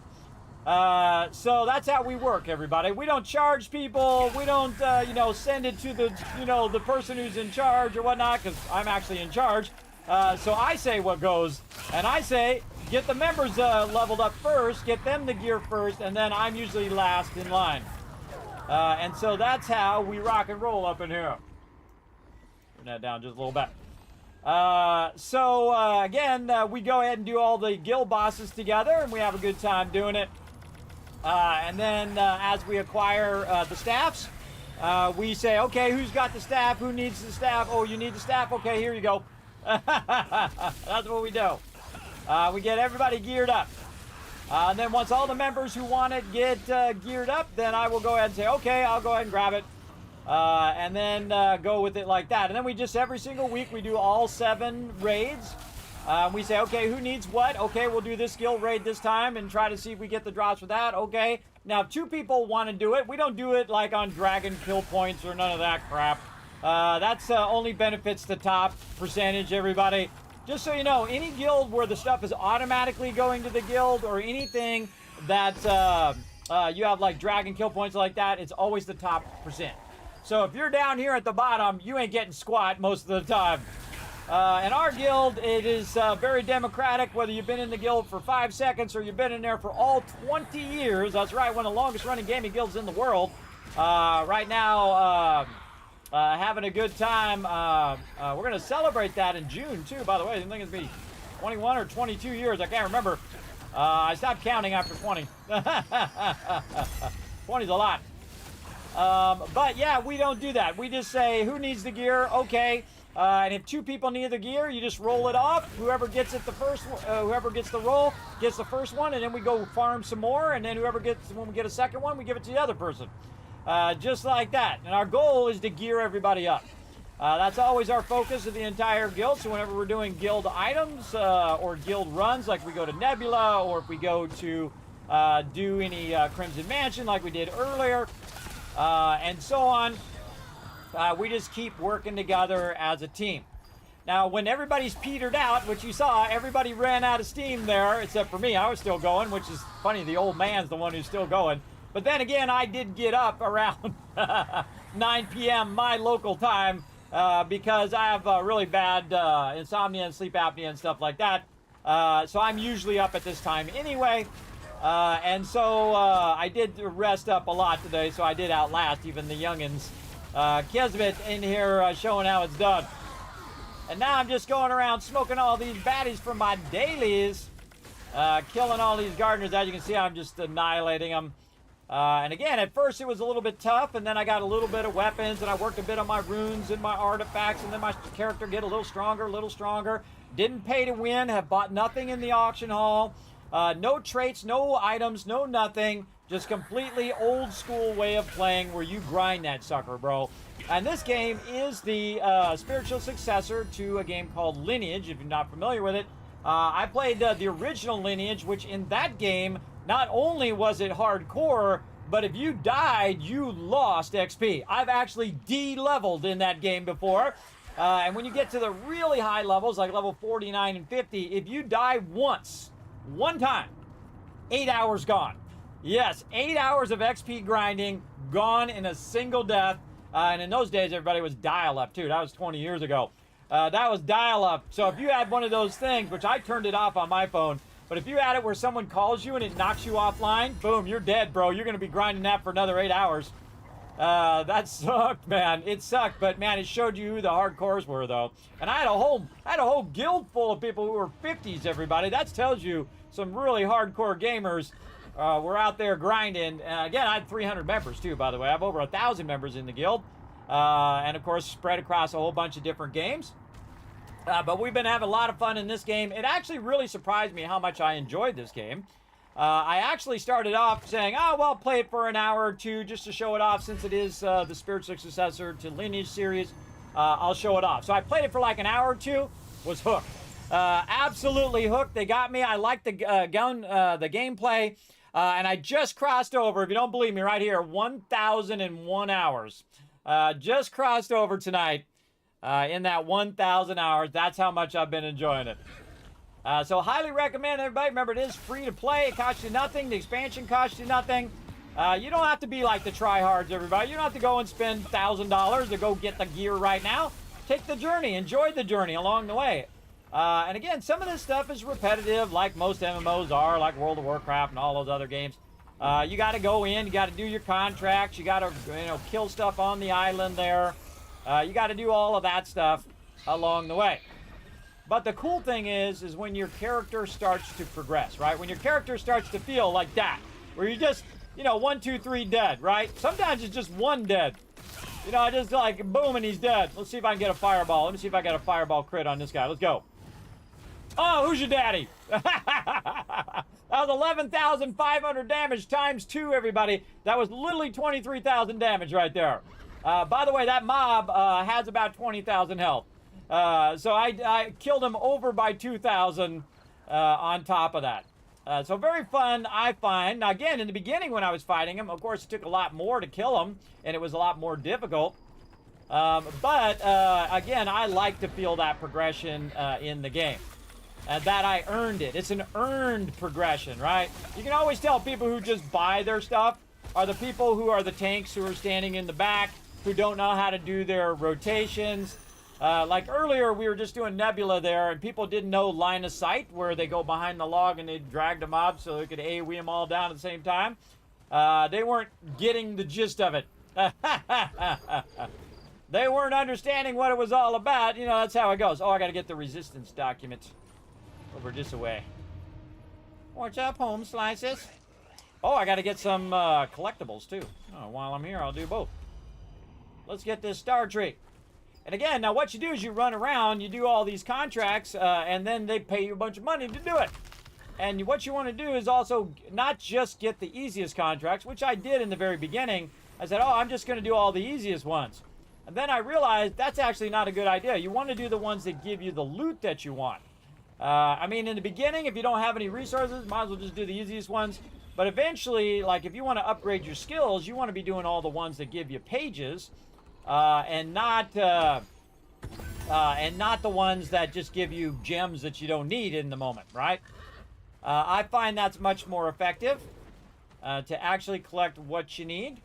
So that's how we work, everybody. We don't charge people. We don't, send it to the, the person who's in charge or whatnot, because I'm actually in charge. So I say what goes, and I say, get the members leveled up first, get them the gear first, and then I'm usually last in line. And so that's how we rock and roll up in here. Turn that down just a little bit. Again, we go ahead and do all the guild bosses together, and we have a good time doing it. And then as we acquire the staffs, we say, okay, who's got the staff? Who needs the staff? Oh, you need the staff? Okay, here you go. That's what we do. We get everybody geared up. And then once all the members who want it get geared up, then I will go ahead and say, okay, I'll go ahead and grab it. And then go with it like that. And then we just, every single week, we do all 7 raids. We say, okay, who needs what? Okay, we'll do this guild raid this time and try to see if we get the drops for that. Okay. Now, if 2 people want to do it, we don't do it like on dragon kill points or none of that crap. That's only benefits the top percentage, everybody. Just so you know, any guild where the stuff is automatically going to the guild or anything that you have like dragon kill points like that, it's always the top percent. So if you're down here at the bottom, you ain't getting squat most of the time. In our guild, it is very democratic, whether you've been in the guild for 5 seconds or you've been in there for all 20 years. That's right, one of the longest running gaming guilds in the world. Right now, having a good time. We're going to celebrate that in June, too, by the way. I think it's going to be 21 or 22 years. I can't remember. I stopped counting after 20. 20's a lot. But, yeah, we don't do that. We just say, who needs the gear? Okay. And if 2 people need the gear, you just roll it off. Whoever gets it the first, whoever gets the roll gets the first one, and then we go farm some more. And then whoever gets, when we get a second one, we give it to the other person. Just like that. And our goal is to gear everybody up. That's always our focus of the entire guild. So whenever we're doing guild items or guild runs, like we go to Nebula, or if we go to do any Crimson Mansion, like we did earlier, and so on. We just keep working together as a team. Now, when everybody's petered out, which you saw, everybody ran out of steam there, except for me. I was still going, which is funny. The old man's the one who's still going. But then again, I did get up around 9 p.m. my local time because I have really bad insomnia and sleep apnea and stuff like that. So I'm usually up at this time anyway. And so I did rest up a lot today, so I did outlast even the youngins. Kismet in here showing how it's done. And now I'm just going around smoking all these baddies for my dailies. Killing all these gardeners. As you can see, I'm just annihilating them. And again, at first it was a little bit tough, and then I got a little bit of weapons, and I worked a bit on my runes and my artifacts, and then my character get a little stronger. Didn't pay to win, have bought nothing in the auction hall. No traits, no items, no nothing. Just completely old school way of playing where you grind that sucker, bro. And this game is the spiritual successor to a game called Lineage, if you're not familiar with it. I played the original Lineage, which in that game, not only was it hardcore, but if you died, you lost XP. I've actually de-leveled in that game before. And when you get to the really high levels, like level 49 and 50, if you die once, one time, 8 hours gone. Yes, 8 hours of XP grinding gone in a single death. And in those days, everybody was dial-up, too. That was 20 years ago. That was dial-up. So if you had one of those things, which I turned it off on my phone, but if you had it where someone calls you and it knocks you offline, boom, you're dead, bro. You're going to be grinding that for another 8 hours. That sucked, man. It sucked, but, man, it showed you who the hardcores were, though. And I had a whole guild full of people who were 50s, everybody. That tells you some really hardcore gamers were out there grinding. Again, I had 300 members, too, by the way. I have over 1,000 members in the guild. And, of course, spread across a whole bunch of different games. But we've been having a lot of fun in this game. It actually really surprised me how much I enjoyed this game. I actually started off saying, oh, well, play it for an hour or two just to show it off since it is the spiritual successor to Lineage series. I'll show it off. So I played it for like an hour or two, was hooked. Absolutely hooked. They got me. I liked the gameplay. And I just crossed over, if you don't believe me, right here, 1,001 hours. Just crossed over tonight in that 1,000 hours. That's how much I've been enjoying it. So highly recommend everybody. Remember, it is free to play. It costs you nothing. The expansion costs you nothing. You don't have to be like the tryhards, everybody. You don't have to go and spend $1,000 to go get the gear right now. Take the journey. Enjoy the journey along the way. And again, some of this stuff is repetitive, like most MMOs are, like World of Warcraft and all those other games. You got to go in. You got to do your contracts. You got to, kill stuff on the island there. You got to do all of that stuff along the way. But the cool thing is when your character starts to progress, right? When your character starts to feel like that, where you just, 1, 2, 3 dead, right? Sometimes it's just one dead. You know, I just like, boom, and he's dead. Let's see if I can get a fireball. Let me see if I got a fireball crit on this guy. Let's go. Oh, who's your daddy? That was 11,500 damage times 2, everybody. That was literally 23,000 damage right there. By the way, that mob has about 20,000 health. So I killed him over by 2,000 on top of that. So very fun, I find. Now, again, in the beginning when I was fighting him, of course, it took a lot more to kill him, and it was a lot more difficult. But again, I like to feel that progression in the game. That I earned it. It's an earned progression, right? You can always tell people who just buy their stuff are the people who are the tanks who are standing in the back, who don't know how to do their rotations. Like earlier, we were just doing Nebula there, and people didn't know line of sight, where they go behind the log and they drag them up so they could AoE them all down at the same time. They weren't getting the gist of it. They weren't understanding what it was all about. You know, that's how it goes. Oh, I got to get the resistance document over this way. What's up, home slices? Oh, I got to get some collectibles, too. Oh, while I'm here, I'll do both. Let's get this star tree. And again, now what you do is you run around, you do all these contracts, and then they pay you a bunch of money to do it. And what you want to do is also not just get the easiest contracts, which I did in the very beginning. I said, oh, I'm just going to do all the easiest ones. And then I realized that's actually not a good idea. You want to do the ones that give you the loot that you want. I mean, in the beginning, if you don't have any resources, might as well just do the easiest ones. But eventually, like if you want to upgrade your skills, you want to be doing all the ones that give you pages, and not the ones that just give you gems that you don't need in the moment, right? I find that's much more effective to actually collect what you need.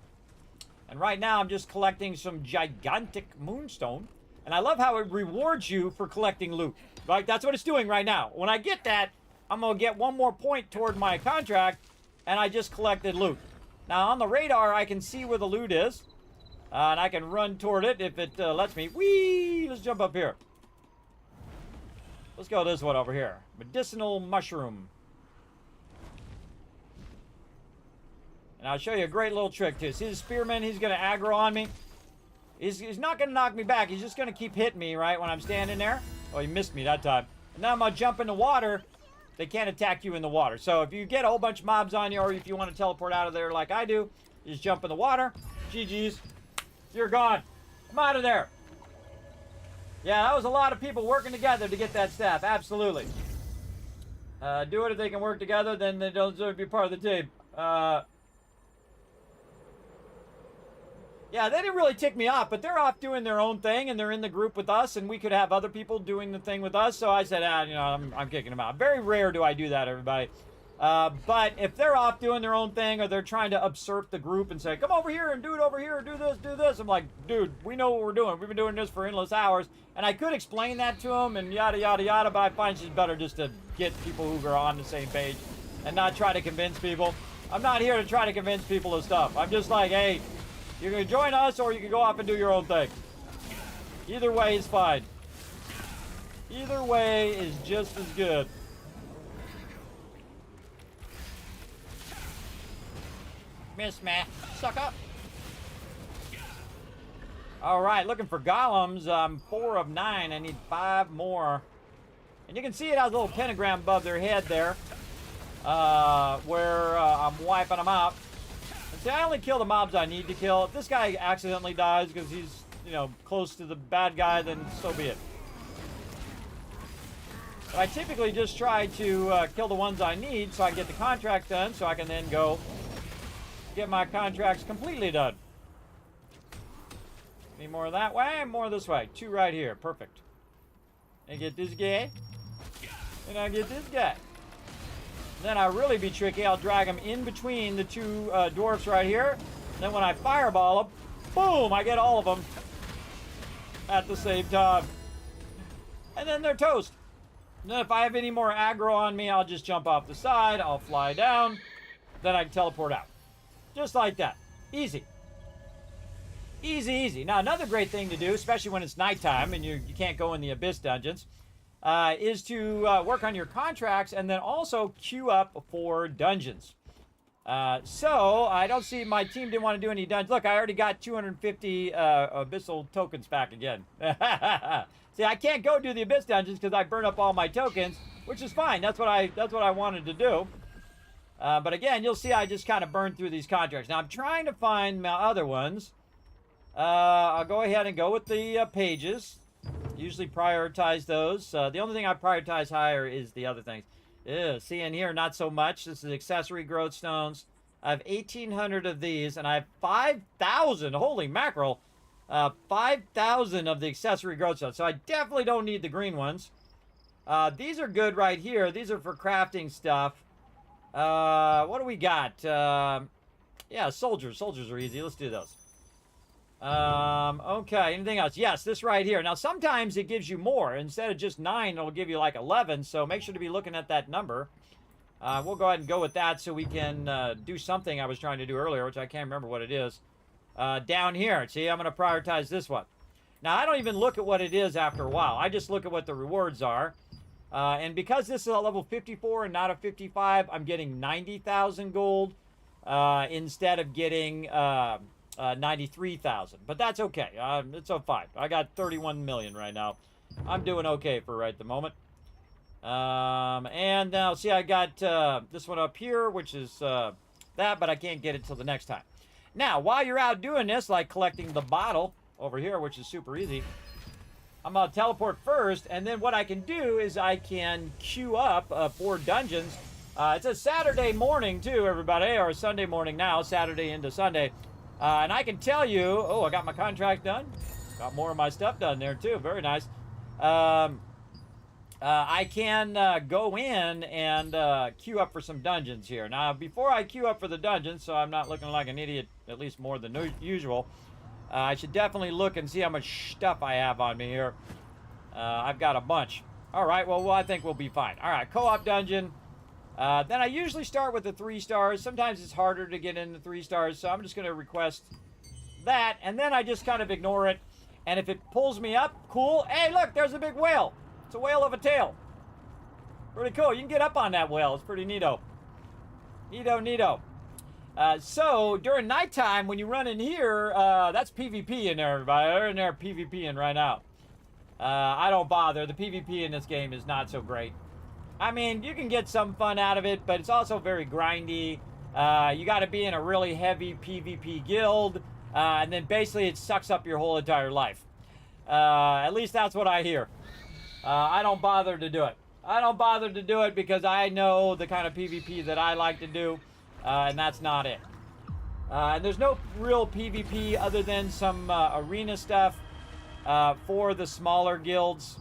And right now, I'm just collecting some gigantic moonstone. And I love how it rewards you for collecting loot. Right? That's what it's doing right now. When I get that, I'm going to get one more point toward my contract, and I just collected loot. Now, on the radar, I can see where the loot is. And I can run toward it if it lets me. Whee! Let's jump up here. Let's go this one over here. Medicinal mushroom. And I'll show you a great little trick, too. See the spearman? He's going to aggro on me. He's not going to knock me back. He's just going to keep hitting me, right, when I'm standing there. Oh, he missed me that time. And now I'm going to jump in the water. They can't attack you in the water. So if you get a whole bunch of mobs on you, or if you want to teleport out of there like I do, you just jump in the water. GG's. You're gone. I'm out of there. Yeah, that was a lot of people working together to get that staff. Absolutely. Do it if they can work together, then they don't deserve to be part of the team. Yeah, they didn't really tick me off, but they're off doing their own thing, and they're in the group with us, and we could have other people doing the thing with us. So I said, you know, I'm kicking them out. Very rare do I do that, everybody. But if they're off doing their own thing, or they're trying to usurp the group and say, come over here and do it over here, do this. I'm like, dude, we know what we're doing. We've been doing this for endless hours. And I could explain that to them and yada, yada, yada, but I find it's better just to get people who are on the same page and not try to convince people. I'm not here to try to convince people of stuff. I'm just like, hey, you can join us or you can go off and do your own thing. Either way is fine. Either way is just as good. Miss me. Suck up. Alright, looking for golems. I'm 4 of 9. I need 5 more. And you can see it has a little pentagram above their head there. Where I'm wiping them out. And see, I only kill the mobs I need to kill. If this guy accidentally dies because he's, you know, close to the bad guy, then so be it. But I typically just try to kill the ones I need so I can get the contract done, so I can then go get my contracts completely done. Any more that way, more this way. 2 right here, perfect. And get this guy, and I get this guy. Then I'll really be tricky. I'll drag them in between the 2 dwarfs right here. Then when I fireball them, boom, I get all of them at the same time. And then they're toast. And then if I have any more aggro on me, I'll just jump off the side. I'll fly down. Then I can teleport out. Just like that. Easy. Easy, easy. Now, another great thing to do, especially when it's nighttime and you can't go in the Abyss dungeons, is to work on your contracts and then also queue up for dungeons. So I don't see my team didn't want to do any dungeons. Look, I already got 250 abyssal tokens back again. See, I can't go do the abyss dungeons because I burn up all my tokens, which is fine. That's what I wanted to do. But again, you'll see I just kind of burned through these contracts. Now I'm trying to find my other ones. I'll go ahead and go with the pages. Usually prioritize those. The only thing I prioritize higher is the other things. See in here, not so much. This is accessory growth stones. I have 1,800 of these, and I have 5,000. Holy mackerel. 5,000 of the accessory growth stones. So I definitely don't need the green ones. These are good right here. These are for crafting stuff. What do we got? Yeah, soldiers. Soldiers are easy. Let's do those. Okay, anything else? Yes, this right here. Now, sometimes it gives you more. Instead of just 9, it'll give you like 11, so make sure to be looking at that number. We'll go ahead and go with that so we can do something I was trying to do earlier, which I can't remember what it is. Down here, see, I'm going to prioritize this one. Now, I don't even look at what it is after a while. I just look at what the rewards are. And because this is a level 54 and not a 55, I'm getting 90,000 gold instead of getting 93,000. But that's okay. It's so fine. I got 31 million right now. I'm doing okay for right the moment. And now, see, I got this one up here, which is that, but I can't get it till the next time. Now, while you're out doing this, like collecting the bottle over here, which is super easy, I'm going to teleport first, and then what I can do is I can queue up 4 dungeons. It's a Saturday morning, too, everybody, or a Sunday morning now, Saturday into Sunday. And I can tell you, oh, I got my contract done. Got more of my stuff done there, too. Very nice. I can go in and queue up for some dungeons here. Now, before I queue up for the dungeons, so I'm not looking like an idiot, at least more than usual, I should definitely look and see how much stuff I have on me here. I've got a bunch. All right, well, I think we'll be fine. All right, co-op dungeon. Then I usually start with the 3 stars. Sometimes it's harder to get into 3 stars, so I'm just going to request that, and then I just kind of ignore it. And if it pulls me up, cool. Hey, look, there's a big whale. It's a whale of a tail. Pretty cool. You can get up on that whale. It's pretty neato. Neato. So during nighttime, when you run in here, that's PvP in there, everybody. They're in there PvPing right now. I don't bother. The PvP in this game is not so great. I mean, you can get some fun out of it, but it's also very grindy. You got to be in a really heavy PvP guild, and then basically it sucks up your whole entire life. At least that's what I hear. I don't bother to do it. I don't bother to do it because I know the kind of PvP that I like to do, and that's not it. And there's no real PvP other than some arena stuff for the smaller guilds.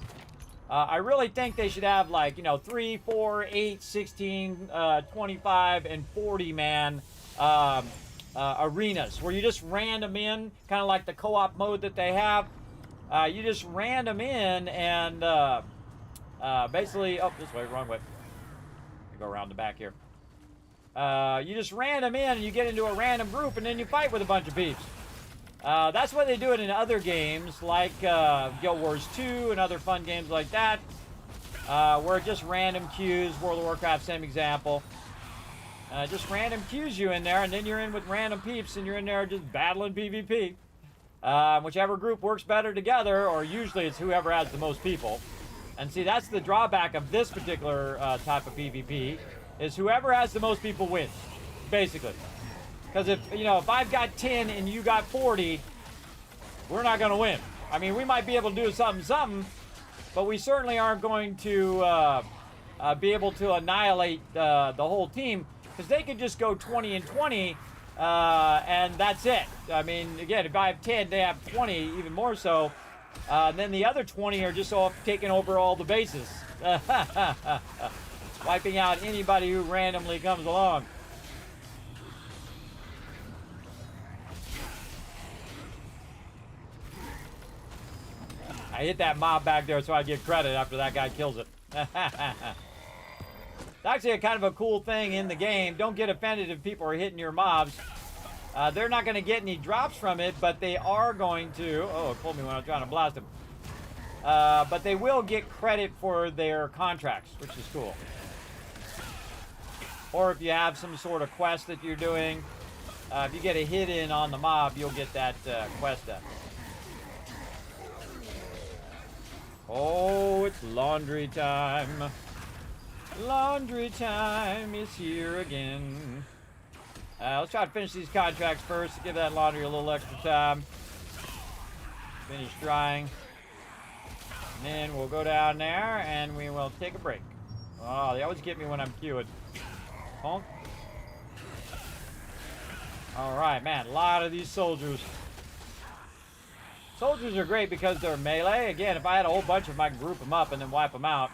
I really think they should have, like, 3, 4, 8, 16, 25, and 40 man arenas where you just random in, kind of like the co-op mode that they have. You just random in and basically, oh, this way, wrong way. Go around the back here. You just random in and you get into a random group and then you fight with a bunch of peeps. That's why they do it in other games like Guild Wars 2 and other fun games like that, where it just random queues. World of Warcraft, same example. Just random queues you in there, and then you're in with random peeps, and you're in there just battling PvP. Whichever group works better together, or usually it's whoever has the most people. And see, that's the drawback of this particular type of PvP, is whoever has the most people wins, basically. Because if I've got 10 and you got 40, we're not going to win. I mean, we might be able to do something, but we certainly aren't going to be able to annihilate the whole team, because they could just go 20 and 20, and that's it. I mean, again, if I have 10, they have 20, even more so. Then the other 20 are just off taking over all the bases. Wiping out anybody who randomly comes along. I hit that mob back there so I get credit after that guy kills it. It's actually a kind of a cool thing in the game. Don't get offended if people are hitting your mobs. They're not going to get any drops from it, but they are going to... Oh, it pulled me when I was trying to blast him. But they will get credit for their contracts, which is cool. or if you have some sort of quest that you're doing, if you get a hit in on the mob, you'll get that quest done. Oh, it's laundry time. Laundry time is here again. Let's try to finish these contracts first. Give that laundry a little extra time. Finish drying. And then we'll go down there and we will take a break. Oh, they always get me when I'm queuing. Honk. Alright, man. A lot of these soldiers. Soldiers are great because they're melee. Again, if I had a whole bunch of them, I could group them up and then wipe them out.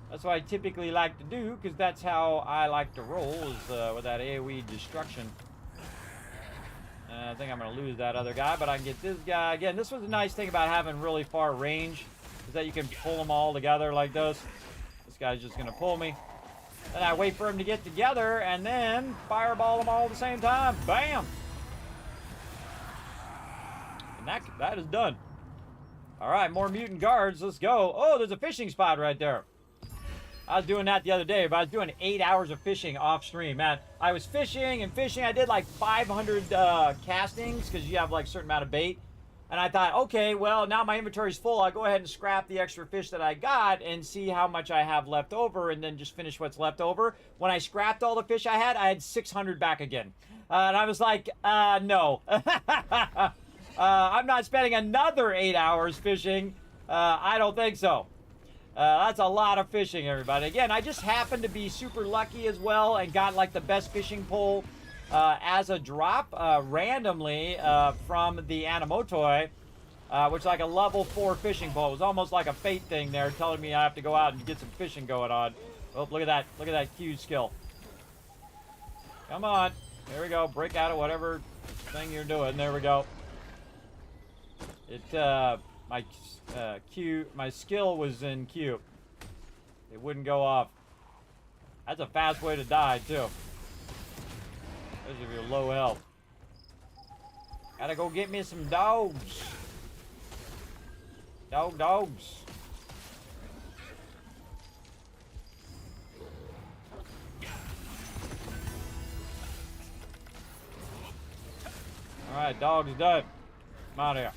That's what I typically like to do, because that's how I like to roll, is with that AoE destruction. I think I'm going to lose that other guy, but I can get this guy. Again, this was a nice thing about having really far range, is that you can pull them all together like this. This guy's just going to pull me. Then I wait for him to get together, and then fireball them all at the same time. Bam! And that is done. Alright, more mutant guards. Let's go. Oh, there's a fishing spot right there. I was doing that the other day, but I was doing 8 hours of fishing off stream, man. I was fishing and fishing. I did like 500 castings, because you have like a certain amount of bait. And I thought, okay, well, now my inventory's full. I'll go ahead and scrap the extra fish that I got and see how much I have left over, and then just finish what's left over. When I scrapped all the fish I had 600 back again. And I was like, no. I'm not spending another 8 hours fishing. I don't think so. That's a lot of fishing, everybody. Again, I just happened to be super lucky as well and got like the best fishing pole as a drop randomly from the Anamotoi, which is like a level 4 fishing pole. It was almost like a fate thing there, telling me I have to go out and get some fishing going on. Oh, look at that. Look at that huge skill. Come on. There we go. Break out of whatever thing you're doing. There we go. My skill was in Q. It wouldn't go off. That's a fast way to die, too. Especially if you're low health. Gotta go get me some dogs. Dogs. Alright, dog's done. I'm out of here.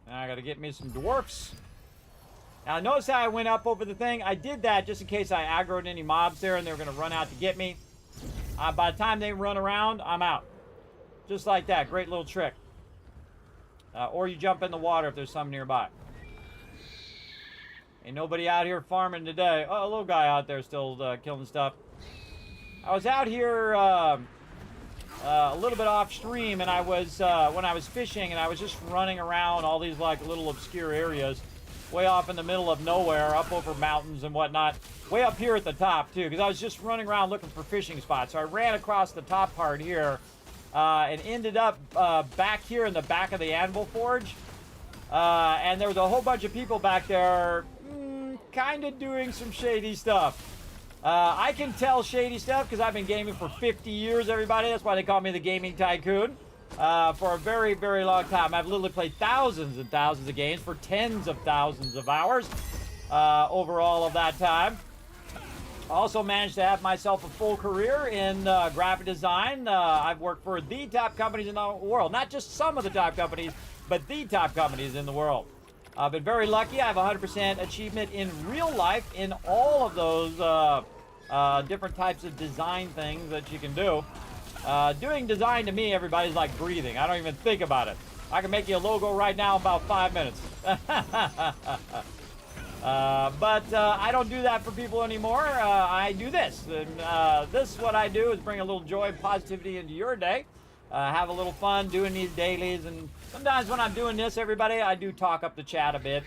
Now I gotta get me some dwarfs. Now notice how I went up over the thing? I did that just in case I aggroed any mobs there and they were gonna run out to get me. By the time they run around, I'm out. Just like that. Great little trick. Or you jump in the water if there's some nearby. Ain't nobody out here farming today. Oh, a little guy out there still killing stuff. I was out here a little bit off stream, and I was when I was fishing, and I was just running around all these like little obscure areas, way off in the middle of nowhere, up over mountains and whatnot, way up here at the top too, because I was just running around looking for fishing spots. So I ran across the top part here, and ended up back here in the back of the Anvil Forge, and there was a whole bunch of people back there, kind of doing some shady stuff. I can tell shady stuff because I've been gaming for 50 years, everybody. That's why they call me the Gaming Tycoon. For a very, very long time. I've literally played thousands and thousands of games for tens of thousands of hours over all of that time. Also managed to have myself a full career in graphic design. I've worked for the top companies in the world. Not just some of the top companies, but the top companies in the world. I've been very lucky. I have 100% achievement in real life in all of those different types of design things that you can do. Doing design to me, everybody's like breathing. I don't even think about it. I can make you a logo right now in about 5 minutes. But I don't do that for people anymore. I do this. And this, what I do, is bring a little joy and positivity into your day. Have a little fun doing these dailies. And sometimes when I'm doing this, everybody, I do talk up the chat a bit.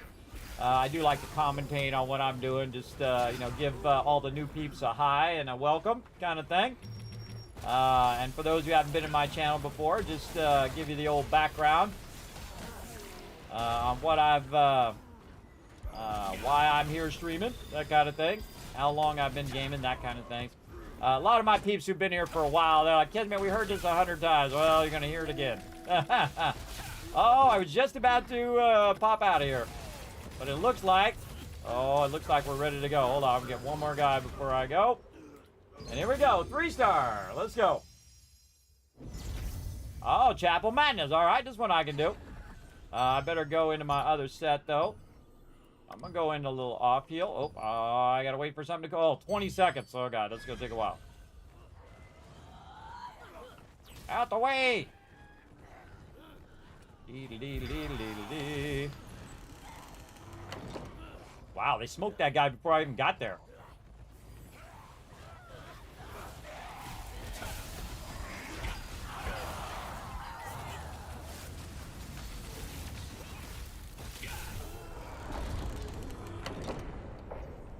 I do like to commentate on what I'm doing. Just, you know, give all the new peeps a hi and a welcome kind of thing. And for those who haven't been in my channel before, just give you the old background on what I've, why I'm here streaming, that kind of thing. How long I've been gaming, that kind of thing. A lot of my peeps who've been here for a while, they're like, Kismet, we heard this 100 times. Well, you're going to hear it again. Oh, I was just about to pop out of here. But it looks like... Oh, it looks like we're ready to go. Hold on, I'll get one more guy before I go. And here we go. 3-star. Let's go. Oh, Chapel Madness. All right, this one I can do. I better go into my other set, though. I'm going to go into a little off heal. Oh, I got to wait for something to go. Oh, 20 seconds. Oh, God, that's going to take a while. Out the way. Wow, they smoked that guy before I even got there.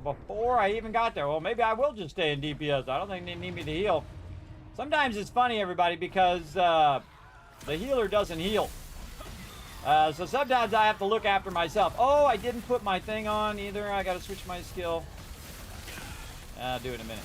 Before I even got there. Well, maybe I will just stay in DPS. I don't think they need me to heal. Sometimes it's funny, everybody, because the healer doesn't heal. So sometimes I have to look after myself. Oh, I didn't put my thing on either. I got to switch my skill. I'll do it in a minute.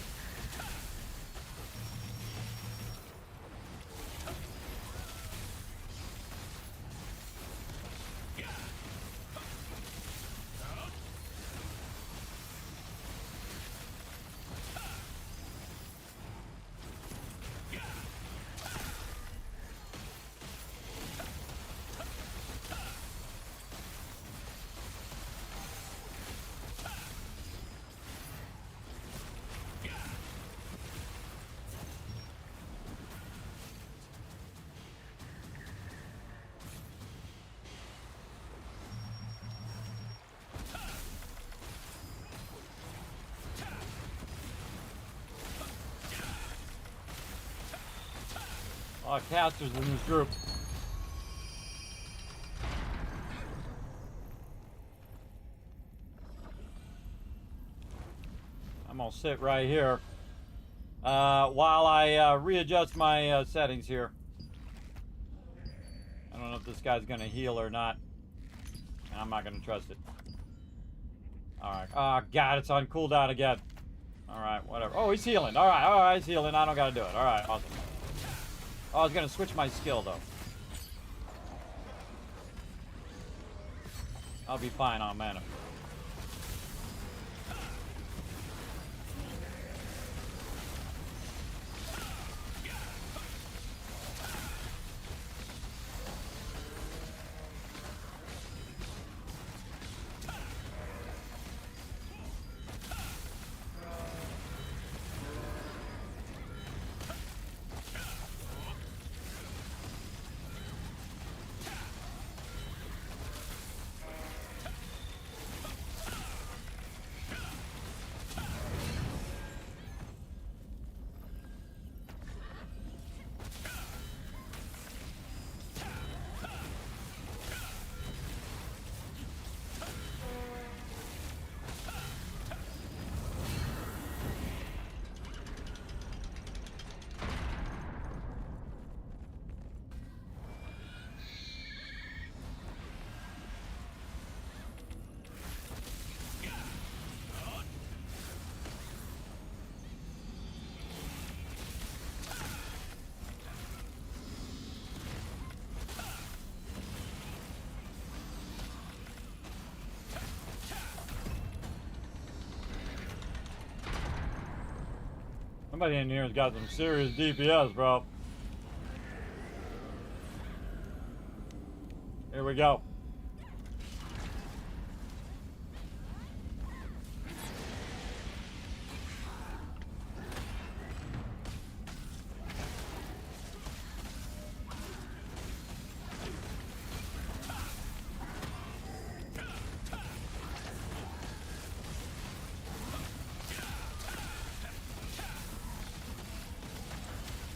A lot of casters in this group. I'm gonna sit right here while I readjust my settings here. I don't know if this guy's gonna heal or not. I'm not gonna trust it. Alright. Oh, God, it's on cooldown again. Alright, whatever. Oh, he's healing. Alright, he's healing. I don't gotta do it. Alright, awesome. Oh, I was gonna switch my skill, though. I'll be fine on mana. Somebody in here has got some serious DPS, bro. Here we go.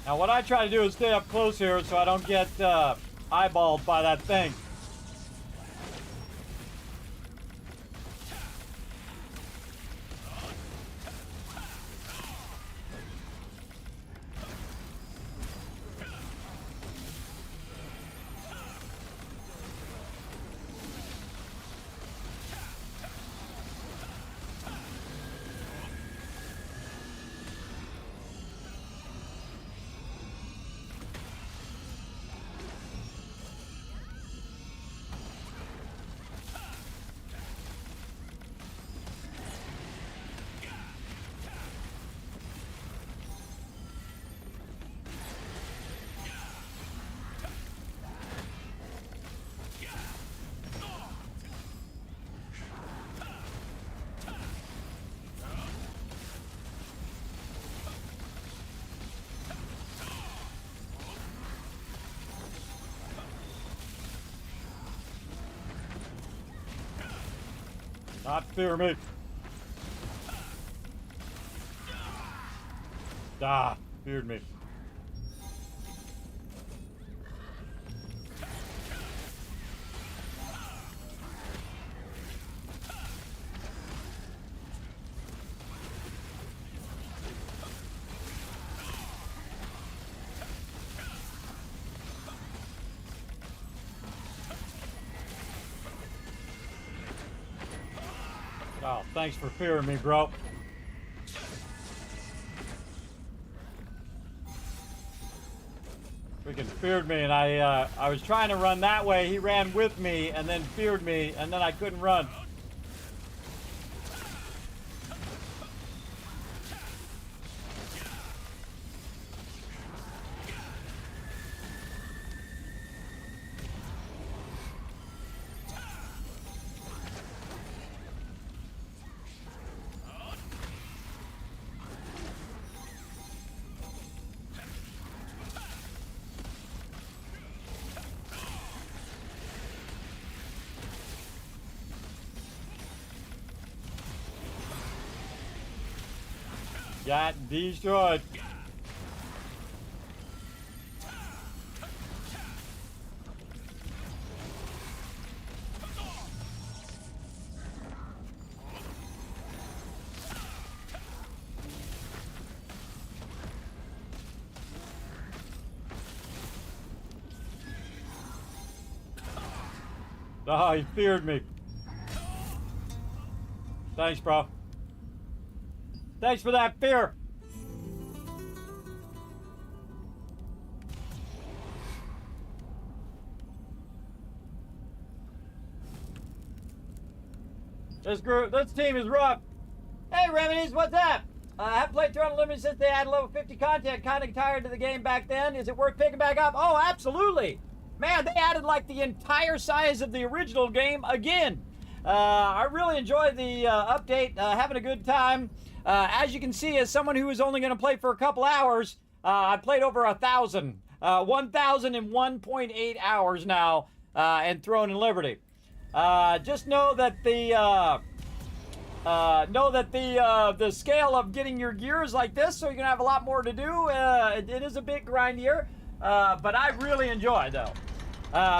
Now what I try to do is stay up close here so I don't get eyeballed by that thing. Not fear me. Ah, feared me. Oh, thanks for fearing me, bro. Freaking feared me, and I was trying to run that way. He ran with me, and then feared me, and then I couldn't run. Got destroyed. Oh, he feared me. Thanks, bro. Thanks for that fear. This team is rough. Hey, Remedies, what's up? I haven't played Throne Unlimited since they had level 50 content. Kind of tired of the game back then. Is it worth picking back up? Oh, absolutely. Man, they added like the entire size of the original game again. I really enjoyed the update, having a good time. As you can see, as someone who is only going to play for a couple hours, I played over 1,000. 1,001.8 hours now in Throne and Liberty. Just know that the scale of getting your gear is like this, so you're gonna have a lot more to do. It is a bit grindier, but I really enjoy it though.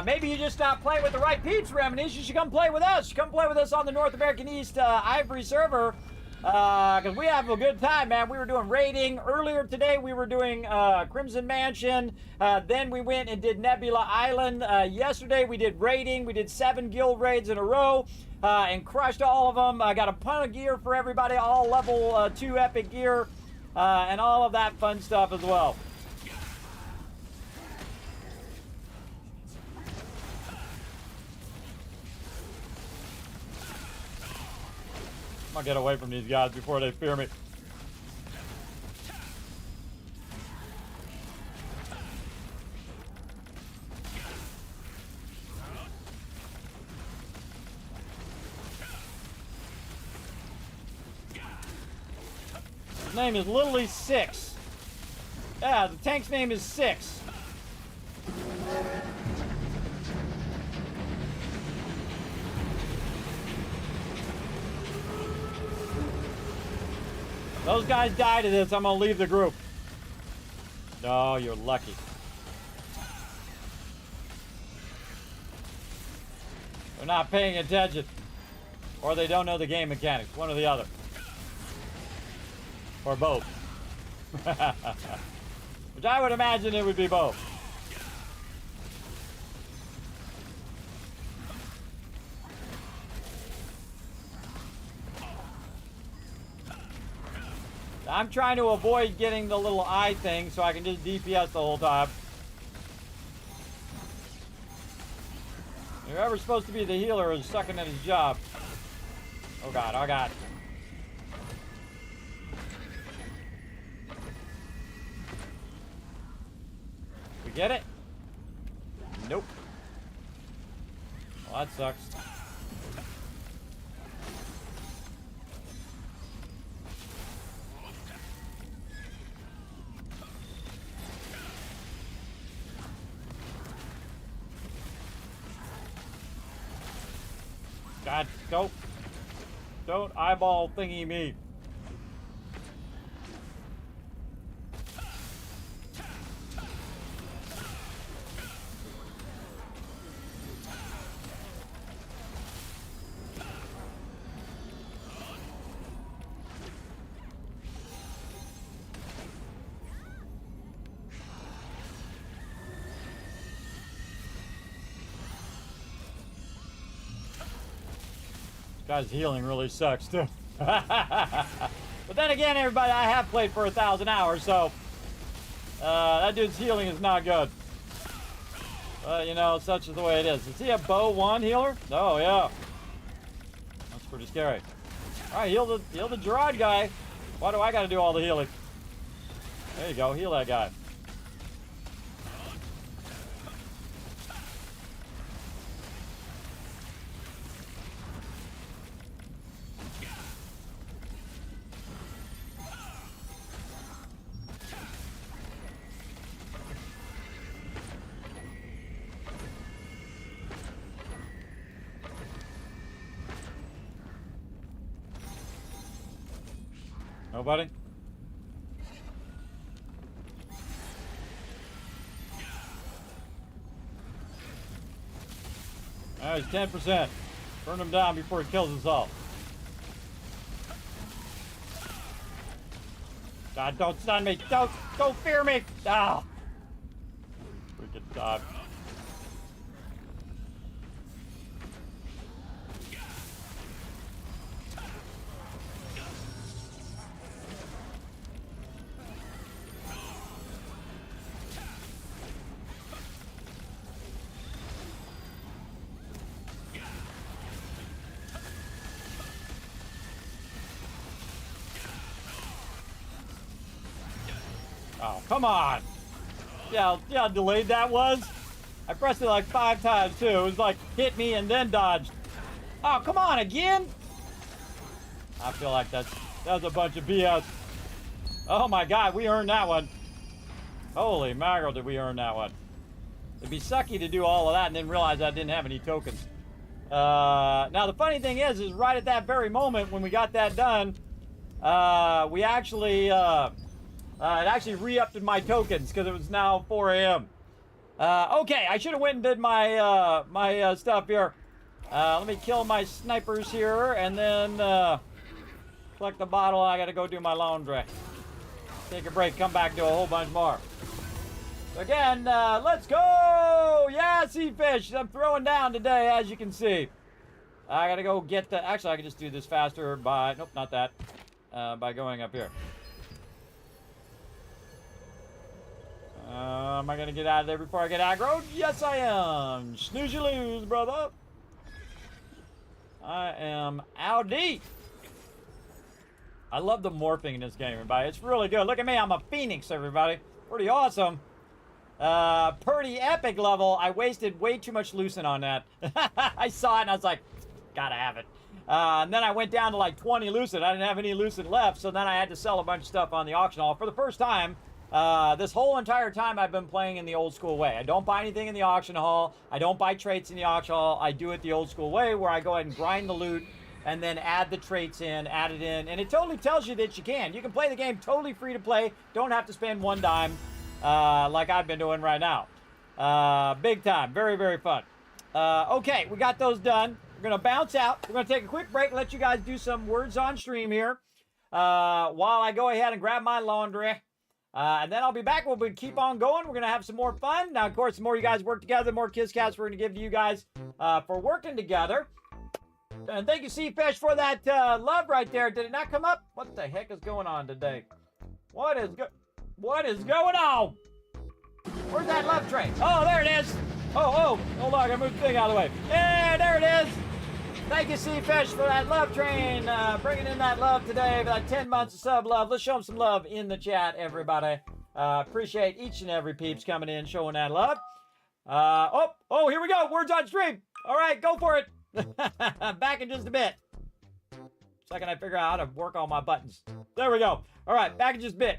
Maybe you just not playing with the right peeps, Remedies. You should come play with us. Come play with us on the North American East Ivory server. Because we have a good time, man. We were doing raiding. Earlier today, we were doing Crimson Mansion. Then we went and did Nebula Island. Yesterday, we did raiding. We did 7 guild raids in a row and crushed all of them. I got a ton of gear for everybody, all level 2 epic gear, and all of that fun stuff as well. I'm gonna get away from these guys before they fear me. His name is literally 6. Yeah, the tank's name is 6. Those guys died to this. I'm gonna leave the group. No, you're lucky. They're not paying attention. Or they don't know the game mechanics. One or the other. Or both. Which I would imagine it would be both. I'm trying to avoid getting the little eye thing so I can just DPS the whole time. Whoever's supposed to be the healer is sucking at his job. Oh god, oh god. We get it? Nope. Well, that sucks. God, go. Don't eyeball thingy me. Guy's healing really sucks too. But then again, everybody, I have played for 1,000 hours, so that dude's healing is not good. You know, such is the way it is. Is he a bow 1 healer? Oh yeah. That's pretty scary. All right, heal the Gerard guy. Why do I got to do all the healing? There you go, heal that guy. Nobody? Alright, 10%. Burn him down before he kills us all. God, don't stun me. Don't fear me. Ah. Freaking dog. Oh, come on. Yeah, how delayed that was? I pressed it like 5 times too. It was like hit me and then dodged. Oh, come on, again? I feel like that was a bunch of BS. Oh my God, we earned that one. Holy mackerel, did we earn that one. It'd be sucky to do all of that and then realize I didn't have any tokens. Now the funny thing is right at that very moment when we got that done, we actually, it actually re-upped my tokens because it was now 4 a.m. Okay, I should have went and did my my stuff here. Let me kill my snipers here and then collect the bottle. I gotta go do my laundry. Take a break, come back, do a whole bunch more. Again, let's go! Yeah, sea fish. I'm throwing down today, as you can see. I gotta go get the. Actually, I can just do this faster by. Nope, not that. By going up here. Am I gonna get out of there before I get aggroed? Yes, I am. Snooze you lose, brother. I am Audi. I love the morphing in this game, everybody. It's really good. Look at me, I'm a phoenix, everybody. Pretty awesome. Pretty epic level. I wasted way too much lucent on that. I saw it and I was like, gotta have it. And then I went down to like 20 lucent. I didn't have any lucent left, so then I had to sell a bunch of stuff on the auction hall for the first time. This whole entire time I've been playing in the old school way. I don't buy anything in the auction hall. I don't buy traits in the auction hall. I do it the old school way where I go ahead and grind the loot and then add the traits in, add it in, and it totally tells you that you can. You can play the game totally free to play. Don't have to spend 1 dime like I've been doing right now. Big time. Very, very fun. Okay, we got those done. We're going to bounce out. We're going to take a quick break and let you guys do some words on stream here while I go ahead and grab my laundry. And then I'll be back. We'll keep on going. We're going to have some more fun. Now, of course, the more you guys work together, the more kiss cats we're going to give to you guys for working together. And thank you, Seafish, for that love right there. Did it not come up? What the heck is going on today? What is going on? Where's that love train? Oh, there it is. Oh, hold on. I got to move the thing out of the way. Yeah, there it is. Thank you, Seafish, for that love train. Bringing in that love today for that 10 months of sub love. Let's show them some love in the chat, everybody. Appreciate each and every peeps coming in, showing that love. Oh, here we go. Words on stream. All right, go for it. Back in just a bit. Second I figure out how to work all my buttons. There we go. All right, back in just a bit.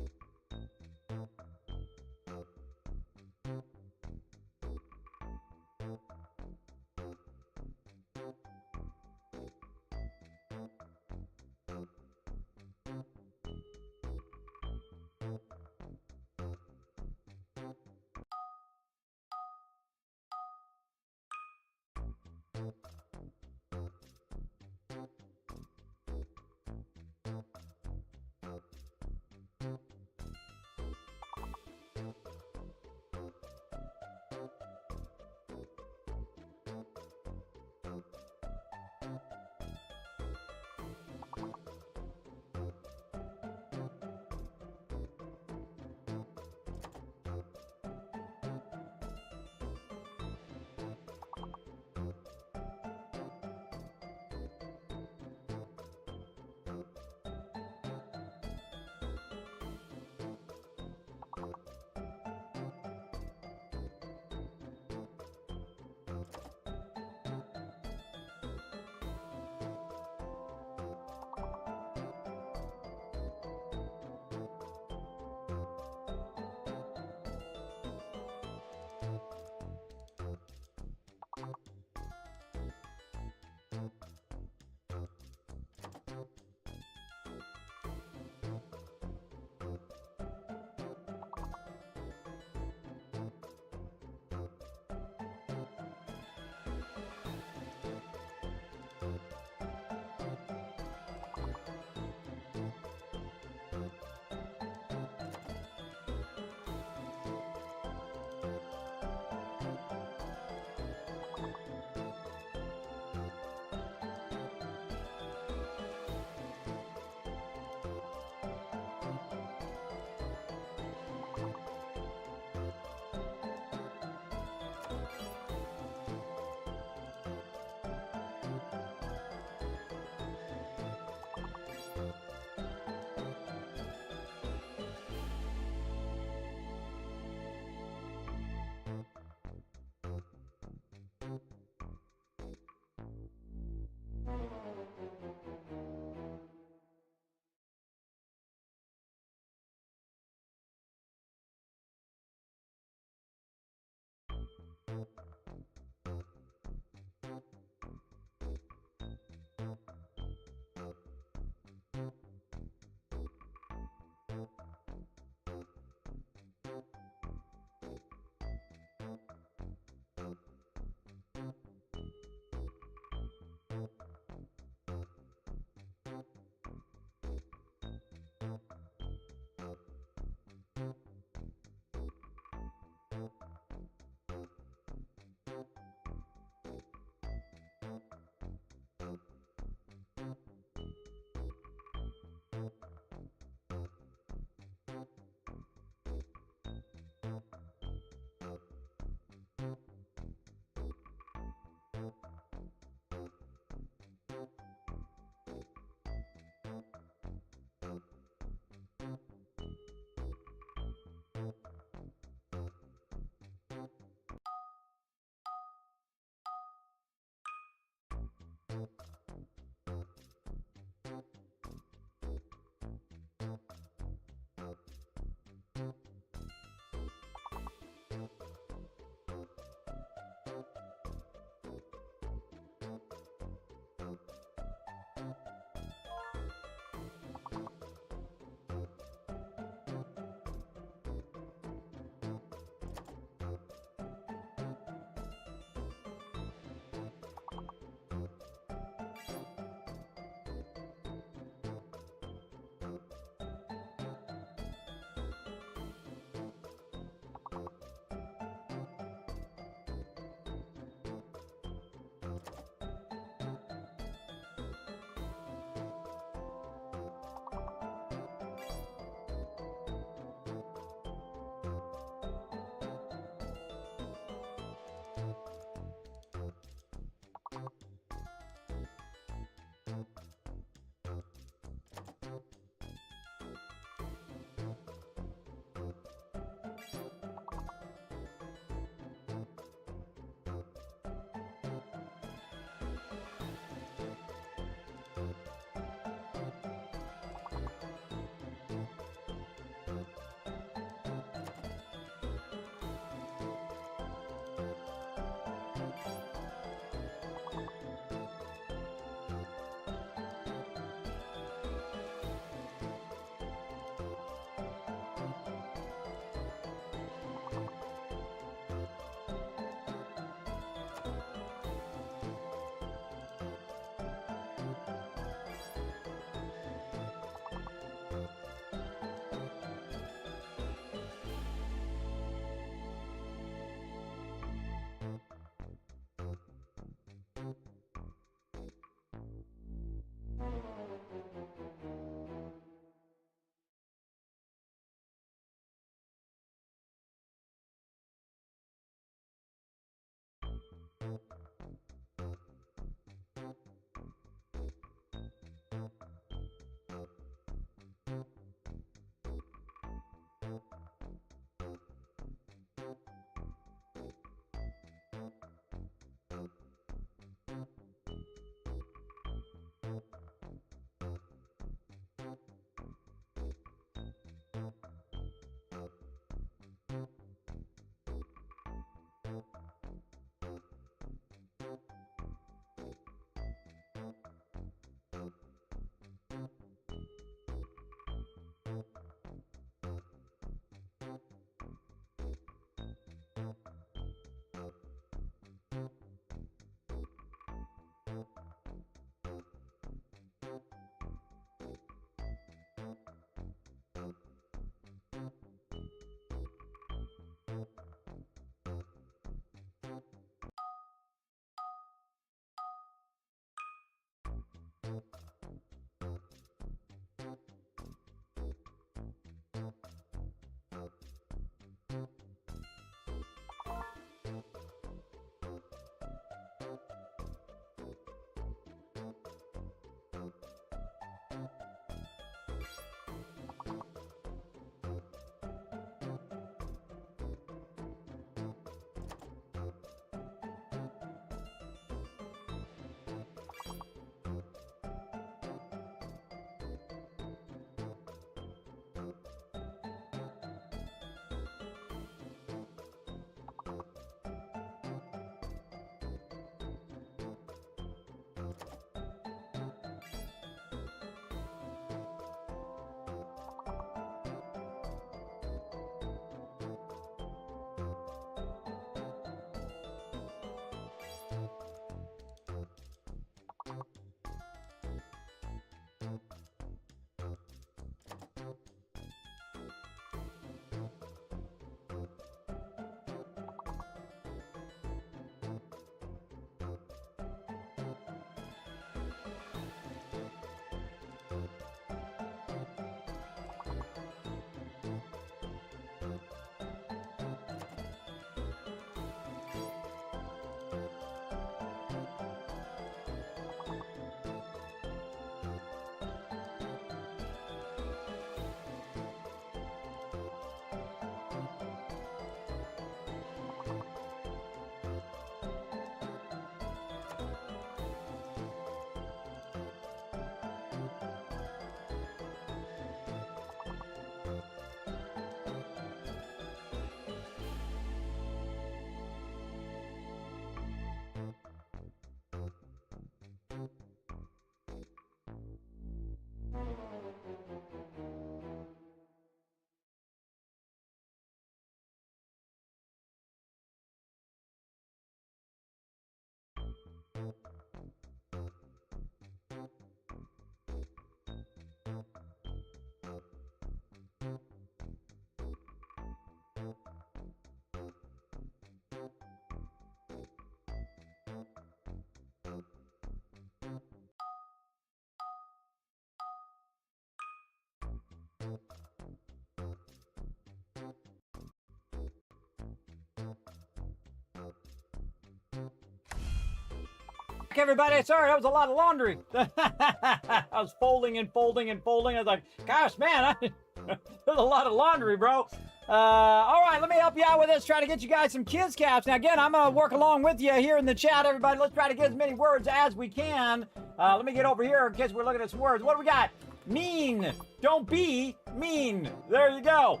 Everybody, sorry, that was a lot of laundry. I was folding and folding and folding. I was like, gosh, man, there's a lot of laundry, bro. All right, let me help you out with this. Try to get you guys some kids caps. Now, again, I'm going to work along with you here in the chat, everybody. Let's try to get as many words as we can. Let me get over here in case we're looking at some words. What do we got? Mean. Don't be mean. There you go.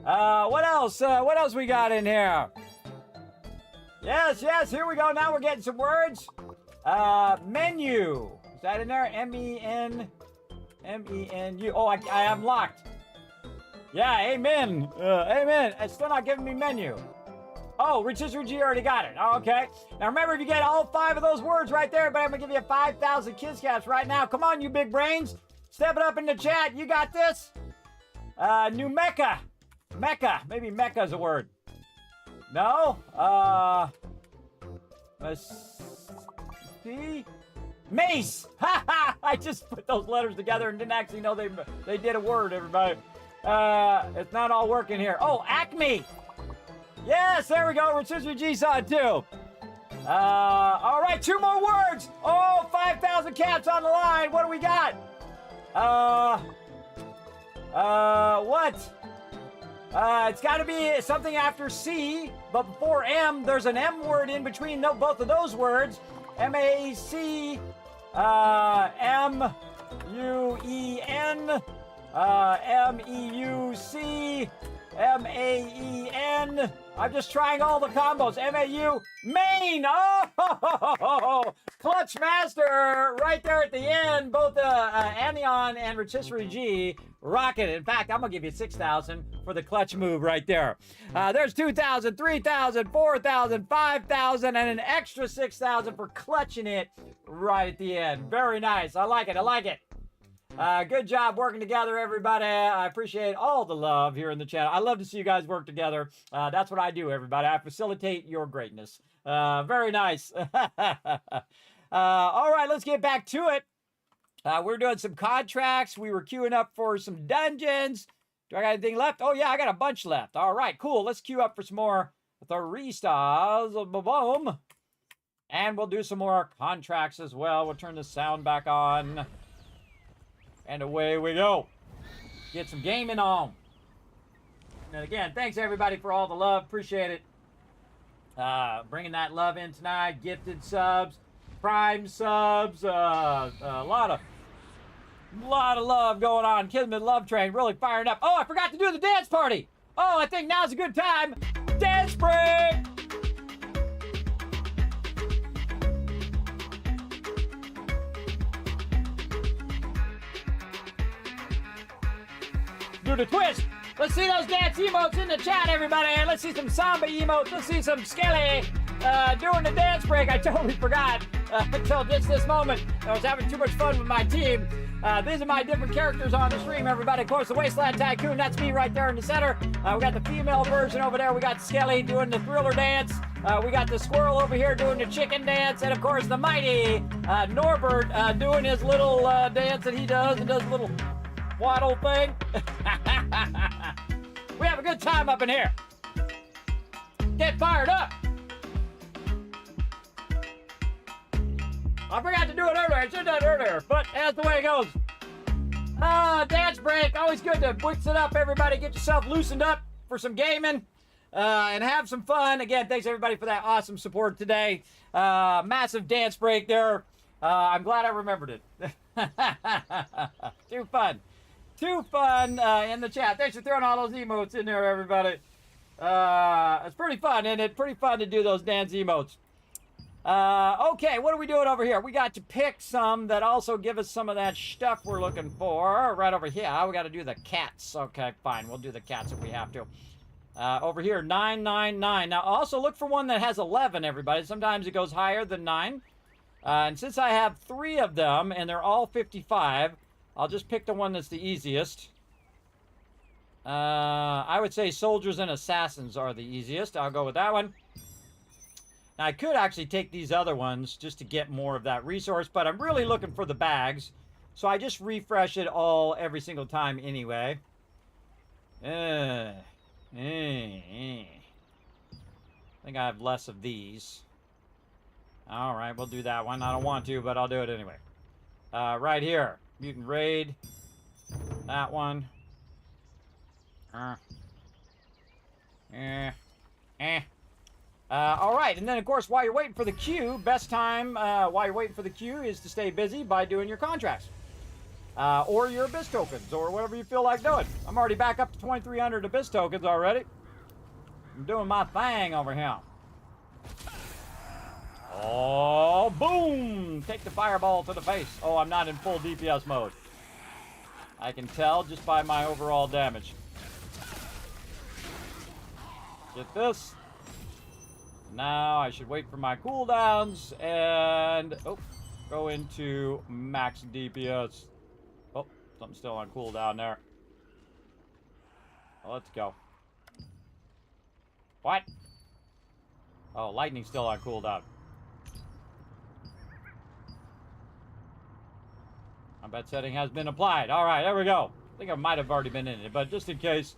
What else? What else we got in here? Yes, here we go. Now we're getting some words. Menu. Is that in there? M-E-N-U. Oh, I am locked. Yeah, amen. Amen. It's still not giving me menu. Oh, Rotisserie G already got it. Oh, okay. Now remember, if you get all 5 of those words right there, but I'm going to give you 5,000 kids caps right now. Come on, you big brains. Step it up in the chat. You got this. New Mecca. Mecca. Maybe Mecca is a word. No? Let's see. Mace! Ha ha! I just put those letters together and didn't actually know they did a word, everybody. It's not all working here. Oh, Acme! Yes, there we go. Rotisserie G saw it too. All right, 2 more words. Oh, 5,000 caps on the line. What do we got? What? It's got to be something after C, but before M, there's an M word in between both of those words. M-A-C, M-U-E-N, M-E-U-C, M-A-E-N. I'm just trying all the combos. M-A-U, Maine. Oh, Clutch Master right there at the end. Both Anion and Rotisserie G rocket. In fact, I'm going to give you 6,000 for the clutch move right there. There's 2,000, 3,000, 4,000, 5,000, and an extra 6,000 for clutching it right at the end. Very nice. I like it. I like it. Good job working together, everybody. I appreciate all the love here in the chat. I love to see you guys work together. That's what I do, everybody. I facilitate your greatness. Very nice. All right, let's get back to it. We're doing some contracts. We were queuing up for some dungeons. Do I got anything left? Oh, yeah, I got a bunch left. All right, cool. Let's queue up for some more 3 stars. Boom. And we'll do some more contracts as well. We'll turn the sound back on. And away we go. Get some gaming on. And again, thanks everybody for all the love. Appreciate it. Bringing that love in tonight. Gifted subs, prime subs, a lot of love going on. Kismet Love Train really firing up. Oh, I forgot to do the dance party. Oh, I think now's a good time. Dance break. Do the twist. Let's see those dance emotes in the chat, everybody. Let's see some samba emotes. Let's see some Skelly doing the dance break. I totally forgot until just this moment. I was having too much fun with my team. These are my different characters on the stream, everybody. Of course, the Wasteland Tycoon, that's me right there in the center. We got the female version over there. We got Skelly doing the thriller dance. We got the squirrel over here doing the chicken dance. And, of course, the mighty Norbert doing his little dance that he does. And does a little waddle thing. We have a good time up in here. Get fired up. I forgot to do it earlier. I should have done it earlier, but that's the way it goes. Dance break. Always good to mix it up, everybody. Get yourself loosened up for some gaming and have some fun. Again, thanks everybody for that awesome support today. Massive dance break there. I'm glad I remembered it. Too fun. Too fun in the chat. Thanks for throwing all those emotes in there, everybody. It's pretty fun, isn't it? Pretty fun to do those dance emotes. Okay, what are we doing over here? We got to pick some that also give us some of that stuff we're looking for. Right over here, we got to do the cats. Okay, fine, we'll do the cats if we have to. Over here, 999. Now, also look for one that has 11, everybody. Sometimes it goes higher than 9. And since I have 3 of them, and they're all 55, I'll just pick the one that's the easiest. I would say soldiers and assassins are the easiest. I'll go with that one. Now, I could actually take these other ones just to get more of that resource, but I'm really looking for the bags. So I just refresh it all every single time anyway. I think I have less of these. All right, we'll do that one. I don't want to, but I'll do it anyway. Right here, mutant raid. That one. All right, and then of course, while you're waiting for the queue, best time while you're waiting for the queue is to stay busy by doing your contracts. Or your abyss tokens, or whatever you feel like doing. I'm already back up to 2,300 abyss tokens already. I'm doing my thing over here. Oh, boom! Take the fireball to the face. Oh, I'm not in full DPS mode. I can tell just by my overall damage. Get this. Now I should wait for my cooldowns and go into max DPS. Oh, something's still on cooldown there. Well, let's go. What? Oh, lightning's still on cooldown. Combat setting has been applied. All right, there we go. I think I might have already been in it, but just in case,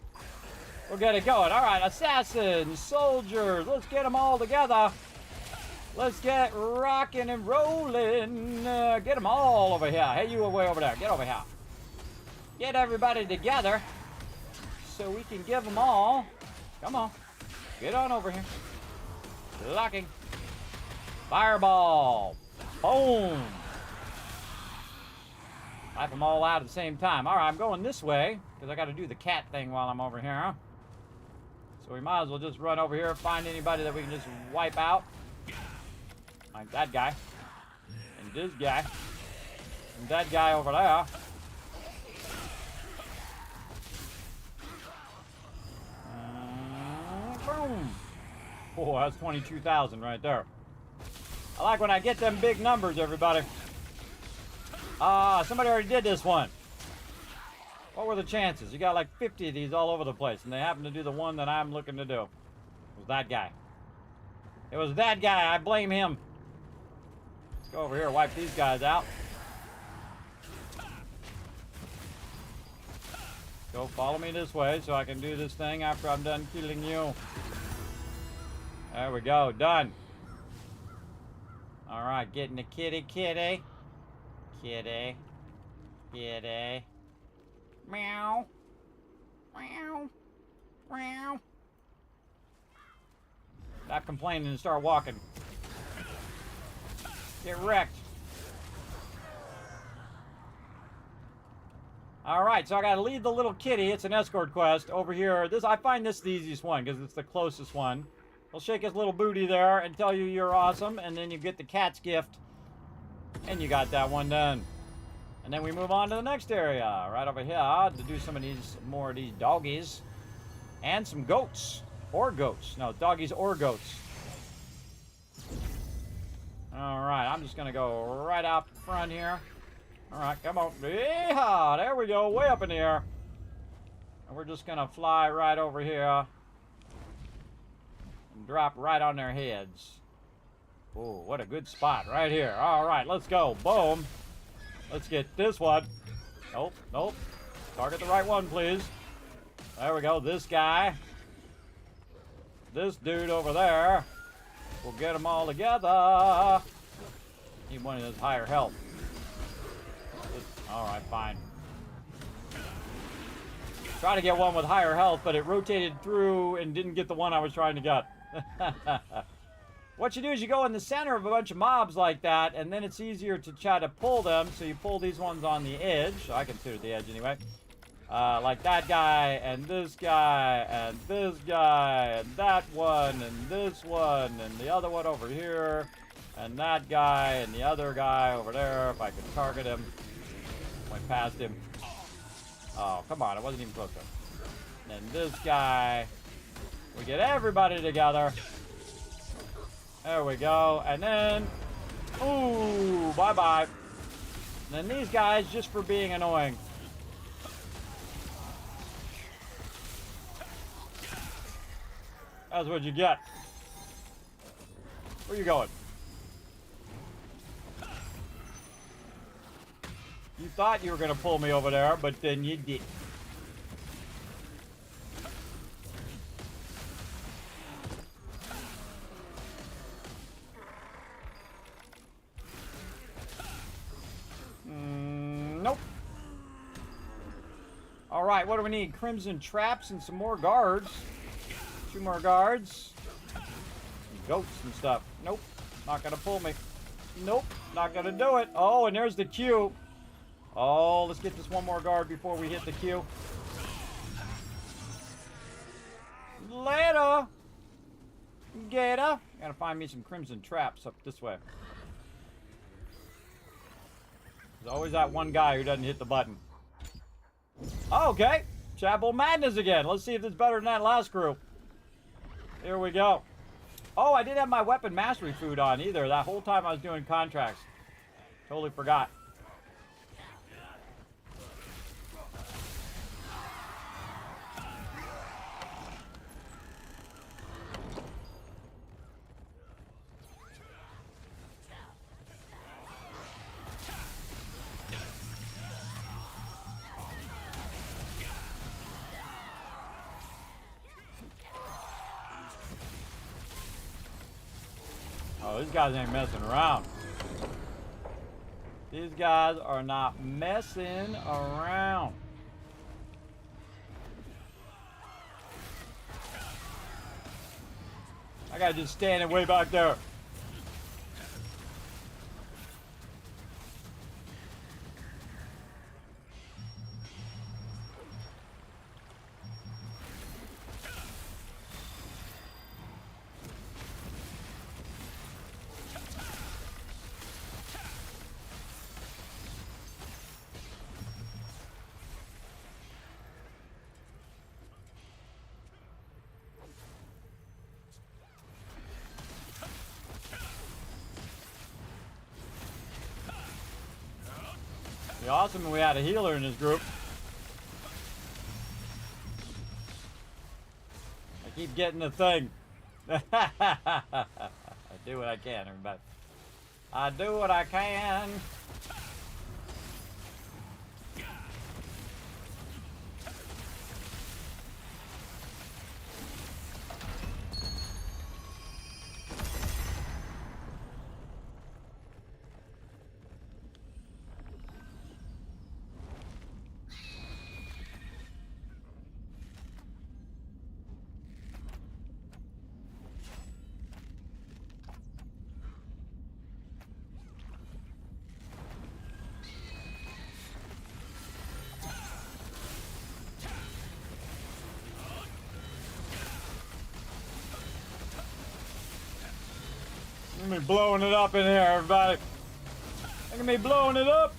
we'll get it going. All right, assassins, soldiers, let's get them all together. Let's get rocking and rolling. Get them all over here. Hey, you way over there. Get over here. Get everybody together so we can give them all. Come on. Get on over here. Locking. Fireball. Boom. Wipe them all out at the same time. All right, I'm going this way because I got to do the cat thing while I'm over here. So we might as well just run over here, find anybody that we can just wipe out. Like that guy. And this guy. And that guy over there. Boom. Oh, that's 22,000 right there. I like when I get them big numbers, everybody. Somebody already did this one. What were the chances? You got like 50 of these all over the place, and they happen to do the one that I'm looking to do. It was that guy. It was that guy. I blame him. Let's go over here and wipe these guys out. Go follow me this way so I can do this thing after I'm done killing you. There we go. Done. All right, getting the kitty. Kitty. Meow. Meow. Meow. Stop complaining and start walking. Get wrecked. All right, so I gotta lead the little kitty. It's an escort quest over here. I find this the easiest one because it's the closest one. He'll shake his little booty there and tell you you're awesome, and then you get the cat's gift, and you got that one done. And then we move on to the next area, right over here, to do some of these, more of these doggies. And some goats. Or goats. No, doggies or goats. Alright, I'm just going to go right out front here. Alright, come on. Yeehaw! There we go, way up in the air. And we're just going to fly right over here. And drop right on their heads. Oh, what a good spot right here. Alright, let's go. Boom. Let's get this one. Nope, nope. Target the right one, please. There we go. This guy. This dude over there. We'll get them all together. Need one of those higher health. Alright, fine. Try to get one with higher health, but it rotated through and didn't get the one I was trying to get. What you do is you go in the center of a bunch of mobs like that, and then it's easier to try to pull them. So you pull these ones on the edge. I consider the edge anyway. Like that guy, and this guy, and this guy, and that one, and this one, and the other one over here. And that guy and the other guy over there, if I could target him. Went past him. Oh, come on, it wasn't even close enough. And then this guy. We get everybody together. There we go. And then, ooh, bye-bye. And then these guys just for being annoying. That's what you get. Where you going? You thought you were going to pull me over there, but then you didn't. Nope. All right, what do we need? Crimson traps and some more guards. 2 more guards. Some goats and stuff. Nope. Not gonna pull me. Nope. Not gonna do it. Oh, and there's the queue. Oh, let's get this one more guard before we hit the queue. Later. Gator. Gotta find me some crimson traps up this way. There's always that one guy who doesn't hit the button. Oh, okay. Chapel Madness again. Let's see if it's better than that last group. Here we go. Oh, I didn't have my weapon mastery food on either. That whole time I was doing contracts. Totally forgot. Oh, these guys ain't messing around. These guys are not messing around. I gotta just standing way back there. Be awesome if we had a healer in this group. I keep getting the thing. I do what I can, everybody. I do what I can. Look at me blowing it up in here, everybody. Look at me blowing it up.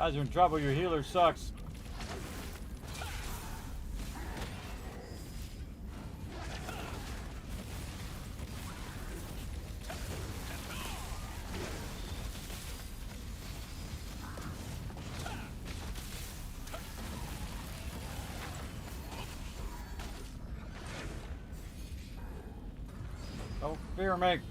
Guys are in trouble. Your healer sucks. Don't fear me.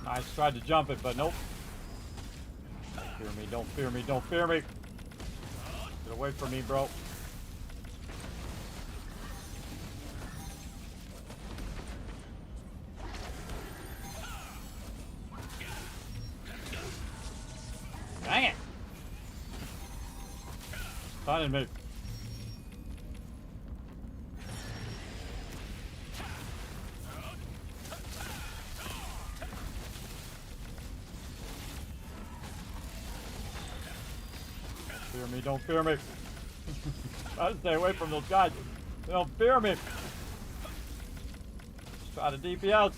I tried to jump it, but nope. Don't fear me, don't fear me, don't fear me. Get away from me, bro. Dang it! Stunning me. Fear me, don't fear me. Try to stay away from those guys. They don't fear me. Just try to DPS.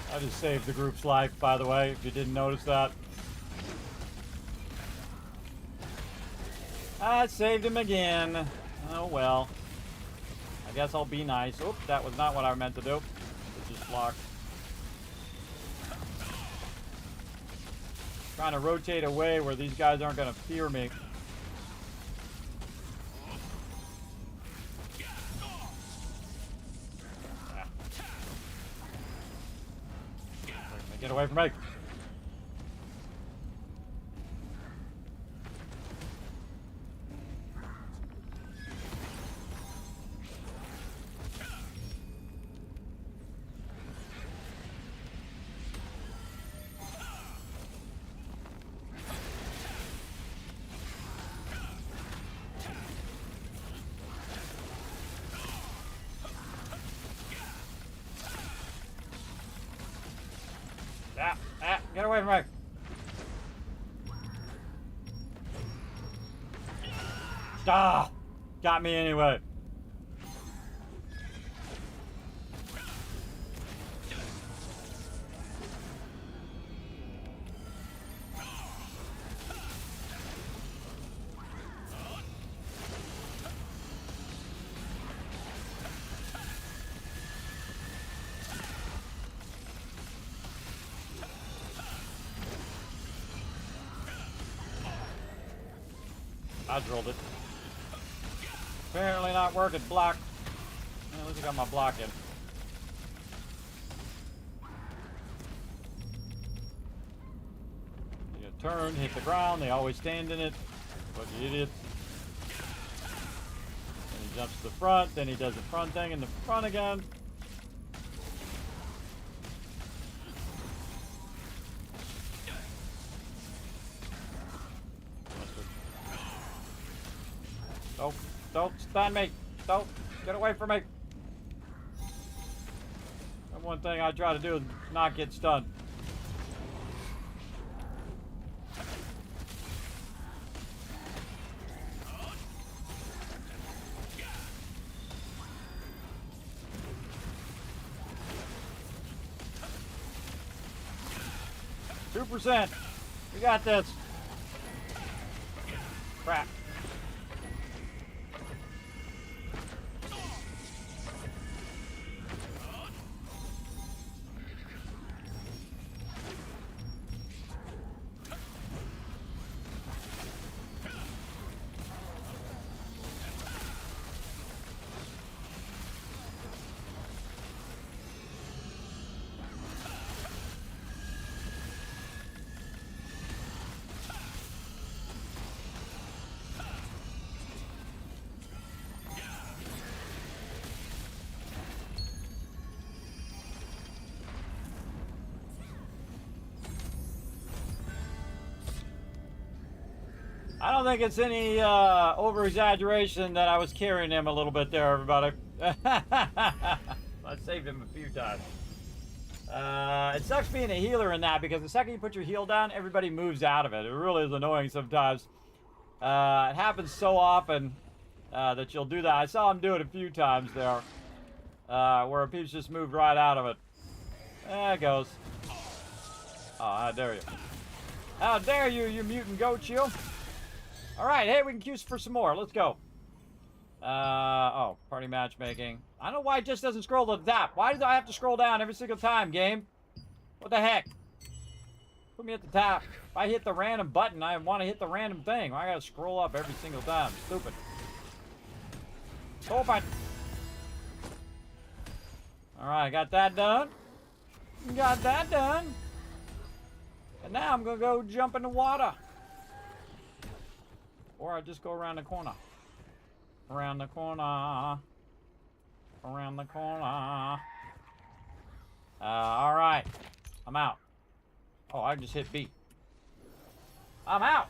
I just saved the group's life, by the way, if you didn't notice that. I saved him again. Oh well. I guess I'll be nice. Oops, that was not what I meant to do. It just blocked. Trying to rotate away where these guys aren't going to fear me. Get away from me. Get away from me. Ah, got me anyway. I drilled it. Apparently not working. Block. At least I got my block in. You turn, hit the ground. They always stand in it. What you idiots. Then he jumps to the front. Then he does the front thing in the front again. Don't stun me. Don't get away from me. That one thing I try to do is not get stunned. 2%. We got this. Crap. I don't think it's any over-exaggeration that I was carrying him a little bit there, everybody. I saved him a few times. It sucks being a healer in that, because the second you put your heal down, everybody moves out of it. It really is annoying sometimes. It happens so often that you'll do that. I saw him do it a few times there, where people just moved right out of it. There it goes. Oh, how dare you. How dare you, you mutant goat, you. All right, hey, we can queue for some more. Let's go. Oh, party matchmaking. I don't know why it just doesn't scroll to the top. Why do I have to scroll down every single time, game? What the heck? Put me at the top. If I hit the random button, I want to hit the random thing. I gotta scroll up every single time. Stupid. Open. All right, got that done. Got that done. And now I'm gonna go jump in the water. Or I just go around the corner. Around the corner. Around the corner. All right. I'm out. Oh, I just hit B. I'm out.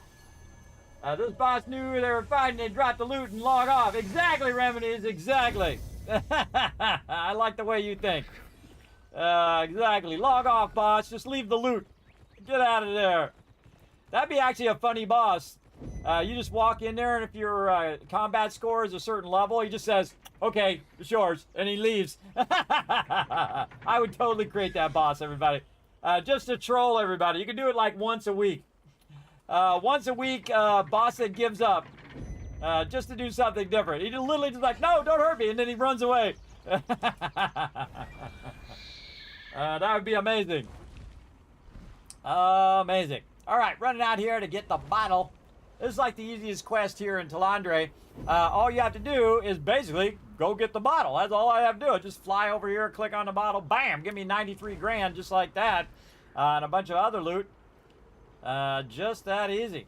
This boss knew they were fighting. They dropped the loot and log off. Exactly, Remedies. Exactly. I like the way you think. Exactly. Log off, boss. Just leave the loot. Get out of there. That'd be actually a funny boss. You just walk in there, and if your combat score is a certain level, he just says, okay, it's yours, and he leaves. I would totally create that boss, everybody. Just to troll everybody. You can do it like once a week. Once a week, boss that gives up. Just to do something different. He just literally just like, no, don't hurt me, and then he runs away. That would be amazing. Amazing. All right, running out here to get the bottle. This is like the easiest quest here in Talandre. All you have to do is basically go get the bottle. That's all I have to do. Just fly over here, click on the bottle, bam, give me 93 grand just like that. And a bunch of other loot. Just that easy.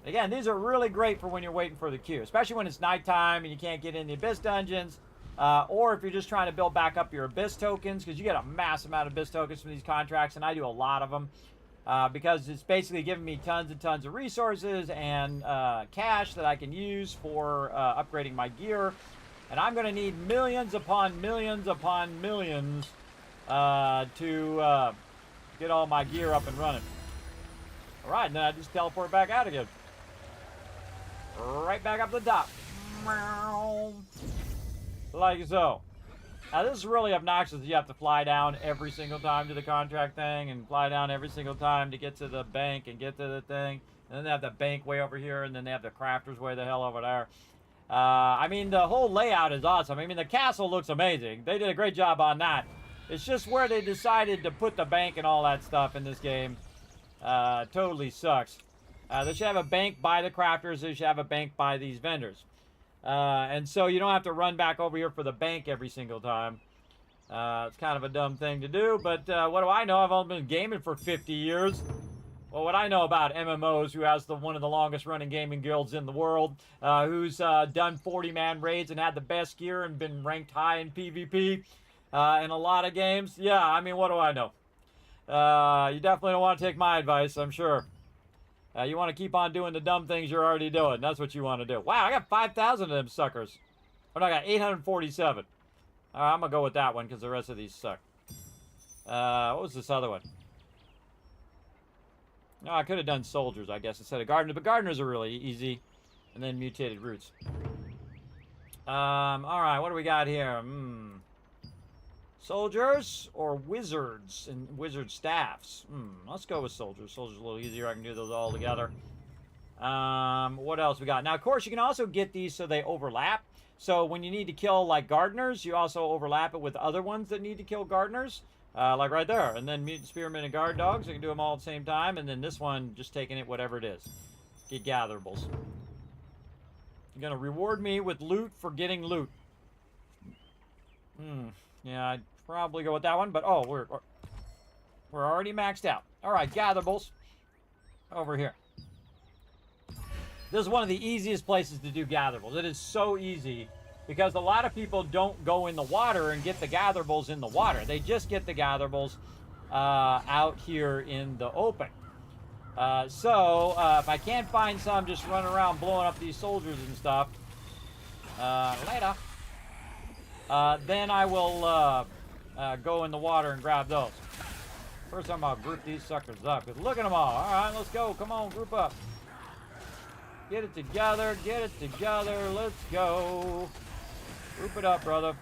Again, these are really great for when you're waiting for the queue, especially when it's nighttime and you can't get in the Abyss dungeons. Or if you're just trying to build back up your Abyss tokens, because you get a mass amount of Abyss tokens from these contracts, and I do a lot of them. Because it's basically giving me tons and tons of resources and cash that I can use for upgrading my gear. And I'm going to need millions upon millions upon millions to get all my gear up and running. All right, and then I just teleport back out again. Right back up the top. Like so. Now, this is really obnoxious. You have to fly down every single time to the contract thing and fly down every single time to get to the bank and get to the thing. And then they have the bank way over here, and then they have the crafters way the hell over there. I mean, the whole layout is awesome. I mean, the castle looks amazing. They did a great job on that. It's just where they decided to put the bank and all that stuff in this game. Totally sucks. They should have a bank by the crafters. They should have a bank by these vendors. And so you don't have to run back over here for the bank every single time. It's kind of a dumb thing to do, but what do I know? I've only been gaming for 50 years. Well, what I know about MMOs, who has one of the longest running gaming guilds in the world, who's done 40-man raids and had the best gear and been ranked high in PvP in a lot of games. Yeah, I mean, what do I know? You definitely don't want to take my advice, I'm sure. You want to keep on doing the dumb things you're already doing. That's what you want to do. Wow, I got 5,000 of them suckers. Oh, no, I got 847. All right, I'm going to go with that one because the rest of these suck. What was this other one? No, I could have done soldiers, I guess, instead of gardeners. But gardeners are really easy. And then mutated roots. All right, what do we got here? Soldiers or wizards and wizard staffs? Let's go with soldiers. Soldiers a little easier. I can do those all together. What else we got? Now, of course, you can also get these so they overlap. So when you need to kill, like, gardeners, you also overlap it with other ones that need to kill gardeners. Like right there. And then mutant spearmen and guard dogs. I can do them all at the same time. And then this one, just taking it, whatever it is. Get gatherables. You're going to reward me with loot for getting loot. Yeah, I'd probably go with that one. But, oh, we're already maxed out. All right, gatherables. Over here. This is one of the easiest places to do gatherables. It is so easy because a lot of people don't go in the water and get the gatherables in the water. They just get the gatherables out here in the open. So if I can't find some just running around blowing up these soldiers and stuff, later, then I will go in the water and grab those. First time I'll group these suckers up. Because look at them all. All right, let's go. Come on, group up. Get it together. Get it together. Let's go. Group it up, brother.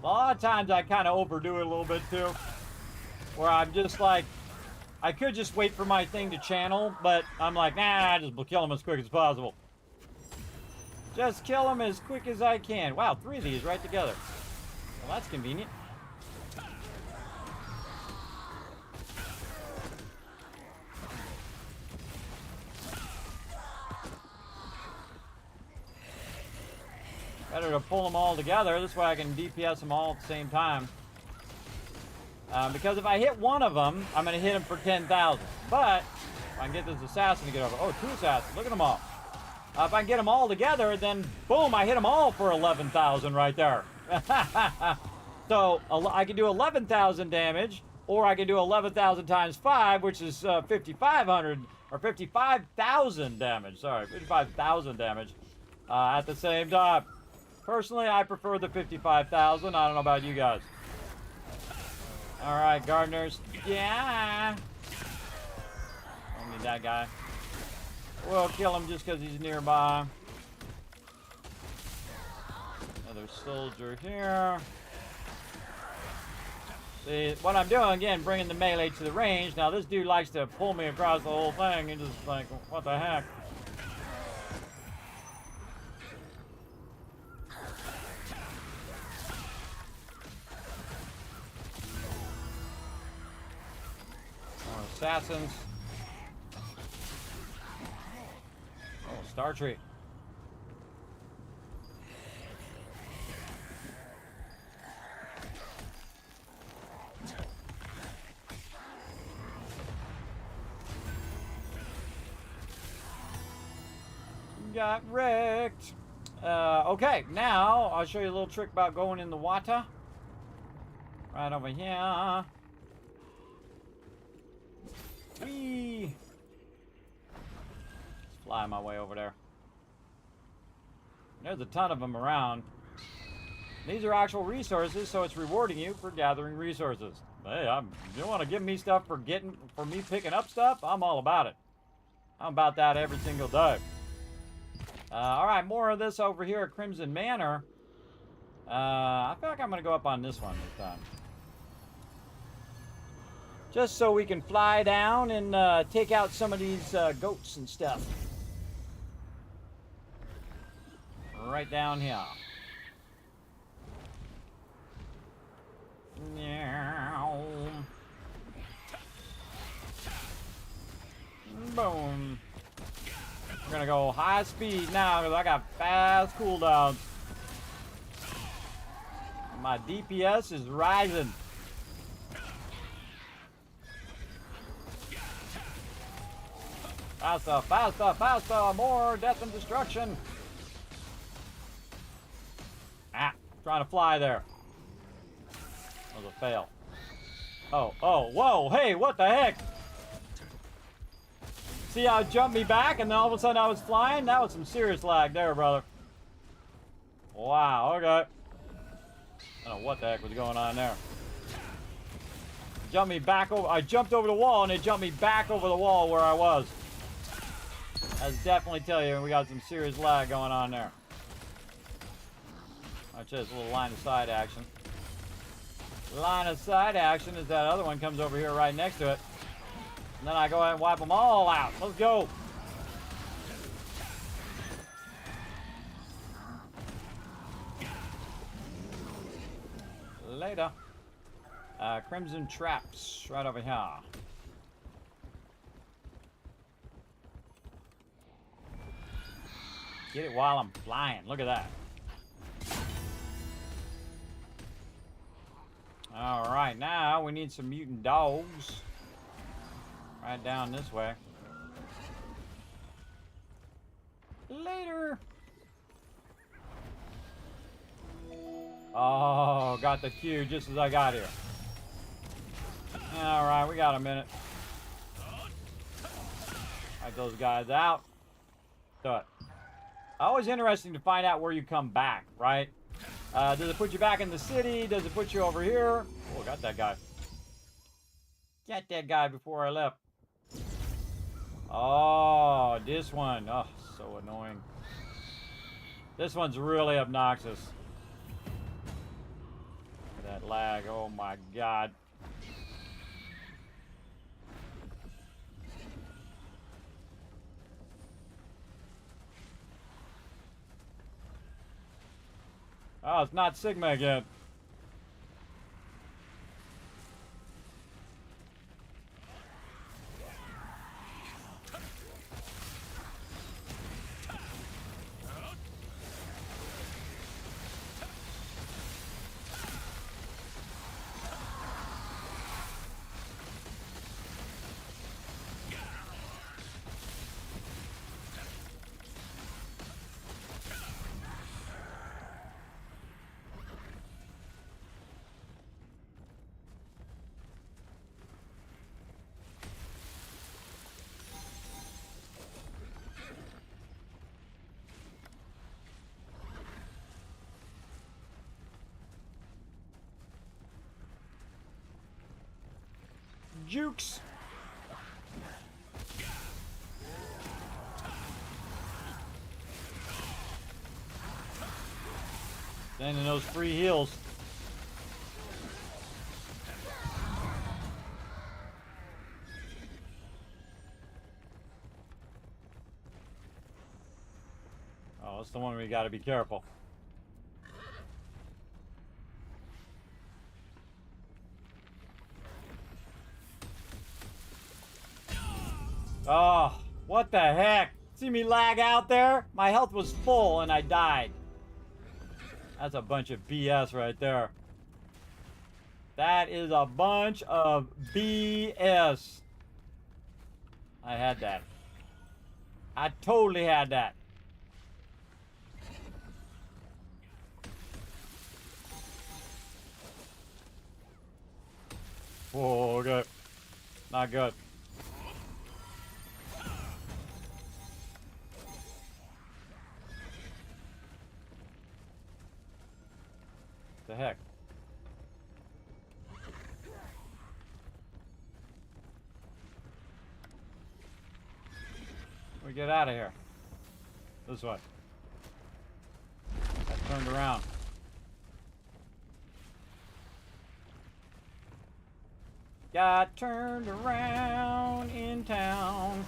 A lot of times I kind of overdo it a little bit too. Where I'm just like, I could just wait for my thing to channel, but I'm like, nah, just kill them as quick as possible. Just kill them as quick as I can. Wow, 3 of these right together. Well, that's convenient. Better to pull them all together. This way I can DPS them all at the same time. Because if I hit one of them, I'm going to hit him for 10,000. But if I can get this assassin to get over. Oh, 2 assassins. Look at them all. If I can get them all together, then boom, I hit them all for 11,000 right there. So I can do 11,000 damage, or I can do 11,000 times 5, which is 5,500 or 55,000 damage. Sorry, 55,000 damage at the same time. Personally, I prefer the 55,000. I don't know about you guys. All right, gardeners. Yeah. Don't need that guy. We'll kill him just because he's nearby. Another soldier here. See, what I'm doing, again, bringing the melee to the range. Now, this dude likes to pull me across the whole thing. And just like, what the heck? More assassins. Oh, Star Tree. Got wrecked. Okay, now I'll show you a little trick about going in the water. Right over here. Whee! Just fly my way over there. There's a ton of them around. These are actual resources, so it's rewarding you for gathering resources. Hey, you want to give me stuff for me picking up stuff? I'm all about it. I'm about that every single day. All right, more of this over here at Crimson Manor. I feel like I'm going to go up on this one this time. Just so we can fly down and take out some of these goats and stuff. Right down here. Meow. Boom. We're gonna go high speed now because I got fast cooldowns. My DPS is rising. Faster, faster, faster, more death and destruction. Ah, trying to fly there. That was a fail. Oh, whoa, hey, what the heck? See how it jumped me back and then all of a sudden I was flying? That was some serious lag there, brother. Wow, okay. I don't know what the heck was going on there. Jumped me back over. I jumped over the wall and it jumped me back over the wall where I was. That's definitely tell you we got some serious lag going on there. Watch this, a little line of sight action. Line of sight action is that other one comes over here right next to it. And then I go ahead and wipe them all out. Let's go. Later. Crimson traps right over here. Get it while I'm flying. Look at that. Alright, now we need some mutant dogs. Right down this way. Later. Oh, got the cue just as I got here. Alright, we got a minute. Get those guys out. Do it. Always interesting to find out where you come back, right? Does it put you back in the city? Does it put you over here? Oh, got that guy. Got that guy before I left. Oh, this one. Oh, so annoying. This one's really obnoxious. That lag. Oh my god. Oh, it's not Sigma again. Jukes. Standing those free heals. Oh, that's the one we got to be careful. Oh, what the heck? See me lag out there? My health was full and I died. That's a bunch of BS right there. That is a bunch of BS. I had that. I totally had that. Whoa, okay. Not good. The heck? We get out of here. This way. I turned around. Got turned around in town.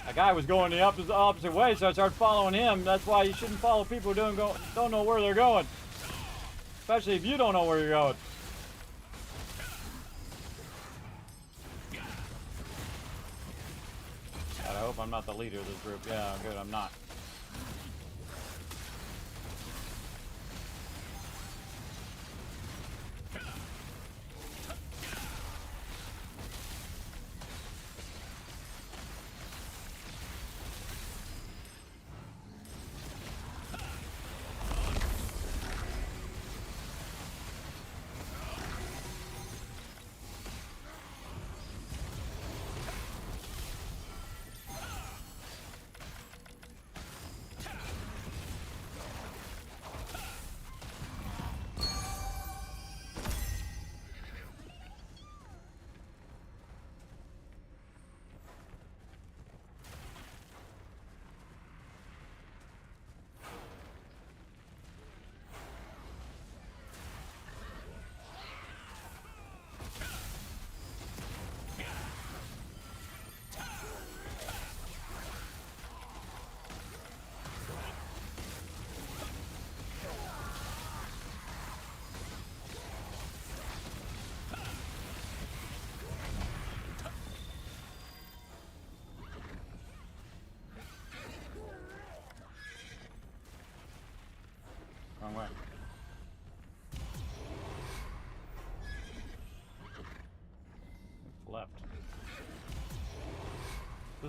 A guy was going the opposite way, so I started following him. That's why you shouldn't follow people who don't know where they're going. Especially if you don't know where you're going. God, I hope I'm not the leader of this group. Yeah, good, I'm not.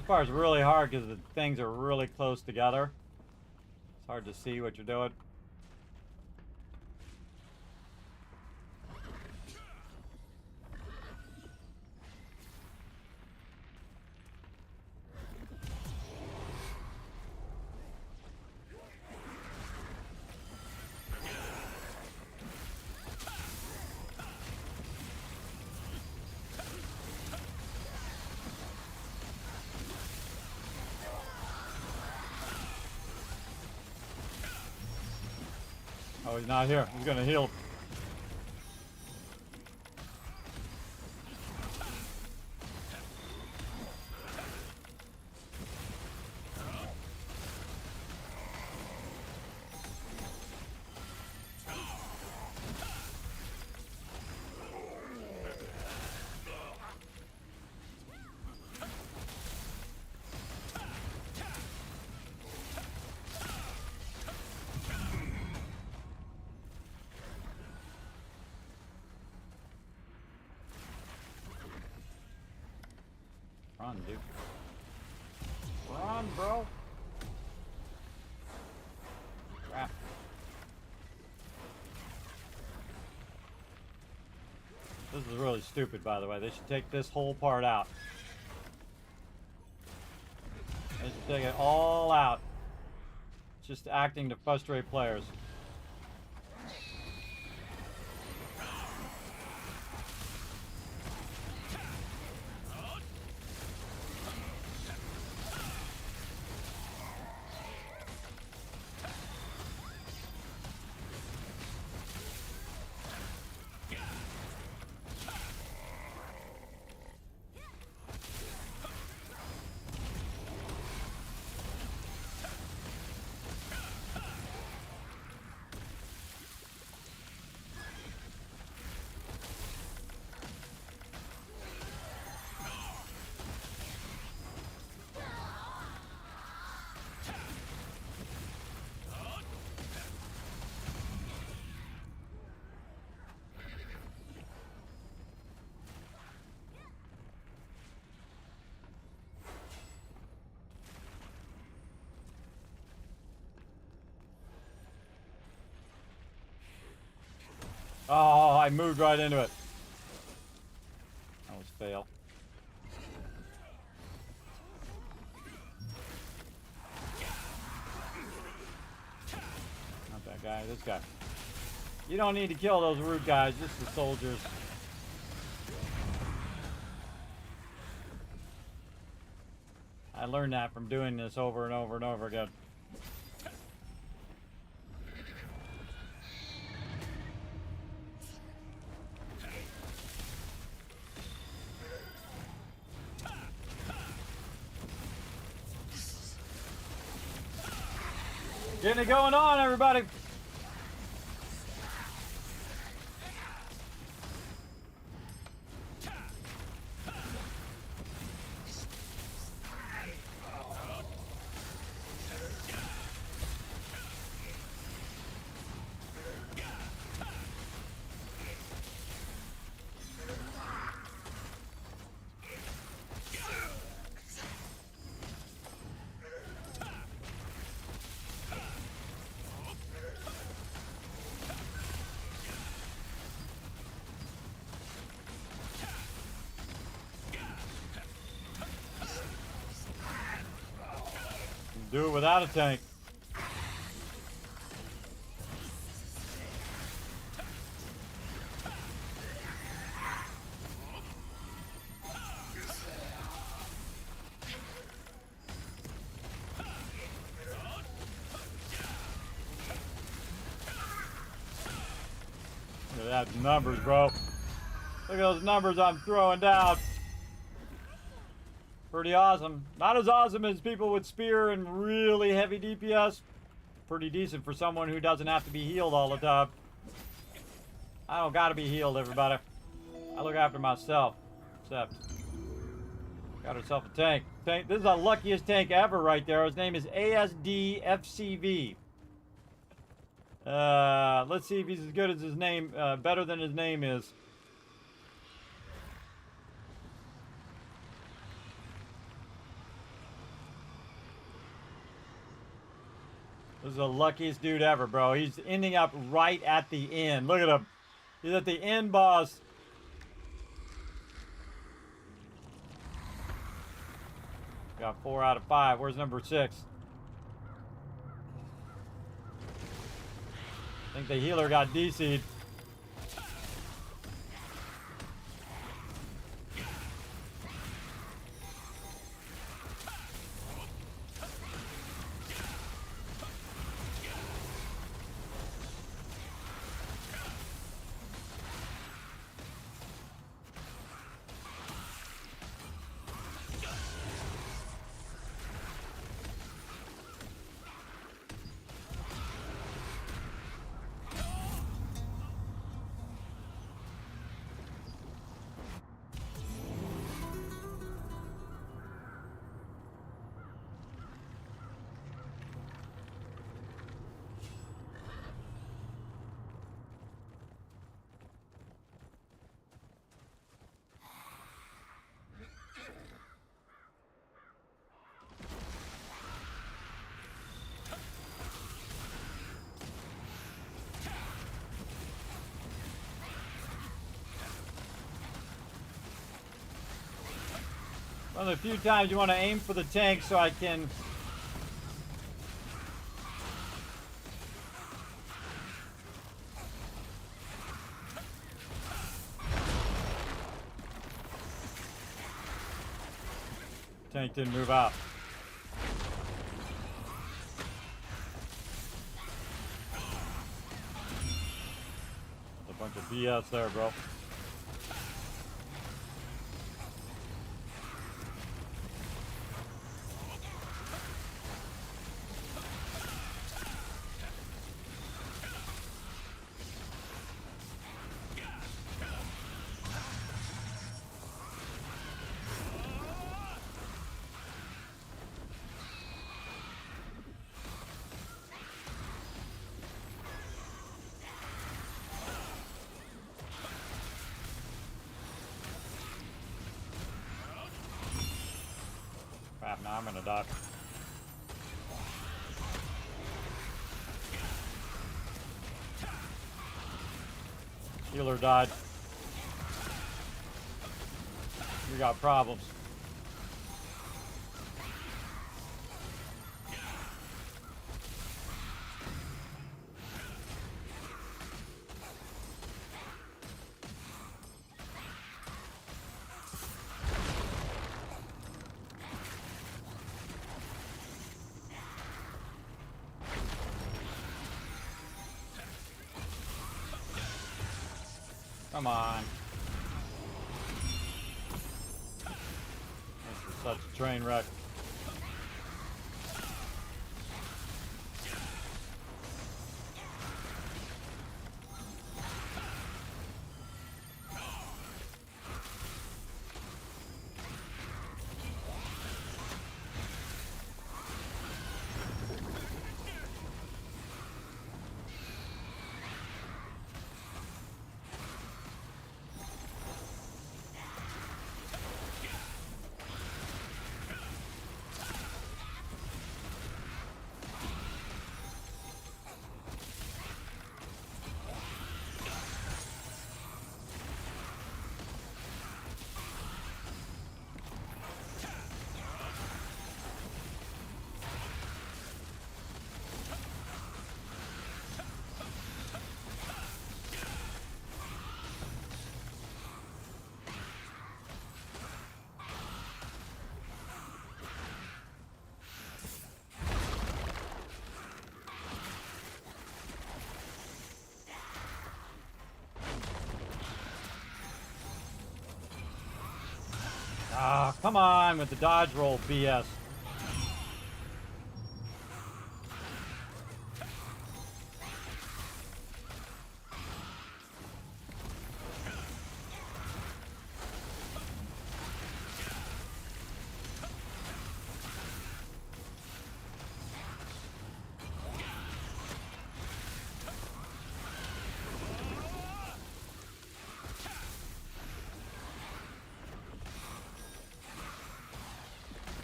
part's really hard because the things are really close together. It's hard to see what you're doing. Oh, he's not here. He's gonna heal. Run, dude. Run, bro. Crap. This is really stupid, by the way. They should take this whole part out. They should take it all out. It's just acting to frustrate players. Oh, I moved right into it. That was fail. Not that guy, this guy. You don't need to kill those rude guys, just the soldiers. I learned that from doing this over and over and over again. Getting it going on, everybody. Do it without a tank. Look at that numbers, bro. Look at those numbers I'm throwing down. Pretty awesome. Not as awesome as people with spear and really heavy DPS. Pretty decent for someone who doesn't have to be healed all the time. I don't gotta be healed, everybody. I look after myself. Except, got herself a tank. This is the luckiest tank ever right there. His name is ASD-FCV. Let's see if he's as good as his name, better than his name is. This is the luckiest dude ever, bro. He's ending up right at the end. Look at him. He's at the end, boss. Got 4 out of 5. Where's number 6? I think the healer got DC'd. One of the few times you want to aim for the tank so I can... Tank didn't move out. A bunch of BS there, bro. Crap, now I'm gonna die. Healer died. We got problems. Come on. This is such a train wreck. Ah, come on with the dodge roll BS.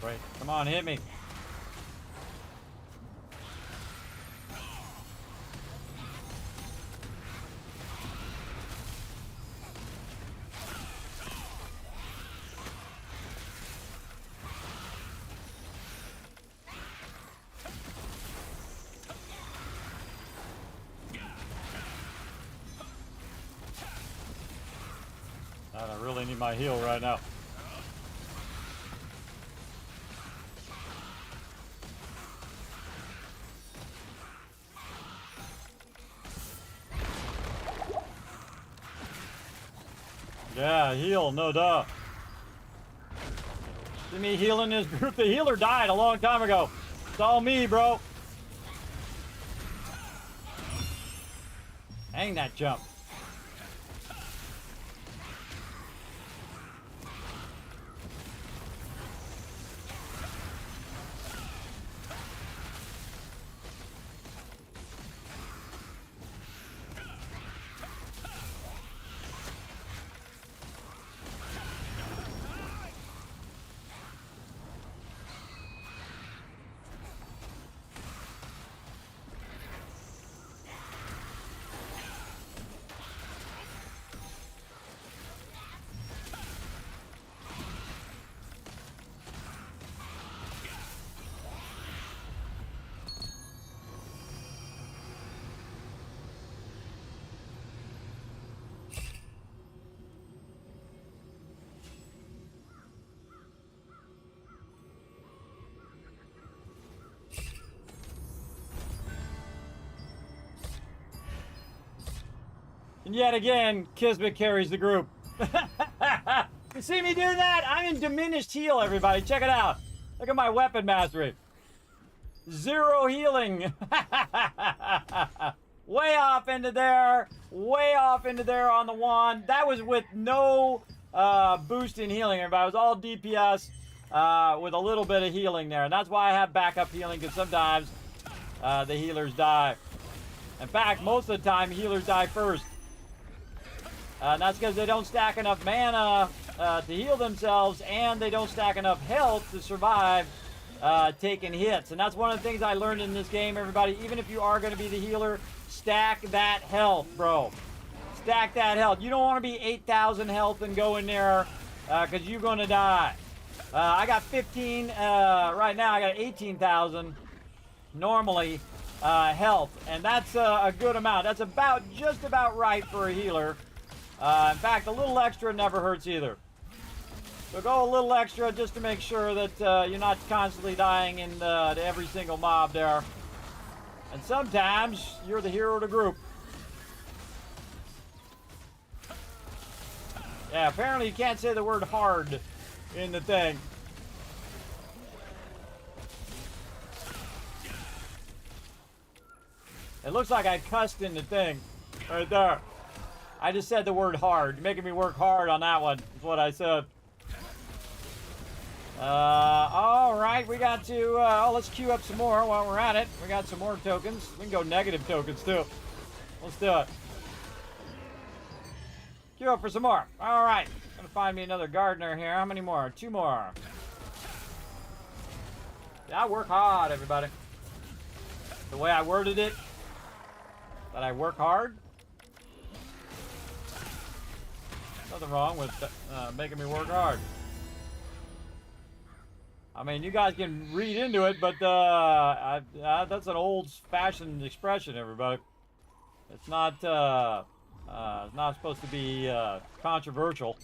Right, come on, hit me. I really need my heal right now. Yeah, heal, no doubt. See me healing this group. The healer died a long time ago. It's all me, bro. Hang that jump. And yet again, Kismet carries the group. You see me do that? I'm in diminished heal, everybody. Check it out. Look at my weapon mastery. 0 healing. Way off into there. Way off into there on the wand. That was with no boost in healing, everybody. It was all DPS with a little bit of healing there. And that's why I have backup healing, because sometimes the healers die. In fact, most of the time, healers die first. And that's because they don't stack enough mana to heal themselves, and they don't stack enough health to survive taking hits. And that's one of the things I learned in this game, everybody. Even if you are going to be the healer, stack that health, bro. Stack that health. You don't want to be 8,000 health and go in there because you're going to die. I got 15 right now. I got 18,000 normally health, and that's a good amount. That's about just about right for a healer. In fact, a little extra never hurts either. So go a little extra just to make sure that you're not constantly dying to every single mob there. And sometimes you're the hero of the group. Yeah, apparently you can't say the word hard in the thing. It looks like I cussed in the thing right there. I just said the word hard. You're making me work hard on that one, is what I said. All right, we got to, let's queue up some more while we're at it. We got some more tokens. We can go negative tokens, too. Let's do it. Queue up for some more. All right, gonna find me another gardener here. How many more? 2 more. Yeah, I work hard, everybody. The way I worded it, that I work hard. Nothing wrong with making me work hard. I mean, you guys can read into it, but that's an old-fashioned expression, everybody. It's not supposed to be controversial.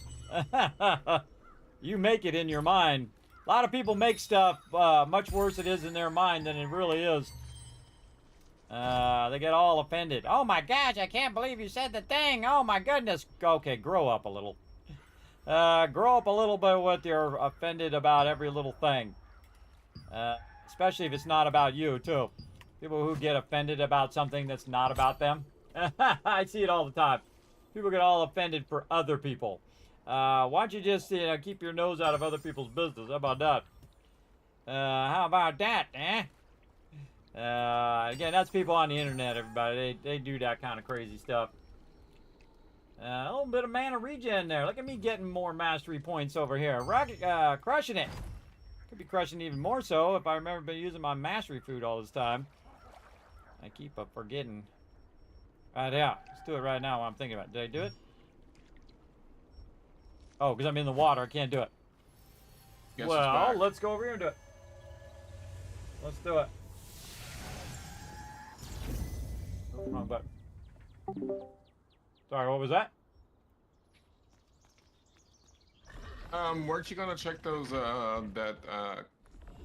You make it in your mind. A lot of people make stuff much worse it is in their mind than it really is. They get all offended. Oh my gosh, I can't believe you said the thing. Oh my goodness. Okay, grow up a little. Grow up a little bit with you're offended about every little thing. Especially if it's not about you, too. People who get offended about something that's not about them. I see it all the time. People get all offended for other people. Why don't you just, keep your nose out of other people's business? How about that? How about that, eh? Again, that's people on the internet, everybody. They do that kind of crazy stuff. A little bit of mana regen there. Look at me getting more mastery points over here. Crushing it. Could be crushing even more so if I remember been using my mastery food all this time. I keep forgetting. Right, yeah. Let's do it right now while I'm thinking about it. Did I do it? Oh, because I'm in the water. I can't do it. Guess Well, let's go over here and do it. Let's do it. Oh, wrong button. Sorry, what was that? Weren't you gonna check those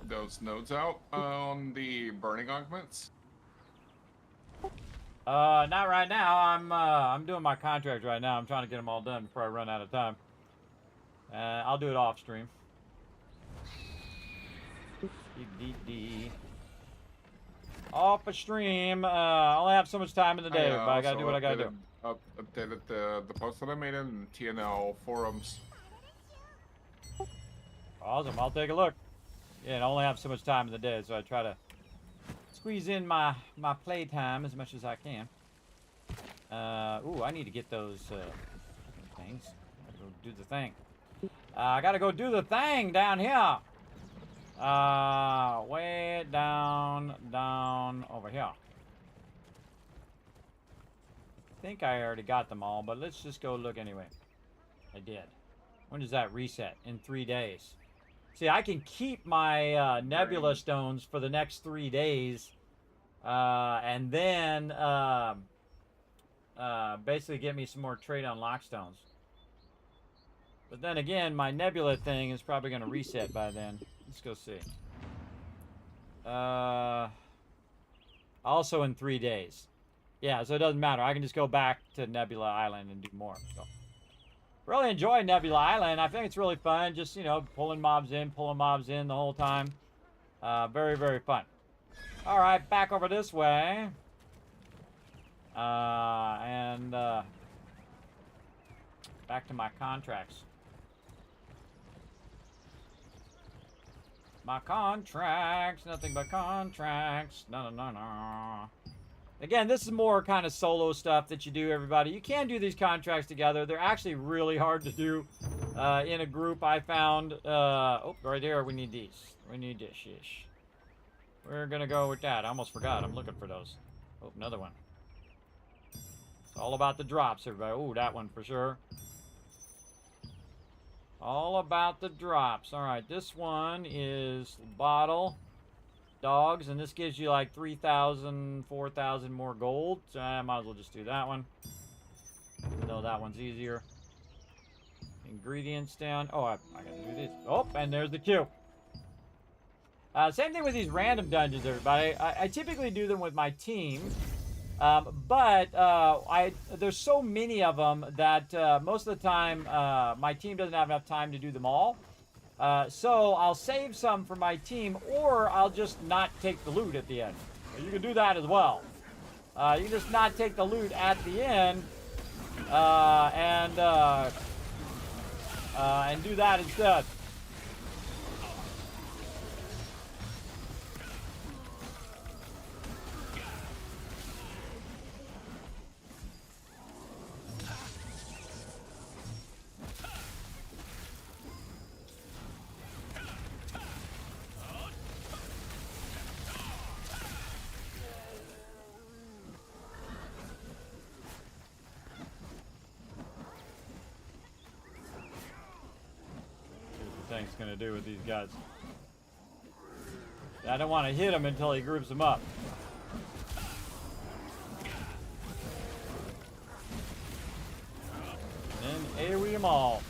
those nodes out on the burning augments? Not right now. I'm doing my contract right now. I'm trying to get them all done before I run out of time. I'll do it off stream. Off a stream. I only have so much time in the day, but I gotta do what I gotta do. Updated the post that I made in TNL forums. Awesome. I'll take a look. Yeah, and I only have so much time in the day, so I try to squeeze in my play time as much as I can. Ooh, I need to get those things. I gotta go do the thing. I gotta go do the thing down here. Way down over here. I think I already got them all, but let's just go look anyway. I did. When does that reset? In 3 days. See, I can keep my nebula stones for the next 3 days, and then basically get me some more trade on lock stones. But then again, my nebula thing is probably going to reset by then. Let's go see. Also in 3 days. Yeah, so it doesn't matter. I can just go back to Nebula Island and do more. So, really enjoy Nebula Island. I think it's really fun. Just, you know, pulling mobs in the whole time. Very, very fun. All right, back over this way. Back to my contracts. My contracts, nothing but contracts. No. Again, this is more kind of solo stuff that you do, everybody. You can do these contracts together. They're actually really hard to do in a group, I found. Oh, right there, we need these. We need this. We're going to go with that. I almost forgot. I'm looking for those. Oh, another one. It's all about the drops, everybody. Oh, that one for sure. All about the drops. All right, this one is bottle dogs, and this gives you like 3,000, 4,000 more gold. So I might as well just do that one. Even though that one's easier. Ingredients down. Oh, I gotta do this. Oh, and there's the queue. Same thing with these random dungeons, everybody. I typically do them with my team. But there's so many of them that most of the time my team doesn't have enough time to do them all. So I'll save some for my team, or I'll just not take the loot at the end. You can do that as well. You can just not take the loot at the end and do that instead. Thing's gonna do with these guys. I don't want to hit him until he groups them up. And then AoE them all.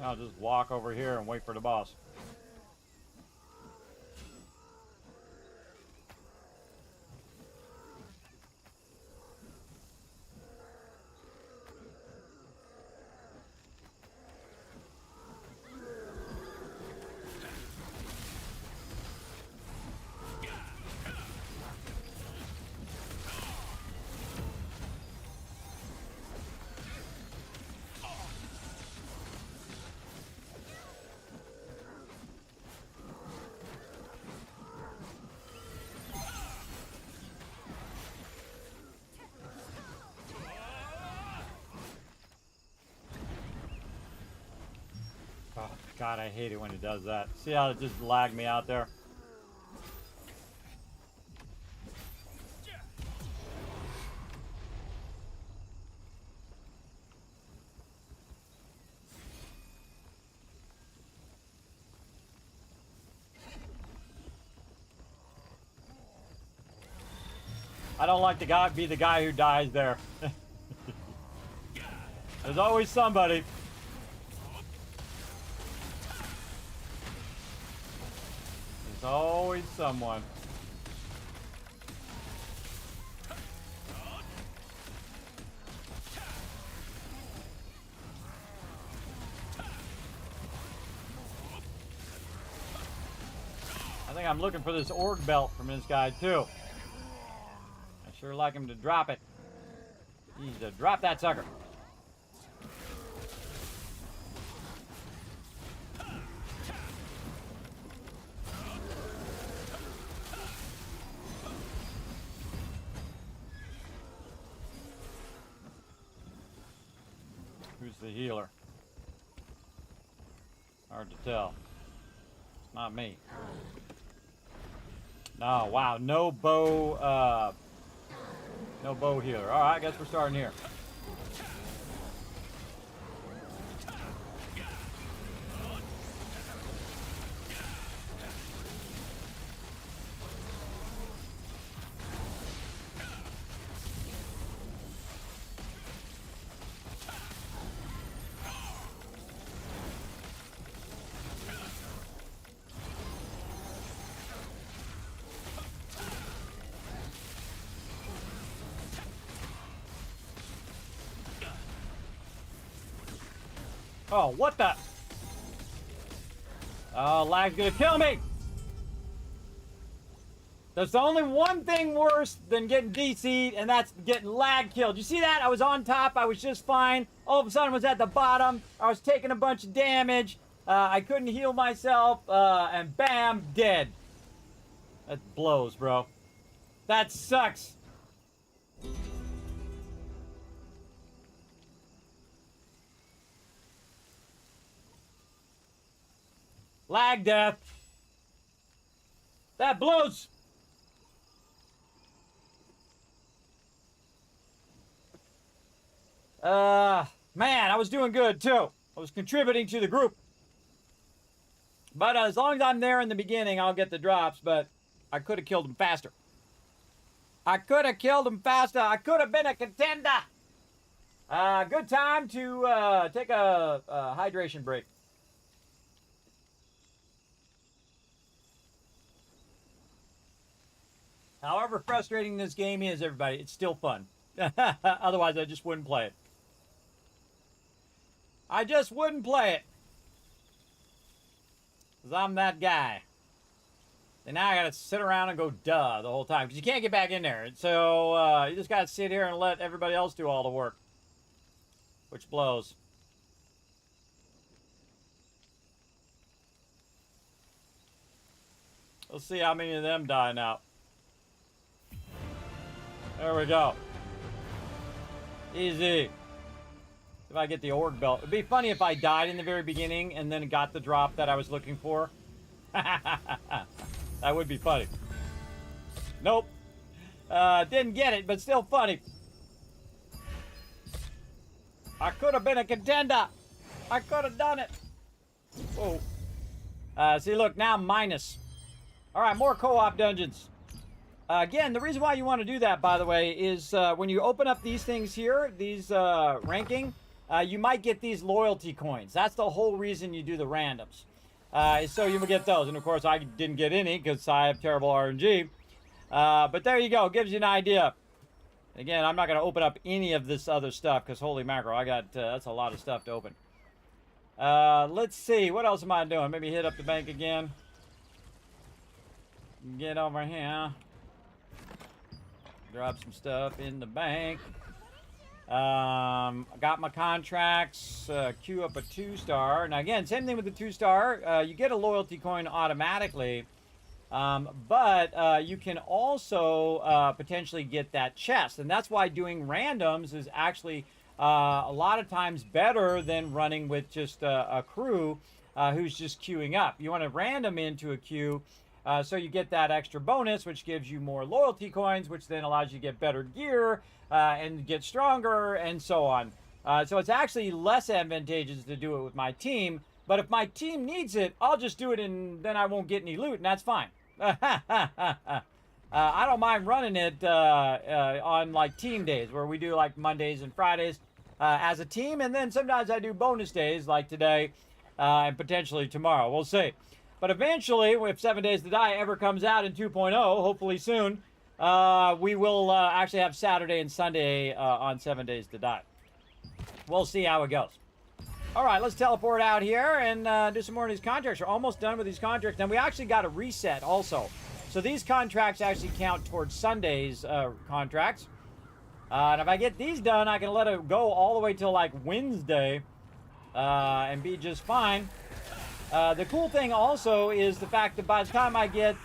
I'll just walk over here and wait for the boss. Oh, God, I hate it when it does that. See how it just lagged me out there? I don't like to be the guy who dies there. There's always somebody. There's always someone. I think I'm looking for this org belt from this guy too. I sure like him to drop it. He needs to drop that sucker. Who's the healer? Hard to tell. It's not me. No, wow, no bow healer. All right, I guess we're starting here. Oh, what the? Oh, lag's gonna kill me! There's only one thing worse than getting DC'd, and that's getting lag killed. You see that? I was on top, I was just fine. All of a sudden I was at the bottom. I was taking a bunch of damage. I couldn't heal myself, and bam, dead. That blows, bro. That sucks. Lag death. That blows. Man, I was doing good too. I was contributing to the group. But as long as I'm there in the beginning, I'll get the drops, but I could have killed him faster. I could have killed him faster. I could have been a contender. Good time to take a hydration break. However frustrating this game is, everybody, it's still fun. Otherwise, I just wouldn't play it. I just wouldn't play it. Because I'm that guy. And now I got to sit around and go duh the whole time. Because you can't get back in there. So you just got to sit here and let everybody else do all the work. Which blows. Let's see how many of them die now. There we go. Easy. If I get the org belt. It'd be funny if I died in the very beginning and then got the drop that I was looking for. That would be funny. Nope. Didn't get it, but still funny. I could have been a contender. I could have done it. Whoa. See, look, now I'm minus. All right, more co-op dungeons. Again, the reason why you want to do that, by the way, is when you open up these things here, these ranking, you might get these loyalty coins. That's the whole reason you do the randoms. So you will get those. And of course, I didn't get any because I have terrible RNG. But there you go. Gives you an idea. Again, I'm not going to open up any of this other stuff because holy mackerel, I got that's a lot of stuff to open. Let's see. What else am I doing? Maybe hit up the bank again. Get over here. Drop some stuff in the bank. I got my contracts. Queue up a 2-star. Now again, same thing with the 2-star. You get a loyalty coin automatically. But you can also potentially get that chest. And that's why doing randoms is actually a lot of times better than running with just a crew who's just queuing up. You want to random into a queue so you get that extra bonus, which gives you more loyalty coins, which then allows you to get better gear and get stronger and so on. So it's actually less advantageous to do it with my team. But if my team needs it, I'll just do it and then I won't get any loot, and that's fine. I don't mind running it on like team days where we do like Mondays and Fridays as a team, and then sometimes I do bonus days like today and potentially tomorrow. We'll see. But eventually, if 7 Days to Die ever comes out in 2.0, hopefully soon, we will actually have Saturday and Sunday on 7 Days to Die. We'll see how it goes. All right, let's teleport out here and do some more of these contracts. We're almost done with these contracts. Now, we actually got a reset also. So these contracts actually count towards Sunday's contracts. And if I get these done, I can let it go all the way till like Wednesday and be just fine. The cool thing also is the fact that by the time I get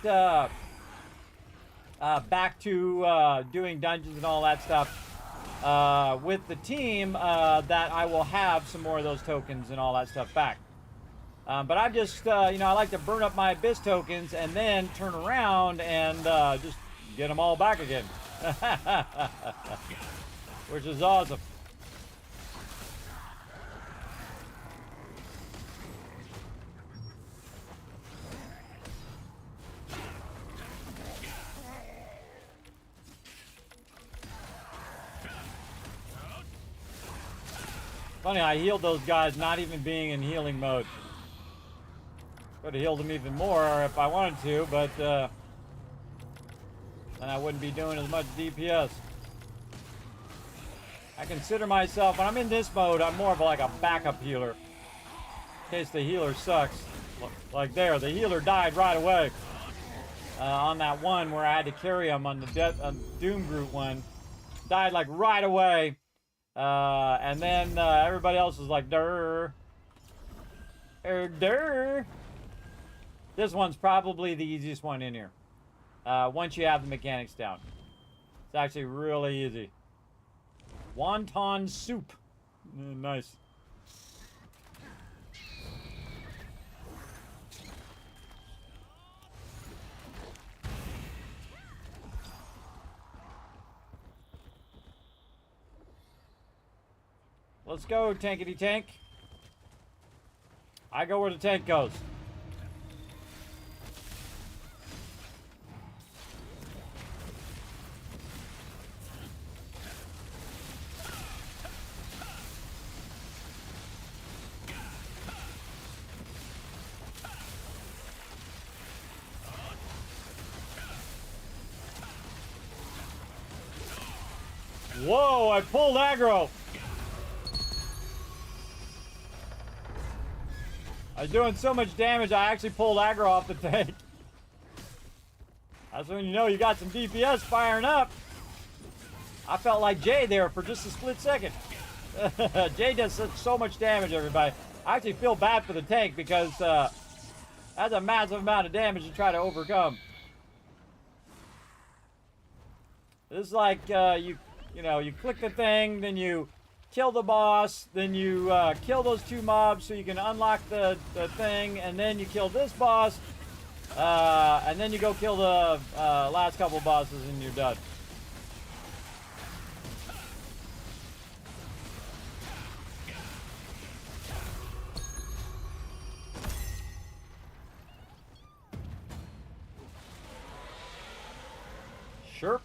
back to doing dungeons and all that stuff with the team, that I will have some more of those tokens and all that stuff back. But I'm just, you know, I like to burn up my Abyss tokens and then turn around and just get them all back again. Which is awesome. Funny, I healed those guys not even being in healing mode. Could have healed them even more if I wanted to, but then I wouldn't be doing as much DPS. I consider myself, when I'm in this mode, I'm more of like a backup healer. In case the healer sucks. Like there, the healer died right away. On that one where I had to carry him on the Doom Group one. Died like right away. And then everybody else was like, durr. Durr. This one's probably the easiest one in here. Once you have the mechanics down. It's actually really easy. Wonton soup. Nice. Let's go, tankety tank. I go where the tank goes. Whoa, I pulled aggro. I was doing so much damage, I actually pulled aggro off the tank. That's when you know you got some DPS firing up. I felt like Jay there for just a split second. Jay does so much damage, everybody. I actually feel bad for the tank because that's a massive amount of damage to try to overcome. This is like you know, you click the thing, then you kill the boss, then you kill those two mobs so you can unlock the thing, and then you kill this boss, and then you go kill the last couple bosses and you're done. Sure.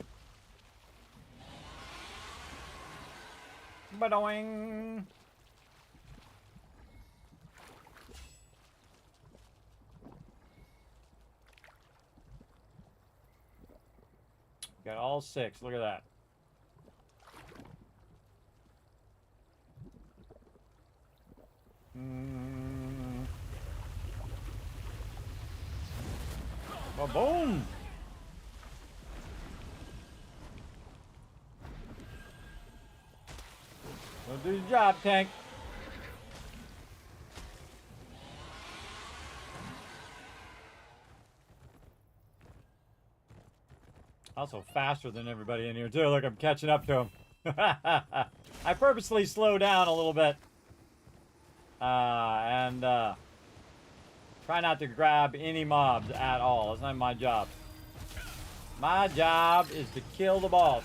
Ba-doing. Got all 6. Look at that. Ba-boom. Go do your job, tank. Also faster than everybody in here, too. Look, I'm catching up to him. I purposely slow down a little bit. And try not to grab any mobs at all. That's not my job. My job is to kill the boss.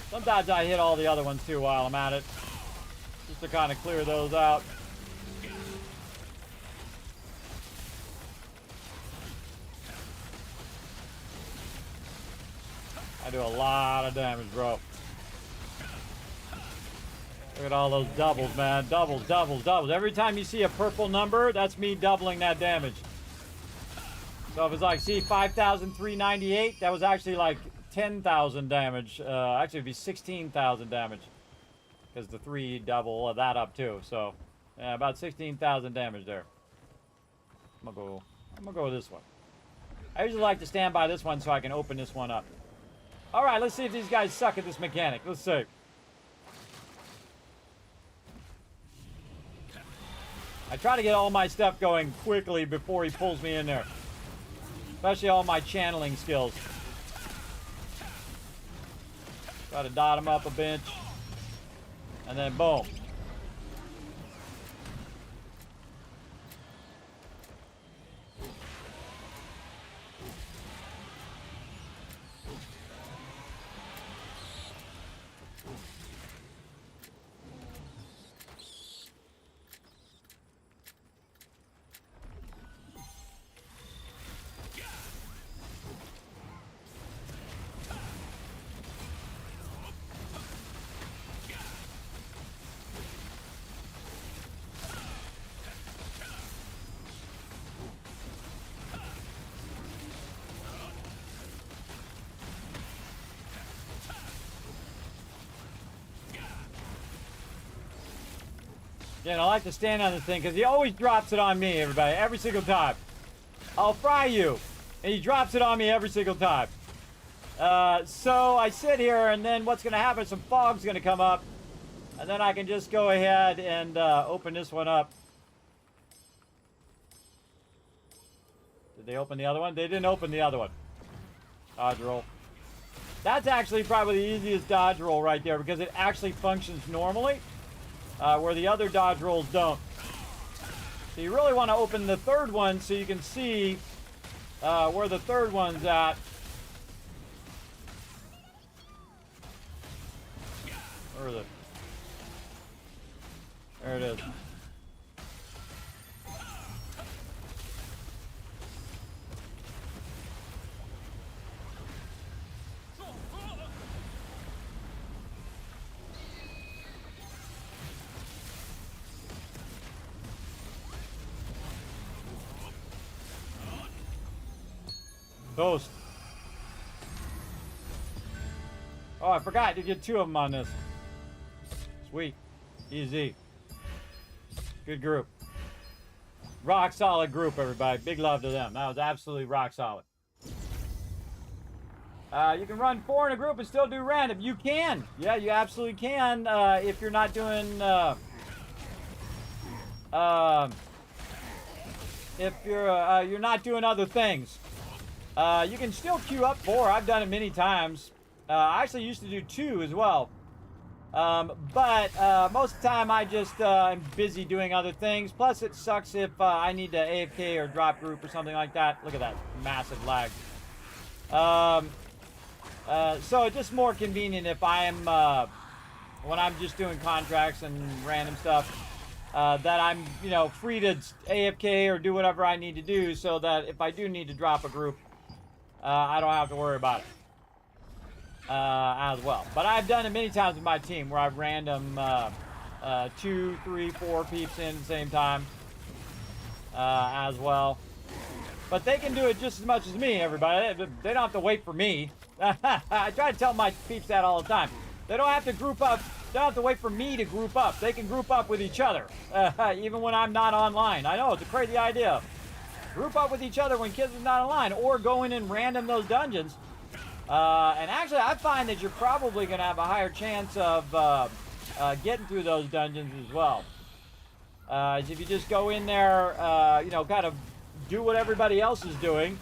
Sometimes I hit all the other ones too while I'm at it. Just to kind of clear those out. I do a lot of damage, bro. Look at all those doubles, man. Doubles, doubles, doubles. Every time you see a purple number, that's me doubling that damage. So if it's like, see, 5,398, that was actually like 10,000 damage. Actually, it'd be 16,000 damage. Because the 3 double that up too. So, yeah, about 16,000 damage there. I'm gonna go with this one. I usually like to stand by this one so I can open this one up. All right, let's see if these guys suck at this mechanic. Let's see. I try to get all my stuff going quickly before he pulls me in there. Especially all my channeling skills. Try to dot him up a bench. And then boom. Yeah, I like to stand on this thing because he always drops it on me, everybody, every single time. I'll fry you. And he drops it on me every single time. So I sit here, and then what's going to happen, some fog's going to come up. And then I can just go ahead and open this one up. Did they open the other one? They didn't open the other one. Dodge roll. That's actually probably the easiest dodge roll right there because it actually functions normally. Where the other dodge rolls don't. So you really want to open the third one so you can see where the third one's at. Where is it? There it is. Toast. Oh, I forgot to get 2 of them on this. Sweet. Easy. Good group. Rock solid group, everybody. Big love to them. That was absolutely rock solid. You can run 4 in a group and still do random. You can. Yeah, you absolutely can. If you're not doing... if you're not doing other things. You can still queue up 4. I've done it many times. I actually used to do 2 as well. But most of the time I just am busy doing other things. Plus it sucks if I need to AFK or drop group or something like that. Look at that massive lag. So it's just more convenient if I am, when I'm just doing contracts and random stuff, that I'm, you know, free to AFK or do whatever I need to do so that if I do need to drop a group, I don't have to worry about it as well. But I've done it many times with my team where I've random 2, 3, 4 peeps in at the same time as well. But they can do it just as much as me, everybody. They don't have to wait for me. I try to tell my peeps that all the time. They don't have to group up. They don't have to wait for me to group up. They can group up with each other, even when I'm not online. I know, it's a crazy idea. Group up with each other when kids are not online, or go in and random those dungeons. And actually, I find that you're probably going to have a higher chance of getting through those dungeons as well. As if you just go in there, you know, kind of do what everybody else is doing,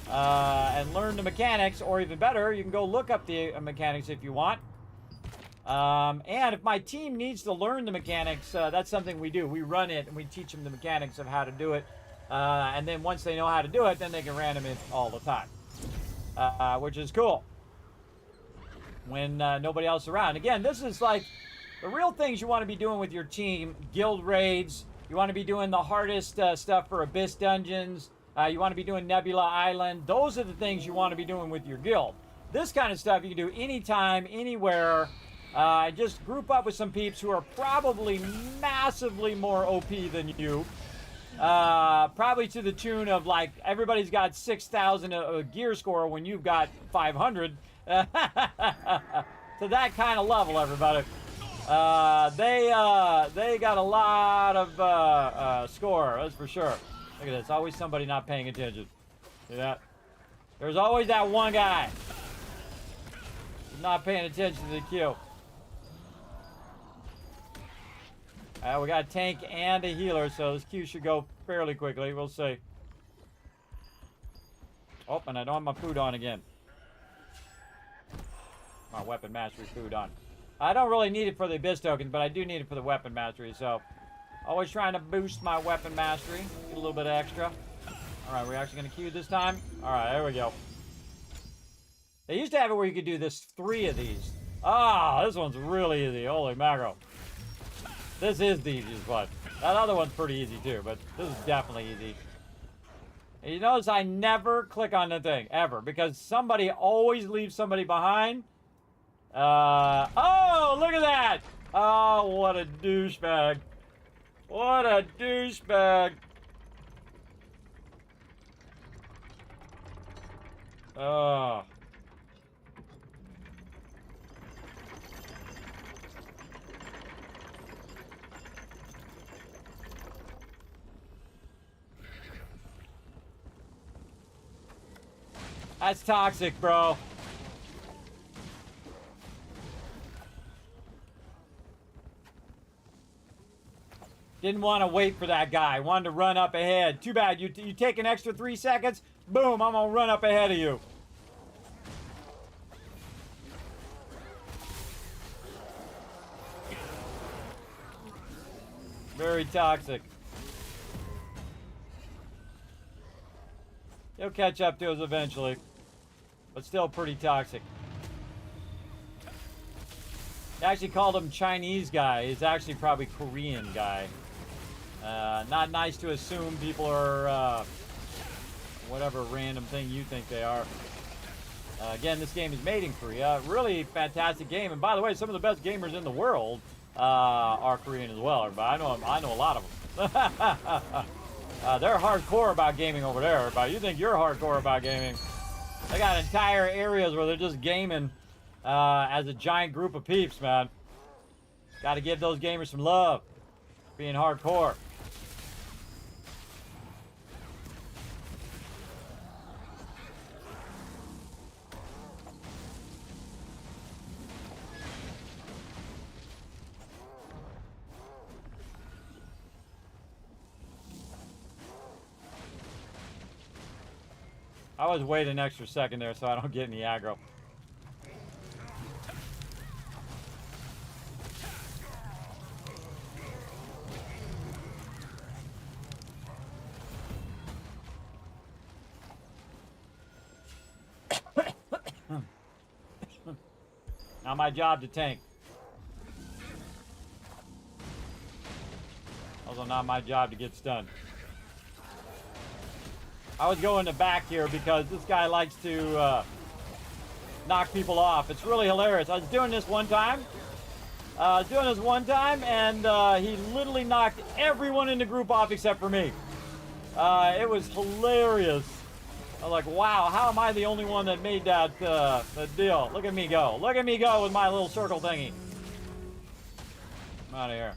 and learn the mechanics, or even better, you can go look up the mechanics if you want. And if my team needs to learn the mechanics, that's something we do. We run it and we teach them the mechanics of how to do it. And then once they know how to do it, then they can random it all the time. Which is cool. When nobody else is around. Again, this is like the real things you want to be doing with your team. Guild raids. You want to be doing the hardest stuff for Abyss dungeons. You want to be doing Nebula Island. Those are the things you want to be doing with your guild. This kind of stuff you can do anytime, anywhere. Just group up with some peeps who are probably massively more OP than you. Probably to the tune of like everybody's got 6,000 gear score when you've got 500. To that kind of level, everybody. They got a lot of score, that's for sure. Look at this, always somebody not paying attention. See that? There's always that one guy not paying attention to the queue. We got a tank and a healer, so this queue should go fairly quickly. We'll see. Oh, and I don't have my food on again. My weapon mastery food on. I don't really need it for the abyss tokens, but I do need it for the weapon mastery, so always trying to boost my weapon mastery. Get a little bit extra. Alright, we're actually going to queue this time. Alright, there we go. They used to have it where you could do this 3 of these. Ah, this one's really easy. Holy mackerel. This is the easiest one. That other one's pretty easy too, but this is definitely easy. And you notice I never click on the thing, ever, because somebody always leaves somebody behind. Oh, look at that! Oh, what a douchebag. What a douchebag. Oh. That's toxic, bro. Didn't want to wait for that guy. Wanted to run up ahead. Too bad. You take an extra 3 seconds. Boom, I'm going to run up ahead of you. Very toxic. He'll catch up to us eventually. But still pretty toxic. They actually called him Chinese guy. He's actually probably Korean guy. Not nice to assume people are whatever random thing you think they are. Again, this game is made in Korea. Really fantastic game. And by the way, some of the best gamers in the world are Korean as well. Everybody. I know a lot of them. They're hardcore about gaming over there, everybody. You think you're hardcore about gaming. They got entire areas where they're just gaming as a giant group of peeps, man. Got to give those gamers some love. Being hardcore. I always wait an extra second there so I don't get any aggro. Now my job to tank. Also not my job to get stunned. I was going to back here because this guy likes to knock people off. It's really hilarious. I was doing this one time. And he literally knocked everyone in the group off except for me. It was hilarious. I was like, wow, how am I the only one that made that deal? Look at me go. Look at me go with my little circle thingy. I'm out of here.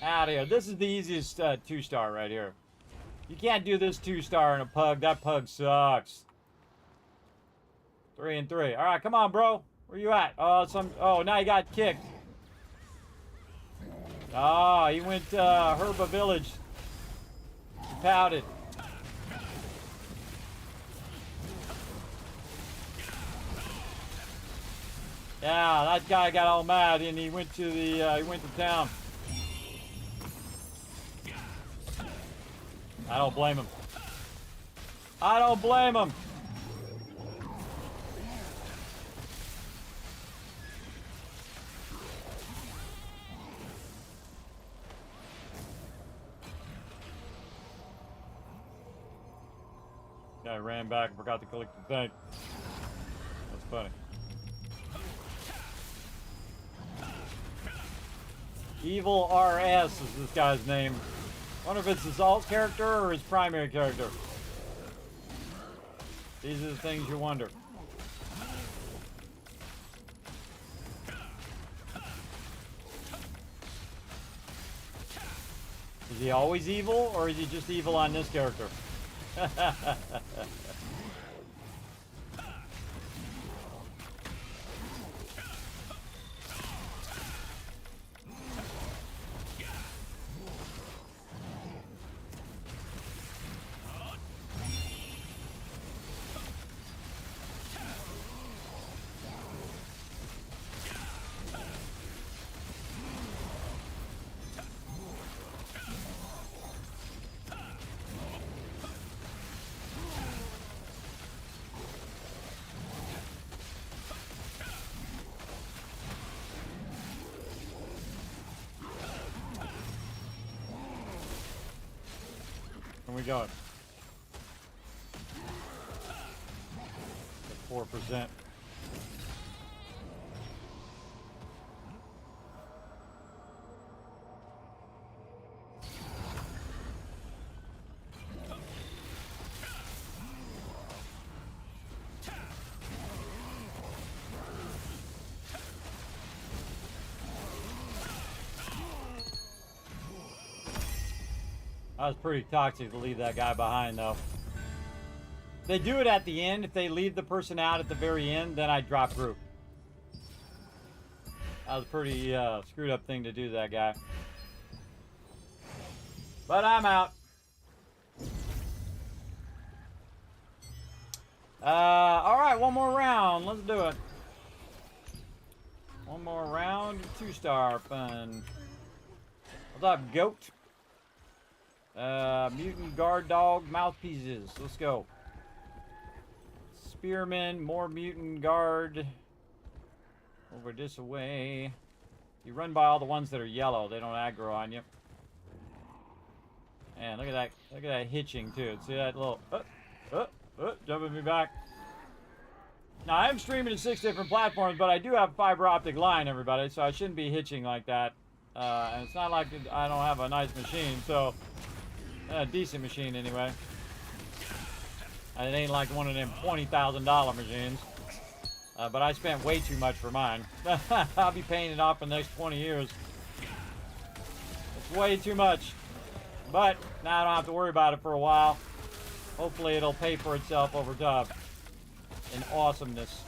Out of here. This is the easiest 2-star right here. You can't do this 2-star in a pug. That pug sucks. 3 and 3. All right, come on, bro. Where you at? Oh, now he got kicked. Oh, he went Herba Village. He pouted. Yeah, that guy got all mad and he went to town. I don't blame him. I don't blame him. Gotta ran back and forgot to collect the thing. That's funny. Evil RS is this guy's name. Wonder if it's his alt character or his primary character. These are the things you wonder. Is he always evil, or is he just evil on this character? Where we going? 4%. That was pretty toxic to leave that guy behind, though. They do it at the end. If they leave the person out at the very end, then I drop group. That was a pretty screwed up thing to do to that guy. But I'm out. Alright, one more round. Let's do it. One more round. 2-star fun. What's up, goat? Mutant guard dog mouthpieces. Let's go. Spearmen, more mutant guard. Over this way. You run by all the ones that are yellow. They don't aggro on you. And look at that. Look at that hitching too. See that little jumping me back. Now I am streaming to 6 different platforms, but I do have fiber optic line, everybody, so I shouldn't be hitching like that. And it's not like I don't have a nice machine, so a decent machine anyway. It ain't like one of them $20,000 machines. But I spent way too much for mine. I'll be paying it off in the next 20 years. It's way too much. But now I don't have to worry about it for a while. Hopefully it'll pay for itself over time in awesomeness.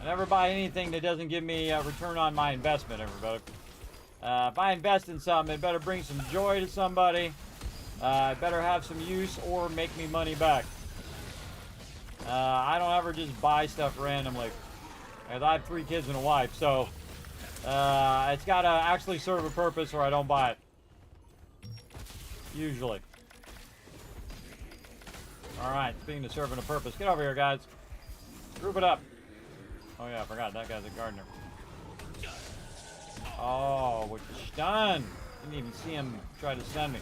I never buy anything that doesn't give me a return on my investment, everybody. If I invest in something, it better bring some joy to somebody. It better have some use or make me money back. I don't ever just buy stuff randomly. I have 3 kids and a wife, so it's got to actually serve a purpose or I don't buy it. Usually. Alright, speaking of serving a purpose, get over here, guys. Group it up. Oh yeah, I forgot, that guy's a gardener. Oh, what you stun! Didn't even see him try to stun me.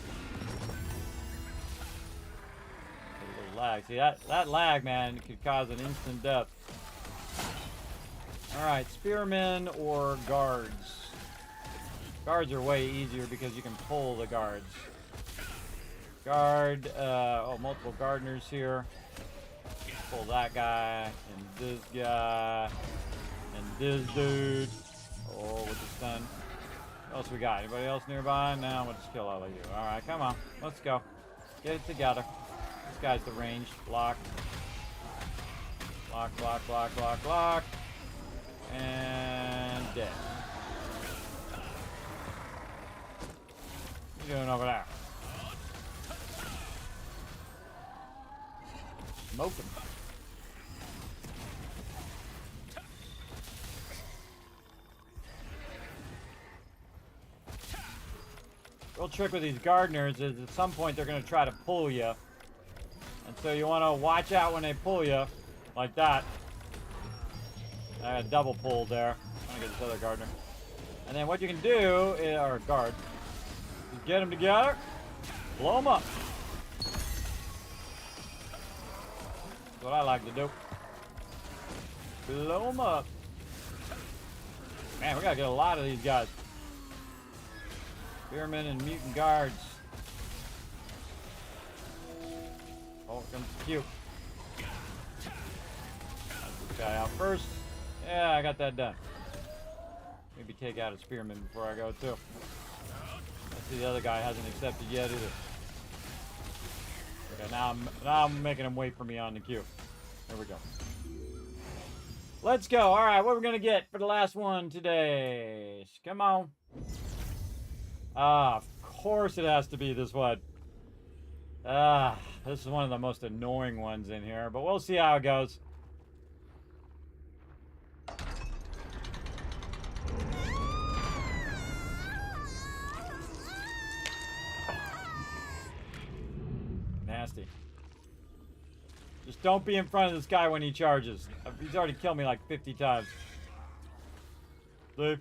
A little lag. See, that lag, man, could cause an instant death. Alright, spearmen or guards? Guards are way easier because you can pull the guards. Guard, multiple gardeners here. Pull that guy, and this guy, and this dude. Oh, with the stun. What else we got? Anybody else nearby? No, we'll just kill all of you. Alright, come on. Let's go. Get it together. This guy's the ranged. Block. Block, block, block, block, block. And dead. What are you doing over there? Smoke him. Real trick with these gardeners is at some point they're going to try to pull you. And so you want to watch out when they pull you. Like that. I got double pulled there. I'm going to get this other gardener. And then what you can do, or guard, is get them together, blow them up. That's what I like to do. Blow them up. Man, we gotta get a lot of these guys. Spearmen and mutant guards. Oh, comes Q. This guy out first. Yeah, I got that done. Maybe take out a spearman before I go too. I see the other guy hasn't accepted yet either. Okay, now I'm making him wait for me on the queue. There we go. Let's go. All right, what we're gonna get for the last one today? Come on. Ah, of course it has to be this one. Ah, this is one of the most annoying ones in here, but we'll see how it goes. Nasty. Just don't be in front of this guy when he charges. He's already killed me like 50 times. Leave.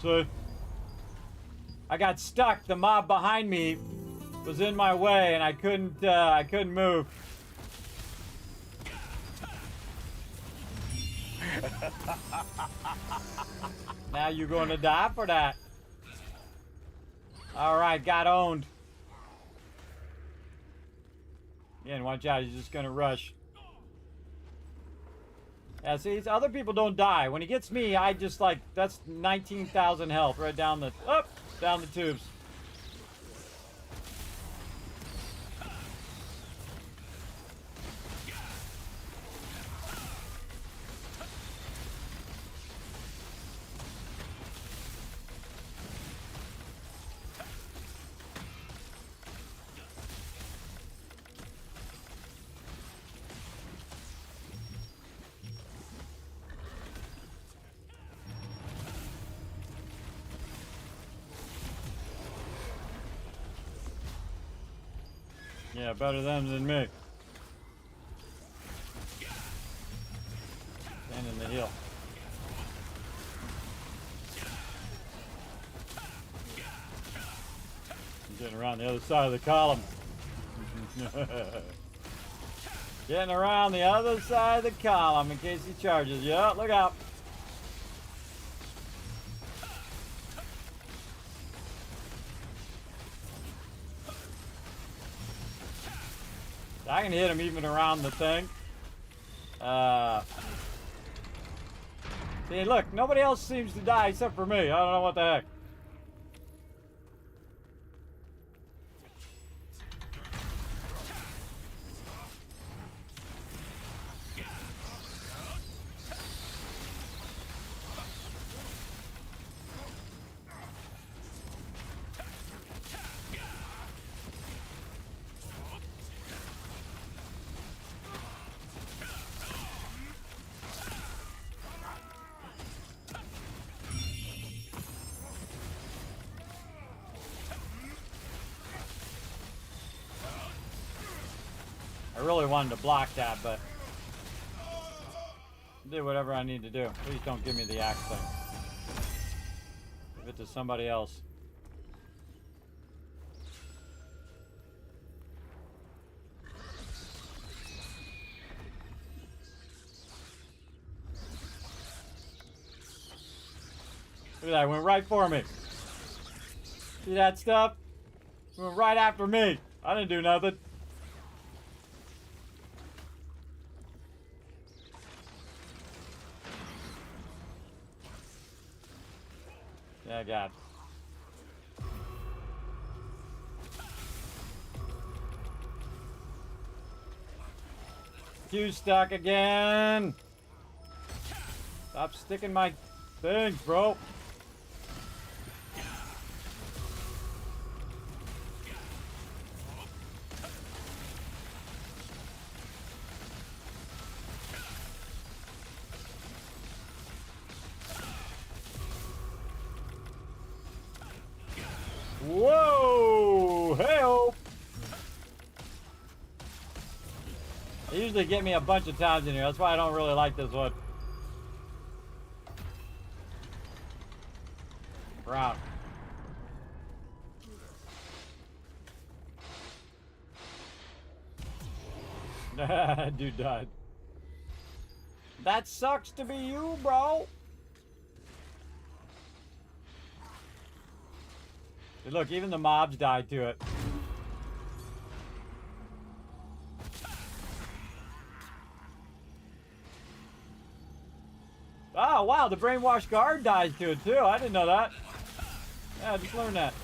So I got stuck. The mob behind me was in my way, and I couldn't move. Now you're going to die for that. All right, got owned. Again, watch out. He's just going to rush. Yeah, see, other people don't die. When he gets me, I just like, that's 19,000 health right down the, down the tubes. Yeah, better them than me. Stand in the hill. I'm getting around the other side of the column. Getting around the other side of the column in case he charges. Yeah, look out. I can hit him even around the thing. See, look, nobody else seems to die except for me. I don't know what the heck. I really wanted to block that, but did whatever I need to do. Please don't give me the axe thing. Give it to somebody else. Look at that, it went right for me. See that stuff? It went right after me. I didn't do nothing. Yeah, God. Q stuck again. Stop sticking my things, bro. Whoa! Hey-oh! They usually get me a bunch of times in here. That's why I don't really like this one. Brown. Dude died. That sucks to be you, bro. Dude, look, even the mobs died to it. Oh, wow, the brainwashed guard dies to it, too. I didn't know that. Yeah, I just learned that.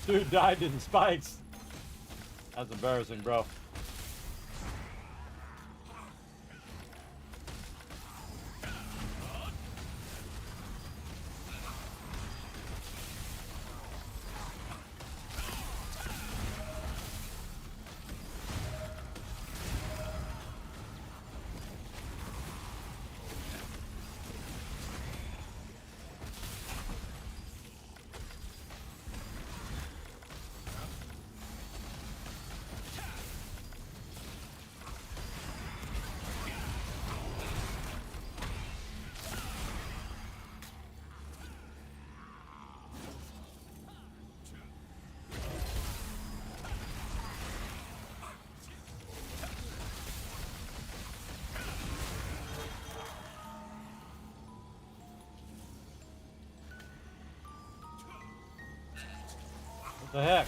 Dude died to the spikes. That's embarrassing, bro. What the heck?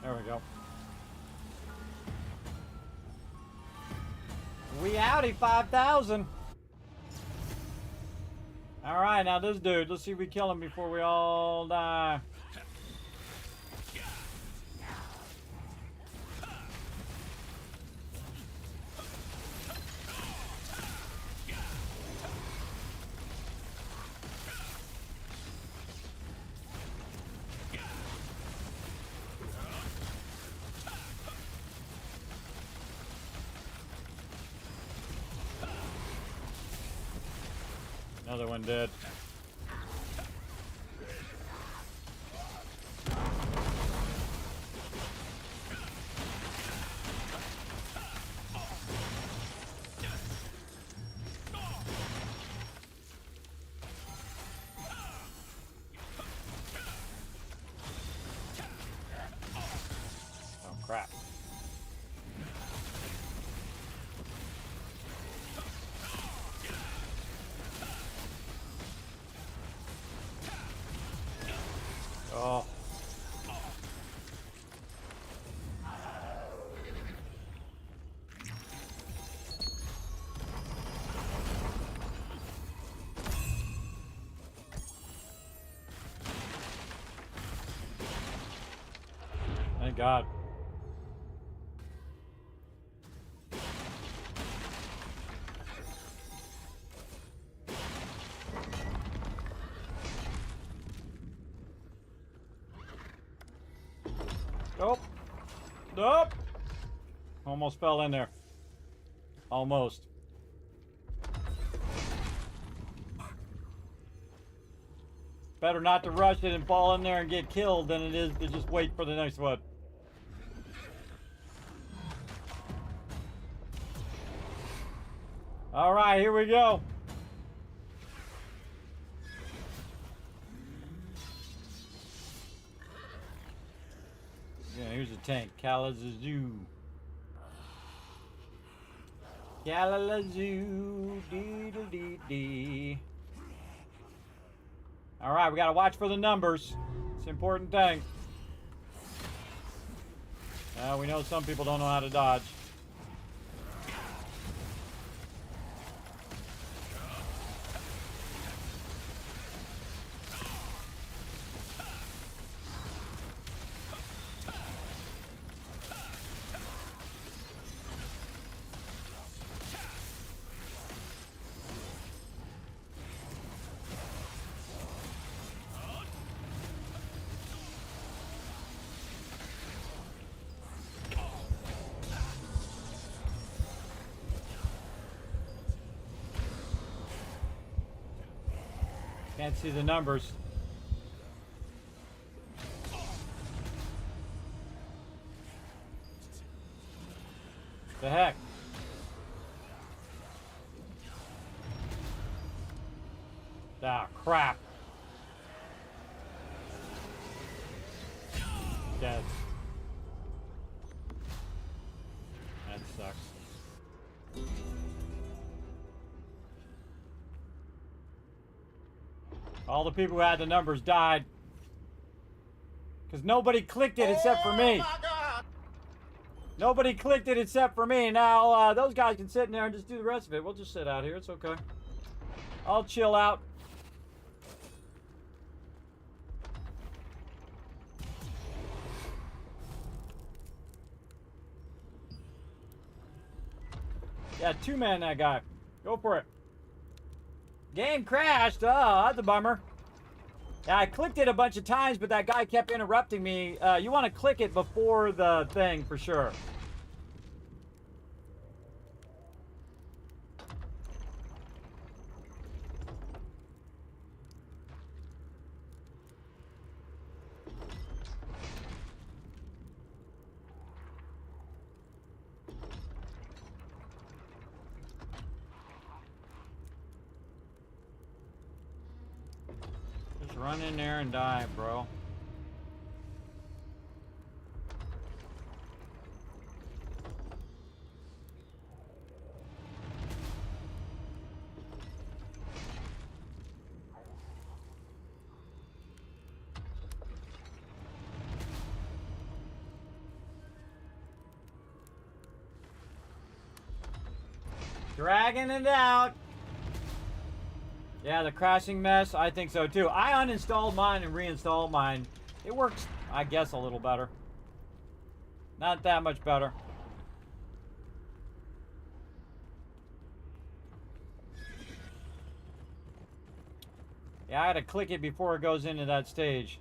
There we go. We outie 5,000. All right, now this dude. Let's see if we kill him before we all die. Another one dead. Oh crap. Oh. Thank God. Nope. Nope. Almost fell in there. Almost. Better not to rush it and fall in there and get killed than it is to just wait for the next one. All right, here we go. Yeah, here's a tank. Kalamazoo. Kalamazoo. Dee-dee-dee-dee. All right, we got to watch for the numbers. It's an important thing. We know some people don't know how to dodge. Can't see the numbers. The heck? Ah, crap. Dead. That sucks. All the people who had the numbers died. Because nobody clicked it except for me. Nobody clicked it except for me. Now, those guys can sit in there and just do the rest of it. We'll just sit out here. It's okay. I'll chill out. Yeah, two-man that guy. Go for it. Game crashed. Oh, that's a bummer. Yeah, I clicked it a bunch of times, but that guy kept interrupting me. You want to click it before the thing for sure. Just run in there and die, bro. Dragging it out. Yeah, the crashing mess, I think so too. I uninstalled mine and reinstalled mine. It works, I guess, a little better. Not that much better. Yeah, I had to click it before it goes into that stage.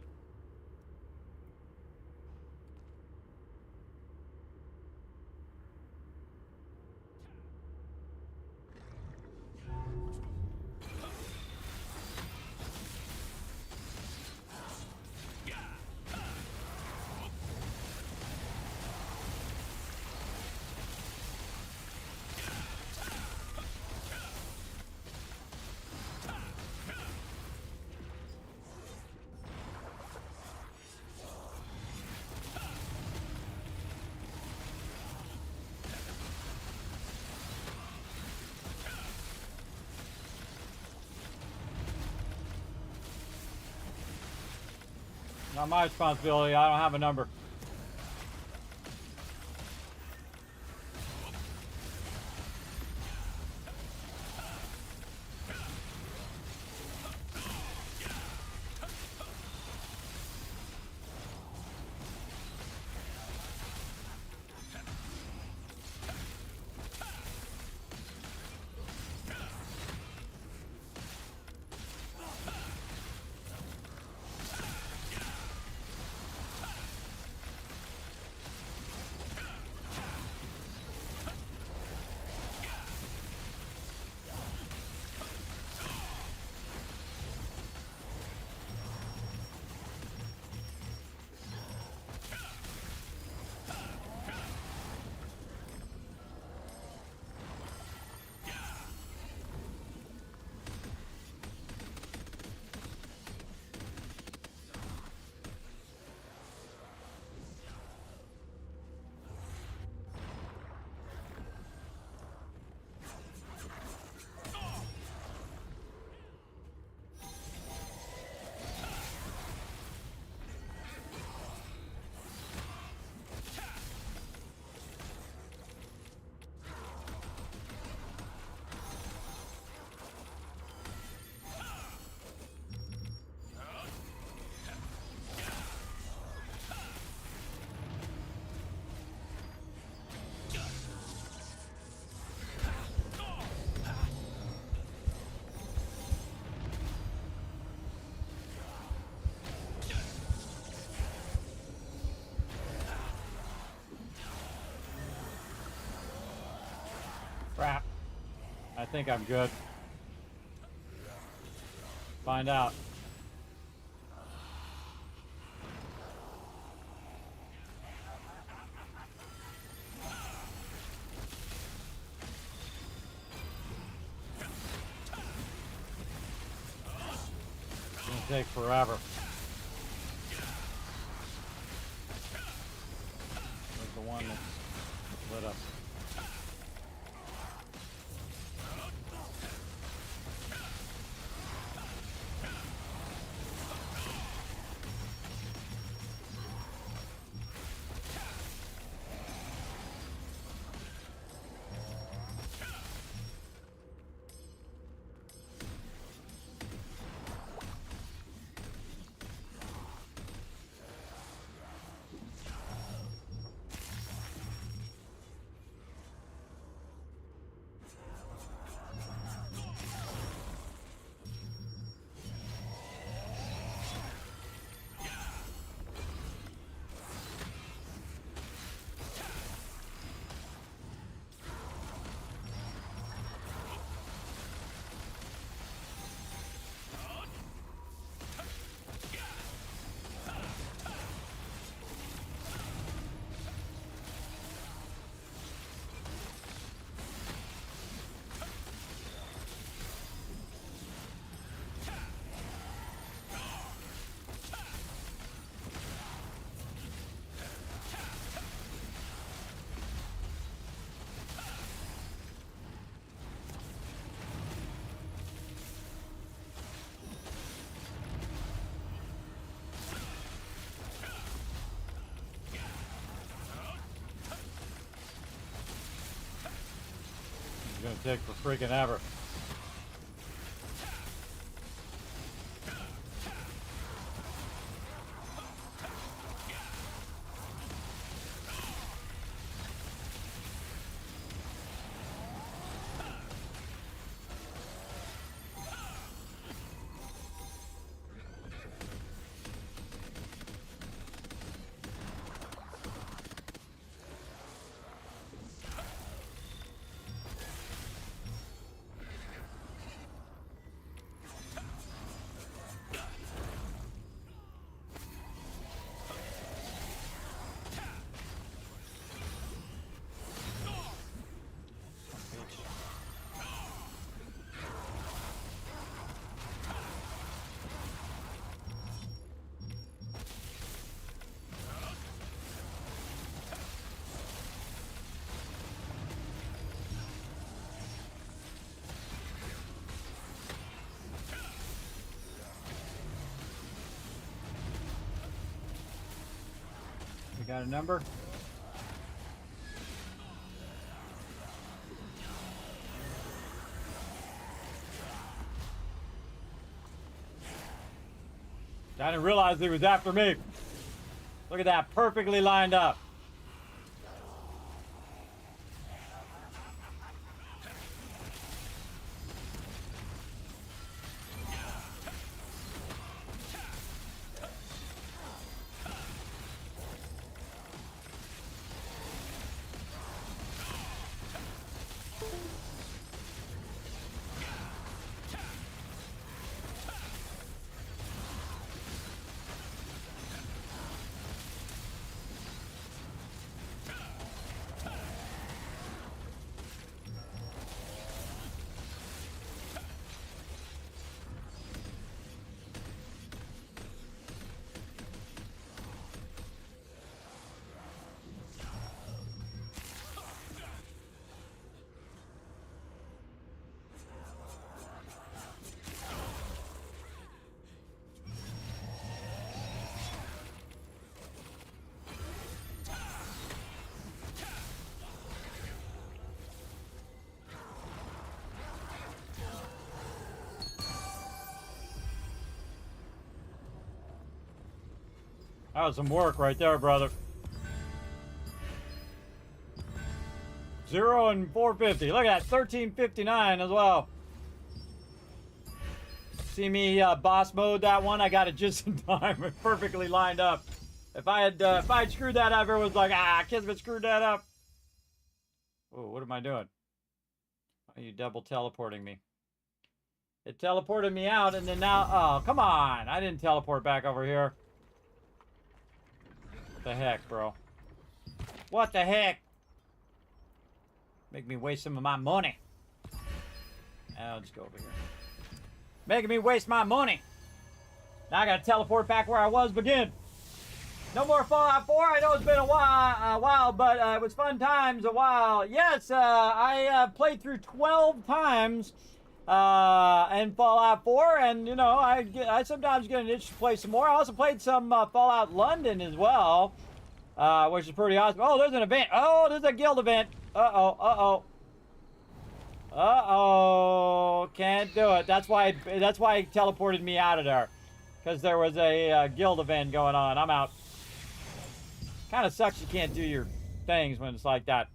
Not my responsibility. I don't have a number. Crap. I think I'm good. find out. It's gonna take forever. There's the one that's lit up. It's gonna take for freaking ever. We got a number? I didn't realize he was after me. Look at that, perfectly lined up. That was some work right there, brother. 0 and 450. Look at that, 1359 as well. See me boss mode that one. I got it just in time, perfectly lined up. If I'd screwed that up, everyone's like, ah, Kismet screwed that up. Oh, what am I doing? Why are you double teleporting me? It teleported me out, and then now... Oh, come on. I didn't teleport back over here. What the heck, bro? What the heck? Make me waste some of my money. I'll just go over here. Making me waste my money. Now I gotta teleport back where I was begin. No more Fallout 4. I know it's been a while, but it was fun times a while. Yes, I played through 12 times in Fallout 4, and you know, I sometimes get an itch to play some more. I also played some Fallout London as well, which is pretty awesome. Oh, there's an event. Oh, there's a guild event. Uh-oh. Can't do it. That's why it teleported me out of there, because there was a guild event going on. I'm out. Kind of sucks you can't do your things when it's like that.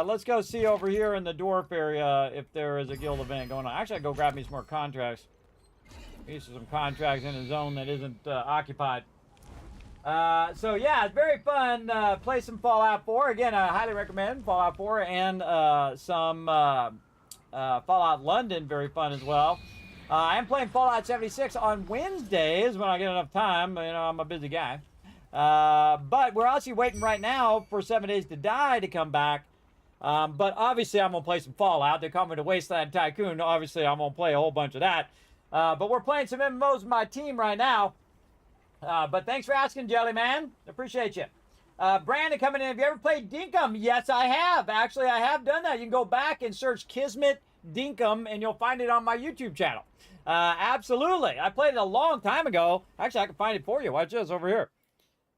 Let's go see over here in the dwarf area if there is a guild event going on. Actually, I'll go grab me some more contracts. These are some contracts in a zone that isn't occupied. So yeah, it's very fun. Play some Fallout 4. Again, I highly recommend Fallout 4 and some Fallout London. Very fun as well. I am playing Fallout 76 on Wednesdays when I get enough time. You know, I'm a busy guy. But we're actually waiting right now for 7 Days to Die to come back. But obviously I'm going to play some Fallout. They're coming to Wasteland Tycoon. Obviously I'm going to play a whole bunch of that. But we're playing some MMOs with my team right now. But thanks for asking, Jellyman. Appreciate you. Brandon coming in. Have you ever played Dinkum? Yes, I have. Actually, I have done that. You can go back and search Kismet Dinkum, and you'll find it on my YouTube channel. Absolutely. I played it a long time ago. Actually, I can find it for you. Watch this over here.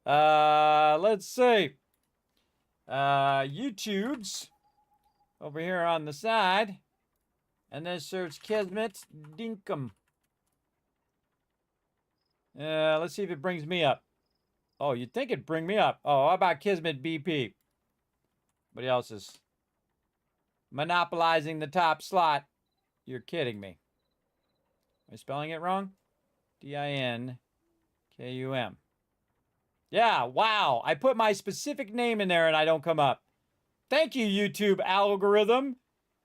Let's see. YouTube's over here on the side. And then search Kismet Dinkum. Let's see if it brings me up. Oh, you'd think it'd bring me up. Oh, how about Kismet BP? What else is monopolizing the top slot? You're kidding me. Am I spelling it wrong? Dinkum. Yeah, wow. I put my specific name in there and I don't come up. Thank you, YouTube algorithm.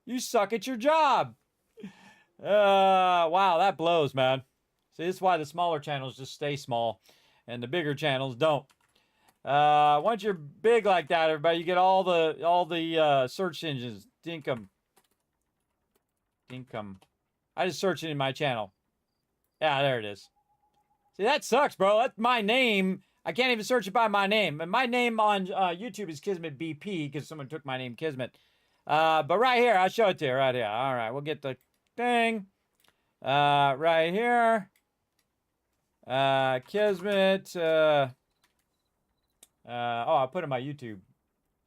You suck at your job. Wow, that blows, man. See, this is why the smaller channels just stay small and the bigger channels don't. Once you're big like that, everybody, you get all the search engines. Dinkum. I just searched it in my channel. Yeah, there it is. See, that sucks, bro. That's my name. I can't even search it by my name. And my name on YouTube is Kismet BP because someone took my name, Kismet. But right here, I'll show it to you right here. All right, we'll get the thing. Right here. Kismet. Oh, I put it on my YouTube.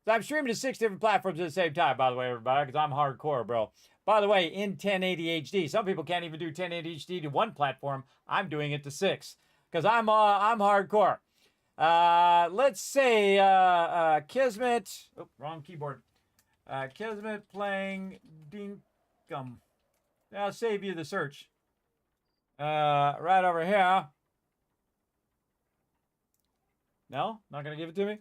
So I'm streaming to 6 different platforms at the same time, by the way, everybody, because I'm hardcore, bro. By the way, in 1080 HD. Some people can't even do 1080 HD to one platform. I'm doing it to 6 because I'm hardcore. Let's say Kismet. Oh, wrong keyboard. Kismet playing Dinkum. I'll save you the search. Right over here. No? Not going to give it to me?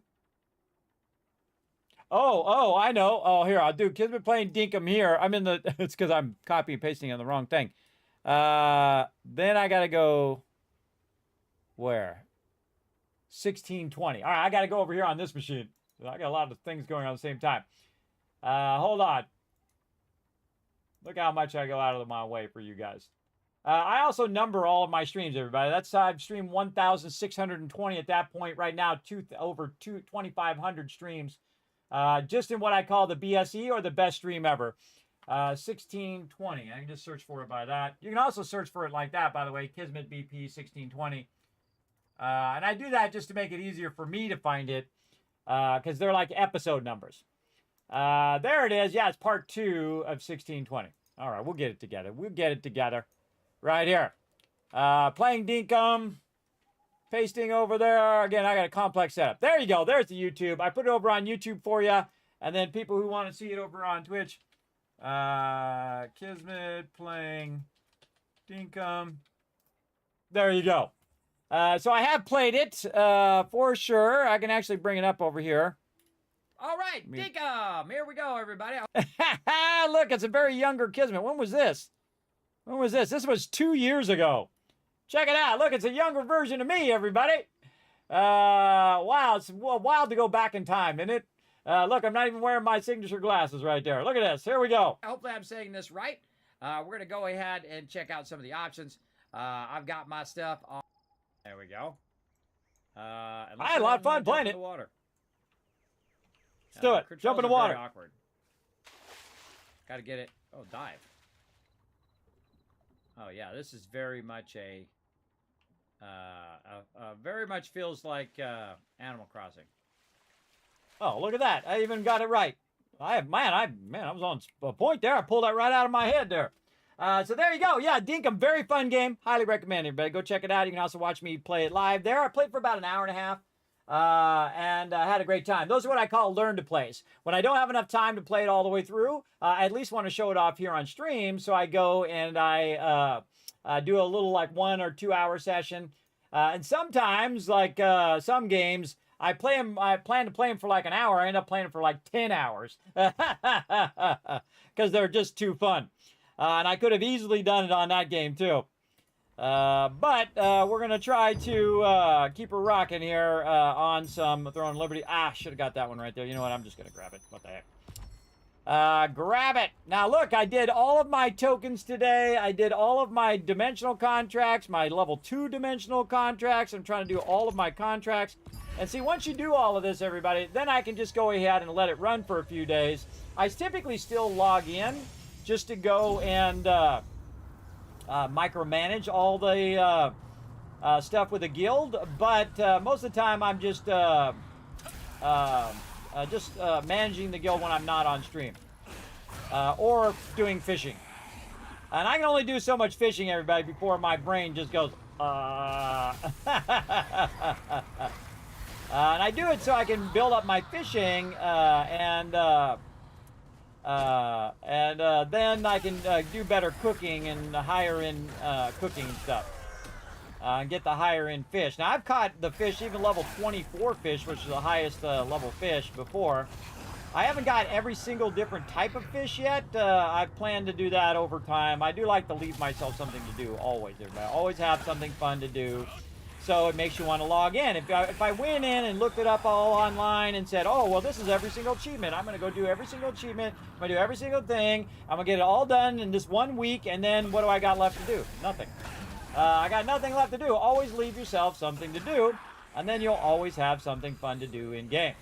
Oh, I know. Oh, here, I'll do Kismet playing Dinkum here. I'm in the... It's because I'm copy and pasting on the wrong thing. Then I got to go... Where? 1620. All right, I got to go over here on this machine. I got a lot of things going on at the same time. Hold on. Look how much I go out of my way for you guys. I also number all of my streams, everybody. That's I've streamed 1,620 at that point right now. Over 2,500 streams. Just in what I call the BSE or the best stream ever. 1620. I can just search for it by that. You can also search for it like that, by the way. Kismet BP 1620. And I do that just to make it easier for me to find it. Because they're like episode numbers. There it is. Yeah, it's part 2 of 1620. All right, we'll get it together. We'll get it together. Right here. Playing Dinkum. Pasting over there. Again, I got a complex setup. There you go. There's the YouTube. I put it over on YouTube for you. And then people who want to see it over on Twitch. Kismet playing Dinkum. There you go. So I have played it for sure. I can actually bring it up over here. All right, Dinkum. Here we go, everybody. Look, it's a very younger Kismet. When was this? When was this? This was 2 years ago. Check it out. Look, it's a younger version of me, everybody. Wow, it's wild to go back in time, isn't it? Look, I'm not even wearing my signature glasses right there. Look at this. Here we go. Hopefully I'm saying this right. We're going to go ahead and check out some of the options. I've got my stuff on. There we go. I had a lot of fun playing it. Water. Let's do it. Jump in the water. Awkward. Got to get it. Oh, dive. Oh, yeah. This is very much very much feels like Animal Crossing. Oh, look at that. I even got it right. I was on a point there. I pulled that right out of my head there. So there you go. Yeah, Dinkum, very fun game. Highly recommend everybody. Go check it out. You can also watch me play it live there. I played for about an hour and a half. And had a great time. Those are what I call learn to plays. When I don't have enough time to play it all the way through, I at least want to show it off here on stream. So I go and I do a little like 1 or 2 hour session. And sometimes, like some games, I plan to play them for like an hour. I end up playing them for like 10 hours because they're just too fun. And I could have easily done it on that game too. But we're going to try to keep her rocking here on some Throwing Liberty. Should have got that one right there. You know what? I'm just going to grab it. What the heck? Grab it. Now, look, I did all of my tokens today. I did all of my dimensional contracts, my level 2 dimensional contracts. I'm trying to do all of my contracts. And see, once you do all of this, everybody, then I can just go ahead and let it run for a few days. I typically still log in just to go and micromanage all the stuff with the guild, but most of the time I'm just managing the guild when I'm not on stream or doing fishing. And I can only do so much fishing, everybody, before my brain just goes and I do it so I can build up my fishing and then I can do better cooking and higher in cooking and stuff. And get the higher end fish. Now I've caught the fish, even level 24 fish, which is the highest level fish before. I haven't got every single different type of fish yet. I plan to do that over time. I do like to leave myself something to do always, everybody. I always have something fun to do. So it makes you want to log in. If I went in and looked it up all online and said, oh, well, this is every single achievement. I'm going to go do every single achievement. I'm going to do every single thing. I'm going to get it all done in this 1 week. And then what do I got left to do? Nothing. I got nothing left to do. Always leave yourself something to do. And then you'll always have something fun to do in game.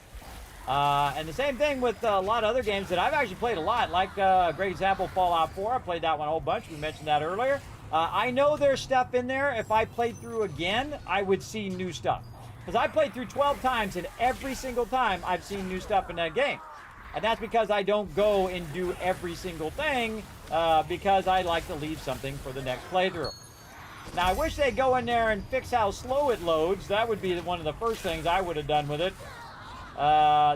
And the same thing with a lot of other games that I've actually played a lot. Like, great example, Fallout 4. I played that one a whole bunch. We mentioned that earlier. I know there's stuff in there. If I played through again, I would see new stuff. Because I played through 12 times, and every single time I've seen new stuff in that game. And that's because I don't go and do every single thing, because I like to leave something for the next playthrough. Now, I wish they'd go in there and fix how slow it loads. That would be one of the first things I would have done with it.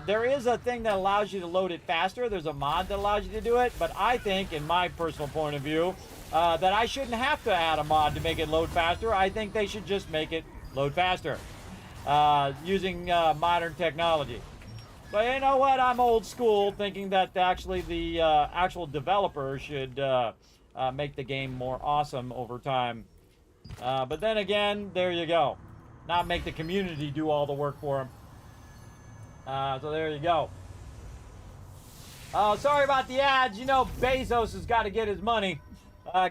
There is a thing that allows you to load it faster. There's a mod that allows you to do it. But I think, in my personal point of view, that I shouldn't have to add a mod to make it load faster. I think they should just make it load faster using modern technology. But you know what? I'm old school, thinking that actually the actual developer should make the game more awesome over time. But then again, there you go. Not make the community do all the work for them. So there you go. Oh, sorry about the ads. You know, Bezos has got to get his money.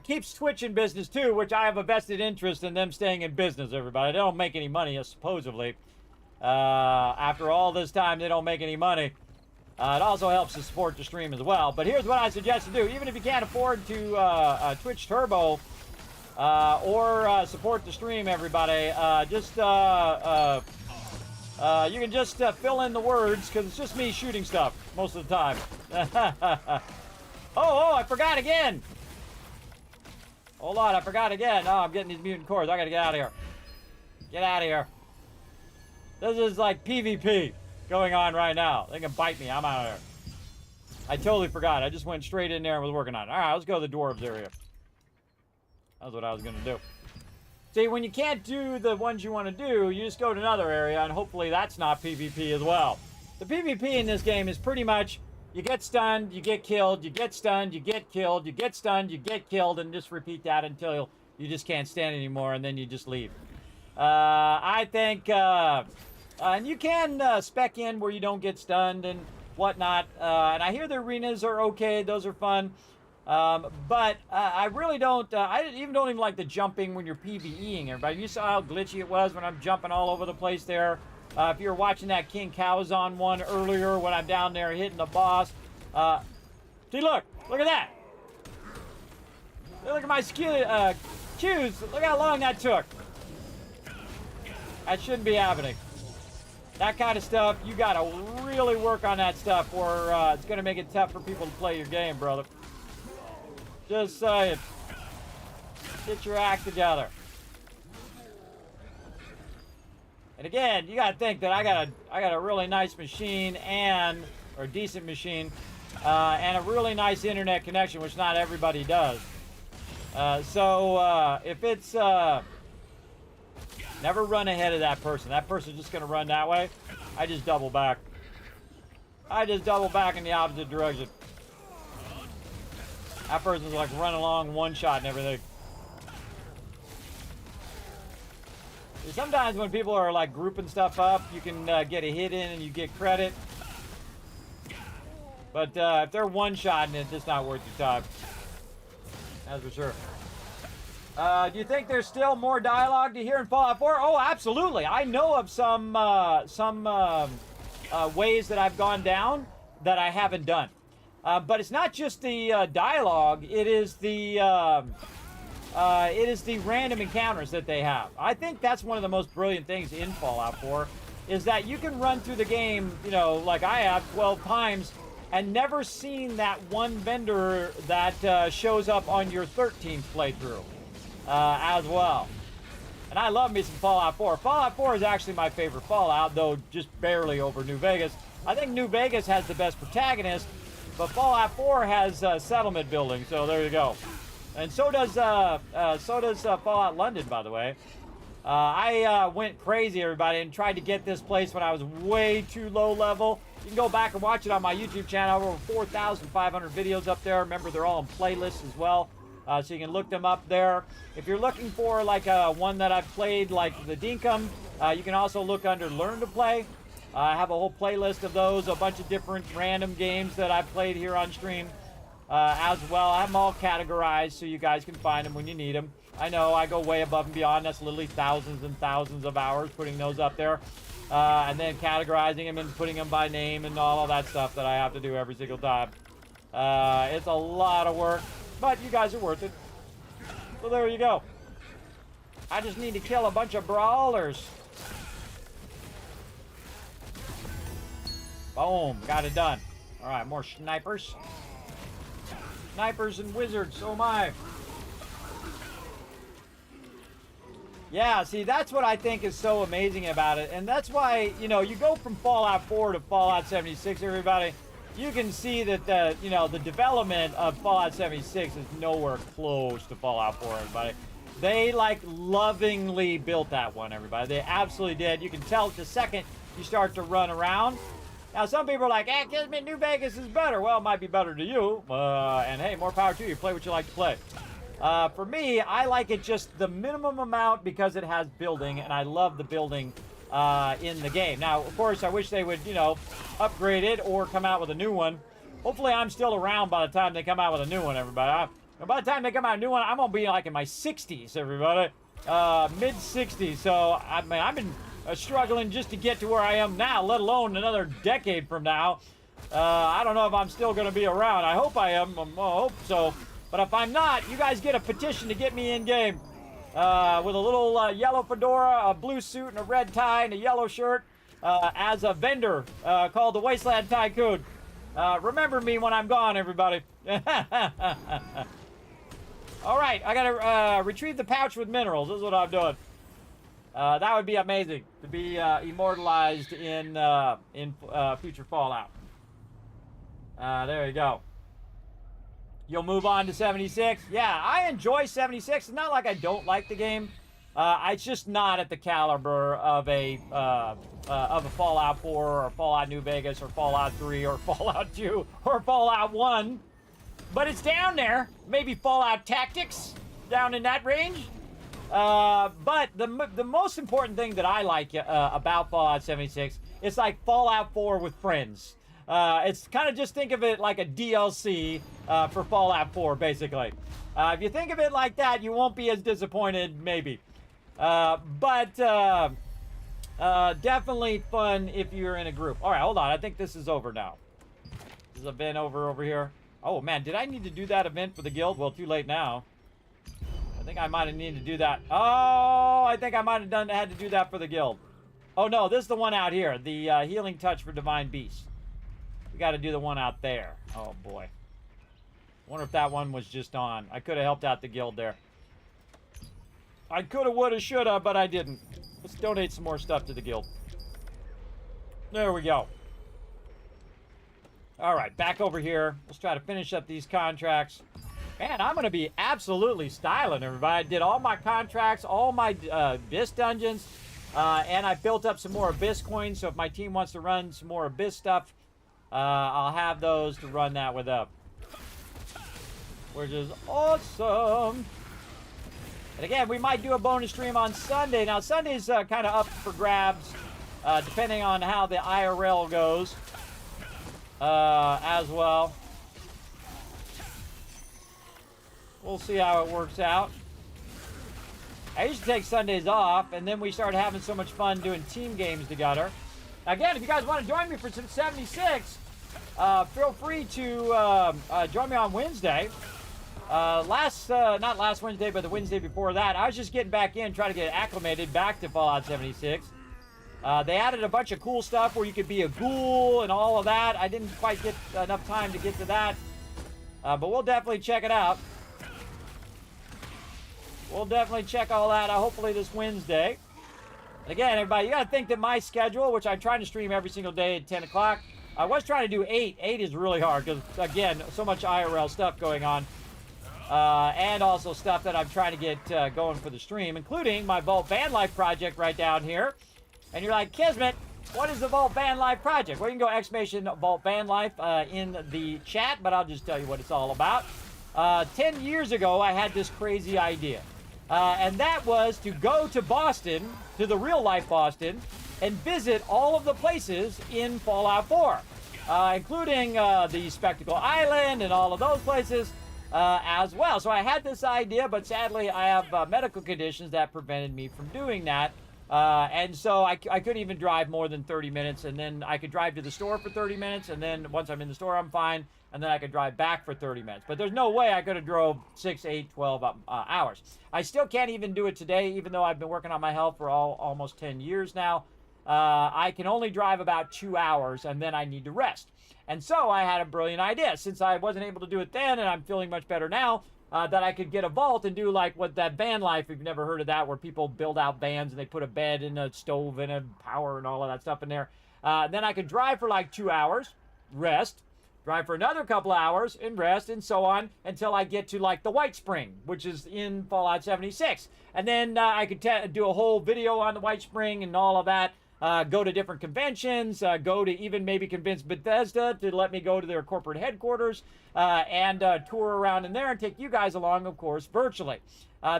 Keeps Twitch in business too, which I have a vested interest in them staying in business, everybody. They don't make any money, supposedly. After all this time, they don't make any money. It also helps to support the stream as well. But here's what I suggest to do. Even if you can't afford to Twitch Turbo or support the stream, everybody, you can just fill in the words, because it's just me shooting stuff most of the time. Oh, I forgot again. Hold on, I forgot again. Oh, I'm getting these mutant cores. I gotta get out of here. Get out of here. This is like PvP going on right now. They can bite me. I'm out of here. I totally forgot. I just went straight in there and was working on it. All right, let's go to the dwarves area. That's what I was gonna do. See, when you can't do the ones you want to do, you just go to another area, and hopefully that's not PvP as well. The PvP in this game is pretty much You get stunned, you get killed, you get stunned, you get killed, you get stunned, you get killed, and just repeat that until you just can't stand anymore, and then you just leave. I think, and you can spec in where you don't get stunned and whatnot. And I hear the arenas are okay; those are fun. But I really don't. I don't even like the jumping when you're PvEing. Everybody, you saw how glitchy it was when I'm jumping all over the place there. If you were watching that King Cowzon one earlier when I'm down there hitting the boss, see, look at that. Look at my cues. Look how long that took. That shouldn't be happening. That kind of stuff, you gotta really work on that stuff, or it's gonna make it tough for people to play your game, brother. Just saying. Get your act together. And again, you gotta think that I got a really nice machine or decent machine, and a really nice internet connection, which not everybody does. So if it's never run ahead of that person. That person's just gonna run that way. I just double back. I just double back in the opposite direction. That person's like running along one shot and everything. Sometimes when people are like grouping stuff up, you can get a hit in and you get credit. But if they're one-shotting it, it's not worth your time. That's for sure. Do you think there's still more dialogue to hear in Fallout 4? Oh, absolutely. I know of some ways that I've gone down that I haven't done. But it's not just the dialogue. It is the random encounters that they have. I think that's one of the most brilliant things in Fallout 4 is that you can run through the game, you know, like I have 12 times and never seen that one vendor that shows up on your 13th playthrough as well. And I love me some Fallout 4. Fallout 4 is actually my favorite Fallout, though just barely over New Vegas. I think New Vegas has the best protagonist, but Fallout 4 has settlement building, so there you go. And so does Fallout London, by the way. I went crazy, everybody, and tried to get this place when I was way too low level. You can go back and watch it on my YouTube channel. Over 4,500 videos up there. Remember, they're all in playlists as well, so you can look them up there. If you're looking for like one that I've played, like the Dinkum, you can also look under Learn to Play. I have a whole playlist of those, a bunch of different random games that I've played here on stream as well. I have them all categorized so you guys can find them when you need them. I know I go way above and beyond. That's literally thousands and thousands of hours putting those up there. And then categorizing them and putting them by name and all of that stuff that I have to do every single time. It's a lot of work, but you guys are worth it. So there you go. I just need to kill a bunch of brawlers. Boom, got it done. All right, more snipers. Snipers and wizards, oh my. Yeah, see, that's what I think is so amazing about it. And that's why, you know, you go from Fallout 4 to Fallout 76, everybody. You can see that the development of Fallout 76 is nowhere close to Fallout 4, everybody. They, like, lovingly built that one, everybody. They absolutely did. You can tell the second you start to run around. Now, some people are like, Kismet, New Vegas is better. Well, it might be better to you. And, hey, more power to you. Play what you like to play. For me, I like it just the minimum amount because it has building, and I love the building in the game. Now, of course, I wish they would, you know, upgrade it or come out with a new one. Hopefully, I'm still around by the time they come out with a new one, everybody. By the time they come out with a new one, I'm going to be, like, in my 60s, everybody. Mid-60s. So, I mean, I've been struggling just to get to where I am now, let alone another decade from now. I don't know if I'm still going to be around. I hope I am. I hope so. But if I'm not, you guys get a petition to get me in game with a little yellow fedora, a blue suit, and a red tie, and a yellow shirt as a vendor called the Wasteland Tycoon. Remember me when I'm gone, everybody. All right, I gotta retrieve the pouch with minerals. This is what I'm doing. That would be amazing to be immortalized in future Fallout. There you go. You'll move on to 76. Yeah, I enjoy 76. It's not like I don't like the game. It's just not at the caliber of a Fallout 4 or Fallout New Vegas or Fallout 3 or Fallout 2 or Fallout 1. But it's down there. Maybe Fallout Tactics down in that range. But the most important thing that I like about Fallout 76 is like Fallout 4 with friends. It's kind of just think of it like a DLC for Fallout 4, basically. If you think of it like that, you won't be as disappointed, maybe. But definitely fun if you're in a group. All right, hold on. I think this is over now. There's a event over here. Oh, man, did I need to do that event for the guild? Well, too late now. I think I might have needed to do that. Oh, I think I might have had to do that for the guild. Oh, no, this is the one out here. The healing touch for divine beasts. We got to do the one out there. Oh, boy. Wonder if that one was just on. I could have helped out the guild there. I coulda, woulda, shoulda, but I didn't. Let's donate some more stuff to the guild. There we go. All right, back over here. Let's try to finish up these contracts. Man, I'm going to be absolutely styling, everybody. I did all my contracts, all my Abyss dungeons, and I built up some more Abyss coins, so if my team wants to run some more Abyss stuff, I'll have those to run that with up. Which is awesome. And again, we might do a bonus stream on Sunday. Now, Sunday's kind of up for grabs, depending on how the IRL goes as well. We'll see how it works out. I used to take Sundays off, and then we started having so much fun doing team games together. Again, if you guys want to join me for 76, feel free to join me on Wednesday. Not last Wednesday, but the Wednesday before that, I was just getting back in, trying to get acclimated back to Fallout 76. They added a bunch of cool stuff where you could be a ghoul and all of that. I didn't quite get enough time to get to that, but we'll definitely check it out. We'll definitely check all that out, hopefully this Wednesday. And again, everybody, you got to think that my schedule, which I'm trying to stream every single day at 10 o'clock, I was trying to do 8. 8 is really hard because, again, so much IRL stuff going on. And also stuff that I'm trying to get going for the stream, including my Vault Van Life project right down here. And you're like, Kismet, what is the Vault Van Life project? Well, you can go exclamation Vault Van Life in the chat, but I'll just tell you what it's all about. 10 years ago, I had this crazy idea. And that was to go to Boston, to the real life Boston, and visit all of the places in Fallout 4, including the Spectacle Island and all of those places as well. So I had this idea, but sadly I have medical conditions that prevented me from doing that. And so I couldn't even drive more than 30 minutes, and then I could drive to the store for 30 minutes, and then once I'm in the store, I'm fine, and then I could drive back for 30 minutes. But there's no way I could have drove 6, 8, 12 hours. I still can't even do it today, even though I've been working on my health for almost 10 years now. I can only drive about 2 hours, and then I need to rest. And so I had a brilliant idea. Since I wasn't able to do it then, and I'm feeling much better now, that I could get a vault and do like what that van life, if you've never heard of that, where people build out vans and they put a bed and a stove and a power and all of that stuff in there. Then I could drive for like 2 hours, rest, drive for another couple hours and rest, and so on until I get to like the White Spring, which is in Fallout 76. And then I could do a whole video on the White Spring and all of that. Go to different conventions, go to even maybe convince Bethesda to let me go to their corporate headquarters and tour around in there and take you guys along, of course, virtually.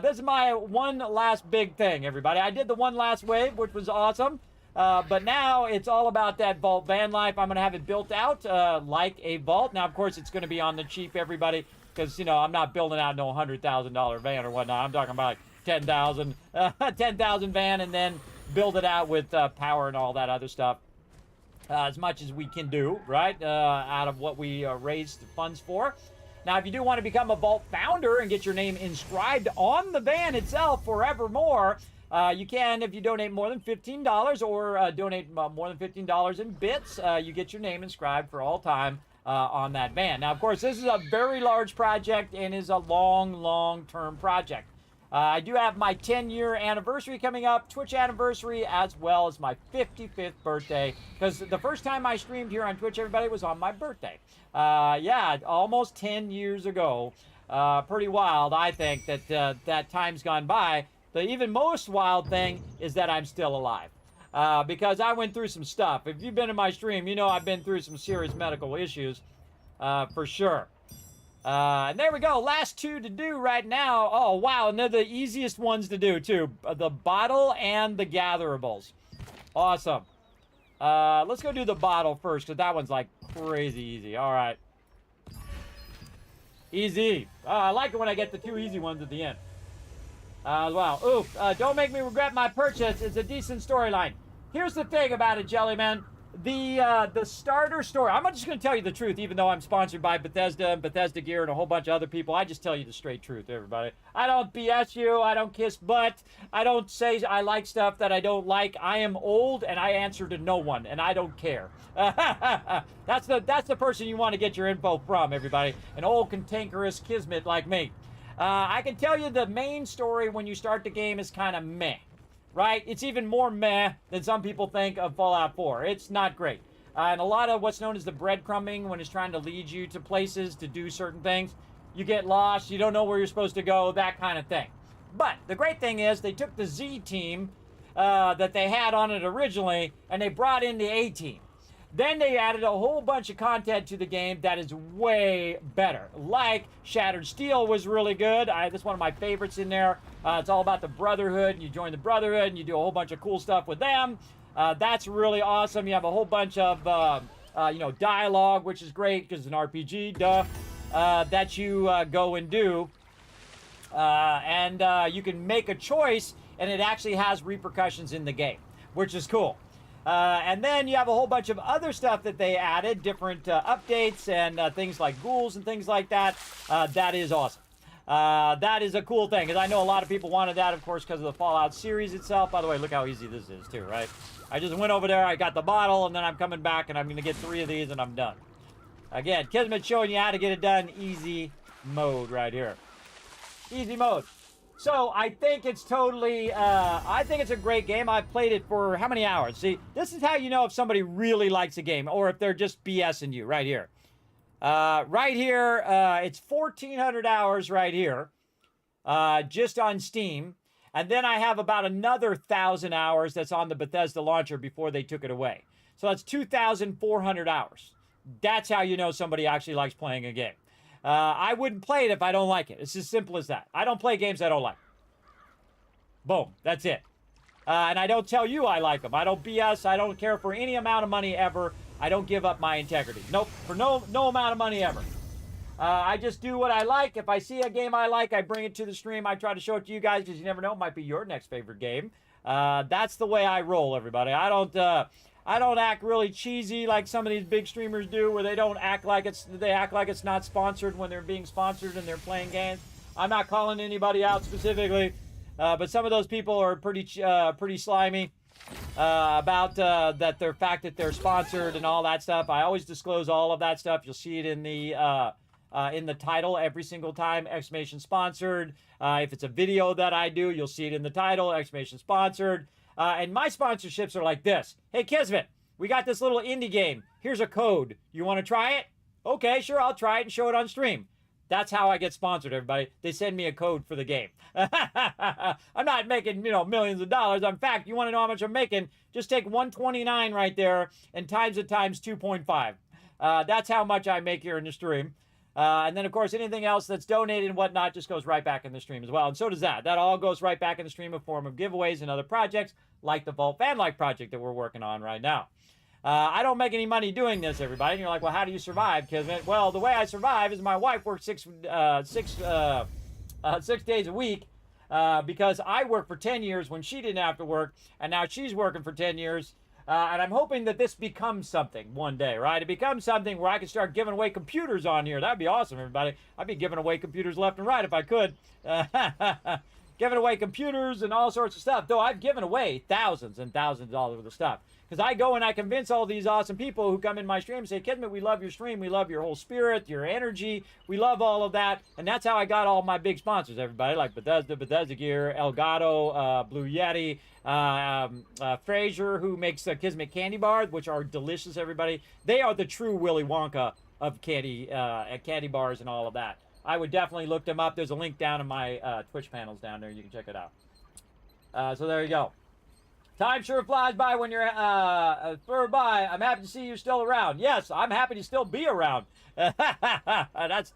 This is my one last big thing, everybody. I did the one last wave, which was awesome, but now it's all about that Vault Van Life. I'm going to have it built out like a vault. Now, of course, it's going to be on the cheap, everybody, because, you know, I'm not building out no $100,000 van or whatnot. I'm talking about like 10,000 van, and then build it out with power and all that other stuff as much as we can do, right, out of what we raised funds for. Now, if you do want to become a Vault founder and get your name inscribed on the van itself forevermore, you can if you donate more than $15 or donate more than $15 in bits. You get your name inscribed for all time on that van. Now, of course, this is a very large project and is a long-term project. I do have my 10-year anniversary coming up, Twitch anniversary, as well as my 55th birthday, because the first time I streamed here on Twitch, everybody, was on my birthday. Yeah, almost 10 years ago. Pretty wild, I think, that that time's gone by. The even most wild thing is that I'm still alive. Because I went through some stuff. If you've been in my stream, you know I've been through some serious medical issues, for sure. And there we go. Last two to do right now. Oh, wow. And they're the easiest ones to do, too. The bottle and the gatherables. Awesome. Let's go do the bottle first, because that one's, like, crazy easy. All right. Easy. I like it when I get the two easy ones at the end. Wow. Oof. Don't make me regret my purchase. It's a decent storyline. Here's the thing about it, Jellyman. The starter story. I'm just going to tell you the truth, even though I'm sponsored by Bethesda and Bethesda Gear and a whole bunch of other people. I just tell you the straight truth, everybody. I don't BS you. I don't kiss butt. I don't say I like stuff that I don't like. I am old and I answer to no one, and I don't care. That's the person you want to get your info from, everybody. An old cantankerous Kismet like me. I can tell you the main story when you start the game is kind of meh. Right? It's even more meh than some people think of Fallout 4. It's not great. And a lot of what's known as the breadcrumbing, when it's trying to lead you to places to do certain things, you get lost, you don't know where you're supposed to go, that kind of thing. But the great thing is they took the Z team that they had on it originally, and they brought in the A team. Then they added a whole bunch of content to the game that is way better. Like Shattered Steel was really good. That's one of my favorites in there. It's all about the Brotherhood. You join the Brotherhood and you do a whole bunch of cool stuff with them. That's really awesome. You have a whole bunch of dialogue, which is great because it's an RPG, that you go and do. And you can make a choice, and it actually has repercussions in the game, which is cool. And then you have a whole bunch of other stuff that they added, different updates and things like ghouls and things like that. That is awesome. That is a cool thing, because I know a lot of people wanted that, of course, because of the Fallout series itself. By the way, look how easy this is, too, right? I just went over there, I got the bottle, and then I'm coming back, and I'm going to get 3 of these, and I'm done. Again, Kismet showing you how to get it done. Easy mode right here. Easy mode. So, I think it's totally, I think it's a great game. I've played it for how many hours? See, this is how you know if somebody really likes a game, or if they're just BSing you, right here. Right here, it's 1,400 hours right here, just on Steam. And then I have about another 1,000 hours that's on the Bethesda launcher before they took it away. So that's 2,400 hours. That's how you know somebody actually likes playing a game. I wouldn't play it if I don't like it. It's as simple as that. I don't play games I don't like. Boom. That's it. And I don't tell you I like them. I don't BS. I don't care for any amount of money ever. I don't give up my integrity. Nope. For no amount of money ever. I just do what I like. If I see a game I like, I bring it to the stream. I try to show it to you guys because you never know. It might be your next favorite game. That's the way I roll, everybody. I don't act really cheesy like some of these big streamers do, where they act like it's not sponsored when they're being sponsored and they're playing games. I'm not calling anybody out specifically, but some of those people are pretty slimy about the fact that they're sponsored and all that stuff. I always disclose all of that stuff. You'll see it in the title every single time, exclamation sponsored. If it's a video that I do, you'll see it in the title, exclamation sponsored. And my sponsorships are like this. Hey, Kismet, we got this little indie game. Here's a code. You want to try it? Okay, sure, I'll try it and show it on stream. That's how I get sponsored, everybody. They send me a code for the game. I'm not making, millions of dollars. In fact, you want to know how much I'm making? Just take 129 right there and times it times 2.5. That's how much I make here in the stream. And then, of course, anything else that's donated and whatnot just goes right back in the stream as well. And so does that. That all goes right back in the stream in form of giveaways and other projects like the Vault Fan-like project that we're working on right now. I don't make any money doing this, everybody. And you're like, well, how do you survive, Kismet? Well, the way I survive is my wife works 6 days a week because I worked for 10 years when she didn't have to work, and now she's working for 10 years. And I'm hoping that this becomes something one day, right? It becomes something where I can start giving away computers on here. That'd be awesome, everybody. I'd be giving away computers left and right if I could. Giving away computers and all sorts of stuff. Though I've given away thousands and thousands of dollars worth of stuff. Because I go and I convince all these awesome people who come in my stream and say, Kismet, we love your stream. We love your whole spirit, your energy. We love all of that. And that's how I got all my big sponsors, everybody. Like Bethesda, Bethesda Gear, Elgato, Blue Yeti, Fraser, who makes Kismet candy bars, which are delicious, everybody. They are the true Willy Wonka of candy bars and all of that. I would definitely look them up. There's a link down in my Twitch panels down there. You can check it out. So there you go. Time sure flies by when you're fur by. I'm happy to see you still around. Yes, I'm happy to still be around. That's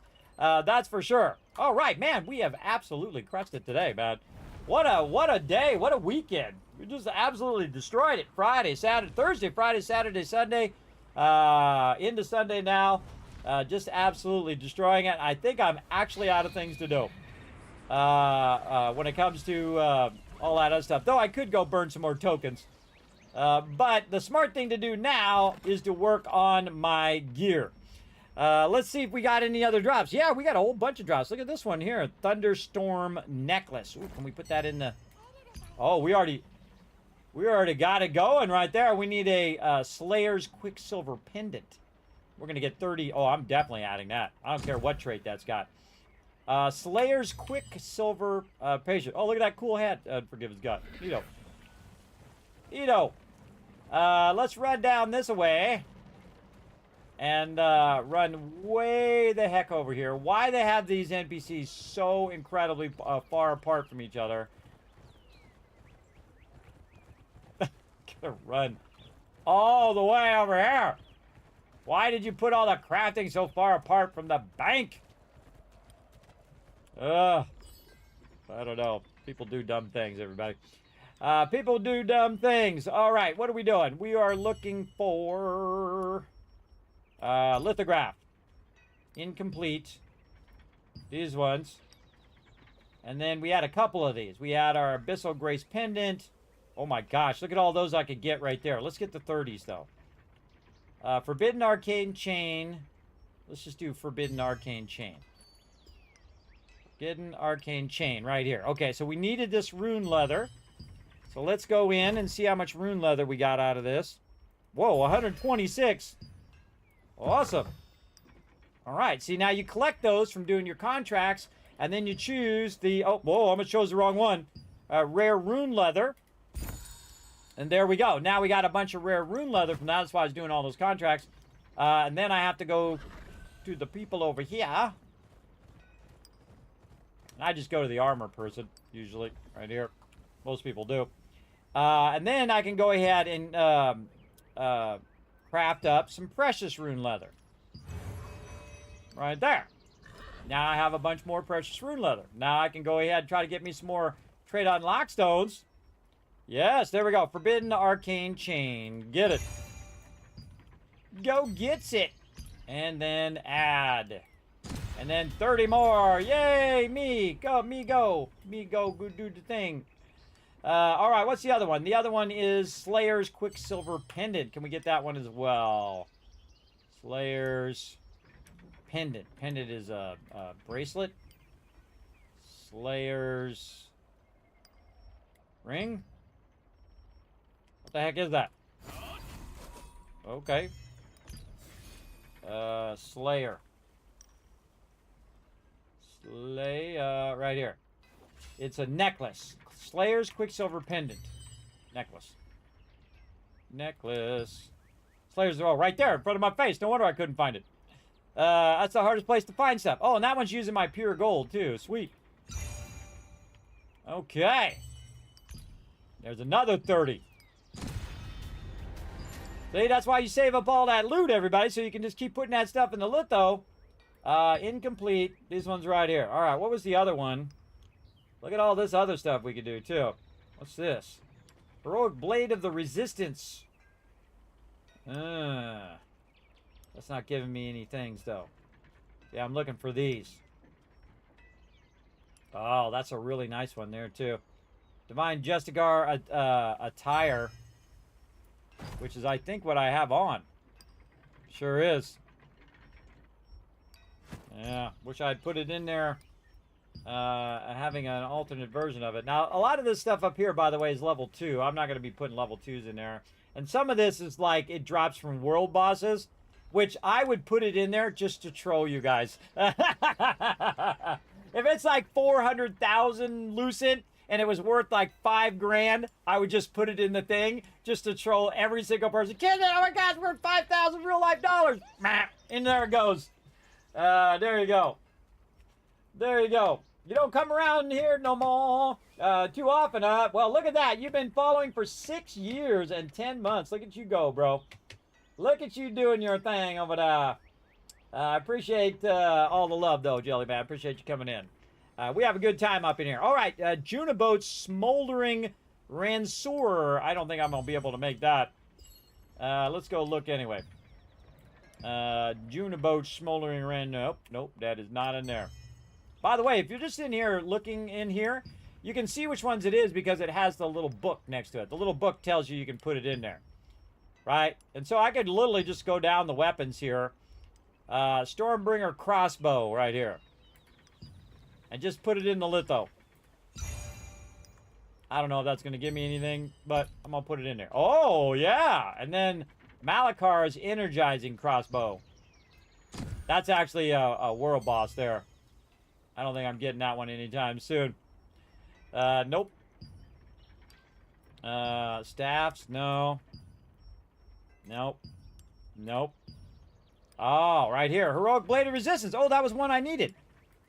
for sure. All right, man, we have absolutely crushed it today, man. What a day, what a weekend. We just absolutely destroyed it. Friday, Saturday, Thursday, Friday, Saturday, Sunday, into Sunday now. Just absolutely destroying it. I think I'm actually out of things to do when it comes to all that other stuff. Though I could go burn some more tokens. But the smart thing to do now is to work on my gear. Let's see if we got any other drops. Yeah, we got a whole bunch of drops. Look at this one here. Thunderstorm necklace. Ooh, can we put that in the... Oh, we already got it going right there. We need a Slayer's Quicksilver pendant. We're going to get 30. Oh, I'm definitely adding that. I don't care what trait that's got. Slayer's Quicksilver patient. Oh, look at that cool hat. Forgive his gut. Ito. Let's run down this way. And run way the heck over here. Why they have these NPCs so incredibly far apart from each other? Gonna run all the way over here. Why did you put all the crafting so far apart from the bank? I don't know. People do dumb things, everybody. People do dumb things. All right, what are we doing? We are looking for... lithograph. Incomplete. These ones. And then we had a couple of these. We had our Abyssal Grace pendant. Oh my gosh, look at all those I could get right there. Let's get the 30s though. Forbidden Arcane Chain. Let's just do Forbidden Arcane Chain. Forbidden Arcane Chain right here. Okay, so we needed this rune leather. So let's go in and see how much rune leather we got out of this. Whoa, 126. Awesome. All right. See, now you collect those from doing your contracts, and then you choose the... Oh, whoa, I almost chose the wrong one. Rare rune leather. And there we go. Now we got a bunch of rare rune leather from that. That's why I was doing all those contracts. And then I have to go to the people over here. I just go to the armor person, usually, right here. Most people do. And then I can go ahead and... craft up some precious rune leather. Right there. Now I have a bunch more precious rune leather. Now I can go ahead and try to get me some more trade on lockstones. Yes, there we go. Forbidden Arcane Chain. Get it. Go gets it. And then add. And then 30 more. Yay, me. Go, me go. Me go do the thing. All right, what's the other one? The other one is Slayer's Quicksilver Pendant. Can we get that one as well? Slayer's Pendant. Pendant is a bracelet. Slayer's ring. What the heck is that? Okay. Slayer. Right here. It's a necklace. Slayer's Quicksilver Pendant. Necklace. Necklace. Slayer's, oh, right there in front of my face. No wonder I couldn't find it. That's the hardest place to find stuff. Oh, and that one's using my pure gold, too. Sweet. Okay. There's another 30. See, that's why you save up all that loot, everybody, so you can just keep putting that stuff in the litho. Incomplete. These ones right here. All right, what was the other one? Look at all this other stuff we could do, too. What's this? Heroic Blade of the Resistance. That's not giving me any things, though. Yeah, I'm looking for these. Oh, that's a really nice one there, too. Divine Justigar attire. Which is, I think, what I have on. Sure is. Yeah, wish I'd put it in there. Having an alternate version of it. Now, a lot of this stuff up here, by the way, is level 2. I'm not going to be putting level 2s in there. And some of this is like, it drops from world bosses. Which I would put it in there just to troll you guys. If it's like 400,000 Lucent, and it was worth like $5,000, I would just put it in the thing just to troll every single person. Kismet, oh my gosh, worth 5,000 real life dollars. And there it goes. There you go. There you go. You don't come around here no more too often. Well, look at that. You've been following for 6 years and 10 months. Look at you go, bro. Look at you doing your thing over there. I appreciate all the love, though, Jelly Man. I appreciate you coming in. We have a good time up in here. All right, Juniboat's Smoldering Ransor. I don't think I'm going to be able to make that. Let's go look anyway. Juniboat's Smoldering Ran. Nope, that is not in there. By the way, if you're just in here looking in here, you can see which ones it is because it has the little book next to it. The little book tells you can put it in there. Right? And so I could literally just go down the weapons here. Stormbringer crossbow right here. And just put it in the litho. I don't know if that's going to give me anything, but I'm going to put it in there. Oh, yeah! And then Malakar's energizing crossbow. That's actually a world boss there. I don't think I'm getting that one anytime soon. Nope. Staffs, no. Nope. Nope. Oh, right here. Heroic Blade of Resistance. Oh, that was one I needed.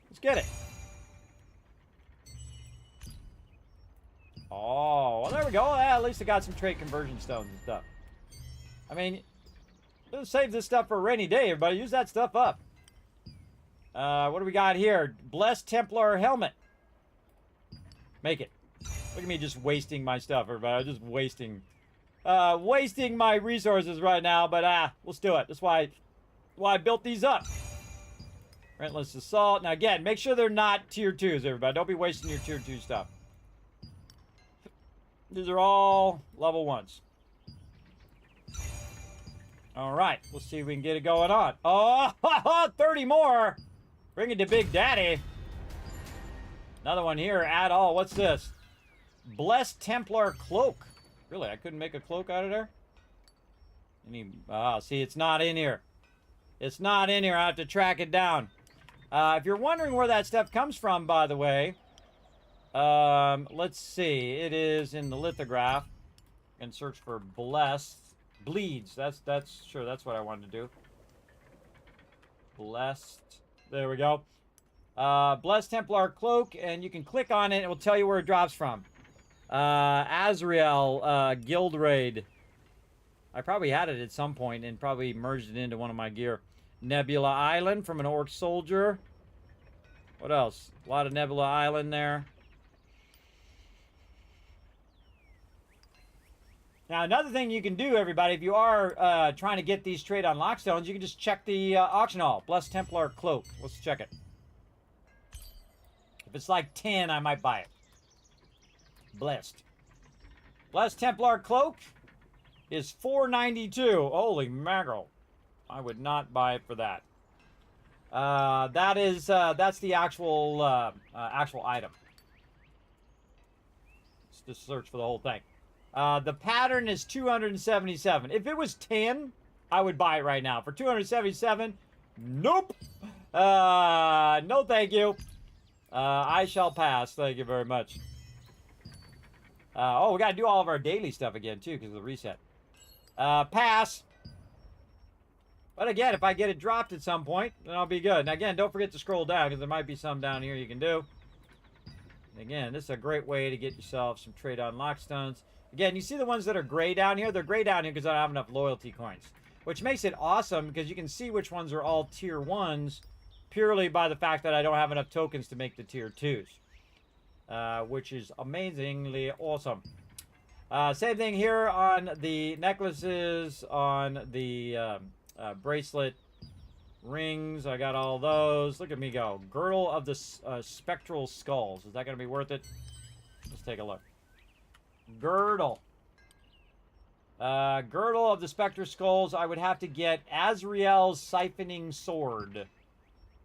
Let's get it. Oh, well, there we go. Yeah, at least I got some trait conversion stones and stuff. I mean, let's save this stuff for a rainy day, everybody. Use that stuff up. What do we got here? Blessed Templar Helmet. Make it. Look at me just wasting my stuff, everybody. I'm just wasting my resources right now, but let's do it. That's why I built these up. Relentless Assault. Now again, make sure they're not tier 2s, everybody. Don't be wasting your tier 2 stuff. These are all level 1s. All right, let's see if we can get it going on. Oh, 30 more. Bring it to Big Daddy. Another one here. Add all. What's this? Blessed Templar Cloak. Really, I couldn't make a cloak out of there? See, it's not in here. It's not in here. I have to track it down. If you're wondering where that stuff comes from, by the way, let's see. It is in the lithograph. And search for Blessed. Bleeds. That's sure, that's what I wanted to do. Blessed. There we go. Blessed Templar Cloak, and you can click on it. It will tell you where it drops from. Azrael, Guild Raid. I probably had it at some point and probably merged it into one of my gear. Nebula Island from an Orc Soldier. What else? A lot of Nebula Island there. Now, another thing you can do, everybody, if you are trying to get these trade on lockstones, you can just check the auction hall. Blessed Templar Cloak. Let's check it. If it's like 10, I might buy it. Blessed. Blessed Templar Cloak is $4.92. Holy mackerel. I would not buy it for that. That's the actual actual item. Let's just search for the whole thing. The pattern is 277. If it was 10, I would buy it right now. For 277, nope. No thank you. I shall pass. Thank you very much. Oh, we got to do all of our daily stuff again, too, because of the reset. Pass. But again, if I get it dropped at some point, then I'll be good. And again, don't forget to scroll down, because there might be some down here you can do. And again, this is a great way to get yourself some trade on lockstones. Again, you see the ones that are gray down here? They're gray down here because I don't have enough loyalty coins. Which makes it awesome because you can see which ones are all tier 1s purely by the fact that I don't have enough tokens to make the tier 2s. Which is amazingly awesome. Same thing here on the necklaces, on the bracelet, rings. I got all those. Look at me go. Girdle of the Spectral Skulls. Is that going to be worth it? Let's take a look. Girdle. Girdle of the Spectre Skulls. I would have to get Azrael's Siphoning Sword.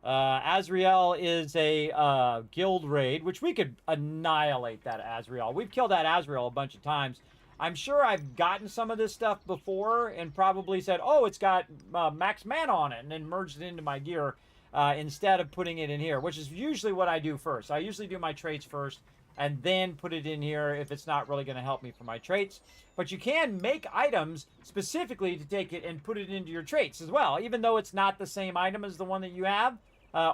Azrael is a guild raid, which we could annihilate that Azrael. We've killed that Azrael a bunch of times. I'm sure I've gotten some of this stuff before and probably said, oh, it's got max mana on it, and then merged it into my gear instead of putting it in here, which is usually what I do first. I usually do my traits first and then put it in here if it's not really going to help me for my traits. But you can make items specifically to take it and put it into your traits as well. Even though it's not the same item as the one that you have,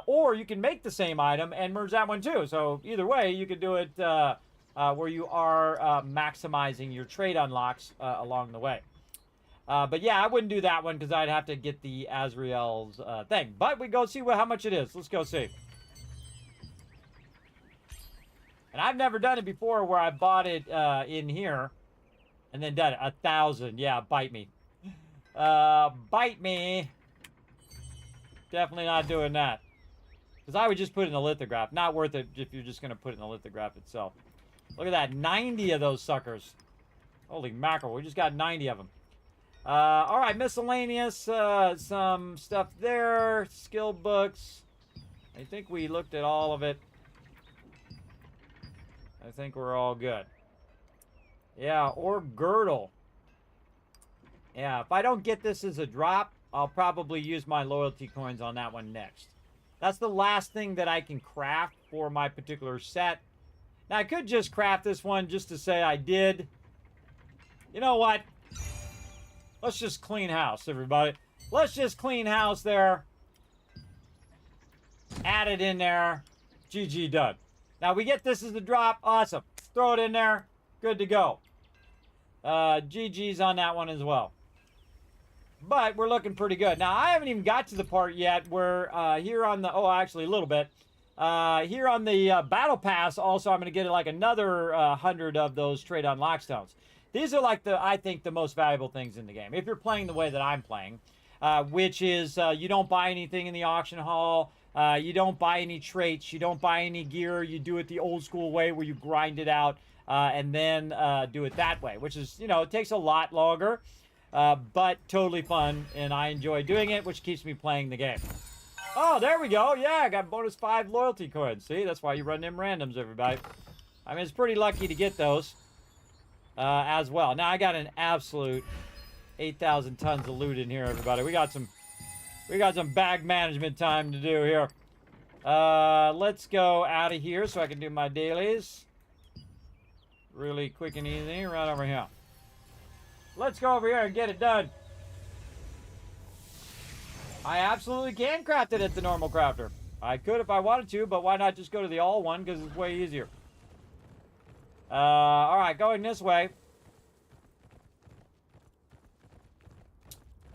Or you can make the same item and merge that one too. So either way, you could do it where you are maximizing your trade unlocks along the way. But yeah, I wouldn't do that one because I'd have to get the Azrael's thing. But we go see how much it is. Let's go see. And I've never done it before where I bought it in here and then done it. 1,000. Yeah, bite me. Bite me. Definitely not doing that. Because I would just put it in the lithograph. Not worth it if you're just going to put it in the lithograph itself. Look at that. 90 of those suckers. Holy mackerel. We just got 90 of them. All right. Miscellaneous. Some stuff there. Skill books. I think we looked at all of it. I think we're all good. Yeah. Or girdle. Yeah. If I don't get this as a drop, I'll probably use my loyalty coins on that one next. That's the last thing that I can craft for my particular set. Now, I could just craft this one just to say I did. You know what? Let's just clean house, everybody. Let's just clean house there. Add it in there. GG done. Now, we get this as a drop. Awesome. Throw it in there. Good to go. GG's on that one as well. But we're looking pretty good. Now, I haven't even got to the part yet where here on the... Oh, actually, a little bit. Here on the Battle Pass, also, I'm going to get like another 100 of those trade unlock stones. These are like I think the most valuable things in the game. If you're playing the way that I'm playing, which is you don't buy anything in the auction hall. You don't buy any traits. You don't buy any gear. You do it the old school way where you grind it out and then do it that way, which is, it takes a lot longer. But totally fun, and I enjoy doing it, which keeps me playing the game. Oh, there we go. Yeah, I got bonus 5 loyalty coins. See, that's why you run them randoms, everybody. I mean, it's pretty lucky to get those as well. Now, I got an absolute 8,000 tons of loot in here, everybody. We got some bag management time to do here. Let's go out of here so I can do my dailies. Really quick and easy. Right over here. Let's go over here and get it done. I absolutely can craft it at the normal crafter. I could if I wanted to, but why not just go to the all one because it's way easier. All right, going this way.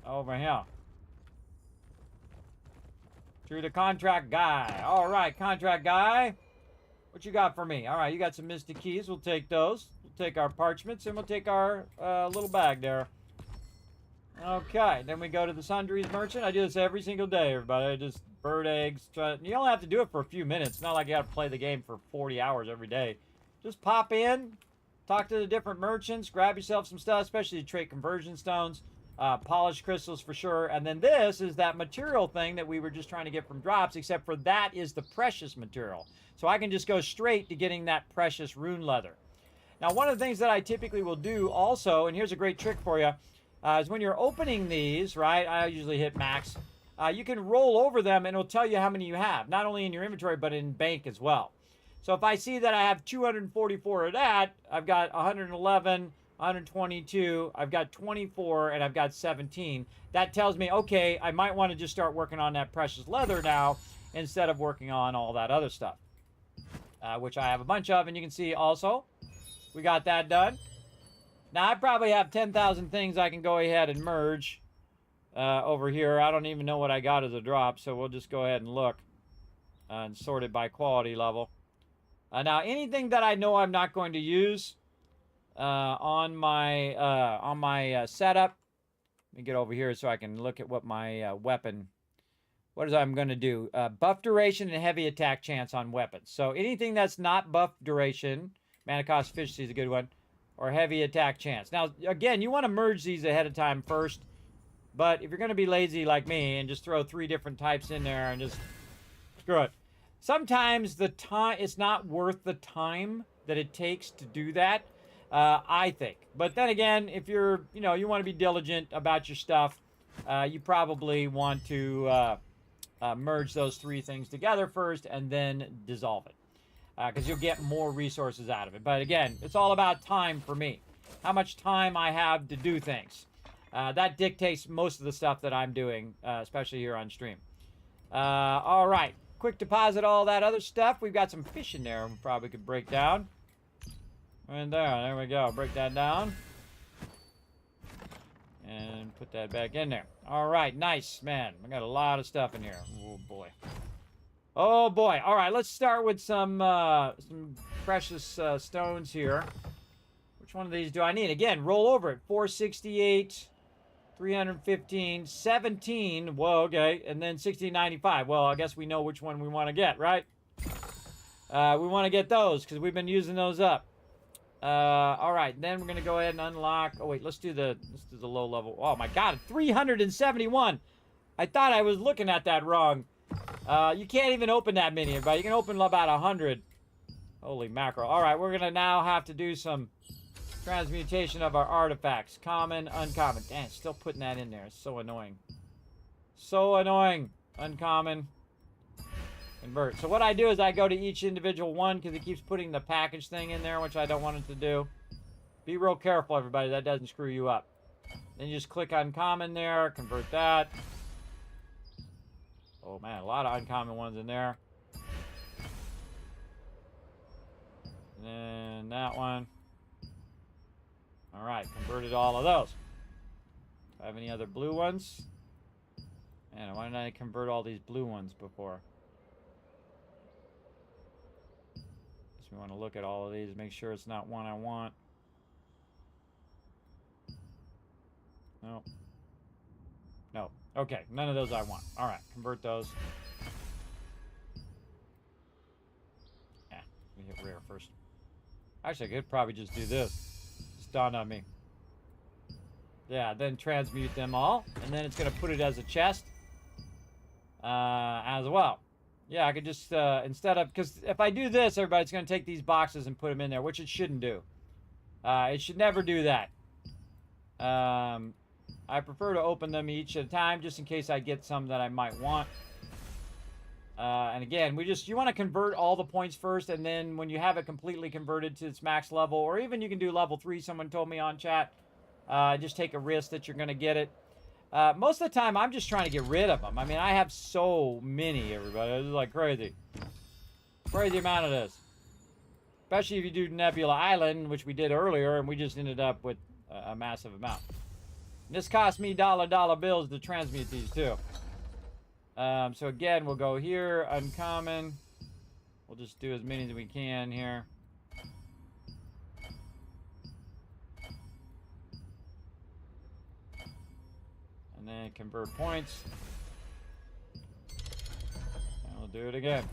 Over here. To the contract guy. All right, contract guy. What you got for me? All right, you got some mystic keys. We'll take those. We'll take our parchments, and we'll take our little bag there. Okay, then we go to the sundries merchant. I do this every single day, everybody. I just bird eggs. You only have to do it for a few minutes. It's not like you got to play the game for 40 hours every day. Just pop in, talk to the different merchants, grab yourself some stuff, especially the trait conversion stones, polished crystals for sure. And then this is that material thing that we were just trying to get from drops, except for that is the precious material. So I can just go straight to getting that precious rune leather. Now, one of the things that I typically will do also, and here's a great trick for you, is when you're opening these, right, I usually hit max, you can roll over them and it'll tell you how many you have, not only in your inventory, but in bank as well. So if I see that I have 244 of that, I've got 111, 122, I've got 24, and I've got 17. That tells me, okay, I might want to just start working on that precious leather now instead of working on all that other stuff, which I have a bunch of. And you can see also, we got that done. Now, I probably have 10,000 things I can go ahead and merge over here. I don't even know what I got as a drop, so we'll just go ahead and look and sort it by quality level. Now, anything that I know I'm not going to use on my setup, let me get over here so I can look at what my weapon, what is I'm going to do? Buff duration and heavy attack chance on weapons. So anything that's not buff duration, mana cost efficiency is a good one, or heavy attack chance. Now, again, you want to merge these ahead of time first, but if you're going to be lazy like me and just throw 3 different types in there and just screw it. Sometimes the time, it's not worth the time that it takes to do that, I think. But then again, if you're, you want to be diligent about your stuff, you probably want to merge those 3 things together first and then dissolve it. Because you'll get more resources out of it. But again, it's all about time for me. How much time I have to do things. That dictates most of the stuff that I'm doing, especially here on stream. All right. Quick deposit all that other stuff. We've got some fish in there we probably could break down. And there we go. Break that down. And put that back in there. All right, nice, man. We got a lot of stuff in here. Oh, boy. Oh, boy. All right, let's start with some precious stones here. Which one of these do I need? Again, roll over it. 468, 315, 17. Whoa, okay. And then 1695. Well, I guess we know which one we want to get, right? We want to get those because we've been using those up. All right, then we're gonna go ahead and unlock. Oh wait, let's do the low level. Oh my God, 371. I thought I was looking at that wrong. You can't even open that many, everybody. You can open about 100. Holy mackerel! All right, we're gonna now have to do some transmutation of our artifacts. Common, uncommon. Damn, still putting that in there. It's so annoying. So annoying. Uncommon. Convert. So what I do is I go to each individual one because it keeps putting the package thing in there, which I don't want it to do. Be real careful, everybody. That doesn't screw you up. Then you just click uncommon there. Convert that. Oh, man. A lot of uncommon ones in there. And then that one. All right. Converted all of those. Do I have any other blue ones? Man, why didn't I convert all these blue ones before? We want to look at all of these, make sure it's not one I want. No. No. Okay, none of those I want. All right, convert those. Yeah, let me hit rare first. Actually, I could probably just do this. Just dawned on me. Yeah, then transmute them all, and then it's going to put it as a chest as well. Yeah, I could just, instead of, because if I do this, everybody's going to take these boxes and put them in there, which it shouldn't do. It should never do that. I prefer to open them each at a time, just in case I get some that I might want. And again, you want to convert all the points first, and then when you have it completely converted to its max level, or even you can do level 3, someone told me on chat, just take a risk that you're going to get it. Most of the time, I'm just trying to get rid of them. I mean, I have so many, everybody. This is like crazy. Crazy amount of this. Especially if you do Nebula Island, which we did earlier, and we just ended up with a massive amount. And this cost me dollar bills to transmute these, too. So again, we'll go here, uncommon. We'll just do as many as we can here. And then convert points. And we'll do it again.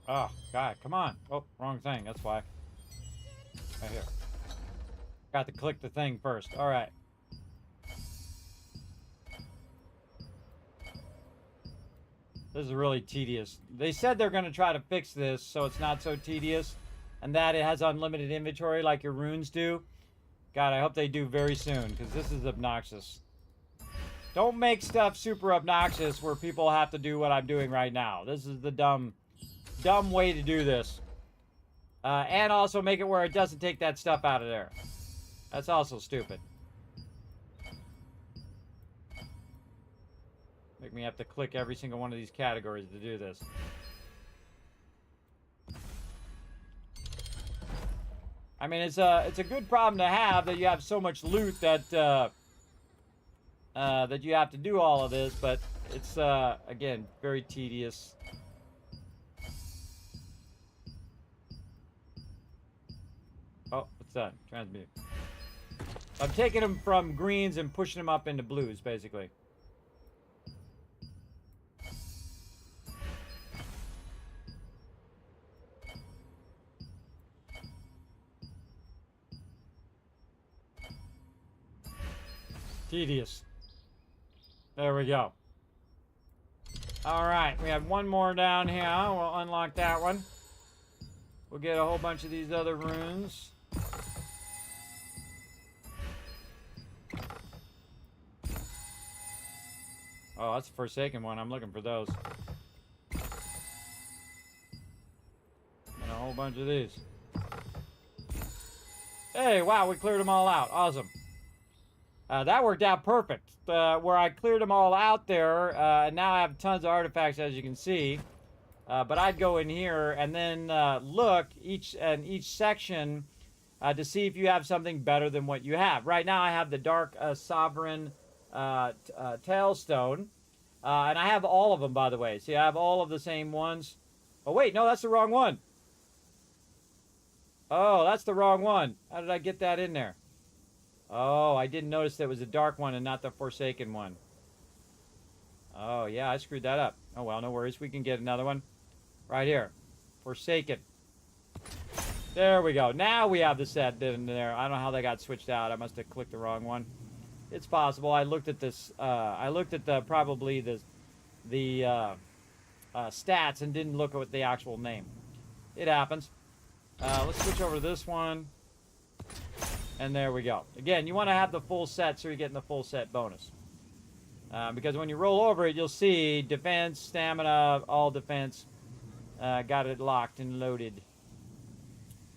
Oh, God, come on. Oh, wrong thing. That's why. Right here. Got to click the thing first. All right. This is really tedious. They said they're going to try to fix this so it's not so tedious, and that it has unlimited inventory like your runes do. God, I hope they do very soon, because this is obnoxious. Don't make stuff super obnoxious where people have to do what I'm doing right now. This is the dumb way to do this. And also make it where it doesn't take that stuff out of there. That's also stupid. Make me have to click every single one of these categories to do this. I mean, it's a good problem to have that you have so much loot that that you have to do all of this, but it's again very tedious. Oh, what's that? Transmute. I'm taking them from greens and pushing them up into blues, basically. Tedious. There we go. Alright, we have one more down here. We'll unlock that one. We'll get a whole bunch of these other runes. Oh, that's the Forsaken one. I'm looking for those. And a whole bunch of these. Hey, wow, we cleared them all out. Awesome. That worked out perfect. Where I cleared them all out there, and now I have tons of artifacts, as you can see. But I'd go in here and then look each section to see if you have something better than what you have. Right now, I have the Dark Sovereign Tailstone, and I have all of them, by the way. See, I have all of the same ones. Oh wait, no, that's the wrong one. Oh, that's the wrong one. How did I get that in there? Oh, I didn't notice that it was the dark one and not the Forsaken one. Oh, yeah, I screwed that up. Oh, well, no worries. We can get another one. Right here. Forsaken. There we go. Now we have the set in there. I don't know how they got switched out. I must have clicked the wrong one. It's possible. I looked at this. I looked at the probably the stats and didn't look at the actual name. It happens. Let's switch over to this one. And there we go. Again, you want to have the full set so you're getting the full set bonus. Because when you roll over it, you'll see defense, stamina, all defense. Got it locked and loaded.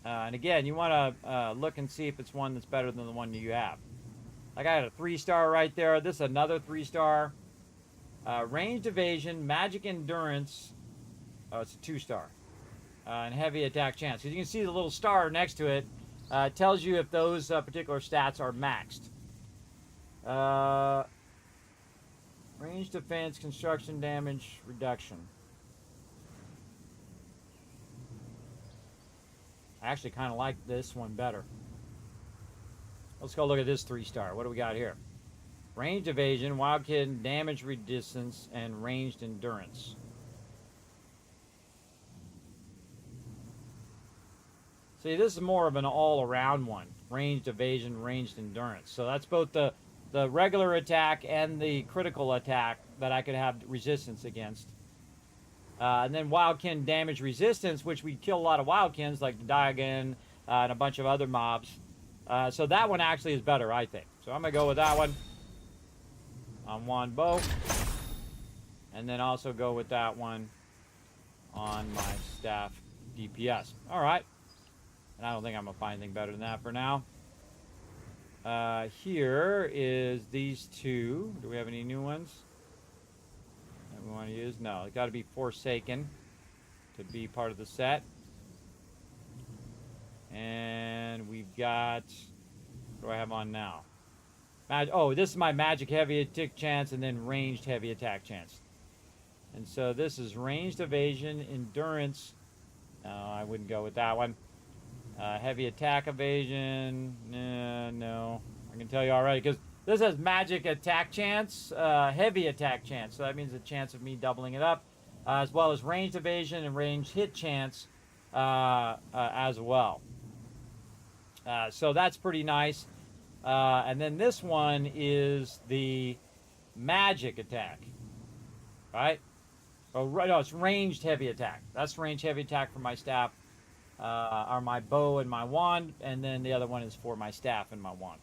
And again, you want to look and see if it's one that's better than the one you have. Like I had a 3-star right there. This is another 3-star. Ranged evasion, magic endurance. Oh, it's a 2-star. And heavy attack chance. Because you can see the little star next to it. Tells you if those particular stats are maxed. Range defense, construction damage, reduction. I actually kind of like this one better. Let's go look at this 3-star. What do we got here? Ranged evasion, wild kid, damage resistance, and ranged endurance. See, this is more of an all-around one. Ranged evasion, ranged endurance. So that's both the regular attack and the critical attack that I could have resistance against. And then wildkin damage resistance, which we kill a lot of wildkins like the Diagon and a bunch of other mobs. So that one actually is better, I think. So I'm going to go with that one on one bow. And then also go with that one on my staff DPS. All right. And I don't think I'm going to find anything better than that for now. Here is these two. Do we have any new ones that we want to use? No, it's got to be Forsaken to be part of the set. And we've got, what do I have on now? Oh, this is my magic heavy attack chance and then ranged heavy attack chance. And so this is ranged evasion, endurance. No, I wouldn't go with that one. Heavy attack evasion. No. I can tell you already because this has magic attack chance, heavy attack chance. So that means a chance of me doubling it up, as well as ranged evasion and ranged hit chance as well. So that's pretty nice. And then this one is the magic attack, right? Oh, right. No, it's ranged heavy attack. That's ranged heavy attack for my staff. Are my bow and my wand, and then the other one is for my staff and my wand.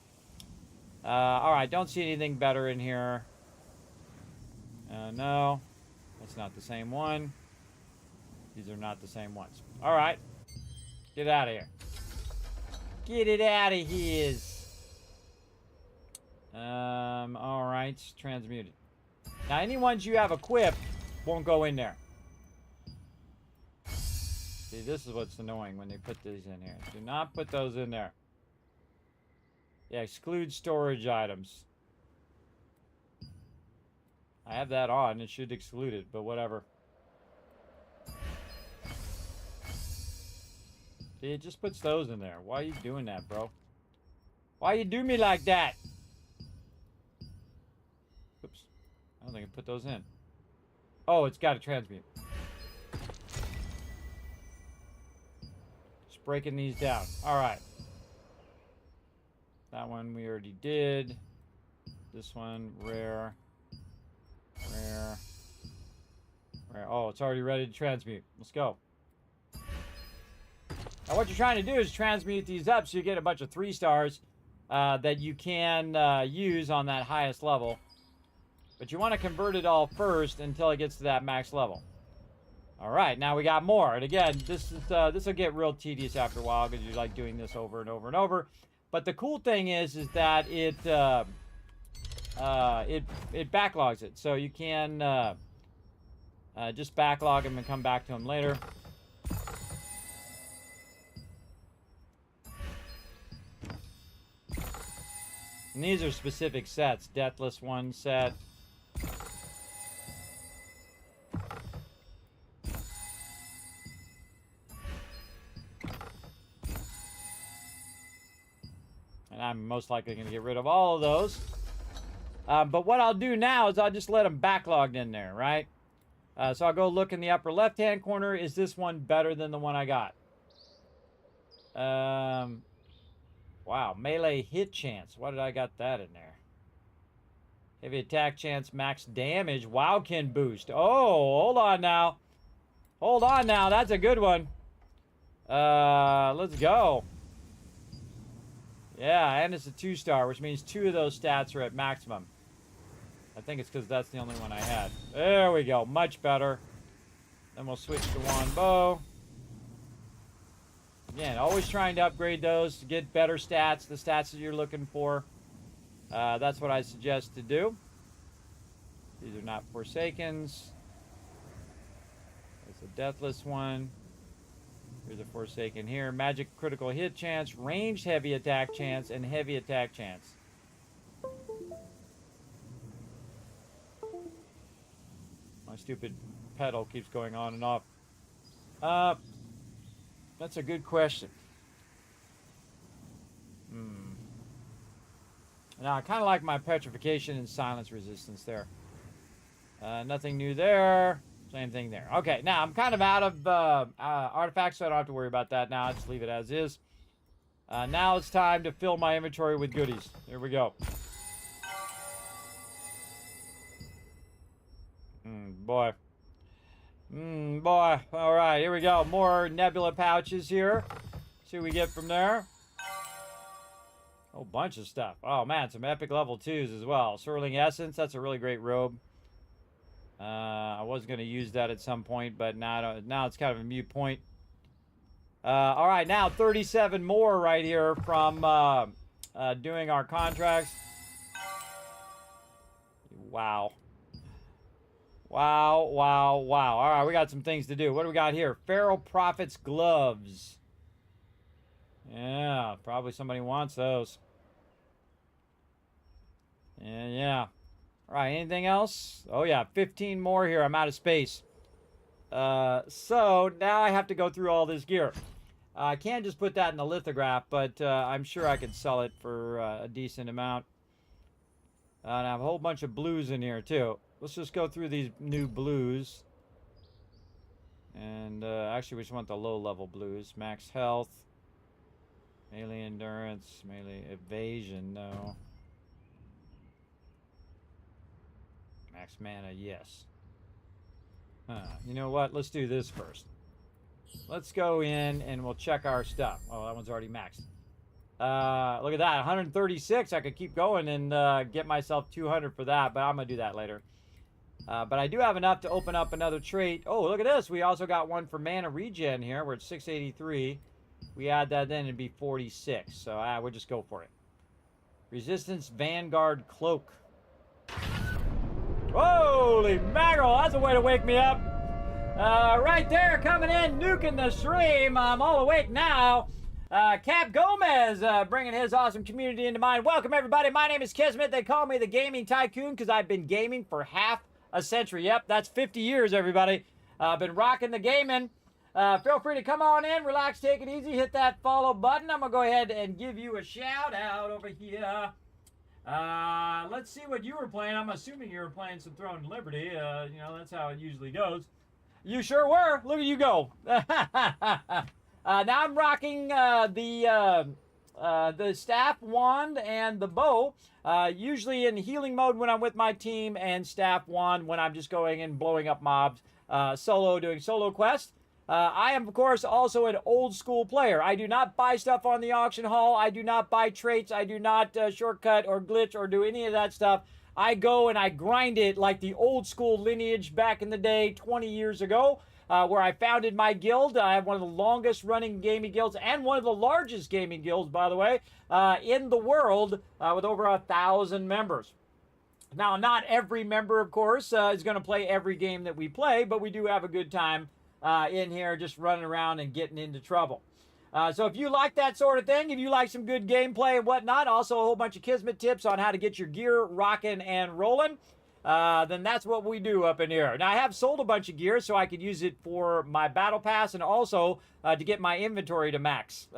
All right, don't see anything better in here. No, that's not the same one. These are not the same ones. All right, get out of here. Get it out of here. All right, transmuted. Now, any ones you have equipped won't go in there. See, this is what's annoying when they put these in here. Do not put those in there. Yeah, exclude storage items. I have that on. It should exclude it, but whatever. See, it just puts those in there. Why are you doing that, bro? Why you do me like that? Oops. I don't think I put those in. Oh, it's got to transmute. Breaking these down. All right. That one we already did. This one, rare. Rare. Rare. Oh, it's already ready to transmute. Let's go. Now what you're trying to do is transmute these up so you get a bunch of 3-stars that you can use on that highest level. But you want to convert it all first until it gets to that max level. All right, now we got more. And again, this will get real tedious after a while because you're like doing this over and over and over. But the cool thing is that it backlogs it, so you can just backlog them and come back to them later. And these are specific sets. Deathless one set. And I'm most likely going to get rid of all of those. But what I'll do now is I'll just let them backlogged in there, right? So I'll go look in the upper left-hand corner. Is this one better than the one I got? Wow, melee hit chance. Why did I got that in there? Heavy attack chance, max damage, Wowkin boost. Oh, hold on now. Hold on now, that's a good one. Let's go. Yeah, and it's a 2-star, which means 2 of those stats are at maximum. I think it's because that's the only one I had. There we go, much better. Then we'll switch to wand bow. Again, always trying to upgrade those to get better stats, the stats that you're looking for. That's what I suggest to do. These are not Forsakens. It's a Deathless one. Here's a Forsaken here. Magic critical hit chance, ranged heavy attack chance, and heavy attack chance. My stupid pedal keeps going on and off. That's a good question. Now, I kind of like my petrification and silence resistance there. Nothing new there. Same thing there. Okay, now I'm kind of out of artifacts, so I don't have to worry about that now. I'll just leave it as is. Now it's time to fill my inventory with goodies. Here we go. Boy. Boy. All right, here we go. More nebula pouches here. See what we get from there. A whole bunch of stuff. Oh, man, some epic level 2s as well. Swirling Essence, that's a really great robe. I was going to use that at some point, but now it's kind of a moot point. All right, now 37 more right here from doing our contracts. Wow. Wow, wow, wow. All right, we got some things to do. What do we got here? Feral Prophet's gloves. Yeah, probably somebody wants those. Yeah. All right, anything else? Oh, yeah, 15 more here. I'm out of space. So now I have to go through all this gear. I can't just put that in the lithograph, but I'm sure I could sell it for a decent amount. And I have a whole bunch of blues in here, too. Let's just go through these new blues. And actually, we just want the low-level blues. Max health. Melee endurance. Melee evasion, no. Max mana, yes. You know what? Let's do this first. Let's go in and we'll check our stuff. Oh, that one's already maxed. Look at that, 136. I could keep going and get myself 200 for that, but I'm going to do that later. But I do have enough to open up another trait. Oh, look at this. We also got one for mana regen here. We're at 683. We add that in, it'd be 46. So we'll just go for it. Resistance Vanguard Cloak. Holy mackerel, that's a way to wake me up. Right there, coming in, nuking the stream. I'm all awake now. Cap Gomez bringing his awesome community into mine. Welcome, everybody. My name is Kismet. They call me the Gaming Tycoon because I've been gaming for half a century. Yep, that's 50 years, everybody. I've been rocking the gaming. Feel free to come on in, relax, take it easy, hit that follow button. I'm going to go ahead and give you a shout out over here. Let's see what you were playing. I'm assuming you were playing some Throne and Liberty. You know, that's how it usually goes. You sure were. Look at you go. Now I'm rocking the staff, wand, and the bow. Usually in healing mode when I'm with my team, and staff, wand when I'm just going and blowing up mobs. Solo, doing solo quests. I am, of course, also an old school player. I do not buy stuff on the auction hall. I do not buy traits. I do not shortcut or glitch or do any of that stuff. I go and I grind it like the old school lineage back in the day, 20 years ago, where I founded my guild. I have one of the longest running gaming guilds and one of the largest gaming guilds, by the way, in the world, with over 1,000 members. Now, not every member, of course, is going to play every game that we play, but we do have a good time in here just running around and getting into trouble. So if you like that sort of thing, if you like some good gameplay and whatnot, also a whole bunch of Kismet tips on how to get your gear rocking and rolling, then that's what we do up in here. Now, I have sold a bunch of gear so I could use it for my battle pass and also to get my inventory to max.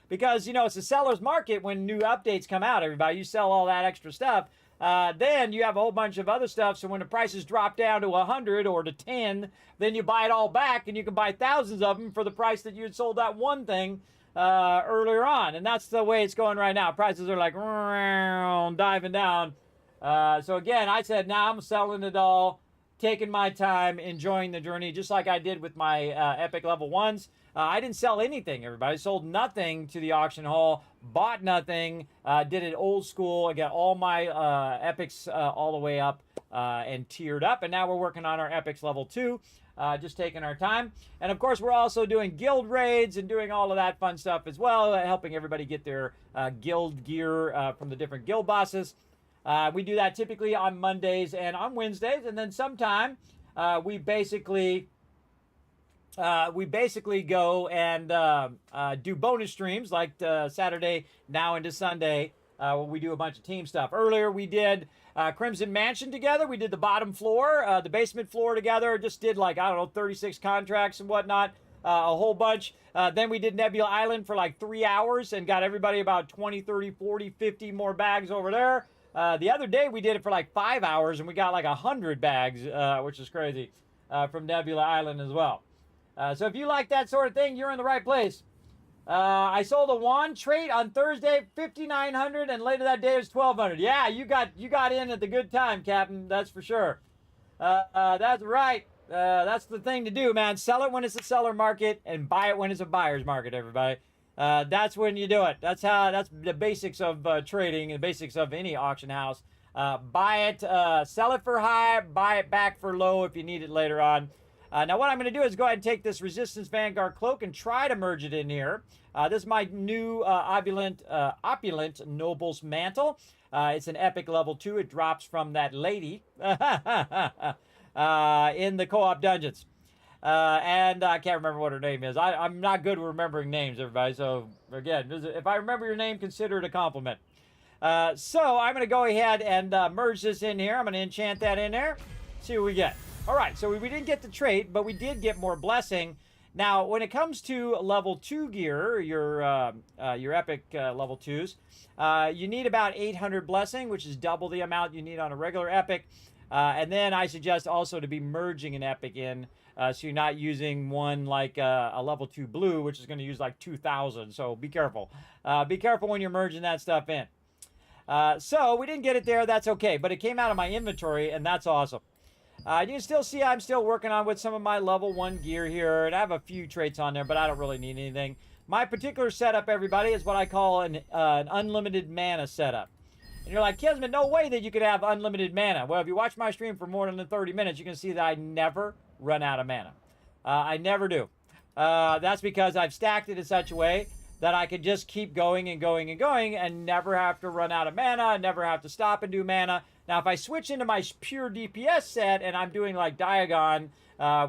Because, you know, it's a seller's market when new updates come out, everybody. You sell all that extra stuff. Then you have a whole bunch of other stuff, so when the prices drop down to 100 or to 10, then you buy it all back, and you can buy thousands of them for the price that you had sold that one thing earlier on. And that's the way it's going right now. Prices are like diving down. So again, I said, nah, I'm selling it all, taking my time, enjoying the journey, just like I did with my Epic Level 1s. I didn't sell anything, everybody. I sold nothing to the auction hall, bought nothing, did it old school. I got all my Epics all the way up and tiered up. And now we're working on our Epics Level 2, just taking our time. And, of course, we're also doing guild raids and doing all of that fun stuff as well, helping everybody get their guild gear from the different guild bosses. We do that typically on Mondays and on Wednesdays. And then sometime we basically go and do bonus streams like Saturday now into Sunday where we do a bunch of team stuff. Earlier we did Crimson Mansion together. We did the bottom floor, the basement floor together. Just did like, I don't know, 36 contracts and whatnot, a whole bunch. Then we did Nebula Island for like 3 hours and got everybody about 20, 30, 40, 50 more bags over there. The other day we did it for like 5 hours and we got like 100 bags, which is crazy, from Nebula Island as well. So if you like that sort of thing, you're in the right place. I sold a wand trait on Thursday, 5,900, and later that day it was 1,200. Yeah, you got in at the good time, Captain. That's for sure. That's right. That's the thing to do, man. Sell it when it's a seller market and buy it when it's a buyer's market, everybody. That's when you do it. That's the basics of trading and the basics of any auction house. Buy it, sell it for high, buy it back for low if you need it later on. Now what I'm going to do is go ahead and take this Resistance Vanguard cloak and try to merge it in here. This is my new opulent Noble's Mantle. It's an epic level 2. It drops from that lady in the co-op dungeons. And I can't remember what her name is. I'm not good with remembering names, everybody. So again, if I remember your name, consider it a compliment. So I'm going to go ahead and merge this in here. I'm going to enchant that in there. See what we get. All right, so we didn't get the trait, but we did get more blessing. Now, when it comes to level 2 gear, your epic level 2s, you need about 800 blessing, which is double the amount you need on a regular epic. And then I suggest also to be merging an epic in, so you're not using one like a level 2 blue, which is going to use like 2,000. So be careful. Be careful when you're merging that stuff in. So we didn't get it there. That's okay. But it came out of my inventory, and that's awesome. You can still see I'm still working on with some of my level 1 gear here, and I have a few traits on there, but I don't really need anything. My particular setup, everybody, is what I call an unlimited mana setup. And you're like, Kismet, no way that you could have unlimited mana. Well, if you watch my stream for more than 30 minutes, you can see that I never run out of mana. I never do. That's because I've stacked it in such a way that I can just keep going and going and going and never have to run out of mana, never have to stop and do mana. Now, if I switch into my pure DPS set and I'm doing like Diagon,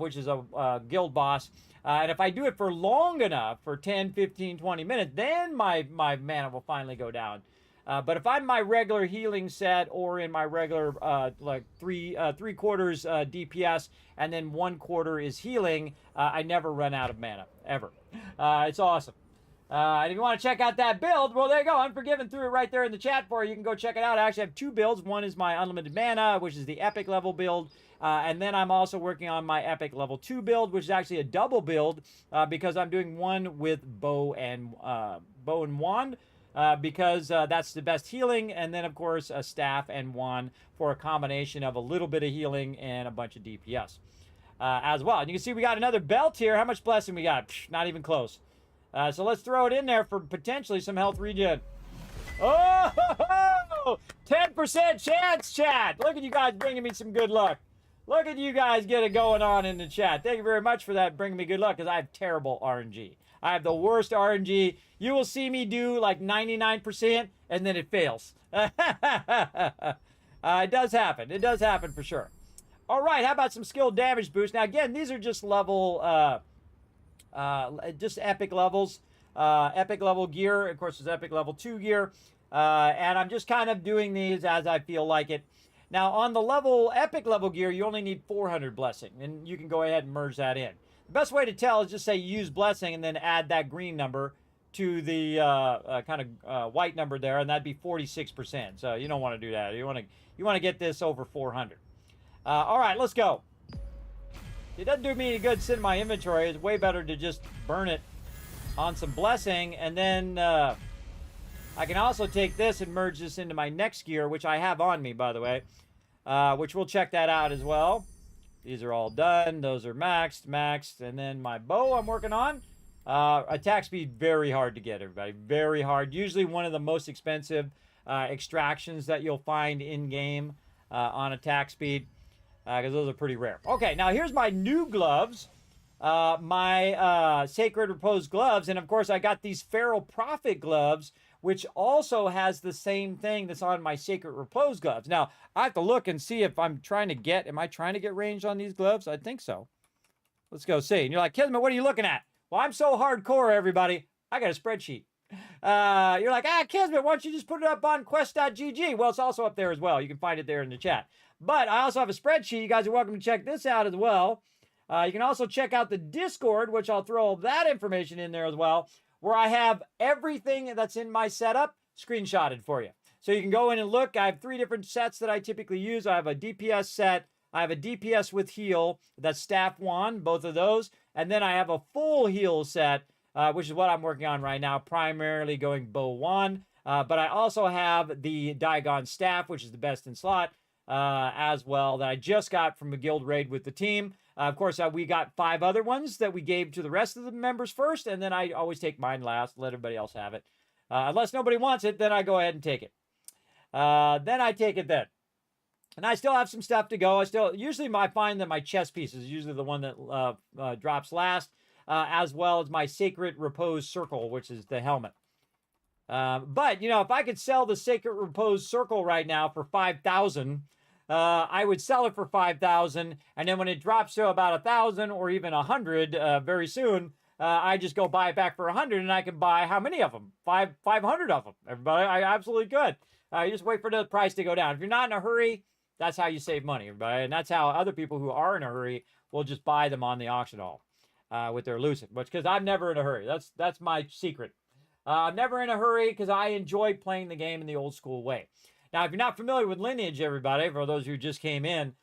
which is a guild boss, and if I do it for long enough, for 10, 15, 20 minutes, then my mana will finally go down. But if I'm my regular healing set or in my regular like three quarters DPS and then 1/4 is healing, I never run out of mana, ever. It's awesome. And if you want to check out that build, well, there you go. Unforgiven threw it right there in the chat for you. You can go check it out. I actually have 2 builds. One is my unlimited mana, which is the epic level build. And then I'm also working on my epic level 2 build, which is actually a double build because I'm doing one with bow and wand because that's the best healing. And then, of course, a staff and wand for a combination of a little bit of healing and a bunch of DPS as well. And you can see we got another belt here. How much blessing we got? Psh, not even close. So let's throw it in there for potentially some health regen. Oh, 10 1% chance, chat. Look at you guys bringing me some good luck. Look at you guys get it going on in the chat. Thank you very much for that, bringing me good luck, because I have terrible RNG. I have the worst RNG. You will see me do like 99%, and then it fails. It does happen. It does happen for sure. All right, how about some skill damage boost? Now, again, these are just level, just epic levels. Epic level gear. Of course, there's epic level 2 gear. And I'm just kind of doing these as I feel like it. Now, on the epic level gear, you only need 400 blessing, and you can go ahead and merge that in. The best way to tell is just say use blessing and then add that green number to the kind of white number there, and that'd be 46%. So you don't want to do that. You want to get this over 400. All right, let's go. It doesn't do me any good sitting in my inventory. It's way better to just burn it on some blessing, and then I can also take this and merge this into my next gear, which I have on me, by the way, which we'll check that out as well. These are all done. Those are maxed, and then my bow I'm working on. Attack speed, very hard to get, everybody. Very hard. Usually one of the most expensive extractions that you'll find in-game on attack speed, because those are pretty rare. Okay, now here's my new gloves. My Sacred Repose gloves, and of course I got these Feral Prophet gloves, which also has the same thing that's on my Sacred Repose gloves. Now, I have to look and see if am I trying to get range on these gloves? I think so. Let's go see. And you're like, Kismet, what are you looking at? Well, I'm so hardcore, everybody. I got a spreadsheet. You're like, Kismet, why don't you just put it up on quest.gg? Well, it's also up there as well. You can find it there in the chat. But I also have a spreadsheet. You guys are welcome to check this out as well. You can also check out the Discord, which I'll throw that information in there as well, where I have everything that's in my setup screenshotted for you. So you can go in and look. I have 3 different sets that I typically use. I have a DPS set. I have a DPS with heal. That's Staff Wand, both of those. And then I have a full heal set, which is what I'm working on right now, primarily going Bow Wand. But I also have the Diagon Staff, which is the best in slot, as well, that I just got from a guild raid with the team. Of course, we got 5 other ones that we gave to the rest of the members first, and then I always take mine last, let everybody else have it. Unless nobody wants it, then I go ahead and take it. Then I take it then. And I still have some stuff to go. Usually I find that my chest piece is usually the one that drops last, as well as my Sacred Repose Circle, which is the helmet. But, you know, if I could sell the Sacred Repose Circle right now for 5,000, I would sell it for 5,000, and then when it drops to about 1,000 or even 100 very soon, I just go buy it back for 100, and I can buy how many of them? 500 of them. Everybody, I absolutely could. You just wait for the price to go down. If you're not in a hurry, that's how you save money, everybody, and that's how other people who are in a hurry will just buy them on the auction hall with their Lucid. Because I'm never in a hurry. That's my secret. I'm never in a hurry because I enjoy playing the game in the old school way. Now, if you're not familiar with Lineage, everybody, for those who just came in,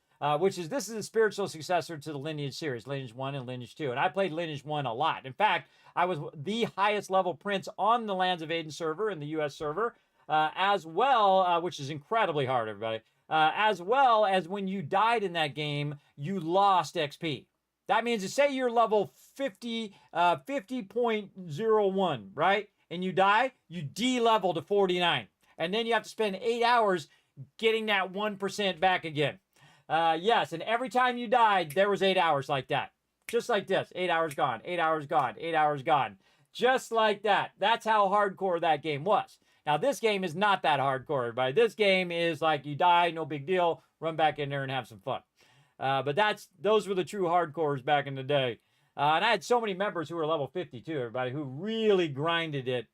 this is a spiritual successor to the Lineage series, Lineage 1 and Lineage 2. And I played Lineage 1 a lot. In fact, I was the highest level prince on the Lands of Aden server, in the US server, as well, which is incredibly hard, everybody, as well as when you died in that game, you lost XP. That means to say you're level 50.01, right? And you die, you de-level to 49. And then you have to spend 8 hours getting that 1% back again. Yes, and every time you died, there was 8 hours like that. Just like this. 8 hours gone, 8 hours gone, 8 hours gone. Just like that. That's how hardcore that game was. Now, this game is not that hardcore, everybody. This game is like you die, no big deal, run back in there and have some fun. But those were the true hardcores back in the day. And I had so many members who were level 52, everybody, who really grinded it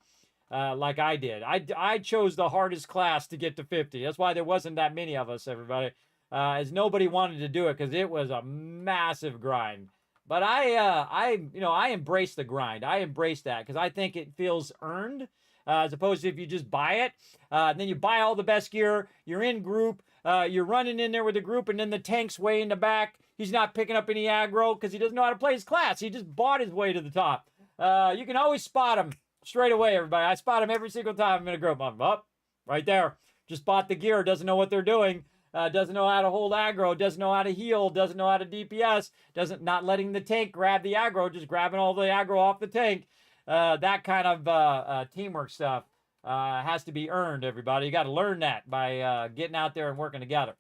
like I did. I chose the hardest class to get to 50. That's why there wasn't that many of us, everybody, as nobody wanted to do it because it was a massive grind. But I embrace the grind. I embrace that because I think it feels earned, as opposed to if you just buy it, and then you buy all the best gear, you're in group, you're running in there with the group, and then the tank's way in the back. He's not picking up any aggro because he doesn't know how to play his class. He just bought his way to the top. You can always spot him straight away, everybody. I spot him every single time I'm in a group. I'm up, right there. Just bought the gear, doesn't know what they're doing, doesn't know how to hold aggro, doesn't know how to heal, doesn't know how to DPS, not letting the tank grab the aggro, just grabbing all the aggro off the tank. That kind of teamwork stuff Has to be earned, everybody. You got to learn that by getting out there and working together.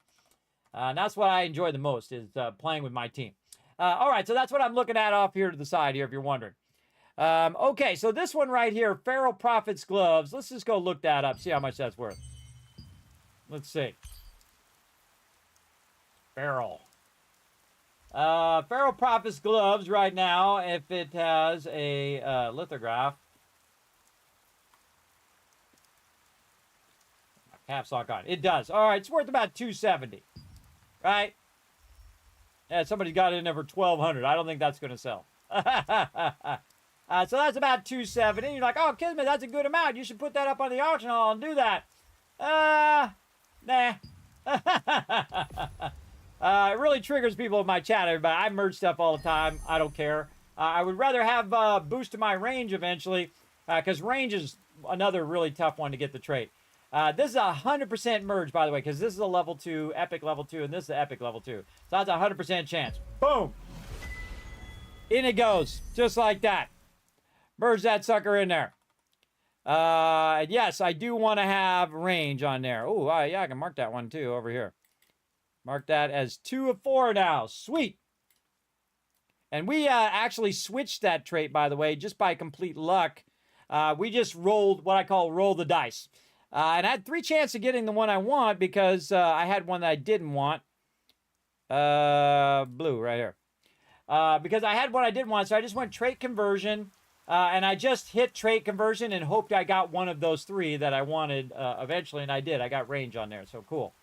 And that's what I enjoy the most is playing with my team. All right, so that's what I'm looking at off here to the side here, if you're wondering. Okay, so this one right here, Feral Prophet's Gloves. Let's just go look that up, see how much that's worth. Let's see. Feral. Feral Prophet's Gloves right now, if it has a lithograph. Half sock on. It does. All right, it's worth about $270. Right? Yeah, somebody's got it in there for $1,200. I don't think that's going to sell. So that's about $270. You're like, oh, Kismet, that's a good amount. You should put that up on the auction hall and do that. Nah. It really triggers people in my chat, everybody. I merge stuff all the time. I don't care. I would rather have boost to my range eventually, because range is another really tough one to get the trait. This is a 100% merge, by the way, because this is a level 2, epic level 2, and this is an epic level 2. So that's a 100% chance. Boom! In it goes, just like that. Merge that sucker in there. And yes, I do want to have range on there. Oh, yeah, I can mark that one too over here. Mark that as 2 of 4 now. Sweet. And we actually switched that trait, by the way, just by complete luck. We just rolled what I call roll the dice. And I had 3 chances of getting the one I want because I had one that I didn't want. Blue right here. Because I had one I didn't want, so I just went trait conversion. And I just hit trait conversion and hoped I got one of those 3 that I wanted eventually, and I did. I got range on there, so cool.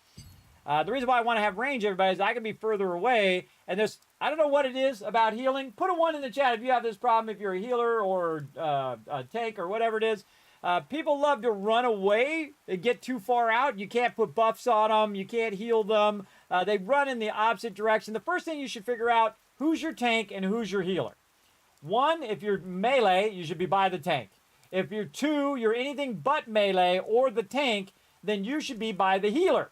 The reason why I want to have range, everybody, is I can be further away. And there's, I don't know what it is about healing. Put a 1 in the chat if you have this problem, if you're a healer or a tank or whatever it is. People love to run away and get too far out. You can't put buffs on them. You can't heal them. They run in the opposite direction. The first thing you should figure out, who's your tank and who's your healer. 1, if you're melee, you should be by the tank. If you're 2, you're anything but melee or the tank, then you should be by the healer.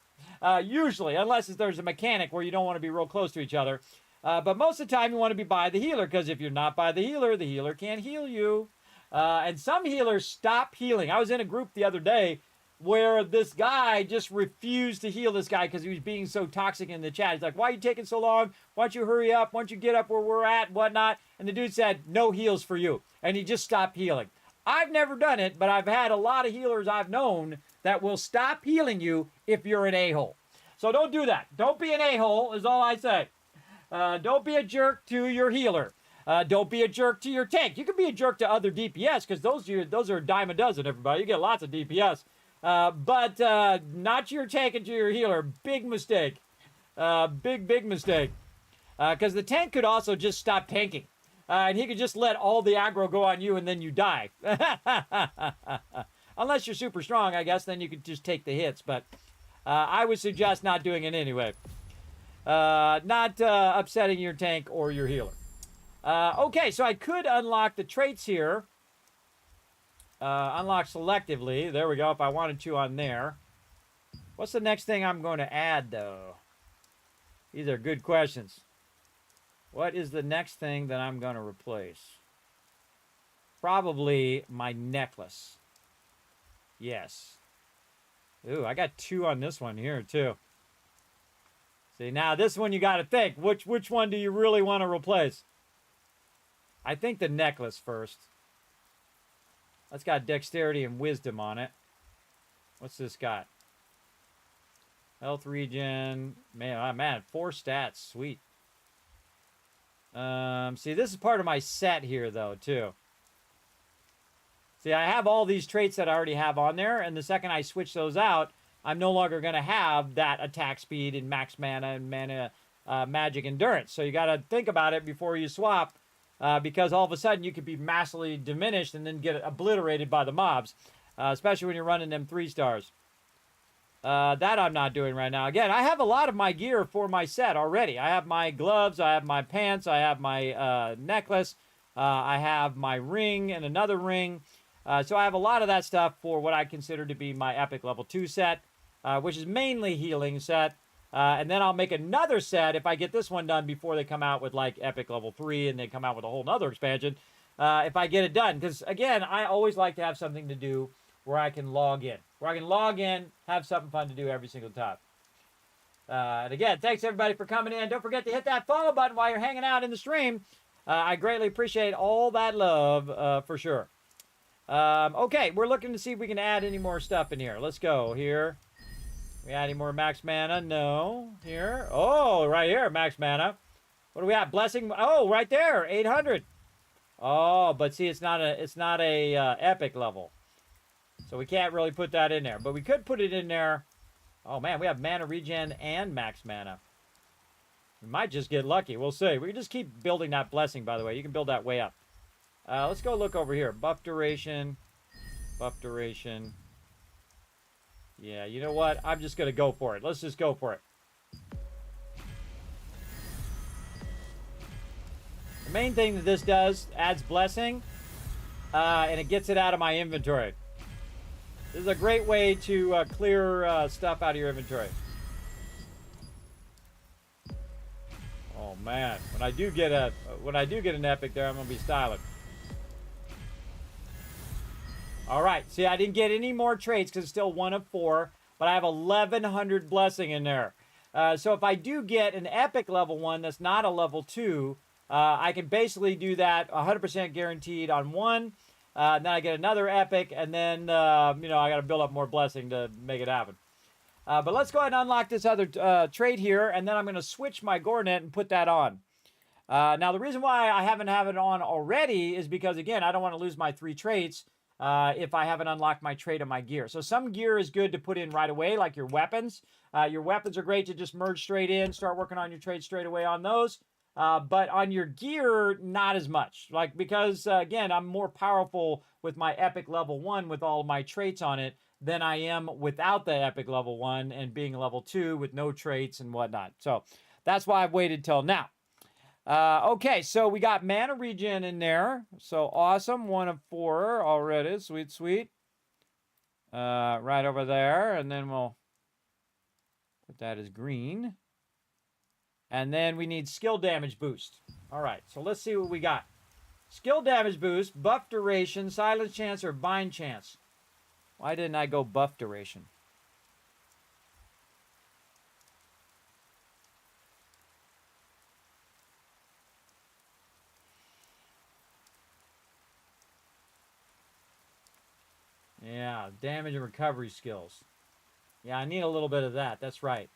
Usually, unless there's a mechanic where you don't want to be real close to each other. But most of the time, you want to be by the healer, because if you're not by the healer can't heal you. And some healers stop healing. I was in a group the other day where this guy just refused to heal this guy because he was being so toxic in the chat. He's like, why are you taking so long? Why don't you hurry up? Why don't you get up where we're at and whatnot? And the dude said, no heals for you. And he just stopped healing. I've never done it, but I've had a lot of healers I've known that will stop healing you if you're an a-hole. So don't do that. Don't be an a-hole is all I say. Don't be a jerk to your healer. Don't be a jerk to your tank. You can be a jerk to other DPS because those are a dime a dozen, everybody. You get lots of DPS. But not to your tank and to your healer. Big mistake. Big mistake. Because the tank could also just stop tanking. And he could just let all the aggro go on you and then you die. Unless you're super strong, I guess, then you could just take the hits. But I would suggest not doing it anyway. Not upsetting your tank or your healer. Okay, so I could unlock the traits here. Unlock selectively. There we go, if I wanted to on there. What's the next thing I'm going to add, though? These are good questions. What is the next thing that I'm going to replace? Probably my necklace. Yes. Ooh, I got 2 on this one here, too. See, now this one you got to think. Which one do you really want to replace? I think the necklace first. That's got dexterity and wisdom on it. What's this got? Health regen. Man, 4 stats. Sweet. See, this is part of my set here, though, too. See, I have all these traits that I already have on there, and the second I switch those out, I'm no longer going to have that attack speed and max mana and magic endurance. So you got to think about it before you swap, because all of a sudden you could be massively diminished and then get obliterated by the mobs, especially when you're running them 3-stars. That I'm not doing right now. Again, I have a lot of my gear for my set already. I have my gloves, I have my pants, I have my necklace, I have my ring and another ring. So I have a lot of that stuff for what I consider to be my epic level 2 set, which is mainly healing set. And then I'll make another set if I get this one done before they come out with like epic level 3 and they come out with a whole nother expansion. If I get it done. Because again, I always like to have something to do where I can log in. Where I can log in, have something fun to do every single time. And again, thanks everybody for coming in. Don't forget to hit that follow button while you're hanging out in the stream. I greatly appreciate all that love for sure. Okay, we're looking to see if we can add any more stuff in here. Let's go here. We add any more max mana? No. Here. Oh, right here, max mana. What do we have? Blessing. Oh, right there, 800. Oh, but see, it's not a epic level, so we can't really put that in there. But we could put it in there. Oh man, we have mana regen and max mana. We might just get lucky. We'll see. We can just keep building that blessing. By the way, you can build that way up. Let's go look over here. Buff duration. Buff duration. Yeah, you know what? I'm just going to go for it. Let's just go for it. The main thing that this does, adds blessing, and it gets it out of my inventory. This is a great way to clear stuff out of your inventory. Oh man, when I do get an epic there, I'm going to be styling. All right, see, I didn't get any more traits because it's still 1 of 4, but I have 1,100 blessing in there. So if I do get an epic level 1 that's not a level 2, I can basically do that 100% guaranteed on 1. Then I get another epic, and then, I got to build up more blessing to make it happen. But let's go ahead and unlock this other trait here, and then I'm going to switch my Gornet and put that on. Now, the reason why I haven't had it on already is because, again, I don't want to lose my 3 traits if I haven't unlocked my trait of my gear. So some gear is good to put in right away, like your weapons. Your weapons are great to just merge straight in, start working on your traits straight away on those. But on your gear, not as much. Like, because, again, I'm more powerful with my epic level 1 with all of my traits on it than I am without the epic level 1 and being level 2 with no traits and whatnot. So that's why I've waited till now. Okay, so we got mana regen in there. So awesome. 1 of 4 already. Sweet, sweet. Right over there. And then we'll put that as green. And then we need skill damage boost. All right, so let's see what we got. Skill damage boost, buff duration, silence chance, or bind chance. Why didn't I go buff duration? Yeah, damage and recovery skills. Yeah, I need a little bit of that. That's right.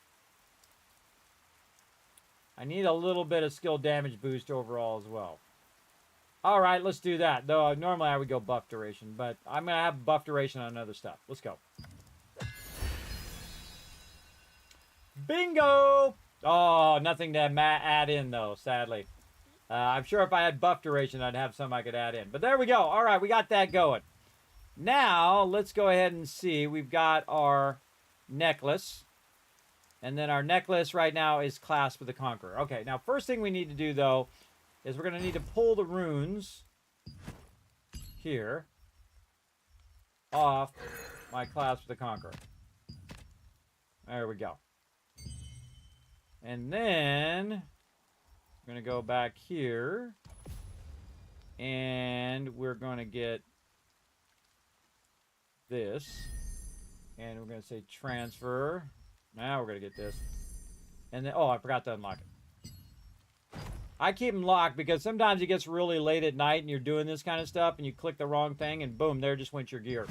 I need a little bit of skill damage boost overall as well. All right, let's do that. Though normally I would go buff duration, but I'm going to have buff duration on other stuff. Let's go. Bingo! Oh, nothing to add in, though, sadly. I'm sure if I had buff duration, I'd have some I could add in. But there we go. All right, we got that going. Now, let's go ahead and see. We've got our necklace. And then our necklace right now is Clasp of the Conqueror. Okay, now first thing we need to do, though, is we're going to need to pull the runes here off my Clasp of the Conqueror. There we go. And then we're going to go back here. And we're going to get this. And we're going to say transfer. Now we're going to get this. And then, oh, I forgot to unlock it. I keep them locked because sometimes it gets really late at night and you're doing this kind of stuff and you click the wrong thing and boom, there just went your gear.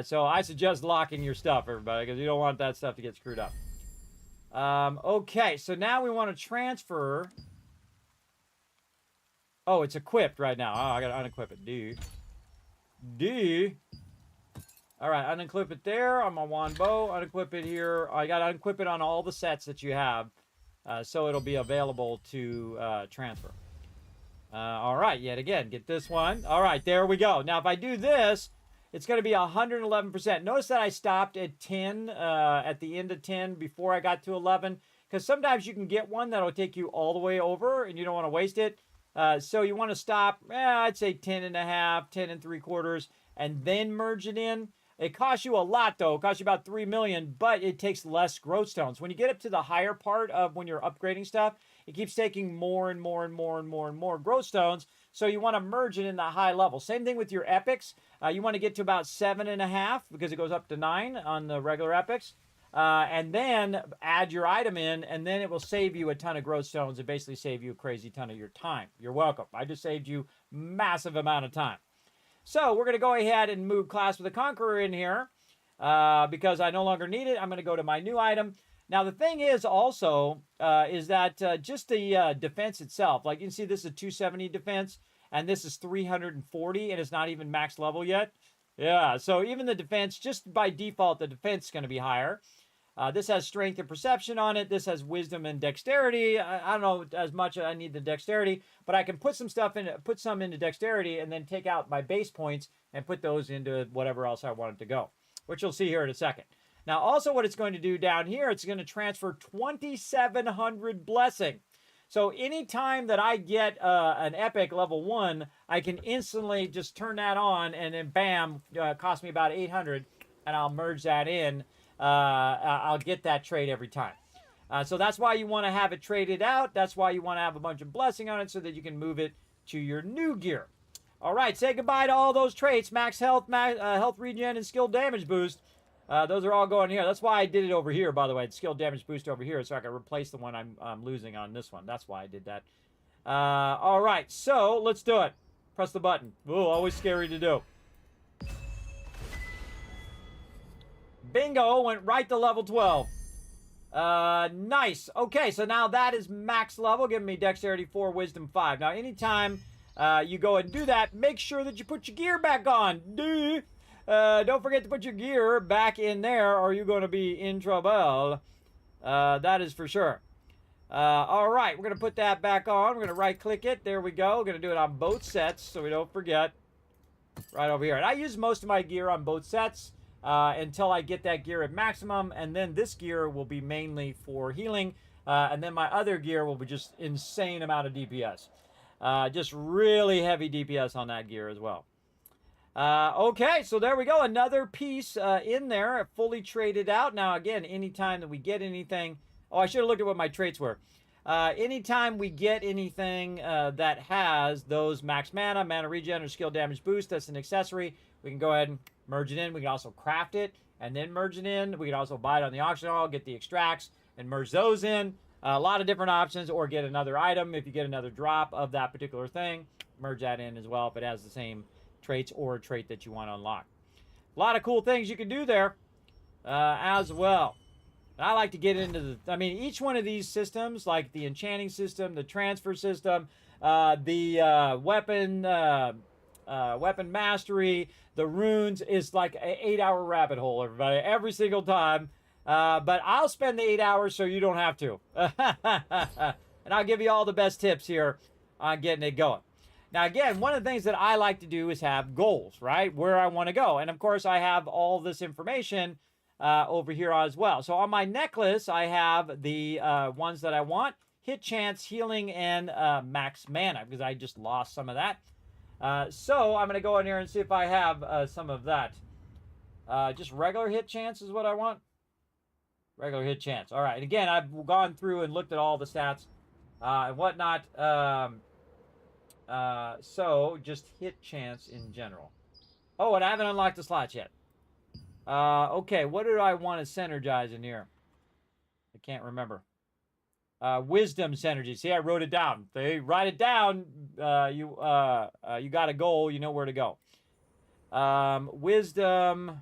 So I suggest locking your stuff, everybody, because you don't want that stuff to get screwed up. Okay, so now we want to transfer. Oh, it's equipped right now. Oh, I got to unequip it. D. All right, unequip it there on my wand bow. Unequip it here. I got to unequip it on all the sets that you have, so it'll be available to transfer. All right, yet again, get this one. All right, there we go. Now, if I do this, it's going to be 111%. Notice that I stopped at 10, at the end of 10 before I got to 11, because sometimes you can get one that'll take you all the way over, and you don't want to waste it. So you want to stop, I'd say 10 and a half, 10 and 3/4, and then merge it in. It costs you a lot, though. It costs you about 3 million, but it takes less growth stones. When you get up to the higher part of when you're upgrading stuff, it keeps taking more and more and more and more and more growth stones. So you want to merge it in the high level. Same thing with your epics. You want to get to about 7.5 because it goes up to 9 on the regular epics. And then add your item in, and then it will save you a ton of growth stones and basically save you a crazy ton of your time. You're welcome. I just saved you massive amount of time. So we're going to go ahead and move Class of the Conqueror in here because I no longer need it. I'm going to go to my new item. Now, the thing is also is that just the defense itself, like you can see this is a 270 defense, and this is 340, and it's not even max level yet. Yeah, so even the defense, just by default, the defense is going to be higher. This has strength and perception on it. This has wisdom and dexterity. I don't know as much I need the dexterity, but I can put some stuff in, put some into dexterity, and then take out my base points and put those into whatever else I want it to go, which you'll see here in a second. Now, also what it's going to do down here, it's going to transfer 2,700 blessing. So anytime that I get an epic level 1, I can instantly just turn that on, and then bam, cost me about 800, and I'll merge that in. I'll get that trade every time. So that's why you want to have it traded out. That's why you want to have a bunch of blessing on it so that you can move it to your new gear. All right, say goodbye to all those traits: max health, health regen, and skill damage boost. Those are all going here. That's why I did it over here, by the way. The skill damage boost over here, so I can replace the one I'm losing on this one. That's why I did that. All right, so let's do it. Press the button. Ooh, always scary to do. Bingo, went right to level 12. Nice. Okay, so now that is max level, giving me dexterity 4, wisdom 5. Now, anytime you go and do that, make sure that you put your gear back on. Duh. Don't forget to put your gear back in there, or you're going to be in trouble. That is for sure. All right, we're going to put that back on. We're going to right-click it. There we go. We're going to do it on both sets so we don't forget. Right over here. And I use most of my gear on both sets until I get that gear at maximum, and then this gear will be mainly for healing, and then my other gear will be just insane amount of DPS. Just really heavy DPS on that gear as well. Okay, so there we go. Another piece in there, fully traded out. Now, again, anytime that we get anything... Oh, I should have looked at what my traits were. Anytime we get anything that has those max mana, mana regen, or skill damage boost, that's an accessory, we can go ahead and merge it in. We can also craft it and then merge it in. We can also buy it on the auction hall, get the extracts, and merge those in. A lot of different options, or get another item. If you get another drop of that particular thing, merge that in as well if it has the same traits or a trait that you want to unlock. A lot of cool things you can do there as well. And I like to get into the... I mean, each one of these systems, like the enchanting system, the transfer system, the weapon mastery, the runes, is like an 8-hour rabbit hole, everybody, every single time. But I'll spend the 8 hours so you don't have to. And I'll give you all the best tips here on getting it going. Now, again, one of the things that I like to do is have goals, right? Where I want to go. And, of course, I have all this information over here as well. So on my necklace, I have the ones that I want: hit chance, healing, and max mana, because I just lost some of that. So I'm going to go in here and see if I have some of that. Just regular hit chance is what I want. Regular hit chance. All right. And again, I've gone through and looked at all the stats and whatnot. So just hit chance in general. Oh, and I haven't unlocked the slots yet. Okay, what do I want to synergize in here? I can't remember. Wisdom synergy. See, I wrote it down. They write it down. You got a goal. You know where to go. Wisdom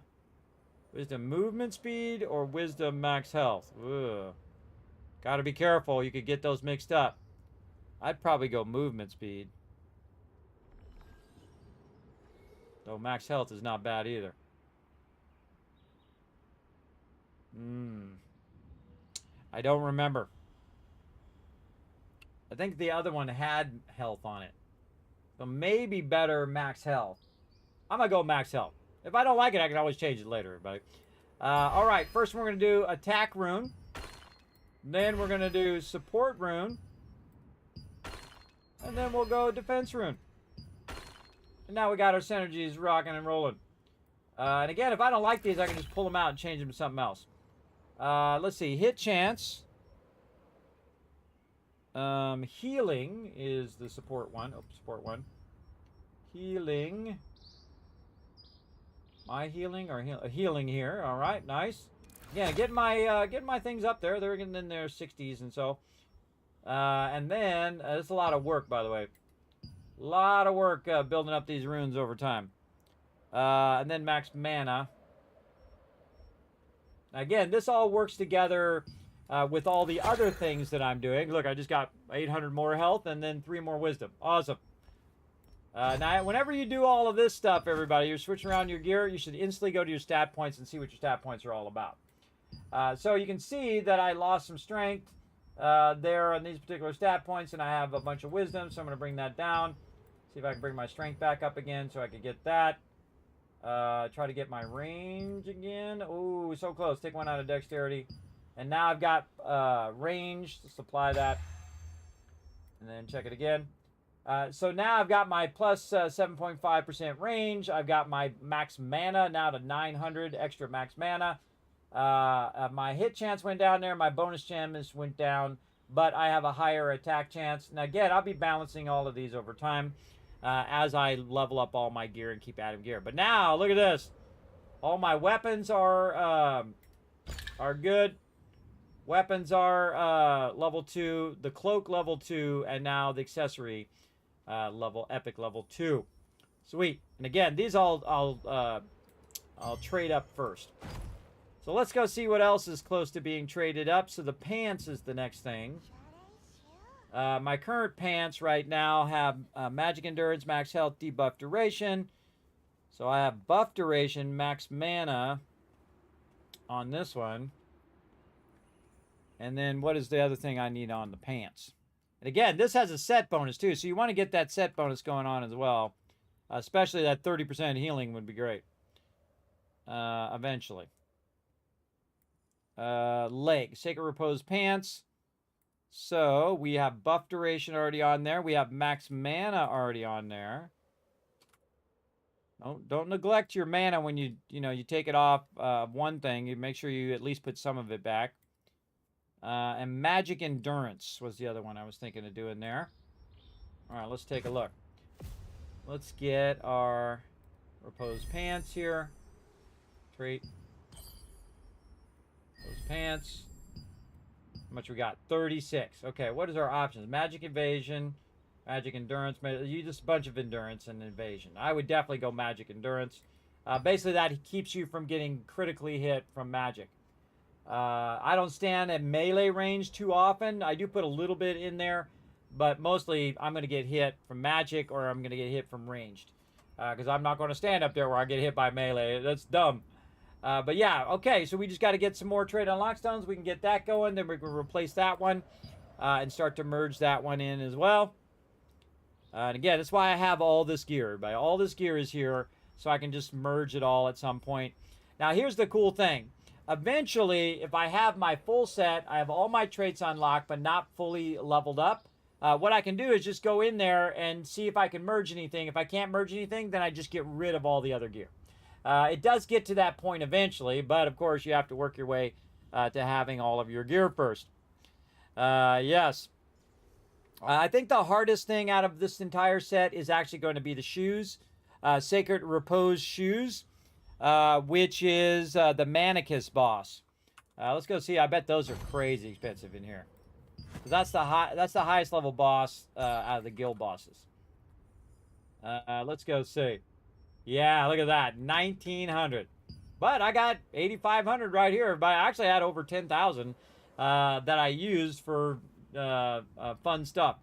movement speed, or wisdom max health. Got to be careful. You could get those mixed up. I'd probably go movement speed. Though max health is not bad either. I don't remember. I think the other one had health on it. So maybe better max health. I'm going to go max health. If I don't like it, I can always change it later, everybody. All right, first we're going to do attack rune. Then we're going to do support rune. And then we'll go defense rune. And now we got our synergies rocking and rolling. And again, if I don't like these, I can just pull them out and change them to something else. Let's see. Hit chance. Healing is the support one. Oh, support one. healing. My healing or healing here. All right, nice. Yeah, get my things up there. They're getting in their 60s and so. And then it's a lot of work, by the way. A lot of work building up these runes over time. And then max mana. Again, this all works together with all the other things that I'm doing. Look, I just got 800 more health and then 3 more wisdom. Awesome. Now, whenever you do all of this stuff, everybody, you're switching around your gear, you should instantly go to your stat points and see what your stat points are all about. So you can see that I lost some strength there on these particular stat points, and I have a bunch of wisdom, so I'm going to bring that down. See if I can bring my strength back up again so I can get that. Try to get my range again. Ooh, so close. Take one out of dexterity. And now I've got range. Let's apply that. And then check it again. So now I've got my plus 7.5% range. I've got my max mana now to 900 extra max mana. My hit chance went down there. My bonus chance went down. But I have a higher attack chance. Now again, I'll be balancing all of these over time as I level up all my gear and keep adding gear. But now, look at this. All my weapons are good. Weapons are level 2. The cloak level 2. And now the accessory epic level 2. Sweet. And again, these I'll trade up first. So let's go see what else is close to being traded up. So the pants is the next thing. My current pants right now have magic endurance, max health, debuff duration. So I have buff duration, max mana on this one. And then what is the other thing I need on the pants? And again, this has a set bonus too, so you want to get that set bonus going on as well. Especially that 30% healing would be great. Eventually. Legs. Sacred Repose pants. So we have buff duration already on there. We have max mana already on there. Don't neglect your mana when you take it off one thing. You make sure you at least put some of it back. And magic endurance was the other one I was thinking of doing there. All right, let's take a look. Let's get our repose pants here. Trait. Repose pants. How much we got? 36. Okay, what is our options? Magic evasion, magic endurance. You just a bunch of endurance and evasion. I would definitely go magic endurance. Basically, that keeps you from getting critically hit from magic. I don't stand at melee range too often. I do put a little bit in there, but mostly I'm going to get hit from magic or I'm going to get hit from ranged. Because I'm not going to stand up there where I get hit by melee. That's dumb. But yeah, okay, so we just got to get some more trade unlock stones. We can get that going. Then we can replace that one and start to merge that one in as well. And again, that's why I have all this gear. Everybody. All this gear is here, so I can just merge it all at some point. Now, here's the cool thing. Eventually, if I have my full set, I have all my traits unlocked, but not fully leveled up, what I can do is just go in there and see if I can merge anything. If I can't merge anything, then I just get rid of all the other gear. It does get to that point eventually, but of course you have to work your way to having all of your gear first. Yes. I think the hardest thing out of this entire set is actually going to be the shoes. Sacred Repose shoes. Which is the Manicus boss. Let's go see. I bet those are crazy expensive in here. So that's the highest level boss out of the guild bosses. Let's go see. Yeah, look at that, 1,900. But I got 8,500 right here. But I actually had over 10,000 that I used for fun stuff.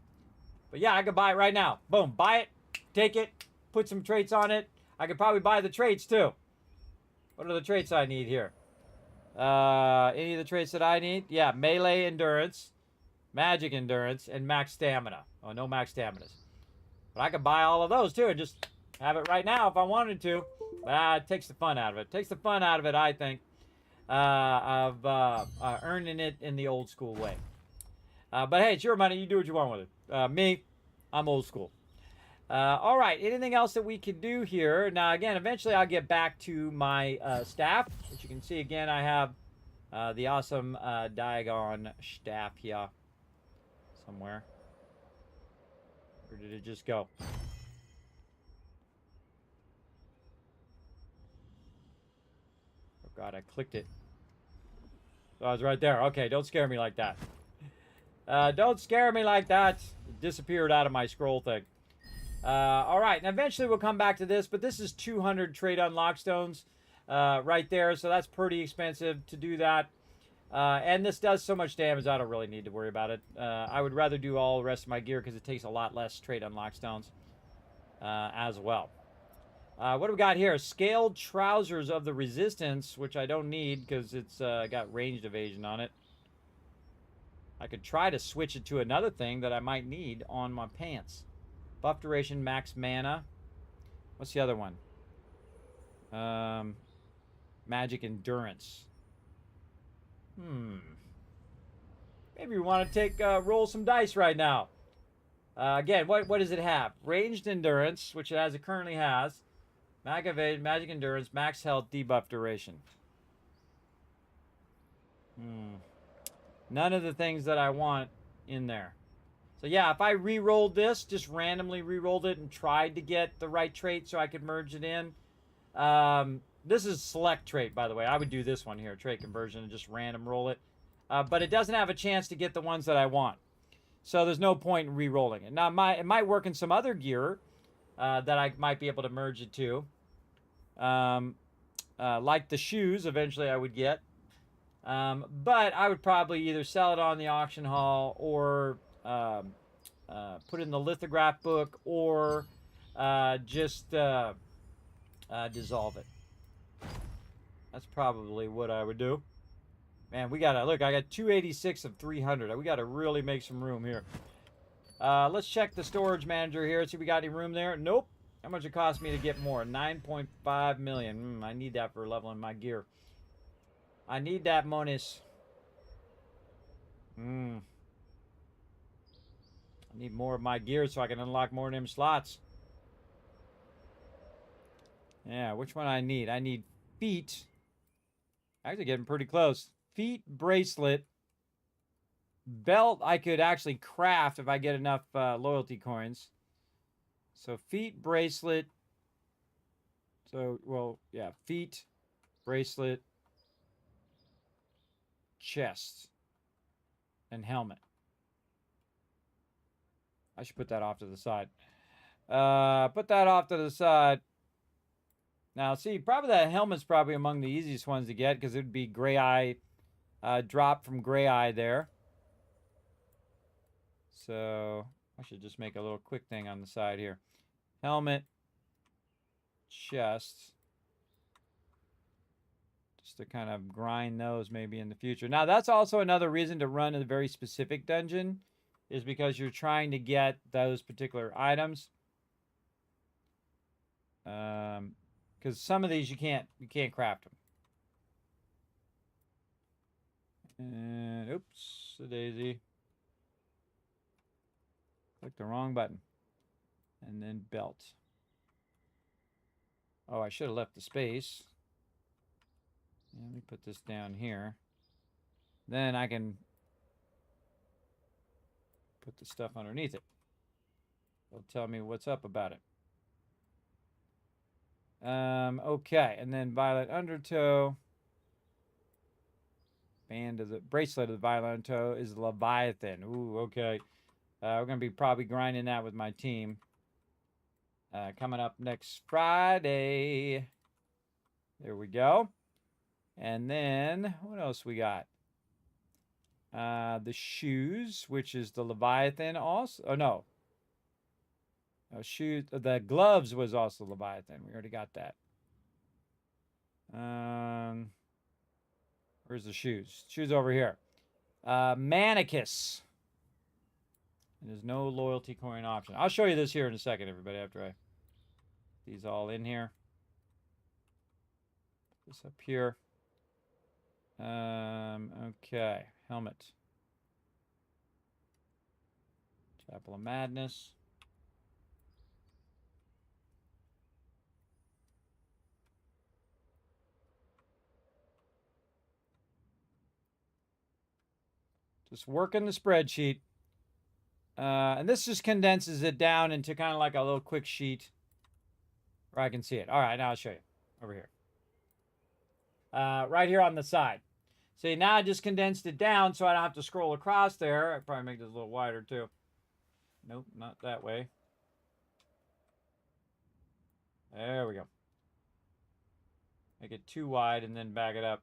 But yeah, I could buy it right now. Boom, buy it, take it, put some traits on it. I could probably buy the traits too. What are the traits I need here? Any of the traits that I need? Yeah, melee endurance, magic endurance, and max stamina. Oh, no max staminas. But I could buy all of those too and just have it right now if I wanted to. But it takes the fun out of it. It takes the fun out of it, I think, of earning it in the old school way. But hey, it's your money. You do what you want with it. Me, I'm old school. All right, anything else that we could do here? Now, again, eventually I'll get back to my staff. As you can see, again, I have the awesome Diagon staff here somewhere. Where did it just go? God, I clicked it. So I was right there. Okay, don't scare me like that. Don't scare me like that. It disappeared out of my scroll thing. All right, and eventually we'll come back to this, but this is 200 trade unlock stones right there, so that's pretty expensive to do that. And this does so much damage, I don't really need to worry about it. I would rather do all the rest of my gear because it takes a lot less trade unlock stones as well. What do we got here? Scaled trousers of the resistance, which I don't need because it's got ranged evasion on it. I could try to switch it to another thing that I might need on my pants. Buff duration, max mana. What's the other one? Magic endurance. Maybe we want to take roll some dice right now. Again, what does it have? Ranged endurance, which it currently has. Mag evade, magic endurance, max health, debuff duration. None of the things that I want in there. So yeah, if I re-rolled this, just randomly re-rolled it and tried to get the right trait so I could merge it in. This is select trait, by the way. I would do this one here, trait conversion, and just random roll it. But it doesn't have a chance to get the ones that I want. So there's no point in re-rolling it. Now, it might work in some other gear that I might be able to merge it to. Like the shoes, eventually I would get. But I would probably either sell it on the auction hall or put it in the lithograph book or just dissolve it. That's probably what I would do. Man, we gotta look. I got 286 of 300. We gotta really make some room here. Let's check the storage manager here. See if we got any room there. Nope. How much it cost me to get more? 9.5 million. I need that for leveling my gear. I need that monies. I need more of my gear so I can unlock more of them slots. Yeah, which one I need? I need feet. Actually getting pretty close. Feet, bracelet, belt I could actually craft if I get enough loyalty coins. So feet, bracelet. So, well, yeah, feet, bracelet, chest, and helmet. I should put that off to the side. Put that off to the side. Now, see, probably that helmet's probably among the easiest ones to get because it would be Gray Eye, drop from Gray Eye there. So I should just make a little quick thing on the side here. Helmet, chest. Just to kind of grind those maybe in the future. Now, that's also another reason to run a very specific dungeon is because you're trying to get those particular items. Because some of these you can't craft them. And oops, a daisy. Click the wrong button. And then belt. Oh, I should have left the space. Let me put this down here. Then I can put the stuff underneath it. It'll tell me what's up about it. Okay, and then violet undertow. Band of the bracelet of the violet undertow is Leviathan. Ooh, okay. We're gonna be probably grinding that with my team. Coming up next Friday. There we go. And then what else we got? The shoes, which is the Leviathan also. Oh no. Shoes. The gloves was also Leviathan. We already got that. Where's the shoes? Shoes over here. Manicus. There's no loyalty coin option. I'll show you this here in a second, everybody, after I these all in here. Put this up here. Okay. Helmet. Chapel of Madness. Just working the spreadsheet. And this just condenses it down into kind of like a little quick sheet where I can see it. All right, now I'll show you over here. right here on the side. See, now I just condensed it down so I don't have to scroll across there. I'd probably make this a little wider too. Nope, not that way. There we go. Make it too wide and then back it up.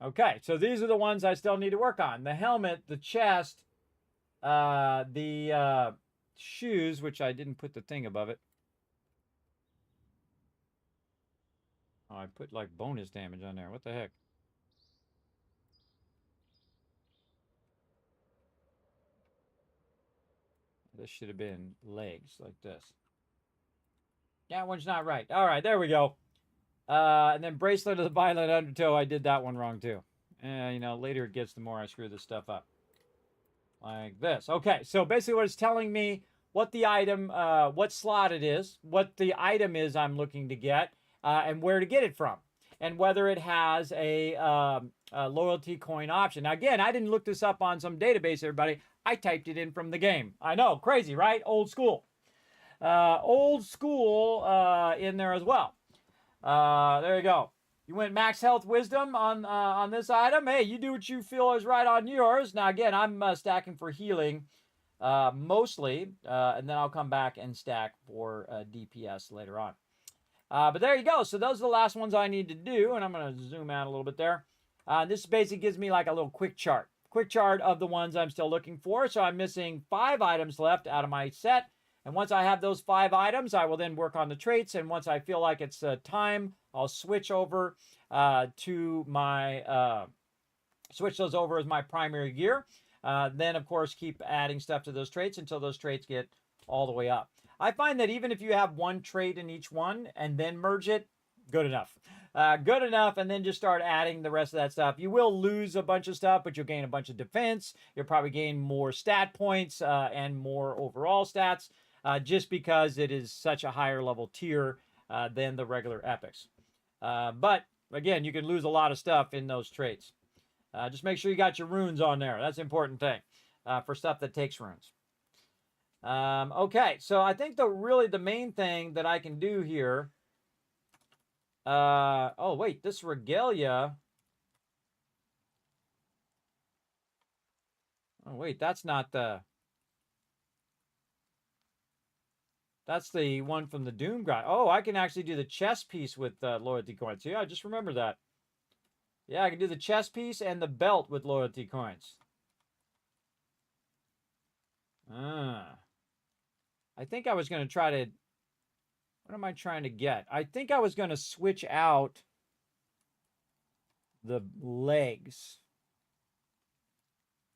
Okay, so these are the ones I still need to work on. The helmet, the chest, the shoes, which I didn't put the thing above it. Oh, I put like bonus damage on there. What the heck? This should have been legs like this. That one's not right. All right, there we go. And then bracelet of the violet undertow. I did that one wrong too. You know, later it gets, the more I screw this stuff up. Like this. Okay, so basically what it's telling me, what the item, what slot it is, what the item is I'm looking to get, and where to get it from, and whether it has a loyalty coin option. Now, again, I didn't look this up on some database, everybody. I typed it in from the game. I know, crazy, right? Old school. Old school in there as well. There you go. You went max health wisdom on this item. Hey, you do what you feel is right on yours. Now, again, I'm stacking for healing mostly, and then I'll come back and stack for DPS later on. But there you go. So those are the last ones I need to do, and I'm going to zoom out a little bit there. This basically gives me like a little quick chart of the ones I'm still looking for. So I'm missing 5 items left out of my set. And once I have those 5 items, I will then work on the traits. And once I feel like it's time, I'll switch over to my, switch those over as my primary gear. Then, of course, keep adding stuff to those traits until those traits get all the way up. I find that even if you have one trait in each one and then merge it, good enough. Good enough, and then just start adding the rest of that stuff. You will lose a bunch of stuff, but you'll gain a bunch of defense. You'll probably gain more stat points and more overall stats. Just because it is such a higher level tier than the regular epics. But, again, you can lose a lot of stuff in those traits. Just make sure you got your runes on there. That's an important thing for stuff that takes runes. Okay, so I think the main thing that I can do here... oh, wait, this regalia... Oh, wait, that's not the... That's the one from the Doom guy. Oh, I can actually do the chest piece with loyalty coins. Yeah, I just remember that. Yeah, I can do the chest piece and the belt with loyalty coins. I think I was going to try to... What am I trying to get? I think I was going to switch out the legs.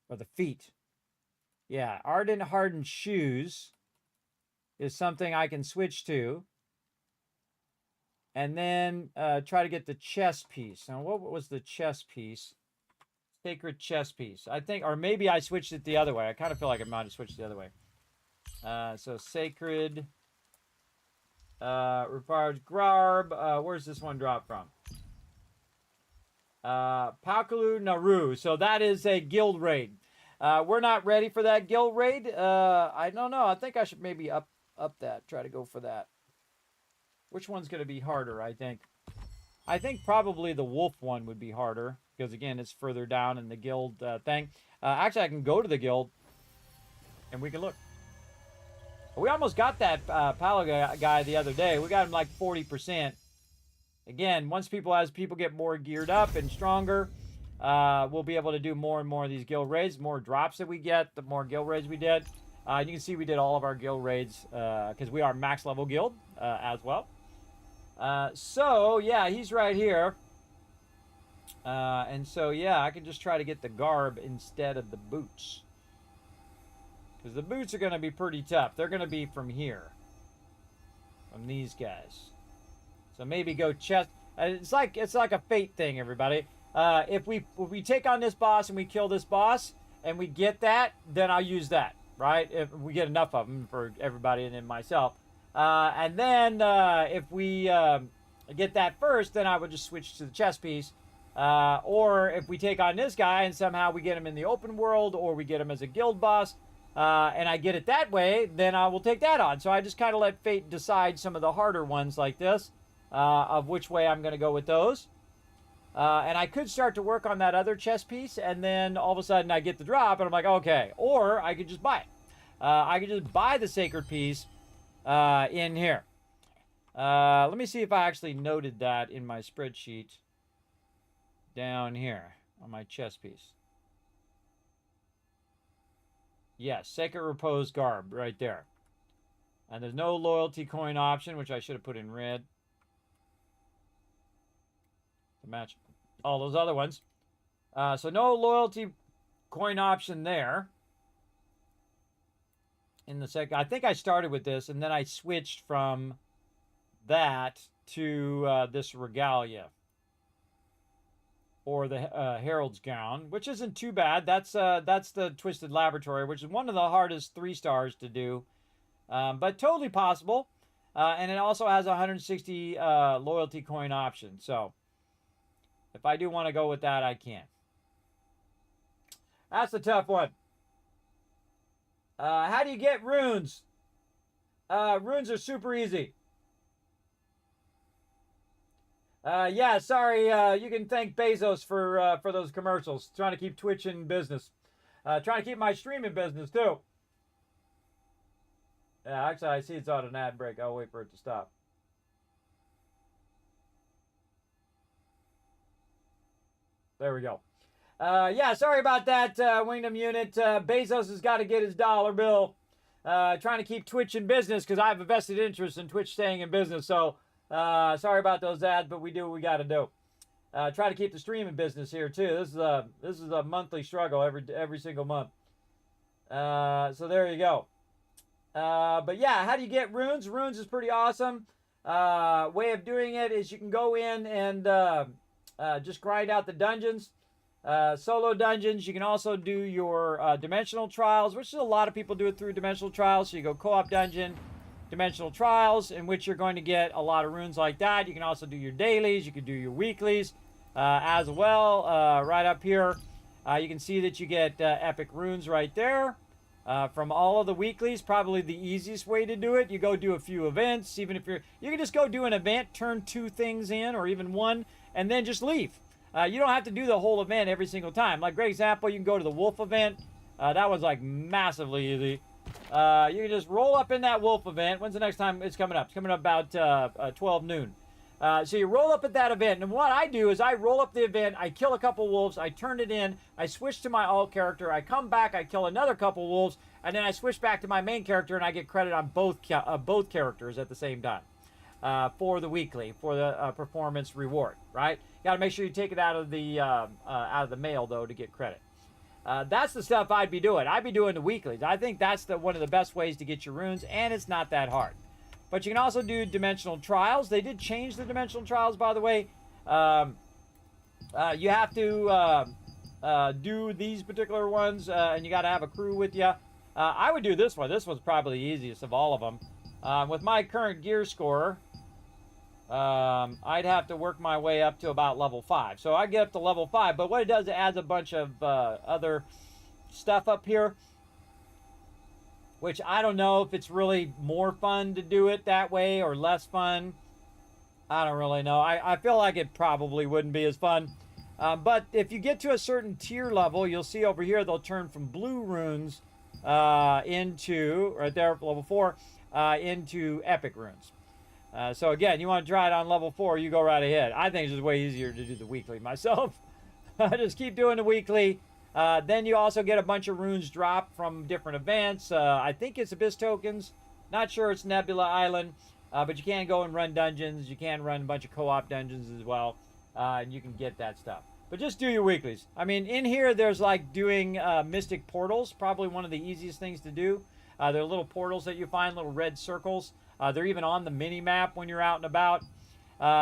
Or the feet. Yeah, ardent hardened shoes is something I can switch to. And then try to get the chest piece. Now, what was the chest piece? Sacred chest piece. I think, or maybe I switched it the other way. I kind of feel like I might have switched the other way. So sacred, required garb. Where's this one drop from? Paukalu Naru. So that is a guild raid. We're not ready for that guild raid. I don't know. I think I should maybe up that. Try to go for that. Which one's going to be harder, I think? I think probably the wolf one would be harder. Because, again, it's further down in the guild thing. Actually, I can go to the guild. And we can look. We almost got that Palo guy the other day. We got him like 40%. Again, once people get more geared up and stronger, we'll be able to do more and more of these guild raids. The more drops that we get, the more guild raids we did. You can see we did all of our guild raids because we are max level guild as well. So, yeah, he's right here. And so, yeah, I can just try to get the garb instead of the boots. Because the boots are going to be pretty tough. They're going to be from here. From these guys. So maybe go chest. It's like a fate thing, everybody. If we take on this boss and we kill this boss and we get that, then I'll use that, right? If we get enough of them for everybody and then myself. And then if we get that first, then I would just switch to the chest piece. Or if we take on this guy and somehow we get him in the open world or we get him as a guild boss, and I get it that way, then I will take that on. So I just kind of let fate decide some of the harder ones like this. of which way I'm going to go with those. And I could start to work on that other chess piece, and then all of a sudden I get the drop, and I'm like, okay. Or I could just buy it. I could just buy the sacred piece in here. Let me see if I actually noted that in my spreadsheet down here on my chess piece. Yes, Sacred Repose Garb right there. And there's no loyalty coin option, which I should have put in red to match all those other ones. So no loyalty coin option there. In the second, I think I started with this, and then I switched from that to this Regalia. Or the Herald's Gown, which isn't too bad. That's the Twisted Laboratory, which is one of the hardest 3 stars to do, but totally possible. And it also has a 160 loyalty coin option. So if I do want to go with that, I can. That's the tough one. How do you get runes? Runes are super easy. Yeah, sorry. You can thank Bezos for those commercials. Trying to keep Twitch in business. Trying to keep my streaming business too. Yeah, actually, I see it's on an ad break. I'll wait for it to stop. There we go. Yeah, sorry about that, Wingdom Unit. Bezos has got to get his dollar bill. Trying to keep Twitch in business because I have a vested interest in Twitch staying in business. So. Sorry about those ads, but we do what we got to do. Try to keep the streaming business here too. This is a monthly struggle every single month. So there you go. But yeah, how do you get runes? Runes is pretty awesome. Way of doing it is you can go in and just grind out the dungeons, solo dungeons. You can also do your dimensional trials, which is a lot of people do it through dimensional trials. So you go co-op dungeon. Dimensional trials, in which you're going to get a lot of runes like that. You can also do your dailies. You can do your weeklies as well. Right up here, you can see that you get epic runes right there from all of the weeklies. Probably the easiest way to do it. You go do a few events. Even if you can just go do an event, turn 2 things in, or even 1, and then just leave. You don't have to do the whole event every single time. Like, great example, you can go to the wolf event. That was like massively easy. You can just roll up in that wolf event. When's the next time it's coming up? It's coming up about 12 noon. So you roll up at that event, and what I do is I roll up the event, I kill a couple wolves, I turn it in, I switch to my alt character, I come back, I kill another couple wolves, and then I switch back to my main character, and I get credit on both characters at the same time for the weekly, for the performance reward. Right? You got to make sure you take it out of the mail though to get credit. That's the stuff I'd be doing. I'd be doing the weeklies. I think that's one of the best ways to get your runes, and it's not that hard. But you can also do dimensional trials. They did change the dimensional trials, by the way. You have to do these particular ones, and you got to have a crew with you. I would do this one. This one's probably the easiest of all of them. With my current gear score, I'd have to work my way up to about level 5. So I get up to level 5, but what it does, it adds a bunch of other stuff up here, which I don't know if it's really more fun to do it that way or less fun. I don't really know. I feel like it probably wouldn't be as fun. But if you get to a certain tier level, you'll see over here they'll turn from blue runes into, right there, level 4, into epic runes. So again, you want to try it on level 4, you go right ahead. I think it's just way easier to do the weekly myself. Just keep doing the weekly. Then you also get a bunch of runes dropped from different events. I think it's Abyss tokens. Not sure it's Nebula Island. But you can go and run dungeons. You can run a bunch of co-op dungeons as well. And you can get that stuff. But just do your weeklies. I mean, in here, there's like doing mystic portals. Probably one of the easiest things to do. They're little portals that you find, little red circles. They're even on the mini-map when you're out and about.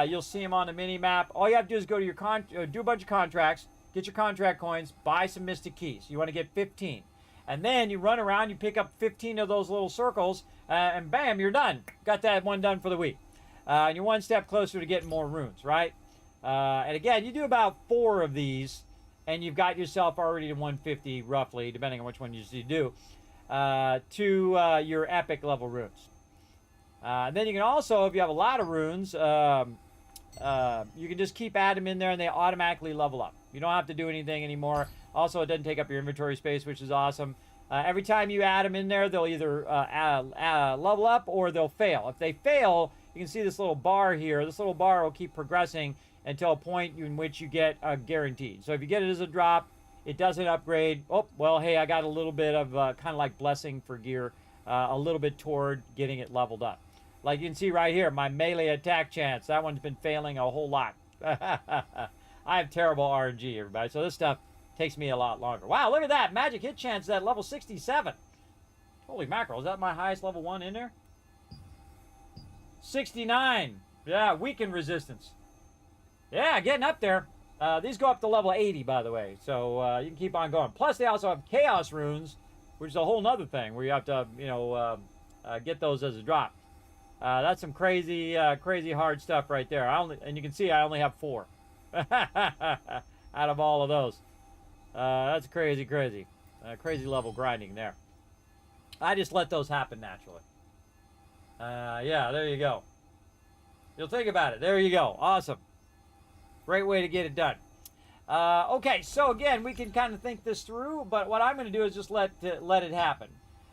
You'll see them on the mini-map. All you have to do is go to your do a bunch of contracts, get your contract coins, buy some mystic keys. You want to get 15. And then you run around, you pick up 15 of those little circles, and bam, you're done. Got that one done for the week. And you're one step closer to getting more runes, right? And again, you do about 4 of these, and you've got yourself already to 150, roughly, depending on which one you do, to your epic level runes. Then you can also, if you have a lot of runes, you can just keep adding them in there and they automatically level up. You don't have to do anything anymore. Also, it doesn't take up your inventory space, which is awesome. Every time you add them in there, they'll either level up or they'll fail. If they fail, you can see this little bar here. This little bar will keep progressing until a point in which you get guaranteed. So if you get it as a drop, it doesn't upgrade. Oh, well, hey, I got a little bit of kind of like blessing for gear, a little bit toward getting it leveled up. Like you can see right here, my melee attack chance. That one's been failing a whole lot. I have terrible RNG, everybody. So this stuff takes me a lot longer. Wow, look at that. Magic hit chance at level 67. Holy mackerel. Is that my highest level 1 in there? 69. Yeah, weaken resistance. Yeah, getting up there. These go up to level 80, by the way. So you can keep on going. Plus, they also have chaos runes, which is a whole nother thing where you have to, you know, get those as a drop. That's some crazy, crazy hard stuff right there. And you can see I only have 4 out of all of those. That's crazy, crazy. Crazy level grinding there. I just let those happen naturally. Yeah, there you go. You'll think about it. There you go. Awesome. Great way to get it done. Okay, so again, we can kind of think this through, but what I'm going to do is just let it happen.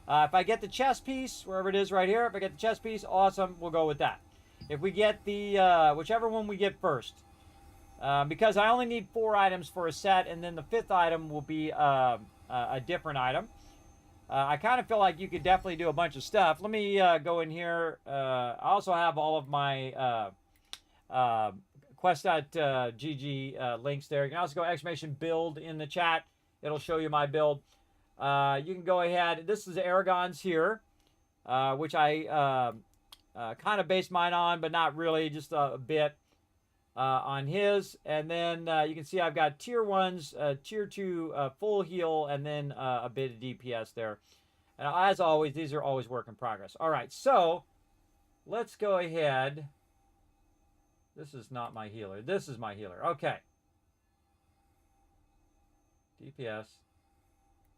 If I get the chest piece, wherever it is right here, if I get the chest piece, awesome, we'll go with that. If we get the, whichever one we get first, because I only need 4 items for a set, and then the 5th item will be a different item. I kind of feel like you could definitely do a bunch of stuff. Let me go in here. I also have all of my quest.gg links there. You can also go !build in the chat. It'll show you my build. You can go ahead. This is Aragon's here, which I kind of based mine on, but not really, just a bit on his. And then you can see I've got tier 1s, tier 2 full heal, and then a bit of DPS there. And as always, these are always work in progress. All right, so let's go ahead. This is not my healer. This is my healer. Okay. DPS.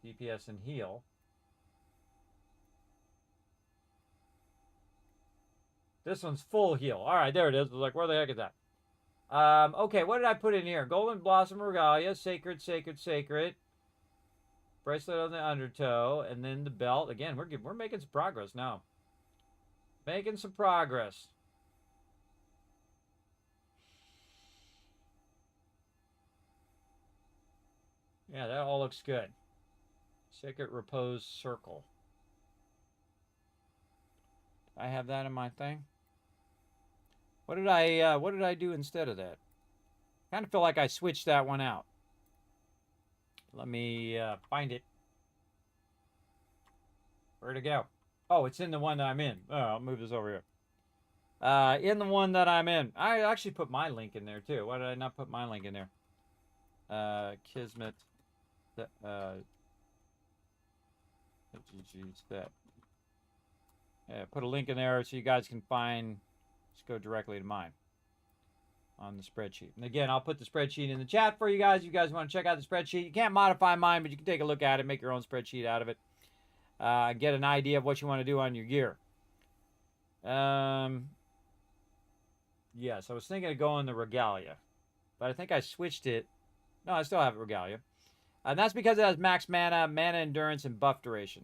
DPS and heal. This one's full heal. All right, there it is. I was like, where the heck is that? Okay, what did I put in here? Golden Blossom Regalia, Sacred, Sacred, Sacred. Bracelet on the undertow, and then the belt. Again, we're making some progress now. Making some progress. Yeah, that all looks good. Sacred Repose Circle. I have that in my thing. What did I do instead of that? Kind of feel like I switched that one out. Let me find it. Where'd it go? Oh, it's in the one that I'm in. Oh, I'll move this over here. In the one that I'm in. I actually put my link in there too. Why did I not put my link in there? Kismet. That. Yeah, put a link in there so you guys can find. Just go directly to mine on the spreadsheet. And again, I'll put the spreadsheet in the chat for you guys. You guys want to check out the spreadsheet. You can't modify mine, but you can take a look at it, make your own spreadsheet out of it. Get an idea of what you want to do on your gear. Yes, I was thinking of going the Regalia, but I think I switched it. No, I still have Regalia. And that's because it has max mana, mana endurance, and buff duration.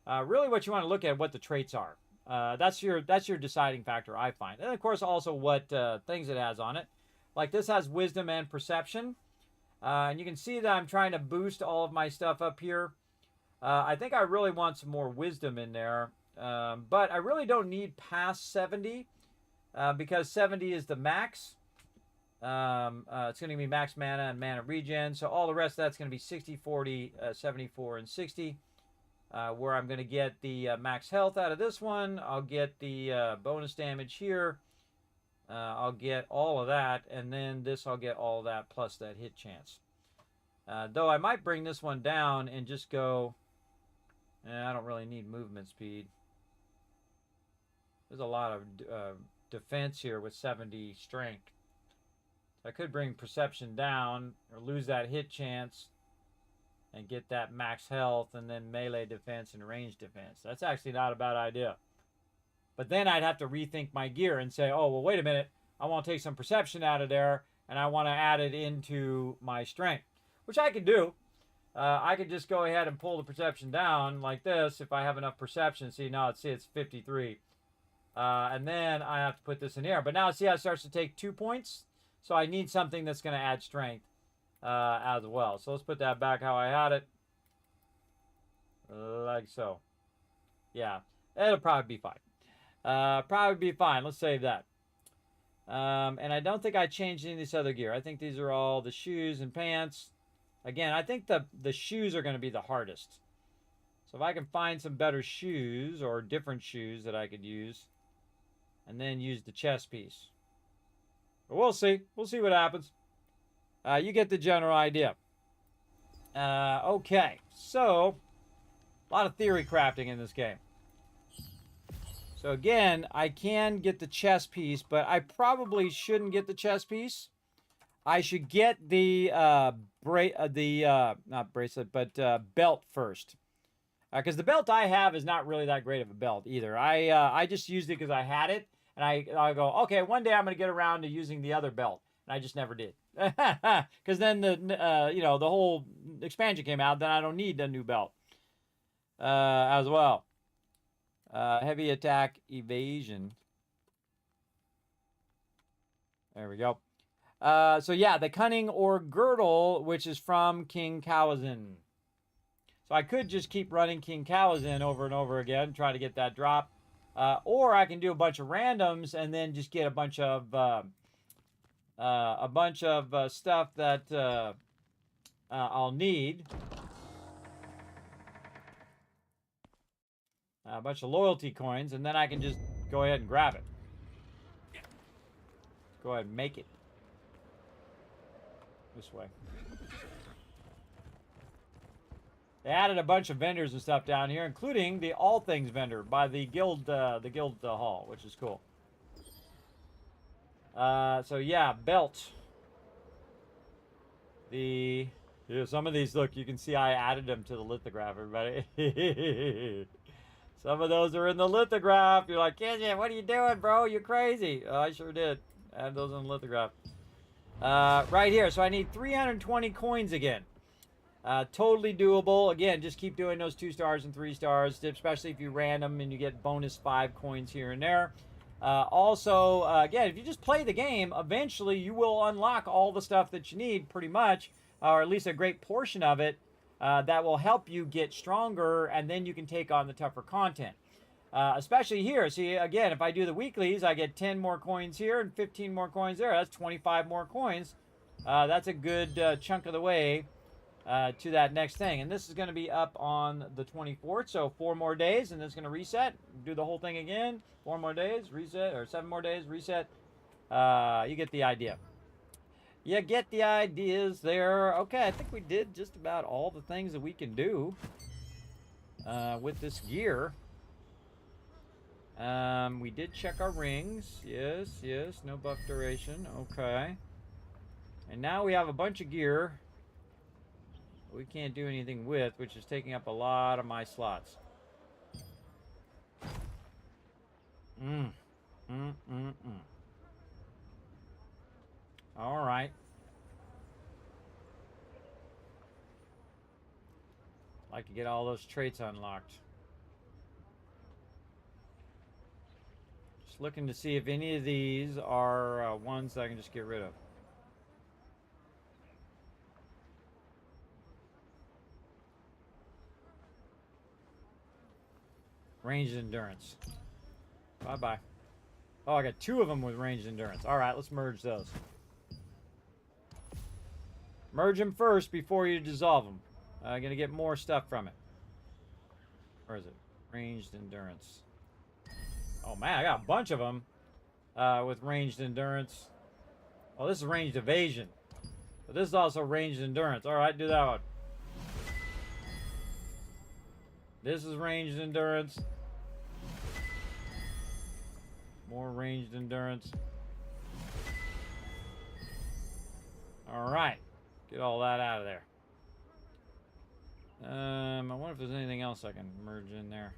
Really what you want to look at what the traits are. That's your deciding factor, I find. And of course also what things it has on it. Like this has wisdom and perception. And you can see that I'm trying to boost all of my stuff up here. I think I really want some more wisdom in there. But I really don't need past 70 because 70 is the max. It's going to be max mana and mana regen. So all the rest of that's going to be 60, 40, 74, and 60. Where I'm going to get the max health out of this one. I'll get the bonus damage here. I'll get all of that. And then this I'll get all of that plus that hit chance. Though I might bring this one down and just go... I don't really need movement speed. There's a lot of defense here with 70 strength. I could bring perception down or lose that hit chance and get that max health and then melee defense and range defense. That's actually not a bad idea. But then I'd have to rethink my gear and say, oh, well, wait a minute. I want to take some perception out of there, and I want to add it into my strength, which I could do. I could just go ahead and pull the perception down like this if I have enough perception. See, now it's 53. And then I have to put this in here. But now see how it starts to take 2 points? So I need something that's going to add strength as well. So let's put that back how I had it. Like so. Yeah, it'll probably be fine. Probably be fine. Let's save that. And I don't think I changed any of this other gear. I think these are all the shoes and pants. Again, I think the shoes are going to be the hardest. So if I can find some better shoes or different shoes that I could use, and then use the chest piece. But we'll see. We'll see what happens. You get the general idea. Okay, so a lot of theory crafting in this game. So again, I can get the chest piece, but I probably shouldn't get the chest piece. I should get the not bracelet, but belt first. Because the belt I have is not really that great of a belt either. I just used it because I had it, and I go, okay, one day I'm going to get around to using the other belt, and I just never did. Because then the whole expansion came out, then I don't need a new belt as well. Heavy attack evasion. There we go. So yeah, the cunning or girdle, which is from King Kawazin. So I could just keep running King Kawazin over and over again, try to get that drop. Or I can do a bunch of randoms and then just get a bunch of stuff that I'll need. A bunch of loyalty coins, and then I can just go ahead and grab it. Go ahead and make it. This way. They added a bunch of vendors and stuff down here, including the All Things vendor by the guild hall, which is cool. So yeah, belt. Some of these, look, you can see I added them to the lithograph, everybody. Some of those are in the lithograph. You're like, Kismet, what are you doing, bro? You're crazy. Oh, I sure did. Add those in the lithograph. Right here. So I need 320 coins again. Totally doable. Again, just keep doing those 2 stars and 3 stars, especially if you random and you get bonus 5 coins here and there. Also, again, if you just play the game, eventually you will unlock all the stuff that you need pretty much, or at least a great portion of it. That will help you get stronger, and then you can take on the tougher content. Especially here. See, again, if I do the weeklies, I get 10 more coins here and 15 more coins there. That's 25 more coins. That's a good chunk of the way to that next thing. And this is going to be up on the 24th, so 4 more days, and then it's going to reset. Do the whole thing again. 4 more days, reset, or 7 more days, reset. You get the idea. You get the ideas there. Okay, I think we did just about all the things that we can do with this gear. We did check our rings. Yes, no buff duration. Okay. And now we have a bunch of gear we can't do anything with, which is taking up a lot of my slots. All right. Like to get all those traits unlocked. Just looking to see if any of these are ones that I can just get rid of. Ranged endurance. Bye-bye. Oh, I got 2 of them with ranged endurance. All right, let's merge those. Merge them first before you dissolve them. I'm going to get more stuff from it. Where is it? Ranged endurance. Oh, man, I got a bunch of them with ranged endurance. Oh, this is ranged evasion. But this is also ranged endurance. All right, do that one. This is ranged endurance. More ranged endurance. All right. Get all that out of there. I wonder if there's anything else I can merge in there.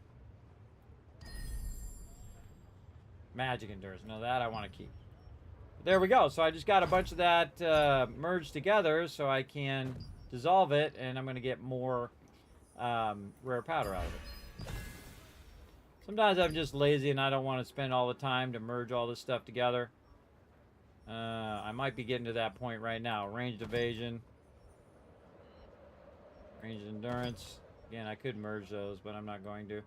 Magic endurance. No, that I want to keep. there we go. So I just got a bunch of that merged together so I can dissolve it, and I'm going to get more rare powder out of it. Sometimes I'm just lazy and I don't want to spend all the time to merge all this stuff together. I might be getting to that point right now. Ranged evasion. Ranged endurance. Again, I could merge those, but I'm not going to.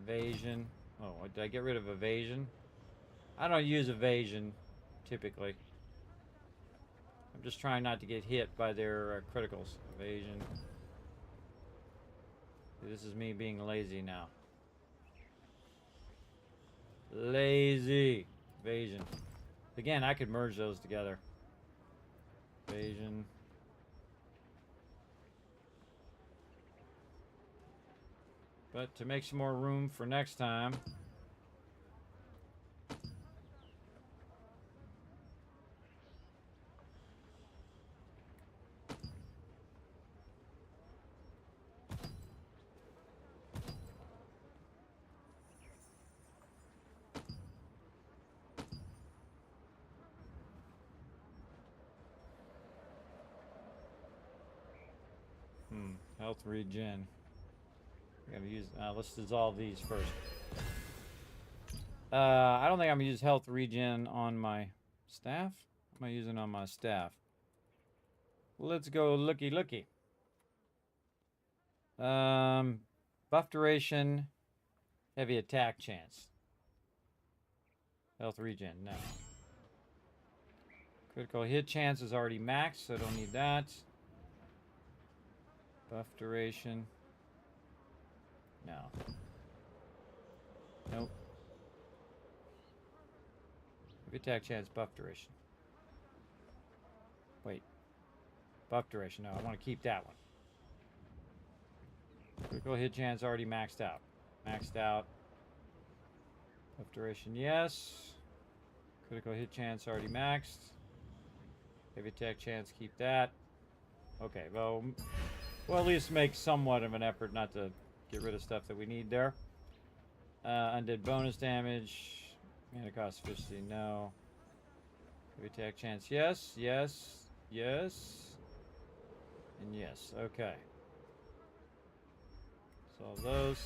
Evasion. Oh, did I get rid of evasion? I don't use evasion, typically. I'm just trying not to get hit by their criticals. Evasion. This is me being lazy now. Lazy. Evasion. Again, I could merge those together. Evasion. But to make some more room for next time. Health regen. Gotta use. Let's dissolve these first. I don't think I'm gonna use health regen on my staff. Am I using on my staff? Let's go looky. Buff duration, heavy attack chance. Health regen, no. Critical hit chance is already maxed, so I don't need that. Buff duration. No. Nope. Heavy attack chance, buff duration. Wait. Buff duration, no, I want to keep that one. Critical hit chance already maxed out. Maxed out. Buff duration, yes. Critical hit chance already maxed. Heavy attack chance, keep that. Okay, well, we'll at least make somewhat of an effort not to get rid of stuff that we need there. Undead bonus damage. Mana cost efficiency, no. Heavy attack chance, yes, yes, yes. And yes, okay. Solve those.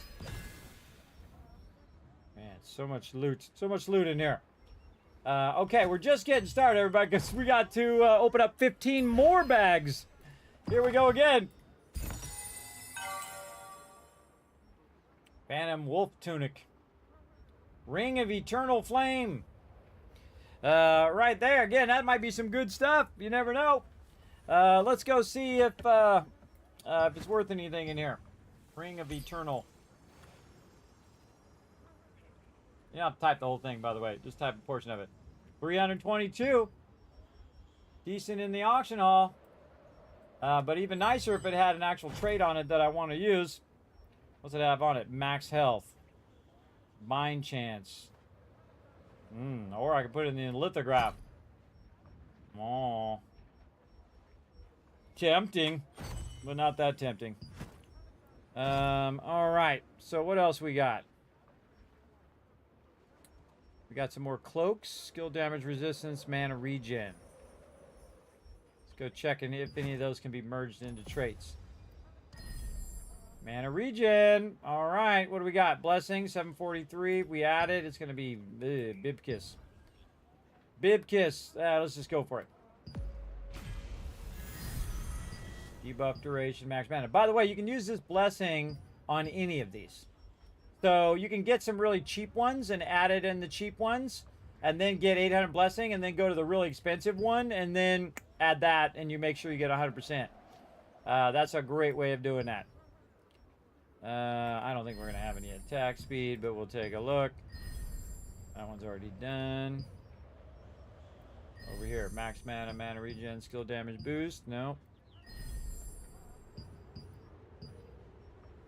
Man, so much loot. So much loot in here. Okay, we're just getting started, everybody, because we got to open up 15 more bags. Here we go again. Phantom Wolf Tunic. Ring of Eternal Flame. Right there. Again, that might be some good stuff. You never know. Let's go see if it's worth anything in here. Ring of Eternal. You don't have to type the whole thing, by the way. Just type a portion of it. 322. Decent in the auction hall. But even nicer if it had an actual trait on it that I want to use. What's it have on it? Max health. Bind chance. Or I could put it in the lithograph. Oh. Tempting. But not that tempting. Alright. So what else we got? We got some more cloaks, skill damage resistance, mana regen. Let's go check if any of those can be merged into traits. Mana regen. All right, what do we got? Blessing, 743. We added. It's going to be Bib Kiss. Bib Kiss. Let's just go for it. Debuff duration, max mana. By the way, you can use this blessing on any of these. So you can get some really cheap ones and add it in the cheap ones, and then get 800 blessing, and then go to the really expensive one, and then add that, and you make sure you get 100%. That's a great way of doing that. I don't think we're going to have any attack speed, but we'll take a look. That one's already done. Over here, max mana, mana regen, skill damage boost. No.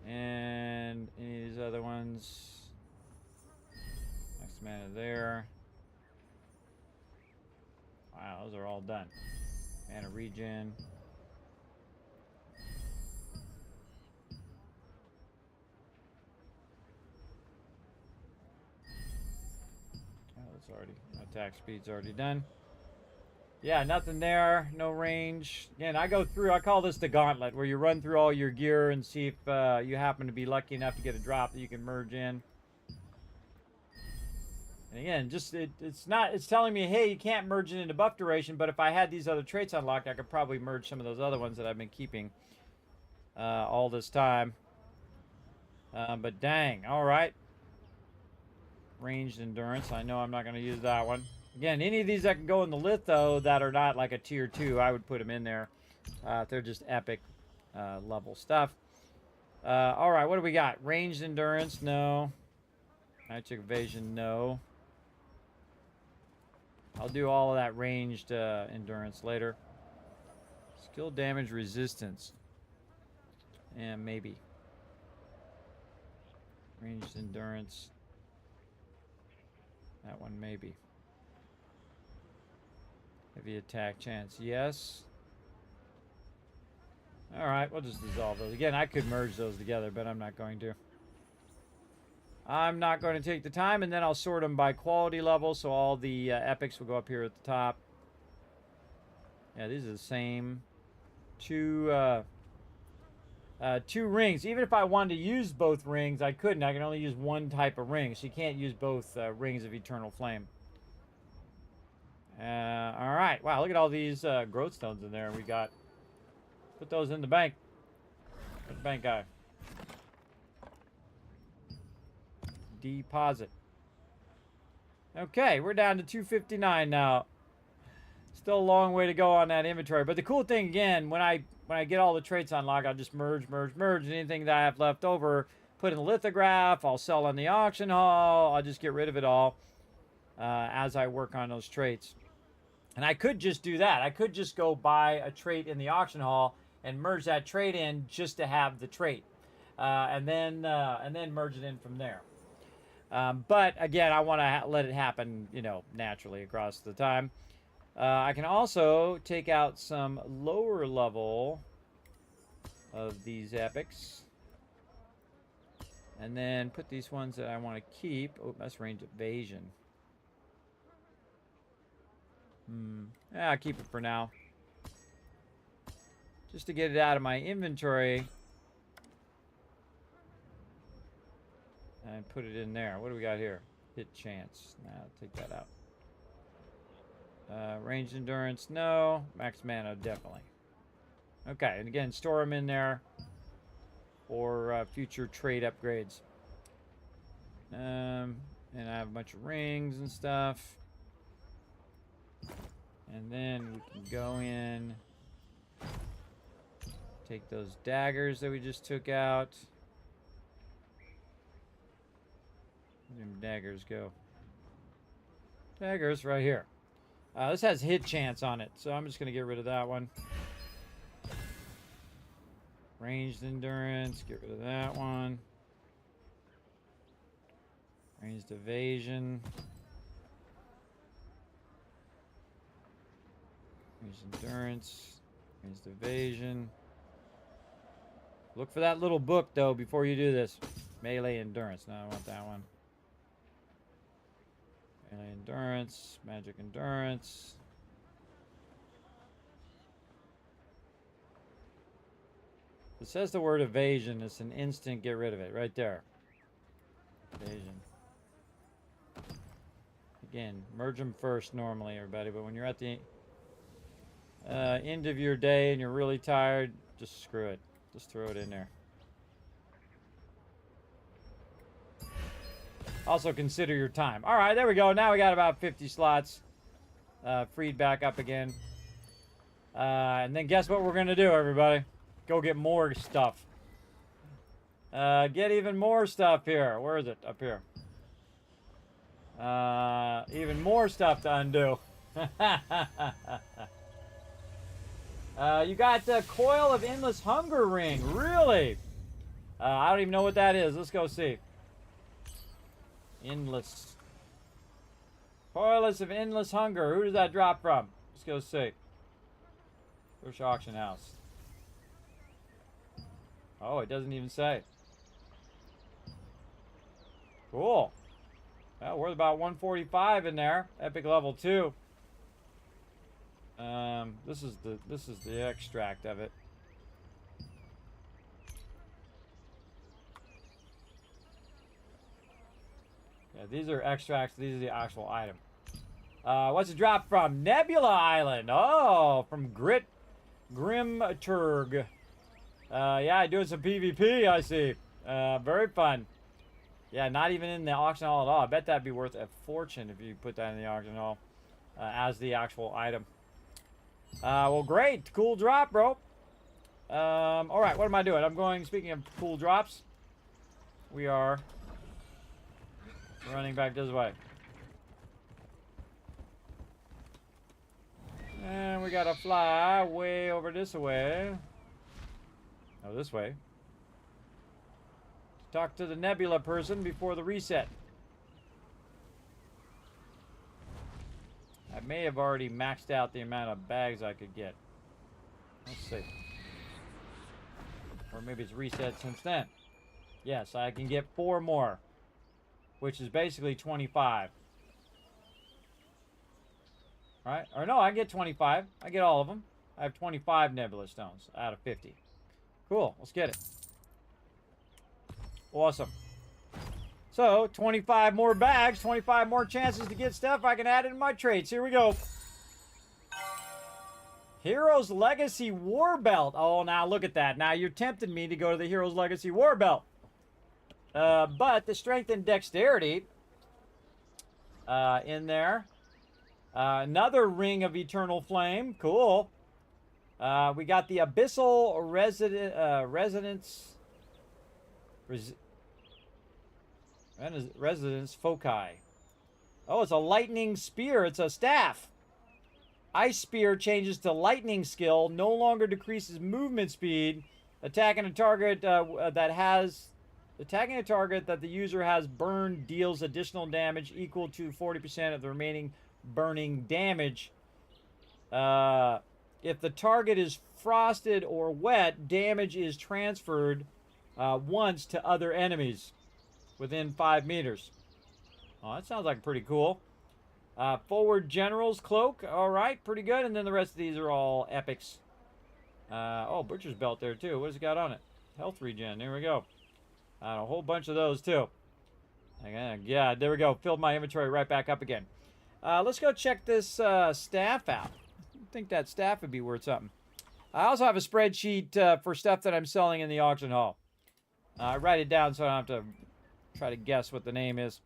And any of these other ones. Max mana there. Wow, those are all done. Mana regen. Attack speed's already done. Yeah, nothing there. No range. Again, I go through, I call this the gauntlet, where you run through all your gear and see if you happen to be lucky enough to get a drop that you can merge in. And again, just it's telling me, hey, you can't merge it into buff duration, but if I had these other traits unlocked, I could probably merge some of those other ones that I've been keeping all this time. But dang, all right. Ranged endurance. I know I'm not going to use that one. Again, any of these that can go in the litho that are not like a tier 2, I would put them in there. If they're just epic level stuff. All right, what do we got? Ranged endurance, no. Magic evasion, no. I'll do all of that ranged endurance later. Skill damage resistance. Yeah, maybe. Ranged endurance. That one, maybe. Heavy attack chance, yes. Alright, we'll just dissolve those. Again, I could merge those together, but I'm not going to. I'm not going to take the time, and then I'll sort them by quality level, so all the epics will go up here at the top. Yeah, these are the same. Two rings. Even if I wanted to use both rings, I couldn't. I can only use one type of ring, so you can't use both rings of eternal flame. All right. Wow, look at all these growth stones in there. We got. Put those in the bank. Where's the bank guy? Deposit. Okay, we're down to 259 now. Still a long way to go on that inventory. But the cool thing, again, when I get all the traits unlocked, I'll just merge. Anything that I have left over, put in the lithograph. I'll sell on the auction hall. I'll just get rid of it all as I work on those traits. And I could just do that. I could just go buy a trait in the auction hall and merge that trait in just to have the trait, and then merge it in from there. But again, I want to let it happen, you know, naturally across the time. I can also take out some lower level of these epics, and then put these ones that I want to keep. Oh, that's range evasion. Yeah, I'll keep it for now. Just to get it out of my inventory. And put it in there. What do we got here? Hit chance. Nah, take that out. Range endurance, no. Max mana, definitely. Okay, and again, store them in there for future trade upgrades. And I have a bunch of rings and stuff. And then we can go in, take those daggers that we just took out. Where did daggers go? Daggers right here. This has hit chance on it, so I'm just going to get rid of that one. Ranged endurance, get rid of that one. Ranged evasion. Ranged endurance. Ranged evasion. Look for that little book, though, before you do this. Melee endurance. No, I want that one. Melee endurance. Magic endurance. If it says the word evasion, it's an instant get rid of it. Right there. Evasion. Again, merge them first normally, everybody. But when you're at the end of your day and you're really tired, just screw it. Just throw it in there. Also consider your time. All right, there we go. Now we got about 50 slots freed back up again. And then guess what we're going to do, everybody? Go get more stuff. Get even more stuff here. Where is it? Up here. Even more stuff to undo. You got the Coil of Endless Hunger Ring. Really? I don't even know what that is. Let's go see. Endless. Coils of Endless Hunger. Who does that drop from? Let's go see. First auction house. Oh, it doesn't even say. Cool. Well, we're about 145 in there. Epic level 2. This is the extract of it. Yeah, these are extracts. These are the actual item. What's it drop from? Nebula Island. Oh, from Grimturg. Yeah, doing some PvP, I see. Very fun. Yeah, not even in the auction hall at all. I bet that'd be worth a fortune if you put that in the auction hall as the actual item. Well, great. Cool drop, bro. All right, what am I doing? I'm going, speaking of cool drops, we are running back this way. And we gotta fly way over this way. Oh, this way. Talk to the Nebula person before the reset. I may have already maxed out the amount of bags I could get. Let's see. Or maybe it's reset since then. Yes, I can get 4 more, which is basically 25. Right? Or no, I get 25. I get all of them. I have 25 Nebula Stones out of 50. Cool. Let's get it. Awesome. So, 25 more bags, 25 more chances to get stuff. I can add it in my trades. Here we go. Heroes Legacy War Belt. Oh, now look at that. Now you're tempting me to go to the Heroes Legacy War Belt. But the strength and dexterity in there. Another Ring of Eternal Flame. Cool. We got the Abyssal Residence Foci. Oh, it's a lightning spear. It's a staff. Ice Spear changes to lightning skill. No longer decreases movement speed. Attacking a target that the user has burned deals additional damage equal to 40% of the remaining burning damage. If the target is frosted or wet, damage is transferred once to other enemies within 5 meters. Oh, that sounds like pretty cool. Forward General's Cloak. All right, pretty good. And then the rest of these are all epics. Oh, Butcher's Belt there, too. What has it got on it? Health regen. There we go. A whole bunch of those, too. Yeah, there we go. Filled my inventory right back up again. Let's go check this staff out. I think that staff would be worth something. I also have a spreadsheet for stuff that I'm selling in the auction hall. I write it down so I don't have to try to guess what the name is.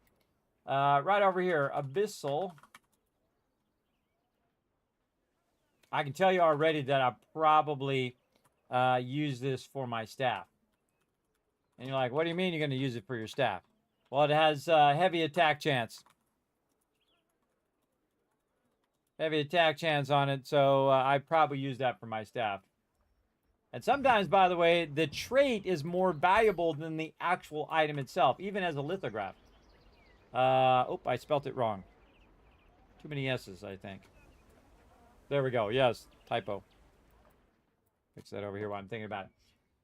Right over here, Abyssal. I can tell you already that I probably use this for my staff. And you're like, what do you mean you're going to use it for your staff? Well, it has heavy attack chance. Heavy attack chance on it, so I probably use that for my staff. And sometimes, by the way, the trait is more valuable than the actual item itself, even as a lithograph. Oh, I spelt it wrong. Too many S's, I think. There we go. Yes, typo. Fix that over here while I'm thinking about it.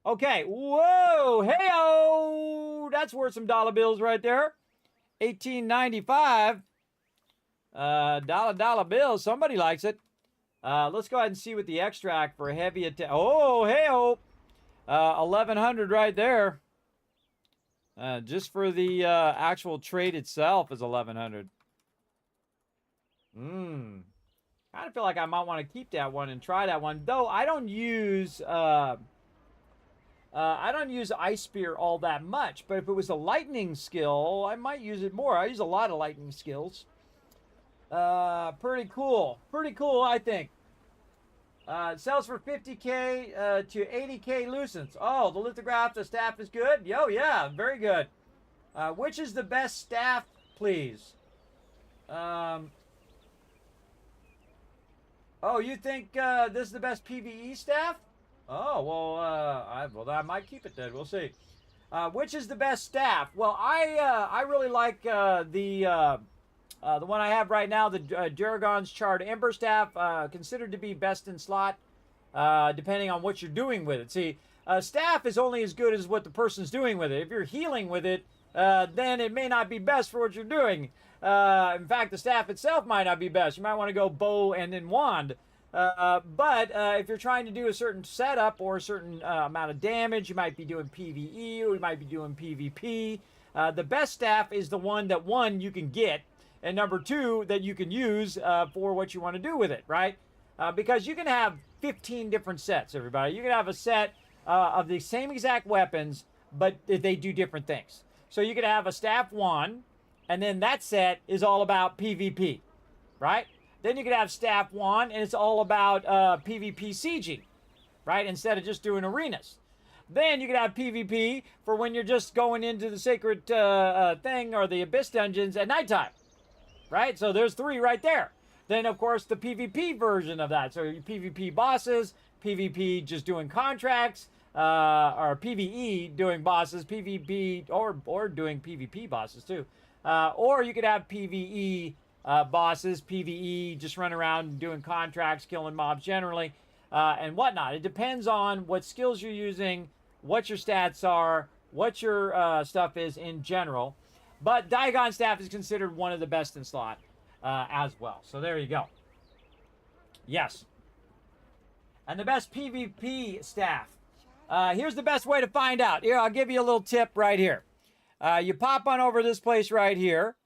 Okay. Whoa. Hey-o. That's worth some dollar bills right there. 1895. Dollar bills. Somebody likes it. Let's go ahead and see what the extract for heavy attack. Oh, hey-o. 1100 right there. Just for the actual trade itself is 1100. Kind of feel like I might want to keep that one and try that one. Though I don't use Ice Spear all that much. But if it was a lightning skill, I might use it more. I use a lot of lightning skills. Pretty cool. Pretty cool, I think. It sells for 50K to 80K lucents. Oh, the lithograph, the staff is good? Yo, yeah, very good. Which is the best staff, please? Oh, you think this is the best PvE staff? Oh, well, I might keep it then. We'll see. Which is the best staff? Well, I really like the one I have right now, the Jaragon's Charred Ember Staff, considered to be best in slot, depending on what you're doing with it. See, staff is only as good as what the person's doing with it. If you're healing with it, then it may not be best for what you're doing. In fact, the staff itself might not be best. You might want to go bow and then wand. But if you're trying to do a certain setup or a certain amount of damage, you might be doing PvE or you might be doing PvP. The best staff is the one that, one, you can get, and number two, that you can use for what you want to do with it, right? Because you can have 15 different sets, everybody. You can have a set of the same exact weapons, but they do different things. So you could have a staff wand, and then that set is all about PvP, right? Then you could have staff wand, and it's all about PvP sieging, right? Instead of just doing arenas. Then you could have PvP for when you're just going into the sacred thing or the abyss dungeons at nighttime, right? So there's three right there. Then, of course, the PvP version of that. So PvP bosses, PvP just doing contracts, or PvE doing bosses, PvP, or doing PvP bosses too. Or you could have PvE bosses, PvE, just run around doing contracts, killing mobs generally, and whatnot. It depends on what skills you're using, what your stats are, what your stuff is in general. But Diagon staff is considered one of the best in slot as well. So there you go. Yes. And the best PvP staff. Here's the best way to find out. Here, I'll give you a little tip right here. You pop on over this place right here.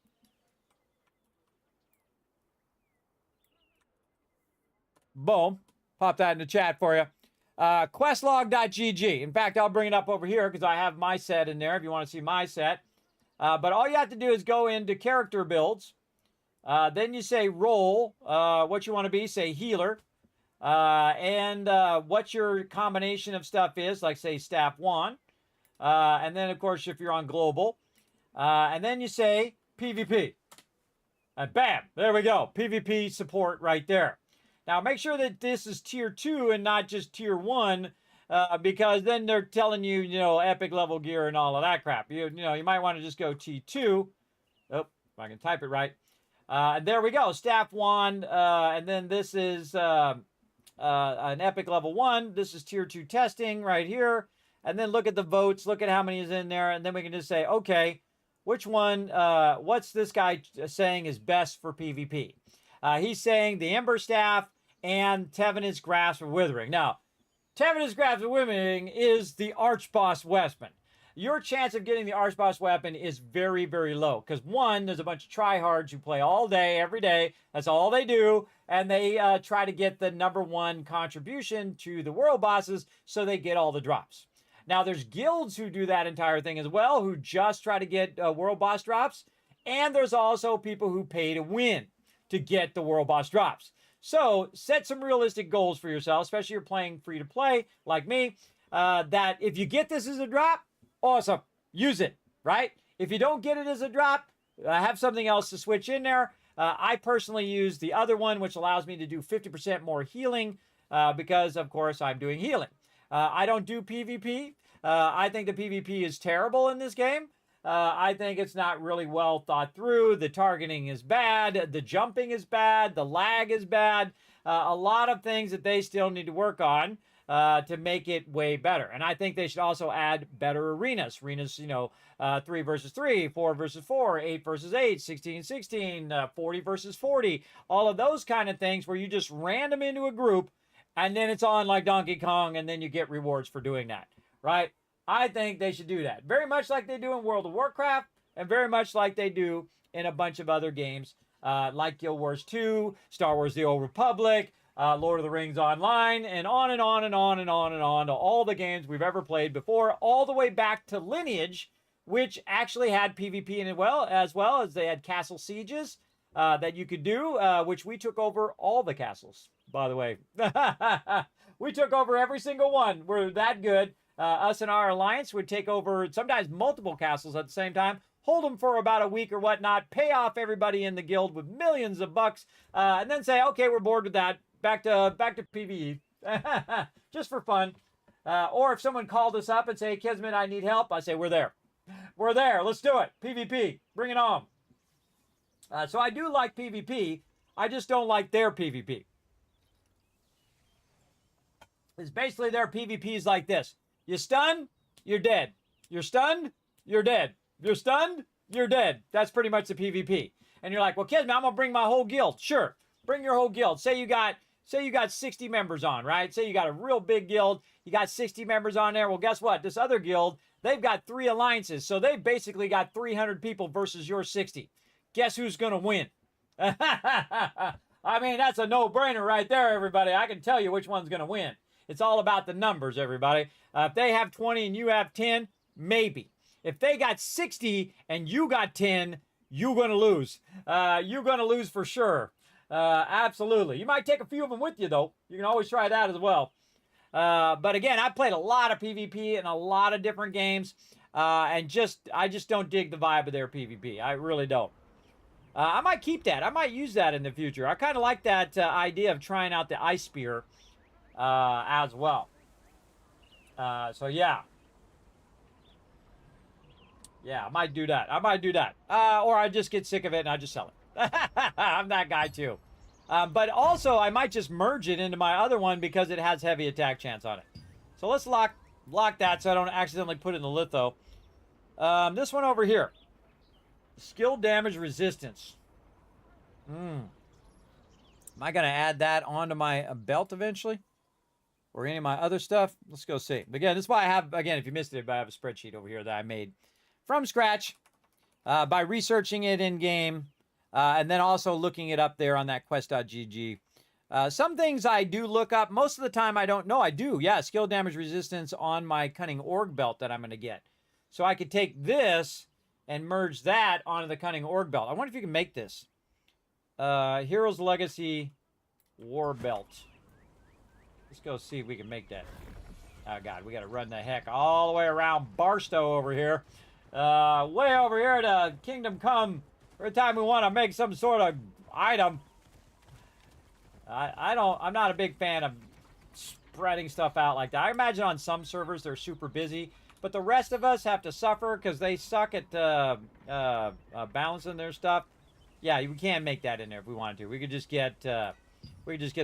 Boom. Pop that in the chat for you. Questlog.gg. In fact, I'll bring it up over here because I have my set in there if you want to see my set. But all you have to do is go into character builds. Then you say role, what you want to be, say healer. And what your combination of stuff is, like say staff wand. And then, of course, if you're on global. And then you say PvP. And bam, there we go. PvP support right there. Now, make sure that this is tier 2 and not just tier 1, because then they're telling you, you know, epic level gear and all of that crap. You know, you might want to just go T2. Oh, if I can type it right. There we go, staff wand. And then this is an epic level 1. This is tier 2 testing right here. And then look at the votes. Look at how many is in there. And then we can just say, okay, which one, what's this guy saying is best for PvP? He's saying the Ember Staff and Tevin's Grasp of Withering. Now, Tevin's Grasp of Withering is the Archboss weapon. Your chance of getting the Archboss weapon is very, very low. Because one, there's a bunch of tryhards who play all day, every day. That's all they do. And they try to get the #1 contribution to the world bosses so they get all the drops. Now, there's guilds who do that entire thing as well, who just try to get world boss drops. And there's also people who pay to win to get the world boss drops. So set some realistic goals for yourself, especially if you're playing free to play like me, that if you get this as a drop, awesome, use it, right? If you don't get it as a drop, have something else to switch in there. I personally use the other one, which allows me to do 50% more healing because, of course, I'm doing healing. I don't do PvP. I think the PvP is terrible in this game. I think it's not really well thought through. The targeting is bad. The jumping is bad. The lag is bad. A lot of things that they still need to work on to make it way better. And I think they should also add better arenas. Arenas, you know, 3 versus 3, 4 versus 4, 8 versus 8, 16, 16, 40 versus 40. All of those kind of things where you just random into a group and then it's on like Donkey Kong and then you get rewards for doing that, right? I think they should do that. Very much like they do in World of Warcraft and very much like they do in a bunch of other games like Guild Wars 2, Star Wars The Old Republic, Lord of the Rings Online, and on and on and on and on and on to all the games we've ever played before, all the way back to Lineage, which actually had PvP in it as well as they had castle sieges that you could do, which we took over all the castles, by the way. We took over every single one. We're that good. Us and our alliance would take over sometimes multiple castles at the same time, hold them for about a week or whatnot, pay off everybody in the guild with millions of bucks, and then say, okay, we're bored with that. Back to PvE, just for fun. Or if someone called us up and say, Kismet, I need help, I say, we're there. We're there. Let's do it. PvP. Bring it on. So I do like PvP. I just don't like their PvP. It's basically their PvP is like this. You stun, you're dead. You're stunned, you're dead. If you're stunned, you're dead. That's pretty much the PvP. And you're like, well, Kismet, I'm gonna bring my whole guild. Sure, bring your whole guild. Say you got 60 members on, right? Say you got a real big guild. You got 60 members on there. Well, guess what? This other guild, they've got 3 alliances. So they've basically got 300 people versus your 60. Guess who's gonna win? I mean, that's a no-brainer right there, everybody. I can tell you which one's gonna win. It's all about the numbers, everybody. If they have 20 and you have 10, maybe. If they got 60 and you got 10, you're going to lose. You're going to lose for sure. Absolutely. You might take a few of them with you, though. You can always try that as well. But again, I played a lot of PvP in a lot of different games. And I just don't dig the vibe of their PvP. I really don't. I might keep that. I might use that in the future. I kind of like that idea of trying out the Ice Spear as well. So, yeah. Yeah, I might do that. Or I just get sick of it and I just sell it. I'm that guy too. But also, I might just merge it into my other one because it has heavy attack chance on it. So let's lock that so I don't accidentally put it in the litho. This one over here. Skill damage resistance. Am I going to add that onto my belt eventually? Or any of my other stuff? Let's go see. Again, this is why I have, again, if you missed it, I have a spreadsheet over here that I made from scratch by researching it in game and then also looking it up there on that quest.gg. Some things I do look up. Most of the time I don't know. I do. Yeah, skill damage resistance on my Cunning Org belt that I'm going to get. So I could take this and merge that onto the Cunning Org belt. I wonder if you can make this. Heroes Legacy War Belt. Let's go see if we can make that. Oh, God, we got to run the heck all the way around Barstow over here. Way over here to Kingdom Come. Every time we want to make some sort of item. I'm not a big fan of spreading stuff out like that. I imagine on some servers they're super busy, but the rest of us have to suffer because they suck at balancing their stuff. Yeah, we can make that in there if we wanted to. We could just get the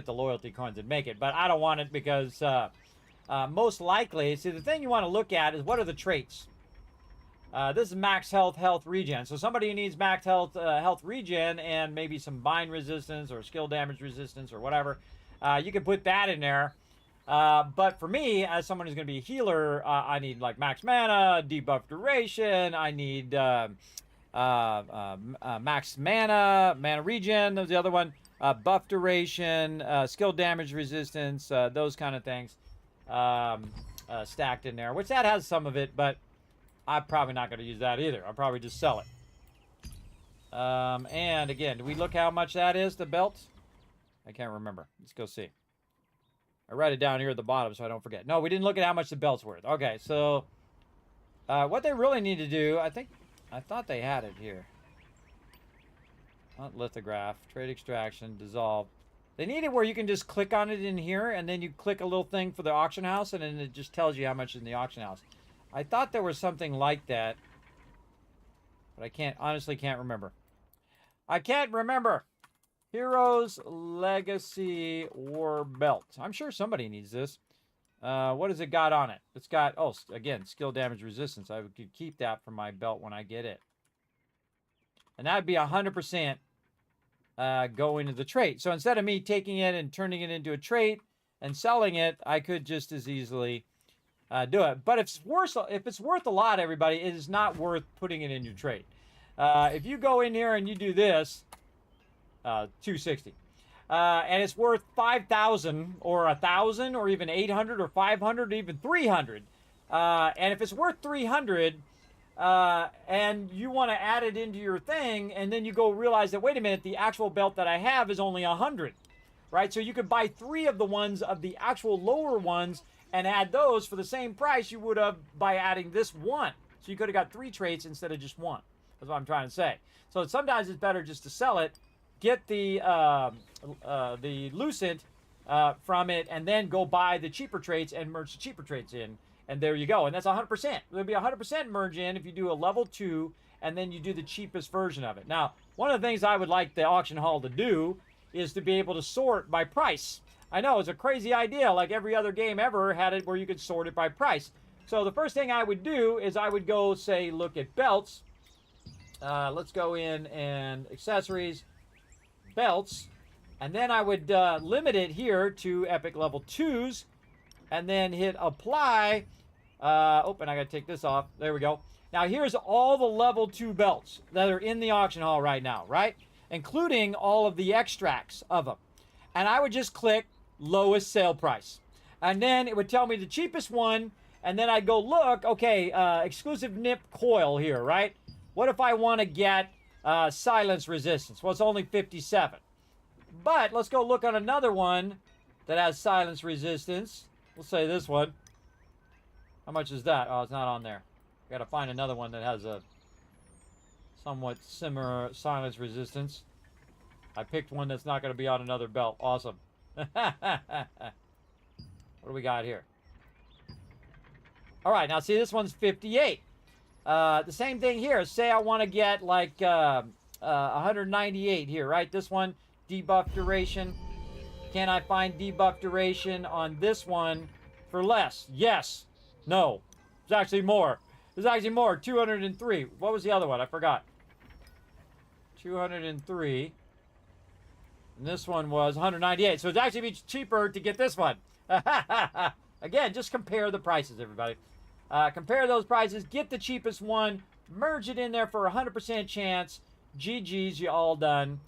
loyalty coins and make it, but I don't want it because most likely, see, the thing you want to look at is what are the traits. This is max health regen. So somebody who needs max health regen and maybe some bind resistance or skill damage resistance or whatever, you can put that in there. But for me, as someone who's going to be a healer, I need like max mana, debuff duration. I need max mana regen. There's the other one. Buff duration, skill damage resistance, those kind of things stacked in there. Which that has some of it, but I'm probably not going to use that either. I'll probably just sell it. And again, do we look how much that is, the belt? I can't remember. Let's go see. I write it down here at the bottom so I don't forget. No, we didn't look at how much the belt's worth. Okay, so what they really need to do, I thought they had it here. Not lithograph, trade extraction, dissolve. They need it where you can just click on it in here, and then you click a little thing for the auction house, and then it just tells you how much is in the auction house. I thought there was something like that, but I honestly can't remember. I can't remember. Heroes Legacy War Belt. I'm sure somebody needs this. What has it got on it? It's got, oh, again, skill damage resistance. I could keep that for my belt when I get it. And that would be 100% go into the trait. So instead of me taking it and turning it into a trait and selling it, I could just as easily do it. But if it's worth a lot, everybody, it is not worth putting it in your trait. If you go in here and you do this, 260, and it's worth 5,000 or 1,000 or even 800 or 500 or even 300, and if it's worth 300, and you want to add it into your thing, and then you go realize that, wait a minute, the actual belt that I have is only 100, right? So you could buy 3 of the ones of the actual lower ones and add those for the same price you would have by adding this one. So you could have got 3 traits instead of just 1. That's what I'm trying to say. So sometimes it's better just to sell it, get the Lucent from it, and then go buy the cheaper traits and merge the cheaper traits in. And there you go. And that's 100%. There'll be 100% merge in if you do a level 2 and then you do the cheapest version of it. Now, one of the things I would like the auction hall to do is to be able to sort by price. I know, it's a crazy idea. Like every other game ever had it where you could sort it by price. So the first thing I would do is I would go, say, look at belts. Let's go in and accessories, belts, and then I would limit it here to epic level 2s, and then hit apply. Oh, and I gotta take this off. There we go. Now here's all the level 2 belts that are in the auction hall right now, right? Including all of the extracts of them. And I would just click lowest sale price. And then it would tell me the cheapest one, and then I'd go look, okay, exclusive nip coil here, right? What if I want to get silence resistance? Well, it's only 57. But let's go look on another one that has silence resistance. We'll say this one. How much is that? Oh, it's not on there. Got to find another one that has a somewhat similar silence resistance. I picked one that's not going to be on another belt. Awesome. What do we got here? All right, now see, this one's 58. The same thing here. Say I want to get like 198 here, right? This one, debuff duration. Can I find debuff duration on this one for less? Yes. No. There's actually more. There's actually more. 203. What was the other one? I forgot. 203. And this one was 198. So it's actually cheaper to get this one. Again, just compare the prices, everybody. Compare those prices. Get the cheapest one. Merge it in there for a 100% chance. GG's, you all done.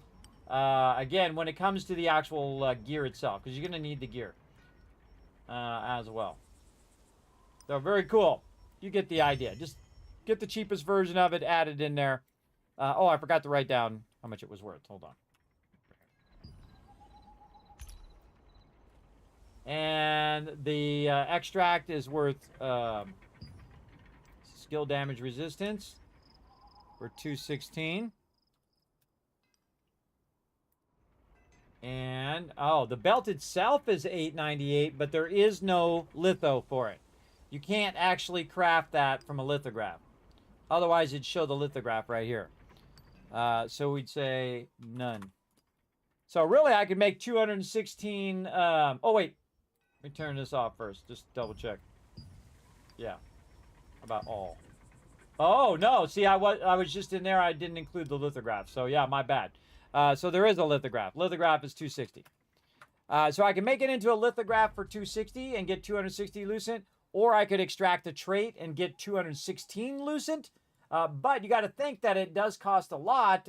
Again, when it comes to the actual gear itself, because you're going to need the gear as well. So very cool. You get the idea. Just get the cheapest version of it, add it in there. Oh, I forgot to write down how much it was worth. Hold on. And the extract is worth skill damage resistance for 216. And, oh, the belt itself is 898, but there is no litho for it. You can't actually craft that from a lithograph. Otherwise, it'd show the lithograph right here. So we'd say none. So really, I could make 216. Oh, wait. Let me turn this off first. Just double check. Yeah. About all. Oh, no. See, I was just in there. I didn't include the lithograph. So, yeah, my bad. So there is a lithograph. Lithograph is 260. So I can make it into a lithograph for 260 and get 260 lucent. Or I could extract a trait and get 216 lucent. But you got to think that it does cost a lot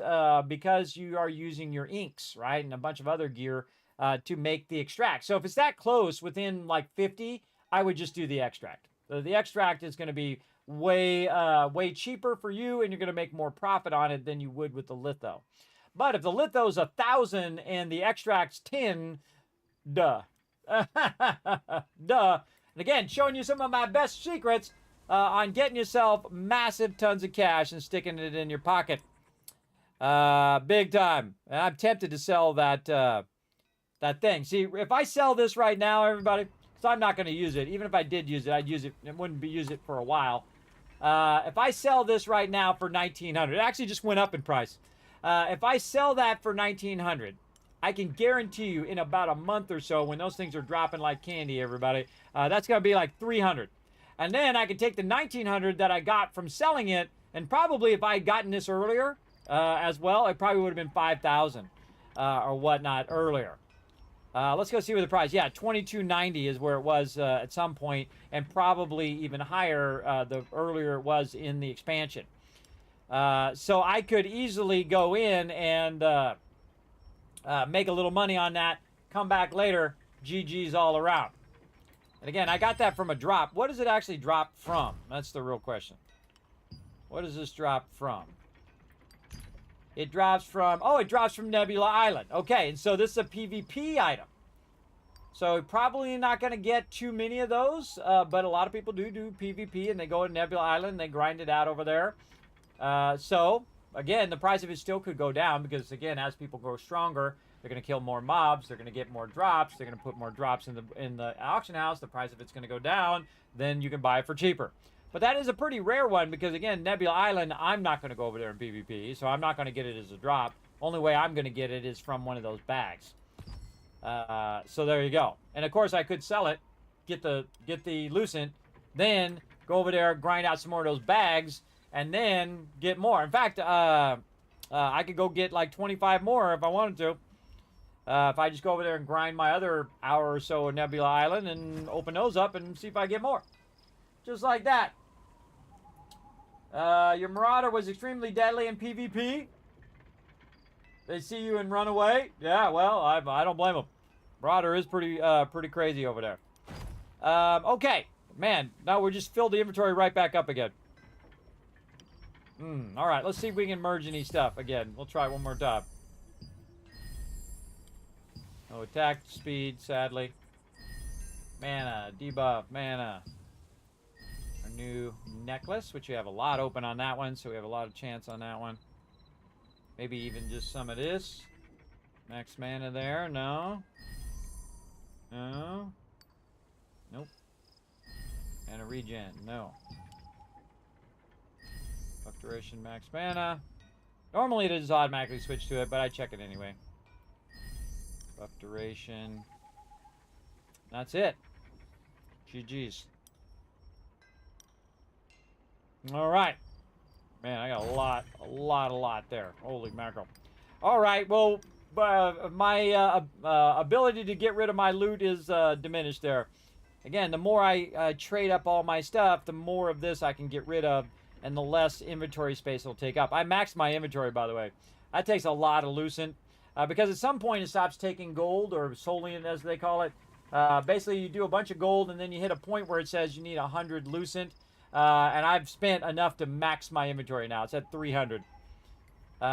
because you are using your inks, right? And a bunch of other gear to make the extract. So if it's that close, within like 50, I would just do the extract. The extract is going to be way cheaper for you, and you're going to make more profit on it than you would with the litho. But if the litho's 1,000 and the extract's 10, duh. Duh. And again, showing you some of my best secrets on getting yourself massive tons of cash and sticking it in your pocket. Big time. And I'm tempted to sell that thing. See, if I sell this right now, everybody, so I'm not going to use it. Even if I did use it, I'd use it. It wouldn't be use it for a while. If I sell this right now for $1,900, it actually just went up in price. If I sell that for $1,900, I can guarantee you in about a month or so, when those things are dropping like candy, everybody, that's going to be like $300. And then I can take the $1,900 that I got from selling it, and probably if I had gotten this earlier as well, it probably would have been $5,000 or whatnot earlier. Let's go see what the price. Yeah, $22.90 is where it was at some point, and probably even higher the earlier it was in the expansion. So I could easily go in and make a little money on that, come back later, GG's all around. And again, I got that from a drop. What does it actually drop from? That's the real question. What does this drop from? It drops from, oh, it drops from Nebula Island. Okay, and so this is a PvP item. So probably not going to get too many of those, but a lot of people do PvP, and they go to Nebula Island, and they grind it out over there. So, again, the price of it still could go down because, again, as people grow stronger, they're going to kill more mobs, they're going to get more drops, they're going to put more drops in the auction house, the price of it's going to go down, then you can buy it for cheaper. But that is a pretty rare one because, again, Nebula Island, I'm not going to go over there in PvP, so I'm not going to get it as a drop. Only way I'm going to get it is from one of those bags. So there you go. And, of course, I could sell it, get the Lucent, then go over there, grind out some more of those bags, and then get more. In fact, I could go get like 25 more if I wanted to. If I just go over there and grind my other hour or so at Nebula Island and open those up and see if I get more. Just like that. Your Marauder was extremely deadly in PvP. They see you and run away. Yeah, well, I don't blame them. Marauder is pretty crazy over there. Okay. Man, now we just filled the inventory right back up again. All right, let's see if we can merge any stuff again. We'll try one more time. No attack speed, sadly. Mana, debuff, mana. Our new necklace, which we have a lot open on that one, so we have a lot of chance on that one. Maybe even just some of this. Max mana there, no. No. Nope. And a regen, no. Buff duration, max mana. Normally it is automatically switch to it, but I check it anyway. Buff duration. That's it. GG's. All right. Man, I got a lot there. Holy mackerel. All right, well, my ability to get rid of my loot is diminished there. Again, the more I trade up all my stuff, the more of this I can get rid of, and the less inventory space it'll take up. I maxed my inventory, by the way. That takes a lot of lucent, because at some point it stops taking gold, or solient as they call it. Basically, you do a bunch of gold, and then you hit a point where it says you need 100 lucent. And I've spent enough to max my inventory now. It's at 300.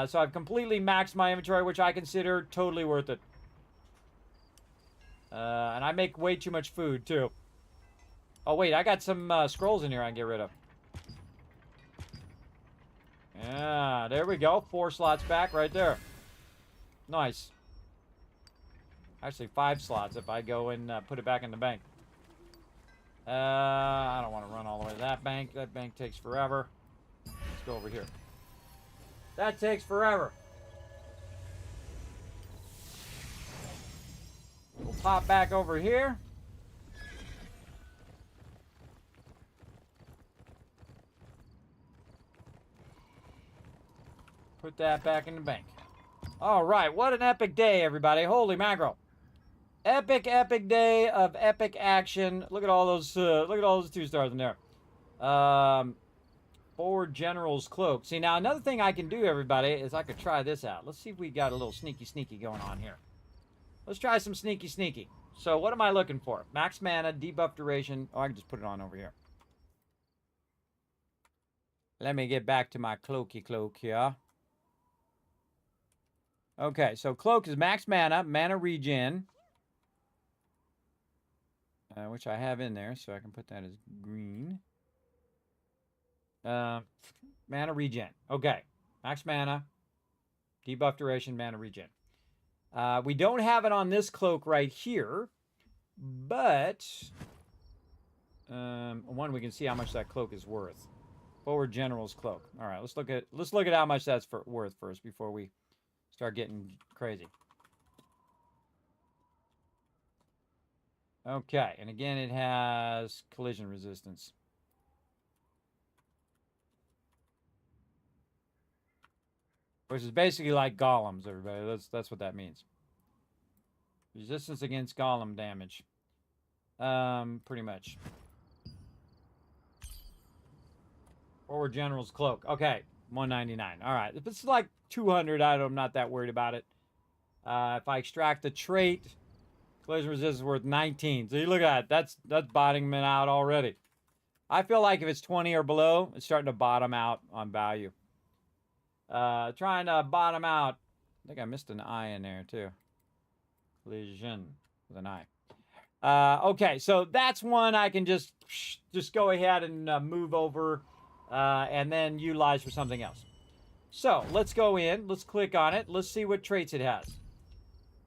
So I've completely maxed my inventory, which I consider totally worth it. And I make way too much food, too. Oh, wait, I got some scrolls in here I can get rid of. Yeah, there we go. 4 slots back right there. Nice. Actually, 5 slots if I go and put it back in the bank. I don't want to run all the way to that bank. That bank takes forever. Let's go over here. That takes forever. We'll pop back over here. Put that back in the bank. All right, what an epic day, everybody. Holy mackerel. Epic day of epic action. Look at all those 2 stars in there. Forward General's Cloak. See, now another thing I can do, everybody, is I could try this out. Let's see if we got a little sneaky going on here. Let's try some sneaky. So what am I looking for? Max mana, debuff duration. Oh, I can just put it on over here. Let me get back to my cloaky cloak here. Okay, so cloak is max mana, mana regen. Which I have in there, so I can put that as green. Mana regen. Okay. Max mana. Debuff duration, mana regen. We don't have it on this cloak right here, but one, we can see how much that cloak is worth. Forward General's Cloak. All right, let's look at how much that's worth first before we start getting crazy. Okay, and again, it has collision resistance. Which is basically like golems, everybody. That's what that means. Resistance against golem damage. Pretty much. Forward General's Cloak. Okay, 199. All right, if it's like 200, I'm not that worried about it. If I extract the trait, collision resistance is worth 19. So you look at that. That's bottoming out already. I feel like if it's 20 or below, it's starting to bottom out on value. Trying to bottom out. I think I missed an I in there too. Collision with an I. Okay, so that's one I can just go ahead and move over and then utilize for something else. So let's go in. Let's click on it. Let's see what traits it has.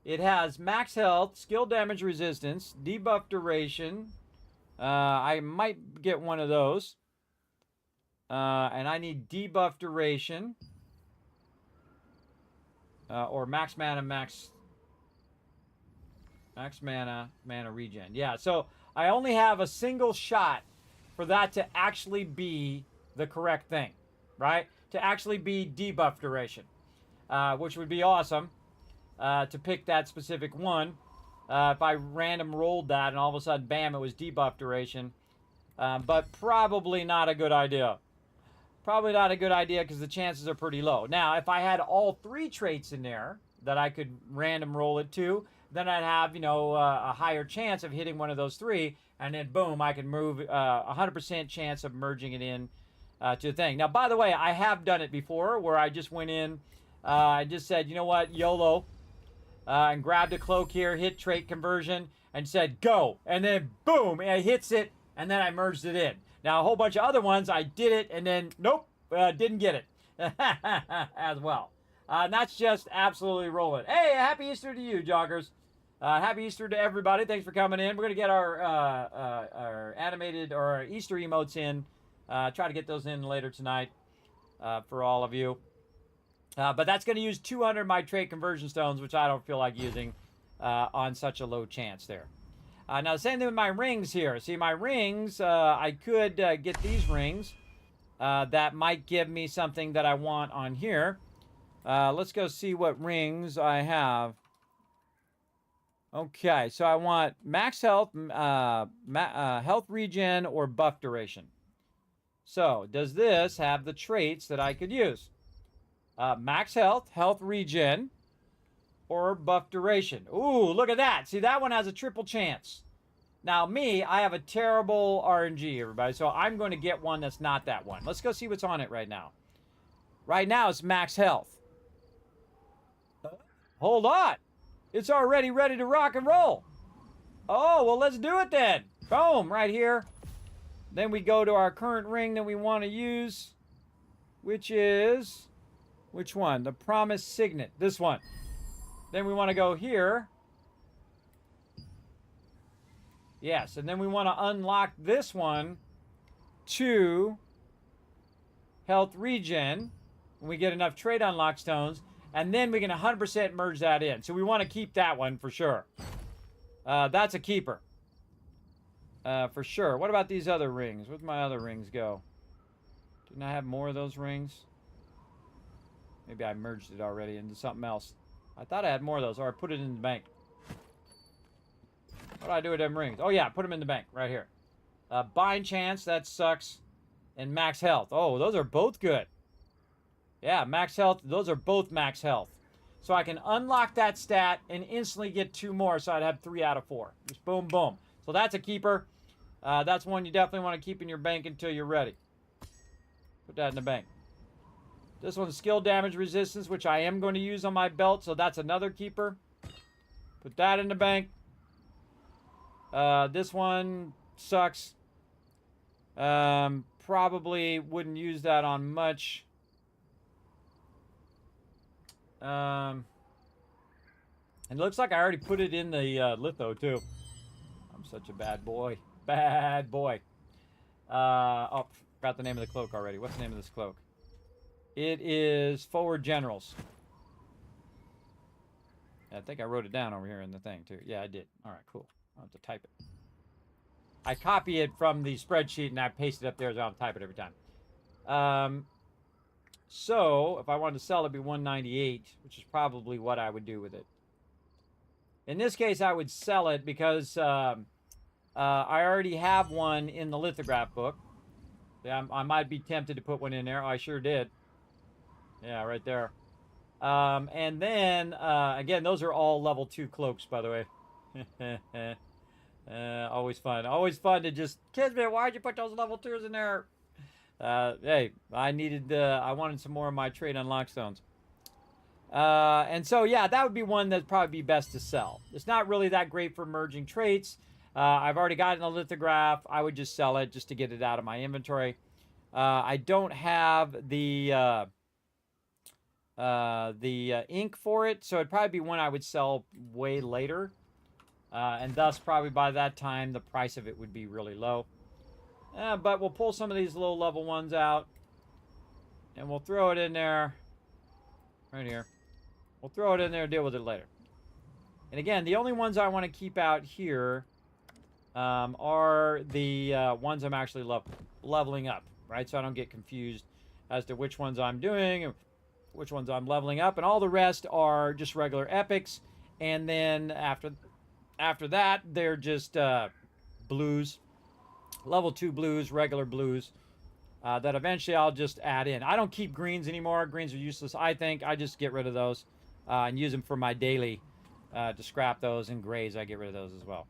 It has max health, skill damage resistance, debuff duration. I might get one of those. And I need debuff duration. Or max mana, max mana, mana regen. Yeah, so I only have a single shot for that to actually be the correct thing, right? To actually be debuff duration, which would be awesome to pick that specific one. If I random rolled that and all of a sudden, bam, it was debuff duration. But probably not a good idea. Probably not a good idea because the chances are pretty low. Now, if I had all 3 traits in there that I could random roll it to, then I'd have, a higher chance of hitting one of those 3, and then boom, I can move 100% chance of merging it in to the thing. Now, by the way, I have done it before where I just went in, I just said, you know what, YOLO, and grabbed a cloak here, hit trait conversion, and said go, and then boom, it hits it, and then I merged it in. Now, a whole bunch of other ones, I did it, and then nope, didn't get it as well. That's just absolutely rolling. Hey, happy Easter to you, joggers. Happy Easter to everybody. Thanks for coming in. We're going to get our animated or our Easter emotes in. Try to get those in later tonight for all of you. But that's going to use 200 of my trait conversion stones, which I don't feel like using on such a low chance there. Now, the same thing with my rings here. See, my rings, I could get these rings. That might give me something that I want on here. Let's go see what rings I have. Okay, so I want max health, health regen, or buff duration. So, does this have the traits that I could use? Max health, health regen, or buff duration. Ooh, look at that. See, that one has a triple chance. Now, me, I have a terrible RNG, everybody, so I'm going to get one that's not that one. Let's go see what's on it right now. Right now, it's max health. Hold on. It's already ready to rock and roll. Oh, well, let's do it then. Boom, right here. Then we go to our current ring that we want to use, which is, which one? The Promised Signet, this one. Then we want to go here. Yes, and then we want to unlock this one to health regen. When we get enough trait unlock stones, and then we can 100% merge that in. So we want to keep that one for sure. That's a keeper. For sure. What about these other rings? Where'd my other rings go? Didn't I have more of those rings? Maybe I merged it already into something else. I thought I had more of those, or I put it in the bank. What do I do with them rings? Oh yeah, put them in the bank, right here. Bind chance, that sucks. And max health. Oh, those are both good. Yeah, max health, those are both max health. So I can unlock that stat and instantly get 2 more, so I'd have 3 out of 4. Just boom, boom. So that's a keeper. That's one you definitely want to keep in your bank until you're ready. Put that in the bank. This one's skill damage resistance, which I am going to use on my belt, so that's another keeper. Put that in the bank. This one sucks. Probably wouldn't use that on much. And it looks like I already put it in the litho too. I'm such a bad boy. Bad boy. Oh, forgot the name of the cloak already. What's the name of this cloak? It is Forward Generals. I think I wrote it down over here in the thing too. Yeah, I did. All right, cool. I'll have to type it. I copy it from the spreadsheet and I paste it up there so I don't type it every time. So, if I wanted to sell it, it'd be 198, which is probably what I would do with it. In this case, I would sell it because I already have one in the lithograph book. I might be tempted to put one in there. Oh, I sure did. Yeah, right there. And then, again, those are all level 2 cloaks, by the way. Always fun. Always fun to just, Kismet, why'd you put those level 2s in there? Hey, I wanted some more of my trade unlock stones. And so, yeah, that would be one that'd probably be best to sell. It's not really that great for merging traits. I've already got it in a lithograph. I would just sell it just to get it out of my inventory. I don't have the ink for it, so it'd probably be one I would sell way later. And thus, probably by that time, the price of it would be really low. But we'll pull some of these low level ones out. And we'll throw it in there. Right here. We'll throw it in there and deal with it later. And again, the only ones I want to keep out here are the ones I'm actually leveling up, right? So I don't get confused as to which ones I'm doing and which ones I'm leveling up. And all the rest are just regular epics. And then after that, they're just blues, level 2 blues, regular blues. That eventually I'll just add in. I don't keep greens anymore. Greens are useless, I think. I just get rid of those and use them for my daily to scrap those, and grays, I get rid of those as well.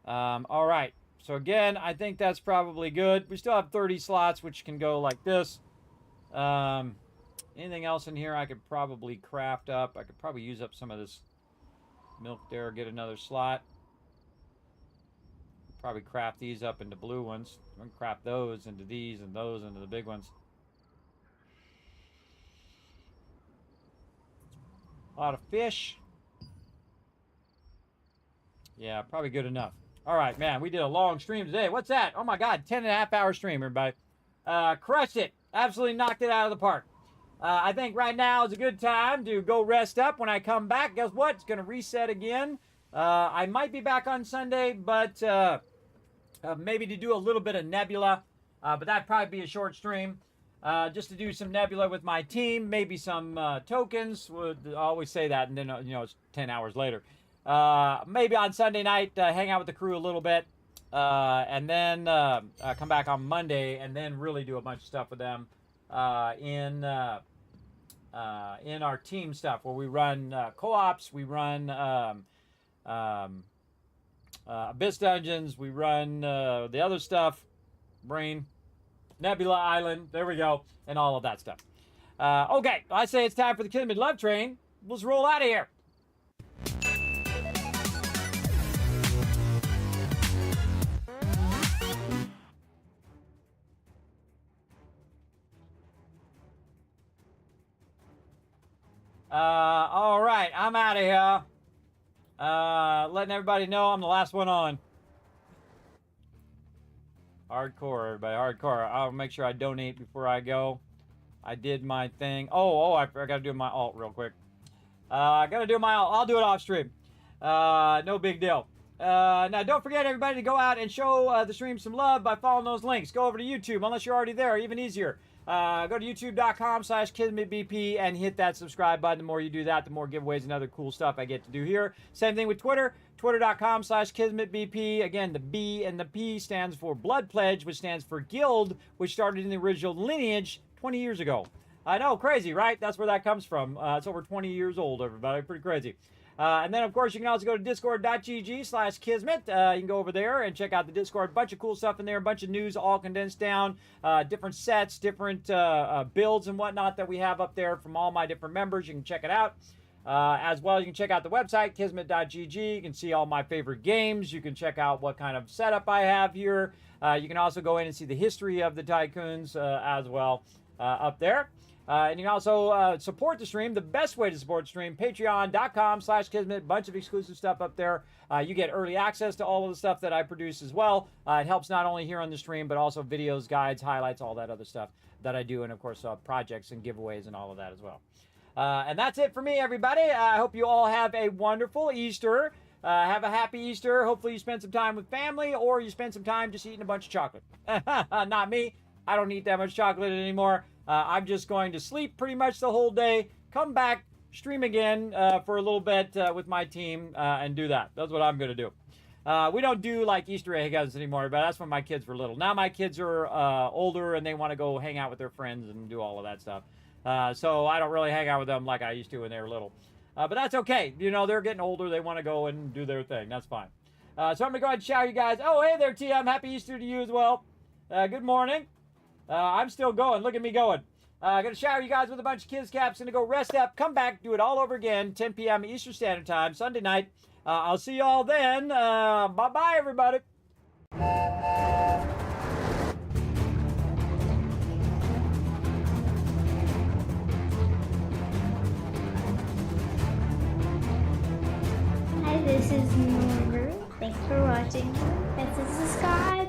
All right. So again, I think that's probably good. We still have 30 slots, which can go like this. Anything else in here I could probably craft up? I could probably use up some of this milk there, get another slot. Probably craft these up into blue ones. I'm going to craft those into these and those into the big ones. A lot of fish. Yeah, probably good enough. All right, man, we did a long stream today. What's that? Oh my God, 10.5-hour stream, everybody. Crushed it. Absolutely knocked it out of the park. I think right now is a good time to go rest up. When I come back, guess what? It's going to reset again. I might be back on Sunday, but maybe to do a little bit of Nebula. But that'd probably be a short stream. Just to do some Nebula with my team, maybe some tokens. I always say that, and then, it's 10 hours later. Maybe on Sunday night, hang out with the crew a little bit. And then come back on Monday and then really do a bunch of stuff with them in our team stuff, where we run co-ops, we run Abyss Dungeons, we run the other stuff, Brain, Nebula Island, there we go, and all of that stuff. Okay, I say it's time for the Kismet Love Train. Let's roll out of here. All right, I'm out of here. Letting everybody know I'm the last one on. Hardcore, everybody, hardcore. I'll make sure I donate before I go. I did my thing. I forgot to do my alt real quick. I gotta do my alt. I'll do it off stream. No big deal. Now, don't forget, everybody, to go out and show the stream some love by following those links. Go over to YouTube, unless you're already there, even easier. Go to youtube.com/KismetBP and hit that subscribe button. The more you do that, the more giveaways and other cool stuff I get to do here. Same thing with Twitter. Twitter.com/KismetBP. Again, the B and the P stands for Blood Pledge, which stands for Guild, which started in the original Lineage 20 years ago. I know, crazy, right? That's where that comes from. It's over 20 years old, everybody. Pretty crazy. And then, of course, you can also go to discord.gg/Kismet. You can go over there and check out the Discord. Bunch of cool stuff in there. A bunch of news all condensed down. Different sets, different builds and whatnot that we have up there from all my different members. You can check it out. As well, you can check out the website, kismet.gg. You can see all my favorite games. You can check out what kind of setup I have here. You can also go in and see the history of the Tycoons as well up there. And you can also support the stream. The best way to support the stream, patreon.com/Kismet. Bunch of exclusive stuff up there. You get early access to all of the stuff that I produce as well. It helps not only here on the stream, but also videos, guides, highlights, all that other stuff that I do. And, of course, projects and giveaways and all of that as well. And that's it for me, everybody. I hope you all have a wonderful Easter. Have a happy Easter. Hopefully you spend some time with family, or you spend some time just eating a bunch of chocolate. Not me. I don't eat that much chocolate anymore. I'm just going to sleep pretty much the whole day, come back, stream again for a little bit with my team, and do that. That's what I'm going to do. We don't do like Easter egg hunts anymore, but that's when my kids were little. Now my kids are older, and they want to go hang out with their friends and do all of that stuff. So I don't really hang out with them like I used to when they were little. But that's okay. You know, they're getting older. They want to go and do their thing. That's fine. So I'm going to go ahead and shout you guys. Oh, hey there, TM. Happy Easter to you as well. Good morning. I'm still going. Look at me going. I'm going to shower you guys with a bunch of kids caps. Going to go rest up, come back, do it all over again, 10 p.m. Eastern Standard Time, Sunday night. I'll see you all then. Bye-bye, everybody. Hi, this is Norbert. Thanks for watching. This is the sky.